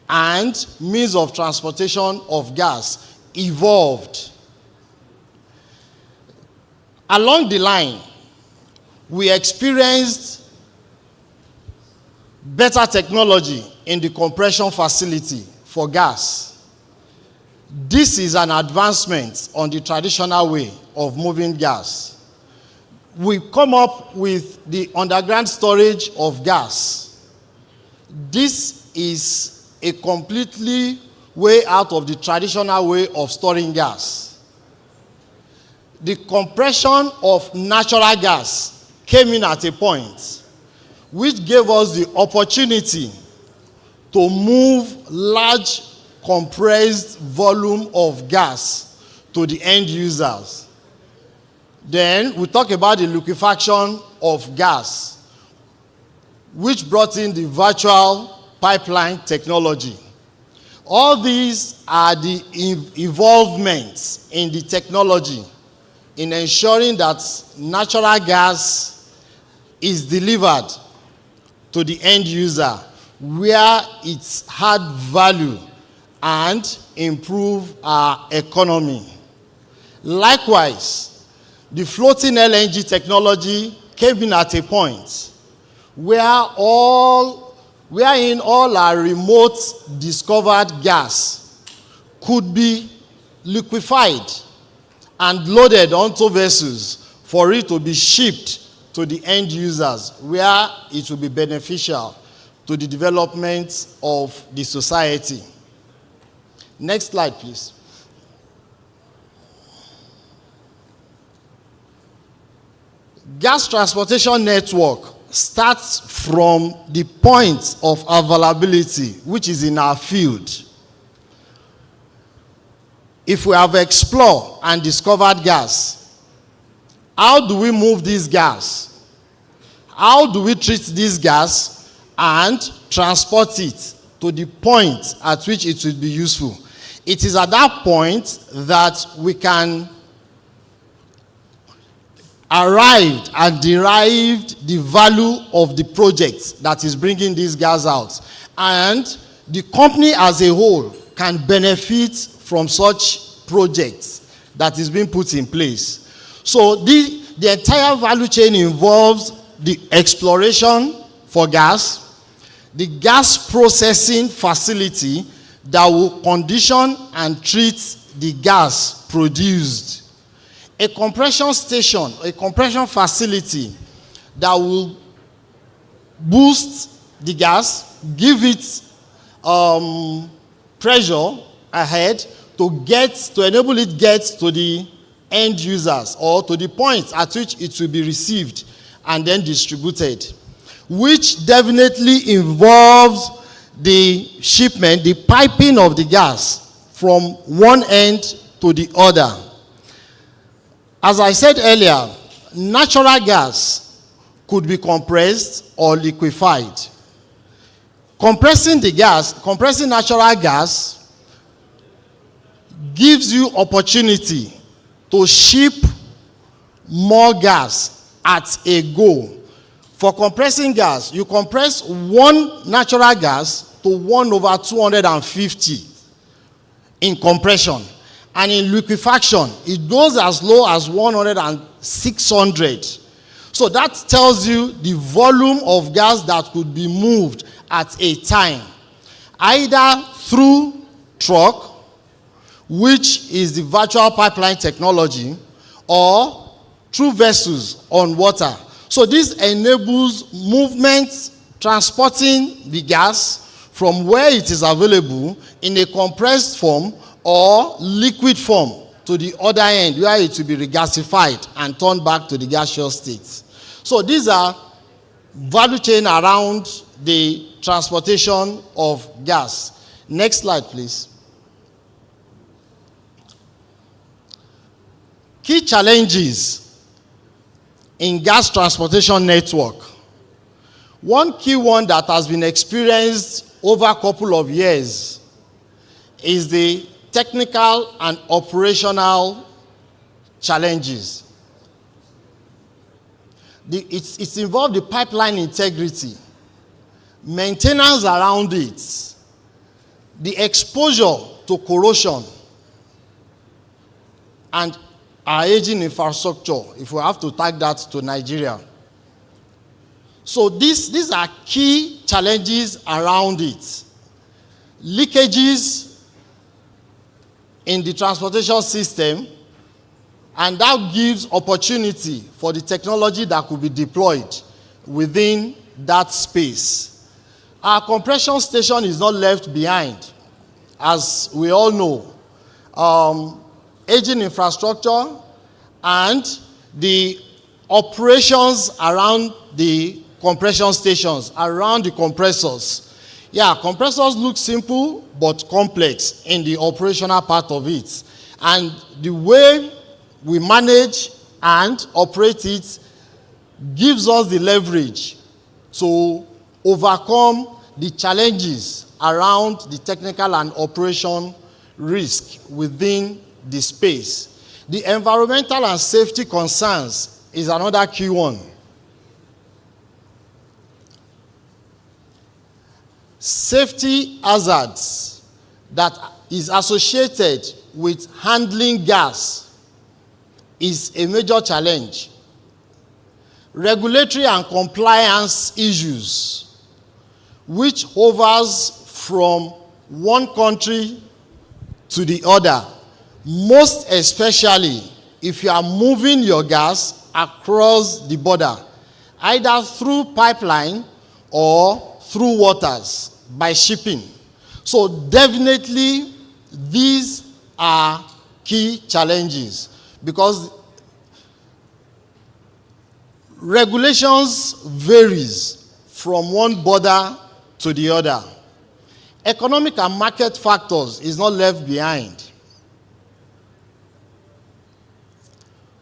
and means of transportation of gas evolved. Along the line, we experienced better technology in the compression facility for gas. This is an advancement on the traditional way of moving gas. We come up with the underground storage of gas. This is a completely way out of the traditional way of storing gas. The compression of natural gas came in at a point which gave us the opportunity to move large compressed volume of gas to the end users. Then we talk about the liquefaction of gas, which brought in the virtual pipeline technology. All these are the involvements in the technology in ensuring that natural gas is delivered to the end user where it's had value and improve our economy. Likewise, the floating LNG technology came in at a point wherein all our remote discovered gas could be liquefied and loaded onto vessels for it to be shipped to the end users where it will be beneficial to the development of the society. Next slide, please. Gas transportation network starts from the point of availability, which is in our field. If we have explored and discovered gas, how do we move this gas? How do we treat this gas and transport it to the point at which it will be useful? It is at that point that we can arrive and derive the value of the project that is bringing this gas out. And the company as a whole can benefit from such projects that is being put in place. So the entire value chain involves the exploration for gas, the gas processing facility that will condition and treat the gas produced, a compression station, a compression facility that will boost the gas, give it pressure ahead to enable it get to the end users or to the point at which it will be received and then distributed, which definitely involves the shipment, the piping of the gas from one end to the other. As I said earlier, natural gas could be compressed or liquefied. Compressing natural gas gives you opportunity to ship more gas at a go. For compressing gas, you compress one natural gas to 1/250 in compression. And in liquefaction, it goes as low as 100 and 600. So that tells you the volume of gas that could be moved at a time, either through truck, which is the virtual pipeline technology, or through vessels on water. So this enables movement, transporting the gas from where it is available in a compressed form or liquid form to the other end where it will be regasified and turned back to the gaseous state. So these are value chain around the transportation of gas. Next slide, please. Key challenges in gas transportation network. One key one that has been experienced over a couple of years is the technical and operational challenges. It's involved the pipeline integrity, maintenance around it, the exposure to corrosion, and our aging infrastructure, if we have to tag that to Nigeria. So these are key challenges around it. Leakages in the transportation system, and that gives opportunity for the technology that could be deployed within that space. Our compression station is not left behind. As we all know, aging infrastructure and the operations around the compression stations, around the compressors. Yeah, compressors look simple but complex in the operational part of it. And the way we manage and operate it gives us the leverage to overcome the challenges around the technical and operation risk within the space. The environmental and safety concerns is another key one. Safety hazards that is associated with handling gas is a major challenge. Regulatory and compliance issues, which hovers from one country to the other, most especially if you are moving your gas across the border, either through pipeline or through waters by shipping. So definitely these are key challenges because regulations varies from one border to the other. Economic and market factors is not left behind.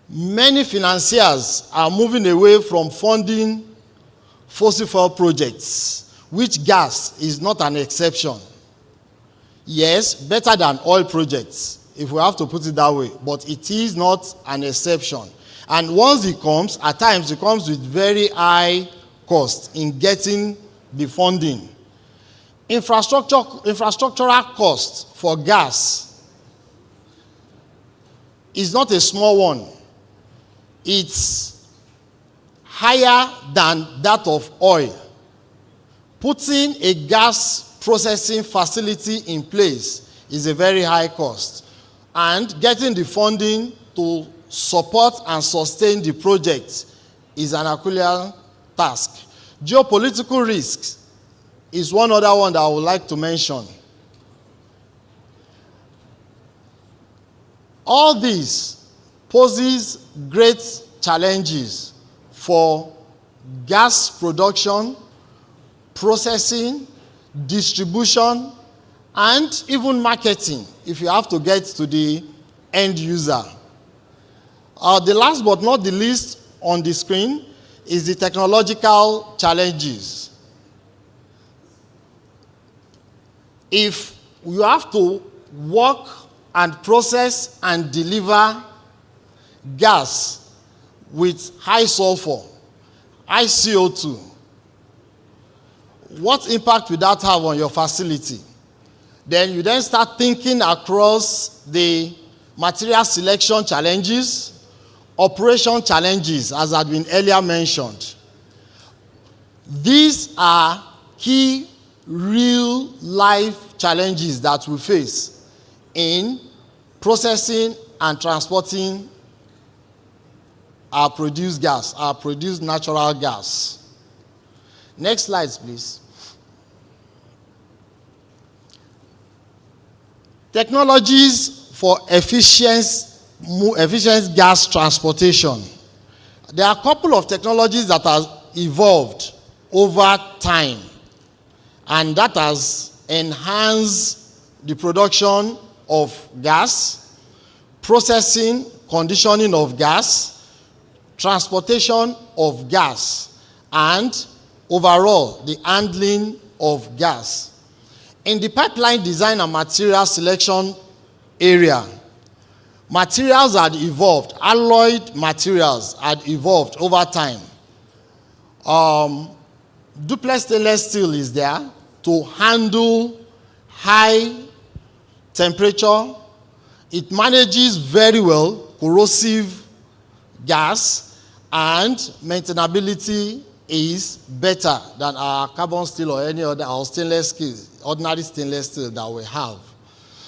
Many financiers are moving away from funding fossil fuel projects, which gas is not an exception. Yes, better than oil projects, if we have to put it that way, but it is not an exception. And once it comes, at times it comes with very high cost in getting the funding. Infrastructural cost for gas is not a small one. It's higher than that of oil. Putting a gas processing facility in place is a very high cost. And getting the funding to support and sustain the project is an Herculean task. Geopolitical risks is one other one that I would like to mention. All this poses great challenges for gas production, processing, distribution, and even marketing if you have to get to the end user. The last but not the least on the screen is the technological challenges. If you have to work and process and deliver gas with high sulfur, high CO2, what impact will that have on your facility? Then you then start thinking across the material selection challenges, operation challenges, as had been earlier mentioned. These are key real-life challenges that we face in processing and transporting our produced gas, our produced natural gas. Next slide, please. Technologies for efficient gas transportation. There are a couple of technologies that have evolved over time, and that has enhanced the production of gas, processing, conditioning of gas, transportation of gas, and overall the handling of gas. In the pipeline design and material selection area, materials had evolved, alloyed materials had evolved over time. Duplex stainless steel is there to handle high temperature. It manages very well corrosive gas, and maintainability is better than our carbon steel or any other, or stainless steel, ordinary stainless steel that we have.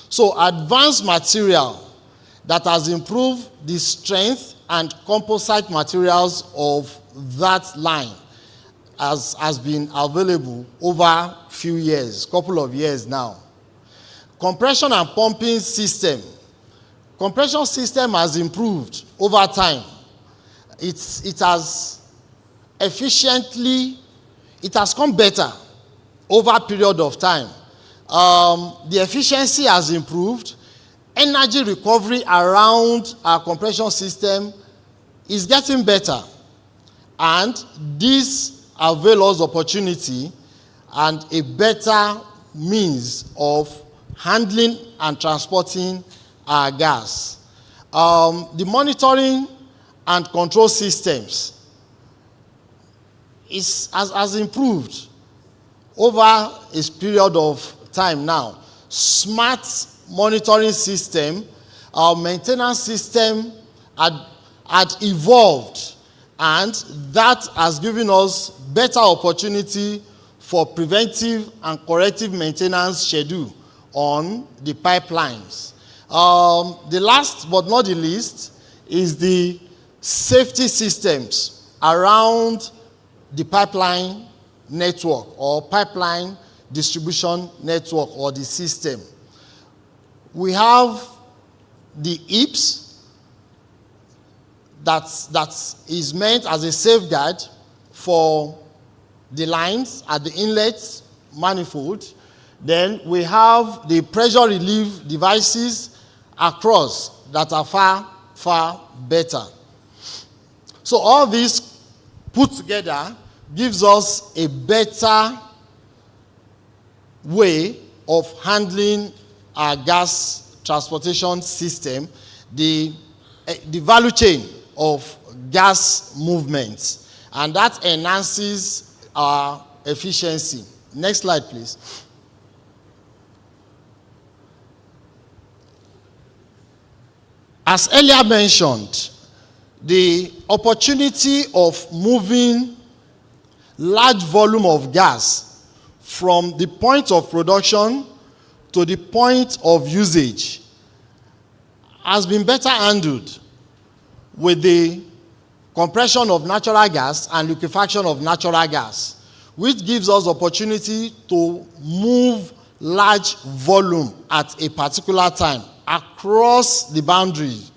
So advanced material that has improved the strength and composite materials of that line has been available over a few years, couple of years now. Compression and pumping system. Compression system has improved over time. it has efficiently, it has come better over a period of time. The efficiency has improved. Energy recovery around our compression system is getting better. And this avails us opportunity and a better means of handling and transporting our gas. The monitoring and control systems has improved over a period of time now. Smart monitoring system, our maintenance system had evolved, and that has given us better opportunity for preventive and corrective maintenance schedule on the pipelines. The last but not the least is the safety systems around the pipeline network or pipeline distribution network or the system. We have the EIPS that is meant as a safeguard for the lines at the inlet manifold. Then we have the pressure relief devices across that are far, far better. So all this put together gives us a better way of handling our gas transportation system, the value chain of gas movements, and that enhances our efficiency. Next slide, please. As earlier mentioned, the opportunity of moving large volume of gas from the point of production to the point of usage has been better handled with the compression of natural gas and liquefaction of natural gas, which gives us opportunity to move large volume at a particular time across the boundaries,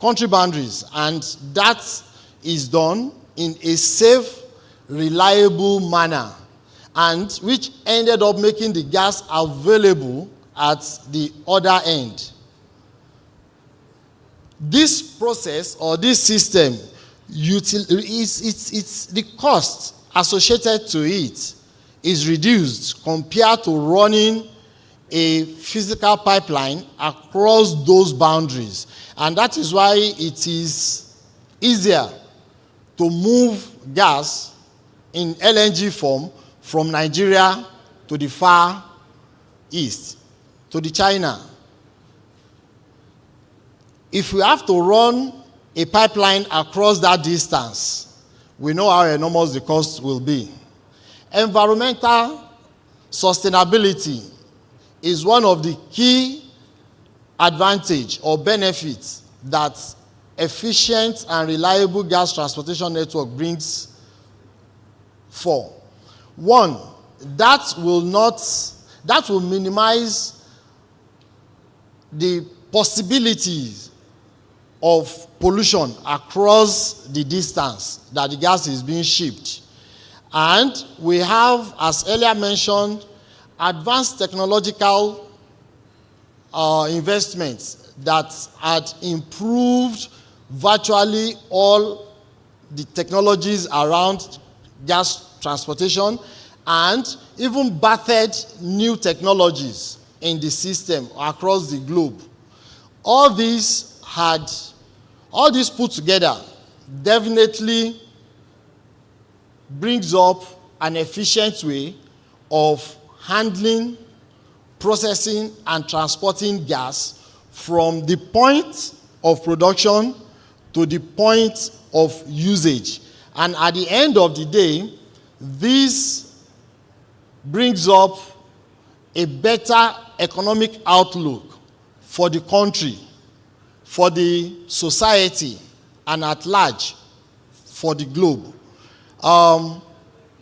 country boundaries, and that is done in a safe, reliable manner, and which ended up making the gas available at the other end. This process or this system, it's the cost associated to it is reduced compared to running a physical pipeline across those boundaries. And that is why it is easier to move gas in LNG form from Nigeria to the far east, to the China. If we have to run a pipeline across that distance, we know how enormous the cost will be. Environmental sustainability is one of the key advantage or benefits that efficient and reliable gas transportation network brings for. One, that will minimize the possibilities of pollution across the distance that the gas is being shipped. And we have, as earlier mentioned, advanced technological investments that had improved virtually all the technologies around gas transportation and even birthed new technologies in the system across the globe. All these put together definitely brings up an efficient way of handling, processing, and transporting gas from the point of production to the point of usage. And at the end of the day, this brings up a better economic outlook for the country, for the society, and at large for the globe.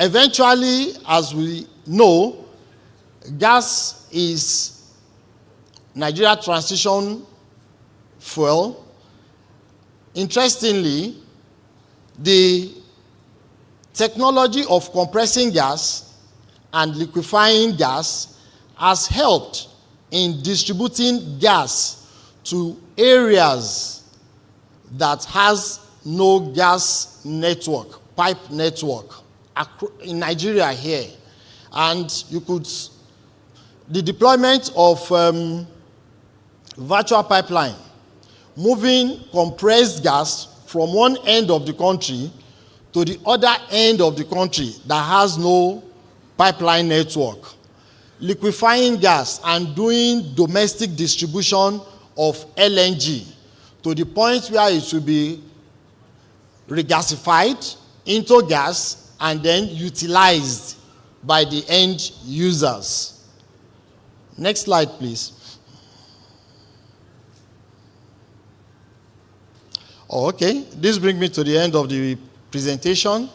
Eventually, as we know, gas is Nigeria transition fuel. Interestingly, the technology of compressing gas and liquefying gas has helped in distributing gas to areas that has no gas network, pipe network in Nigeria here. And the deployment of virtual pipeline, moving compressed gas from one end of the country to the other end of the country that has no pipeline network, liquefying gas and doing domestic distribution of LNG to the point where it will be regasified into gas and then utilized by the end users. Next slide, please. Oh, okay, this brings me to the end of the presentation.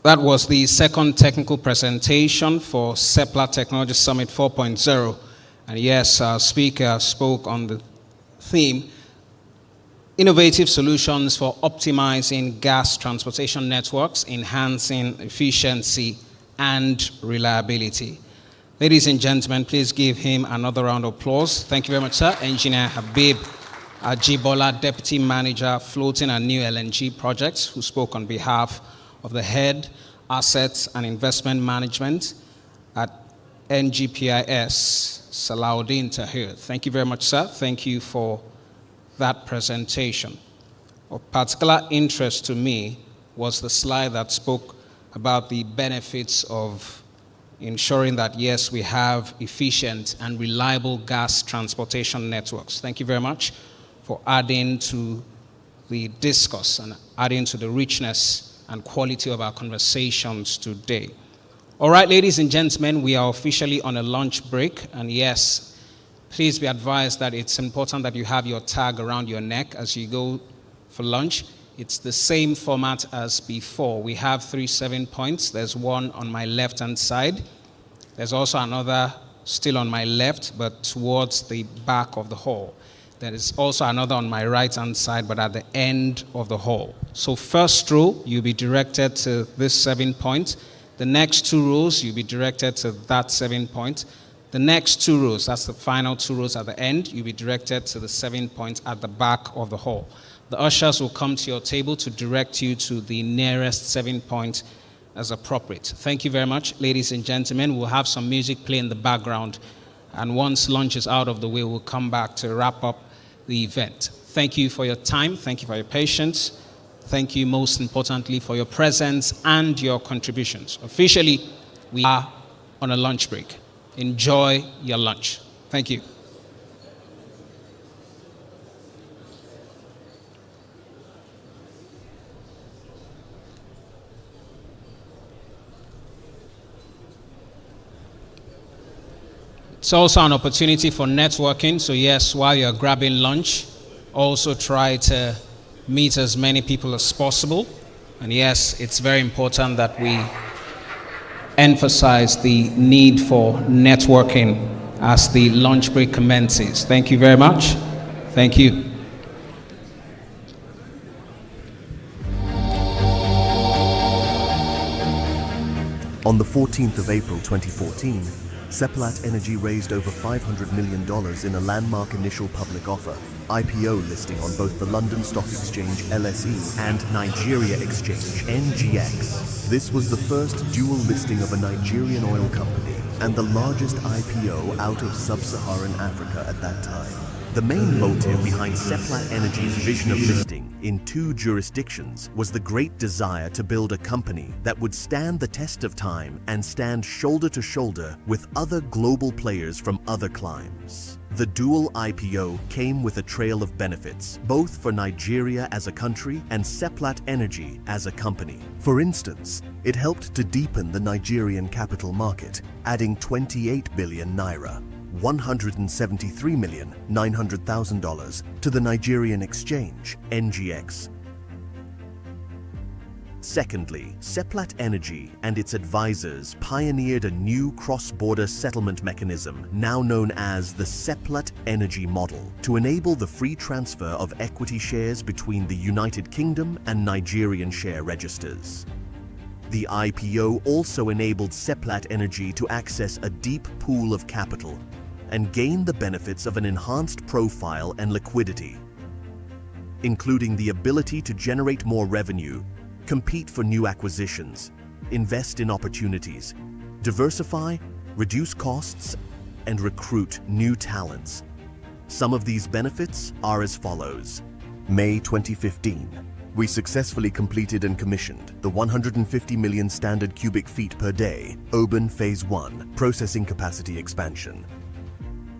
That was the second technical presentation for Seplat Technology Summit 4.0. And yes, our speaker spoke on the theme, innovative solutions for optimizing gas transportation networks, enhancing efficiency and reliability. Ladies and gentlemen, please give him another round of applause. Thank you very much, sir. Engineer Habib Ajibola, Deputy Manager, Floating and New LNG Projects, who spoke on behalf of the Head, Assets and Investment Management at NGPIS, Salahuddin Tahir. Thank you very much, sir. Thank you for that presentation. Of particular interest to me was the slide that spoke about the benefits of ensuring that, yes, we have efficient and reliable gas transportation networks. Thank you very much for adding to the discourse and adding to the richness and quality of our conversations today. All right, ladies and gentlemen, we are officially on a lunch break. And yes, please be advised that it's important that you have your tag around your neck as you go for lunch. It's the same format as before. We have 3 7-points. There's one on my left-hand side. There's also another still on my left, but towards the back of the hall. There is also another on my right-hand side, but at the end of the hall. So first row, you'll be directed to this 7-point. The next 2 rows, you'll be directed to that 7-point. The next 2 rows, that's the final 2 rows at the end, you'll be directed to the 7-point at the back of the hall. The ushers will come to your table to direct you to the nearest 7-point as appropriate. Thank you very much, ladies and gentlemen. We'll have some music play in the background. And once lunch is out of the way, we'll come back to wrap up the event. Thank you for your time. Thank you for your patience. Thank you most importantly for your presence and your contributions. Officially, we are on a lunch break. Enjoy your lunch. Thank you. It's also an opportunity for networking. So yes, while you're grabbing lunch, also try to meet as many people as possible. And yes, it's very important that we emphasize the need for networking as the lunch break commences. Thank you very much. Thank you. On the 14th of April 2014, Seplat Energy raised over $500 million in a landmark initial public offer, IPO listing on both the London Stock Exchange LSE and Nigeria Exchange NGX. This was the first dual listing of a Nigerian oil company and the largest IPO out of sub-Saharan Africa at that time. The main motive behind Seplat Energy's vision of listing in 2 jurisdictions was the great desire to build a company that would stand the test of time and stand shoulder to shoulder with other global players from other climes. The dual IPO came with a trail of benefits, both for Nigeria as a country and Seplat Energy as a company. For instance, it helped to deepen the Nigerian capital market, adding 28 billion naira, $173,900,000 to the Nigerian exchange, NGX. Secondly, Seplat Energy and its advisors pioneered a new cross-border settlement mechanism now known as the Seplat Energy Model to enable the free transfer of equity shares between the United Kingdom and Nigerian share registers. The IPO also enabled Seplat Energy to access a deep pool of capital and gain the benefits of an enhanced profile and liquidity, including the ability to generate more revenue, compete for new acquisitions, invest in opportunities, diversify, reduce costs, and recruit new talents. Some of these benefits are as follows. May 2015, we successfully completed and commissioned the 150 million standard cubic feet per day Oben Phase 1 processing capacity expansion.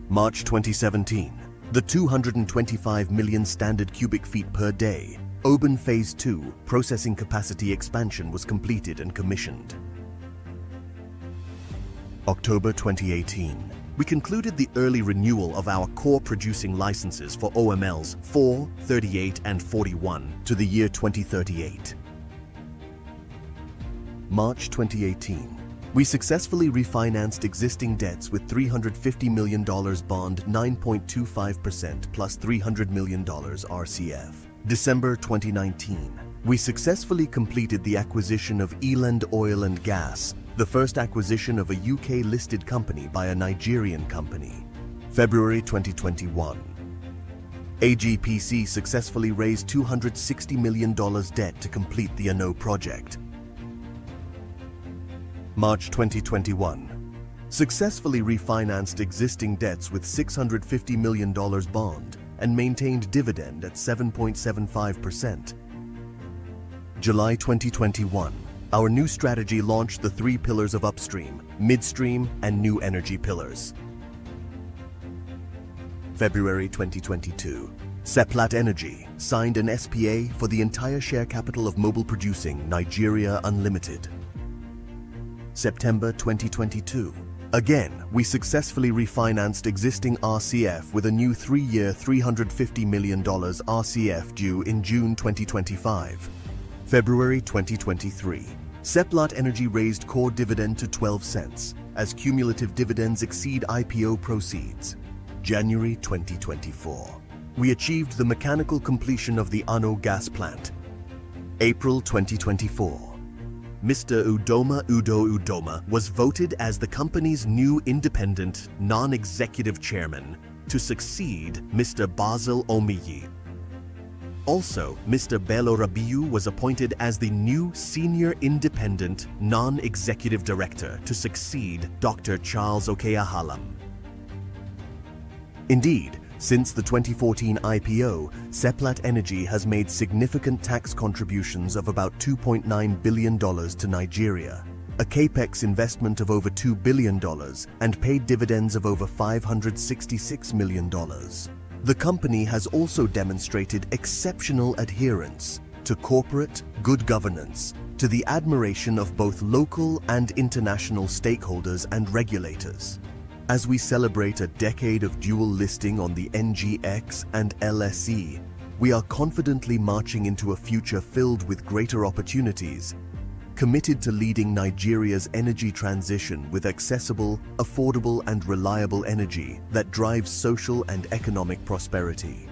March 2017, the 225 million standard cubic feet per day Oben Phase 2 processing capacity expansion was completed and commissioned. October 2018, we concluded the early renewal of our core producing licenses for OMLs 4, 38, and 41 to the year 2038. March 2018, we successfully refinanced existing debts with $350 million bond 9.25% plus $300 million RCF. December 2019, we successfully completed the acquisition of Eland Oil and Gas, the first acquisition of a UK-listed company by a Nigerian company. February 2021, AGPC successfully raised $260 million debt to complete the ANO project. March 2021, successfully refinanced existing debts with $650 million bond and maintained dividend at 7.75%. July 2021, our new strategy launched the 3 pillars of upstream, midstream, and new energy pillars. February 2022, Seplat Energy signed an SPA for the entire share capital of Mobil Producing Nigeria Unlimited. September 2022, again, we successfully refinanced existing RCF with a new 3-year $350 million RCF due in June 2025. February 2023, Seplat Energy raised core dividend to 12 cents as cumulative dividends exceed IPO proceeds. January 2024, we achieved the mechanical completion of the ANO gas plant. April 2024, Mr. Udo Udoma was voted as the company's new independent, non-executive chairman to succeed Mr. Basil Omiyi. Also, Mr. Bello Rabiu was appointed as the new senior independent, non-executive director to succeed Dr. Charles Okeahalam. Indeed, since the 2014 IPO, Seplat Energy has made significant tax contributions of about $2.9 billion to Nigeria, a capex investment of over $2 billion, and paid dividends of over $566 million. The company has also demonstrated exceptional adherence to corporate good governance, to the admiration of both local and international stakeholders and regulators. As we celebrate a decade of dual listing on the NGX and LSE, we are confidently marching into a future filled with greater opportunities, committed to leading Nigeria's energy transition with accessible, affordable, and reliable energy that drives social and economic prosperity.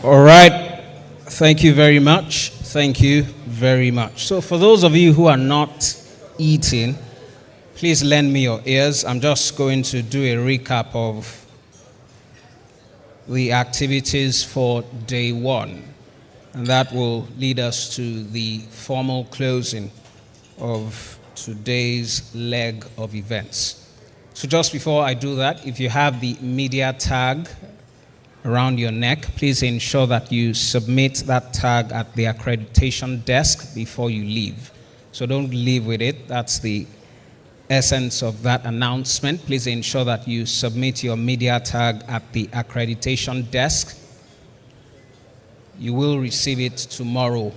All right. Thank you very much. Thank you very much. So for those of you who are not eating, please lend me your ears. I'm just going to do a recap of the activities for day one. And that will lead us to the formal closing of today's leg of events. So just before I do that, if you have the media tag around your neck, please ensure that you submit that tag at the accreditation desk before you leave. So don't leave with it. That's the essence of that announcement. Please ensure that you submit your media tag at the accreditation desk. You will receive it tomorrow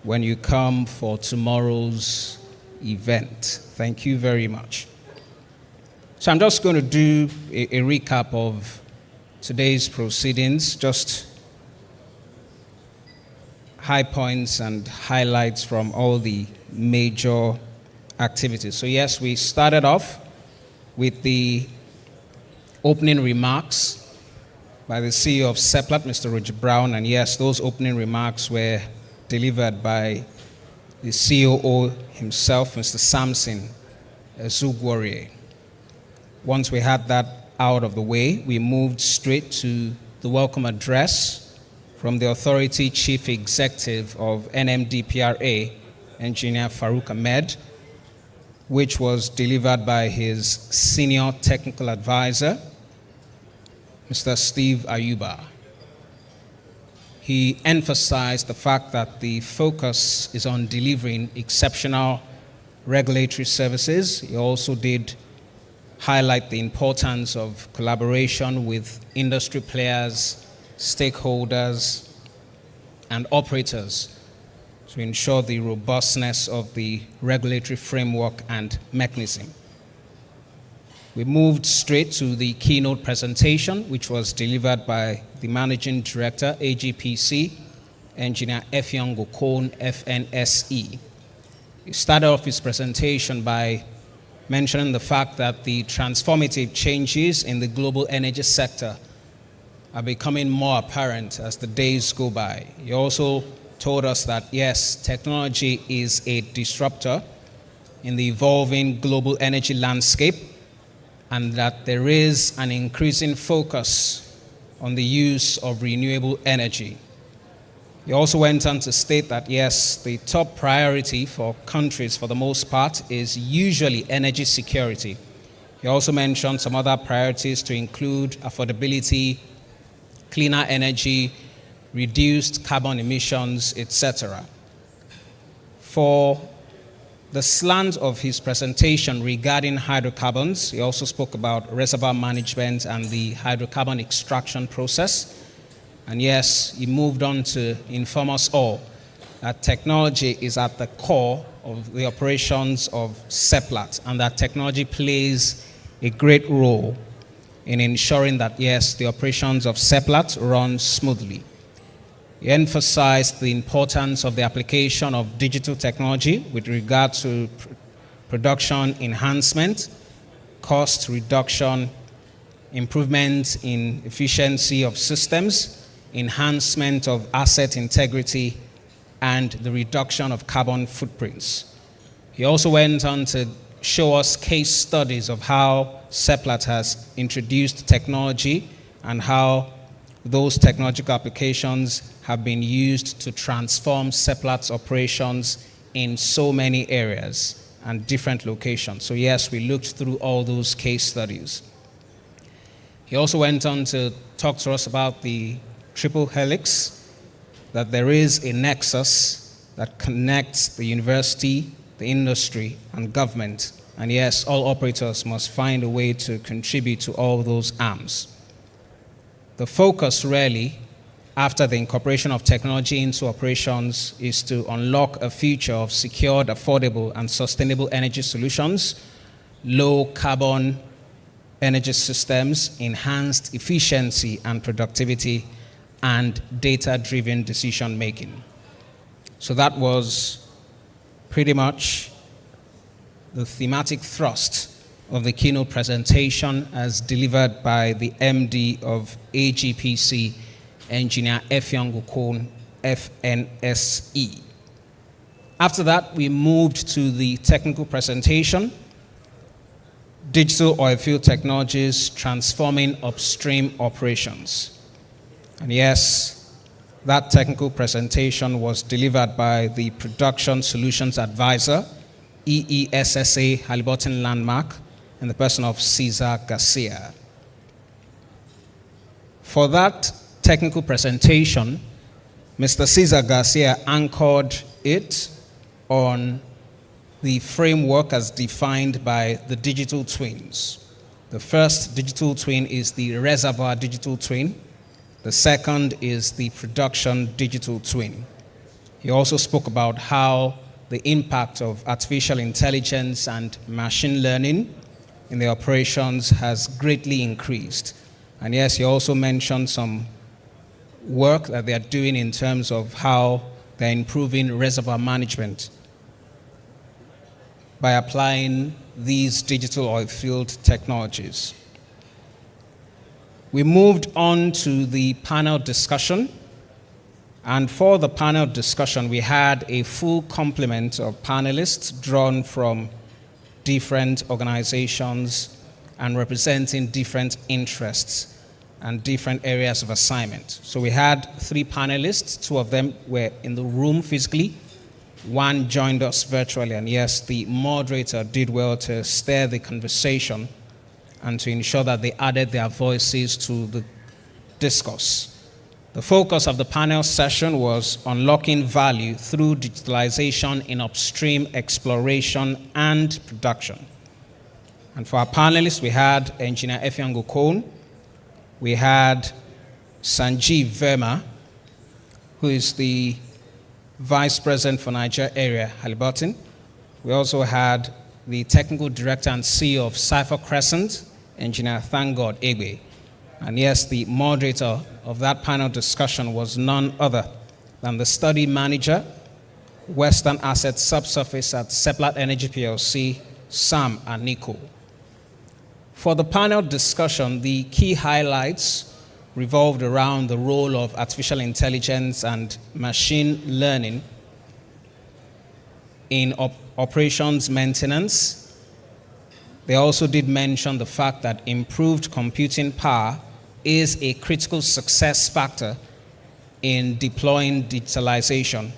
when you come for tomorrow's event. Thank you very much. So I'm just going to do a recap of today's proceedings, just high points and highlights from all the major activities. So yes, we started off with the opening remarks by the CEO of Seplat, Mr. Roger Brown, and yes, those opening remarks were delivered by the COO himself, Mr. Samson Zugwarrier. Once we had that out of the way, we moved straight to the welcome address from the Authority Chief Executive of NMDPRA, Engineer Farouk Ahmed, which was delivered by his Senior Technical Advisor, Mr. Steve Ayuba. He emphasized the fact that the focus is on delivering exceptional regulatory services. He also did highlight the importance of collaboration with industry players, stakeholders, and operators to ensure the robustness of the regulatory framework and mechanism. We moved straight to the keynote presentation, which was delivered by the Managing Director, AGPC, Engineer Effiong Gokon, FNSE. He started off his presentation by mentioning the fact that the transformative changes in the global energy sector are becoming more apparent as the days go by. He also told us that, yes, technology is a disruptor in the evolving global energy landscape, and that there is an increasing focus on the use of renewable energy. He also went on to state that, yes, the top priority for countries, for the most part, is usually energy security. He also mentioned some other priorities to include affordability, cleaner energy, reduced carbon emissions, etc. For the slant of his presentation regarding hydrocarbons, he also spoke about reservoir management and the hydrocarbon extraction process. And yes, he moved on to inform us all that technology is at the core of the operations of Seplat, and that technology plays a great role in ensuring that, yes, the operations of Seplat run smoothly. He emphasized the importance of the application of digital technology with regard to production enhancement, cost reduction, improvement in efficiency of systems, enhancement of asset integrity, and the reduction of carbon footprints. He also went on to show us case studies of how Seplat has introduced technology and how those technological applications have been used to transform Seplat's operations in so many areas and different locations. So yes, we looked through all those case studies. He also went on to talk to us about the triple helix, that there is a nexus that connects the university, the industry, and government. And yes, all operators must find a way to contribute to all those arms. The focus really, after the incorporation of technology into operations, is to unlock a future of secured, affordable, and sustainable energy solutions, low carbon energy systems, enhanced efficiency and productivity, and data-driven decision-making. So that was pretty much the thematic thrust of the keynote presentation as delivered by the MD of AGPC, Engineer Effiong Okon, FNSE. After that, we moved to the technical presentation, Digital Oilfield Technologies Transforming Upstream Operations. And yes, that technical presentation was delivered by the Production Solutions Advisor, EESSA Halliburton Landmark, in the person of Cesar Garcia. For that technical presentation, Mr. Cesar Garcia anchored it on the framework as defined by the digital twins. The first digital twin is the reservoir digital twin. The second is the production digital twin. He also spoke about how the impact of artificial intelligence and machine learning in the operations has greatly increased. And yes, he also mentioned some work that they are doing in terms of how they're improving reservoir management by applying these digital oil field technologies. We moved on to the panel discussion. And for the panel discussion, we had a full complement of panelists drawn from different organizations and representing different interests and different areas of assignment. So we had 3 panelists. 2 of them were in the room physically. 1 joined us virtually. And yes, the moderator did well to steer the conversation and to ensure that they added their voices to the discourse. The focus of the panel session was unlocking value through digitalization in upstream exploration and production. And for our panelists, we had Engineer Effiong Okon, we had Sanjeev Verma, who is the Vice President for Nigeria Area, Halliburton. We also had the Technical Director and CEO of Cypher Crescent, Engineer Thanggod Egbe. And yes, the moderator of that panel discussion was none other than the Study Manager, Western Asset Subsurface at Seplat Energy PLC, Sam Aniko. For the panel discussion, the key highlights revolved around the role of artificial intelligence and machine learning in operations maintenance. They also did mention the fact that improved computing power is a critical success factor in deploying digitalization.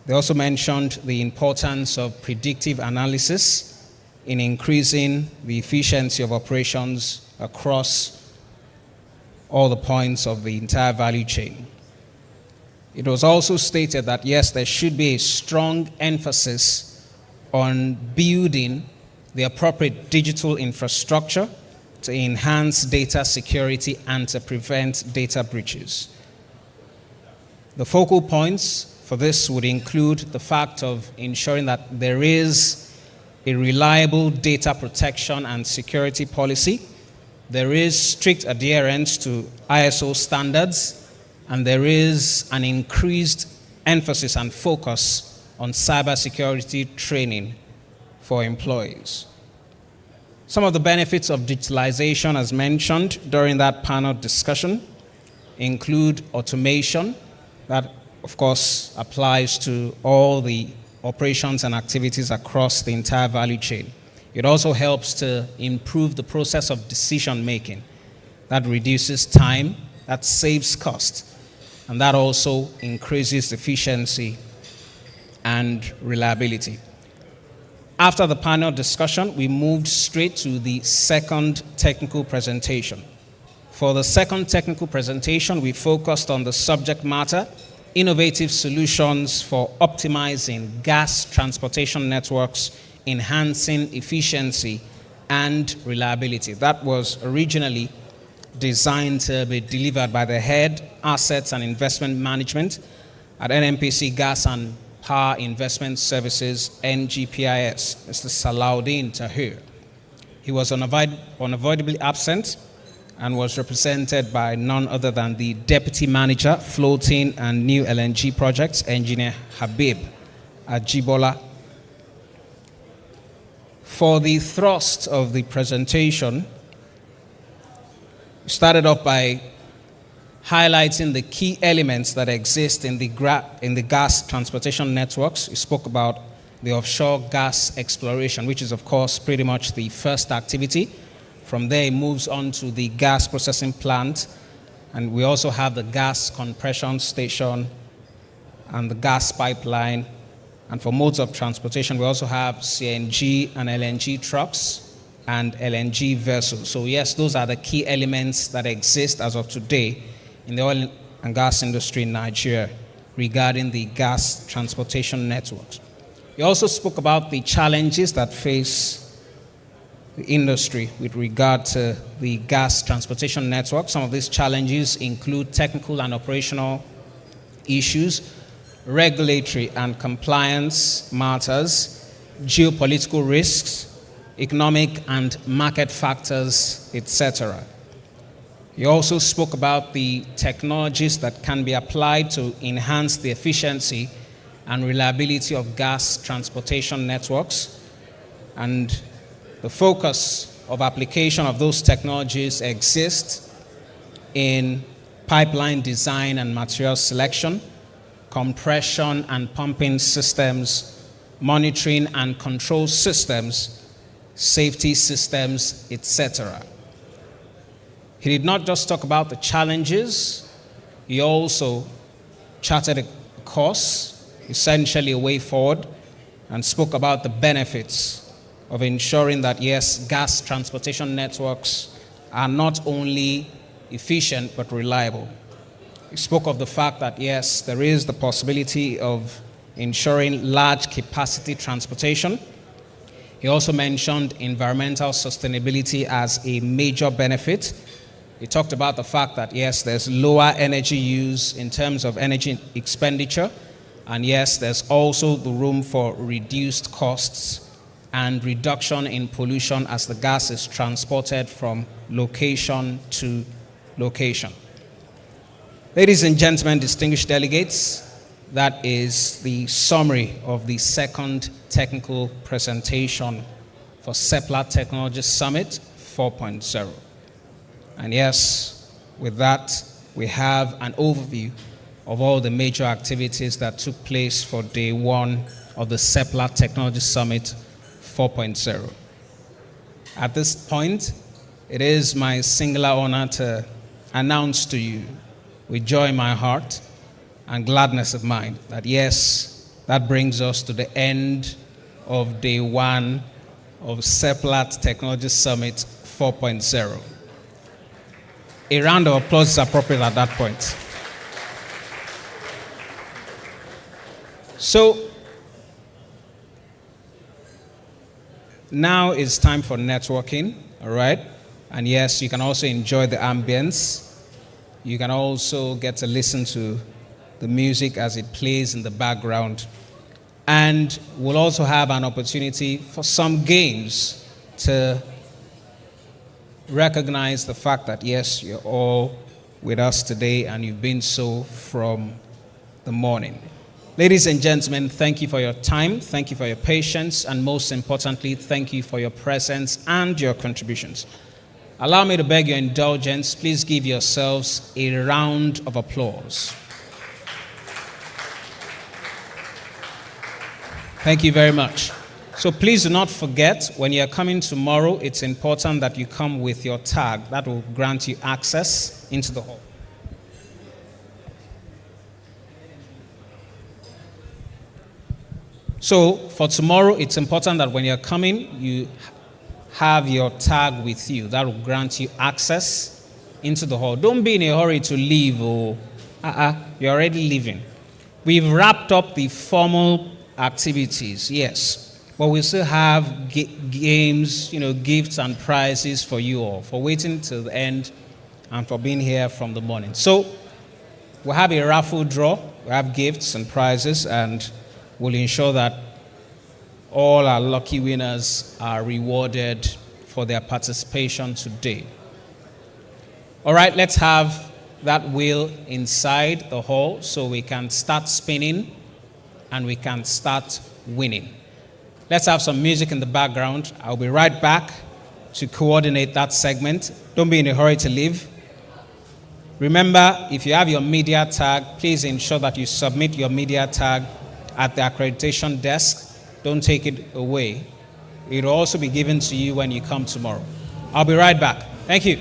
They also mentioned the importance of predictive analysis in increasing the efficiency of operations across all the points of the entire value chain. It was also stated that yes, there should be a strong emphasis on building the appropriate digital infrastructure to enhance data security and to prevent data breaches. The focal points for this would include the fact of ensuring that there is a reliable data protection and security policy. There is strict adherence to ISO standards, and there is an increased emphasis and focus on cybersecurity training for employees. Some of the benefits of digitalization, as mentioned during that panel discussion, include automation. That, of course, applies to all the operations and activities across the entire value chain. It also helps to improve the process of decision making. That reduces time, that saves cost, and that also increases efficiency and reliability. After the panel discussion, we moved straight to the second technical presentation. For the second technical presentation, we focused on the subject matter, innovative solutions for optimizing gas transportation networks, enhancing efficiency and reliability. That was originally designed to be delivered by the head assets and investment management at NNPC Gas and Power Investment Services, NGPIS, Mr. Salaudin Tahir. He was unavoidably absent and was represented by none other than the Deputy Manager, Floating and New LNG Projects, Engineer Habib Ajibola. For the thrust of the presentation, we started off by highlighting the key elements that exist in the gas transportation networks. He spoke about the offshore gas exploration, which is, of course, pretty much the first activity. From there, it moves on to the gas processing plant, and we also have the gas compression station and the gas pipeline. And for modes of transportation, we also have CNG and LNG trucks and LNG vessels. So yes, those are the key elements that exist as of today in the oil and gas industry in Nigeria regarding the gas transportation networks. He also spoke about the challenges that face the industry with regard to the gas transportation network. Some of these challenges include technical and operational issues, regulatory and compliance matters, geopolitical risks, economic and market factors, etc. He also spoke about the technologies that can be applied to enhance the efficiency and reliability of gas transportation networks, and the focus of application of those technologies exists in pipeline design and material selection, compression and pumping systems, monitoring and control systems, safety systems, etc. He did not just talk about the challenges, he also charted a course, essentially a way forward, and spoke about the benefits of ensuring that, yes, gas transportation networks are not only efficient but reliable. He spoke of the fact that, yes, there is the possibility of ensuring large capacity transportation. He also mentioned environmental sustainability as a major benefit. He talked about the fact that, yes, there's lower energy use in terms of energy expenditure, and yes, there's also the room for reduced costs and reduction in pollution as the gas is transported from location to location. Ladies and gentlemen, distinguished delegates, that is the summary of the second technical presentation for Seplat Technology Summit 4.0. And yes, with that, we have an overview of all the major activities that took place for day one of the Seplat Technology Summit 4.0. At this point, it is my singular honor to announce to you with joy in my heart and gladness of mind that yes, that brings us to the end of day one of Seplat Technology Summit 4.0. A round of applause is appropriate at that point. So, now it's time for networking, all right? And yes, you can also enjoy the ambience. You can also get to listen to the music as it plays in the background. And we'll also have an opportunity for some games to recognize the fact that, yes, you're all with us today and you've been so from the morning. Ladies and gentlemen, thank you for your time, thank you for your patience, and most importantly, thank you for your presence and your contributions. Allow me to beg your indulgence. Please give yourselves a round of applause. Thank you very much. So please do not forget, when you're coming tomorrow, it's important that you come with your tag. That will grant you access into the hall. So for tomorrow, it's important that when you're coming, you have your tag with you. That will grant you access into the hall. Don't be in a hurry to leave. You're already leaving. We've wrapped up the formal activities, yes. But we still have games, gifts and prizes for you all, for waiting till the end and for being here from the morning. So we'll have a raffle draw. We'll have gifts and prizes, and we'll ensure that all our lucky winners are rewarded for their participation today. All right, let's have that wheel inside the hall so we can start spinning and we can start winning. Let's have some music in the background. I'll be right back to coordinate that segment. Don't be in a hurry to leave. Remember, if you have your media tag, please ensure that you submit your media tag at the accreditation desk. Don't take it away. It will also be given to you when you come tomorrow. I'll be right back. Thank you.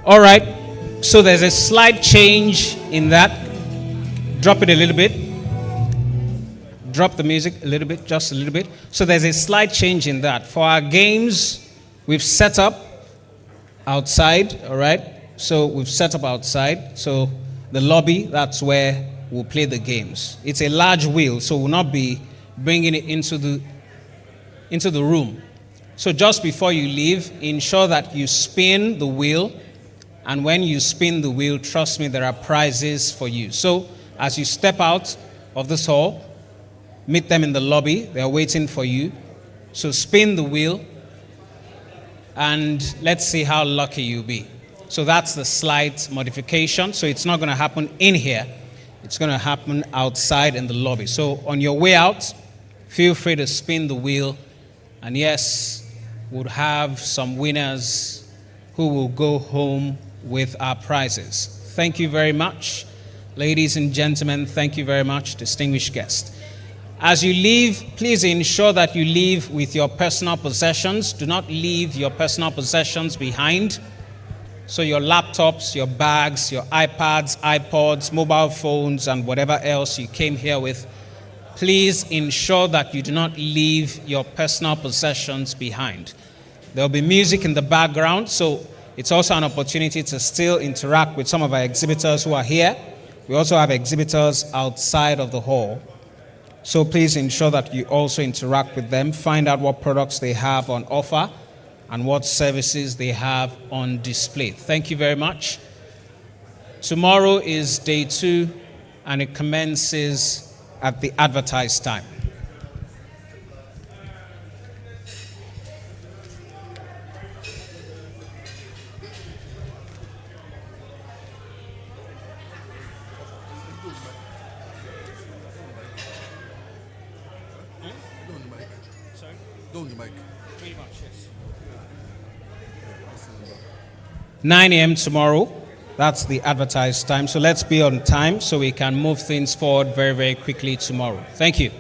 All right, so there's a slight change in that. Drop it a little bit. Drop the music a little bit, just a little bit. So there's a slight change in that. For our games, we've set up outside, all right? So we've set up outside. So the lobby, that's where we'll play the games. It's a large wheel, so we'll not be bringing it into the room. So just before you leave, ensure that you spin the wheel. And when you spin the wheel, trust me, there are prizes for you. So as you step out of this hall, meet them in the lobby. They are waiting for you. So spin the wheel, and let's see how lucky you'll be. So that's the slight modification. So it's not going to happen in here. It's going to happen outside in the lobby. So on your way out, feel free to spin the wheel. And yes, we'll have some winners who will go home with our prizes. Thank you very much. Ladies and gentlemen, thank you very much, distinguished guests. As you leave, please ensure that you leave with your personal possessions. Do not leave your personal possessions behind. So your laptops, your bags, your iPads, iPods, mobile phones, and whatever else you came here with, please ensure that you do not leave your personal possessions behind. There'll be music in the background, so it's also an opportunity to still interact with some of our exhibitors who are here. We also have exhibitors outside of the hall. So please ensure that you also interact with them, find out what products they have on offer and what services they have on display. Thank you very much. Tomorrow is day 2, and it commences at the advertised time. Don't the mic. Pretty much, yes. 9 a.m. tomorrow. That's the advertised time. So let's be on time so we can move things forward very, very quickly tomorrow. Thank you.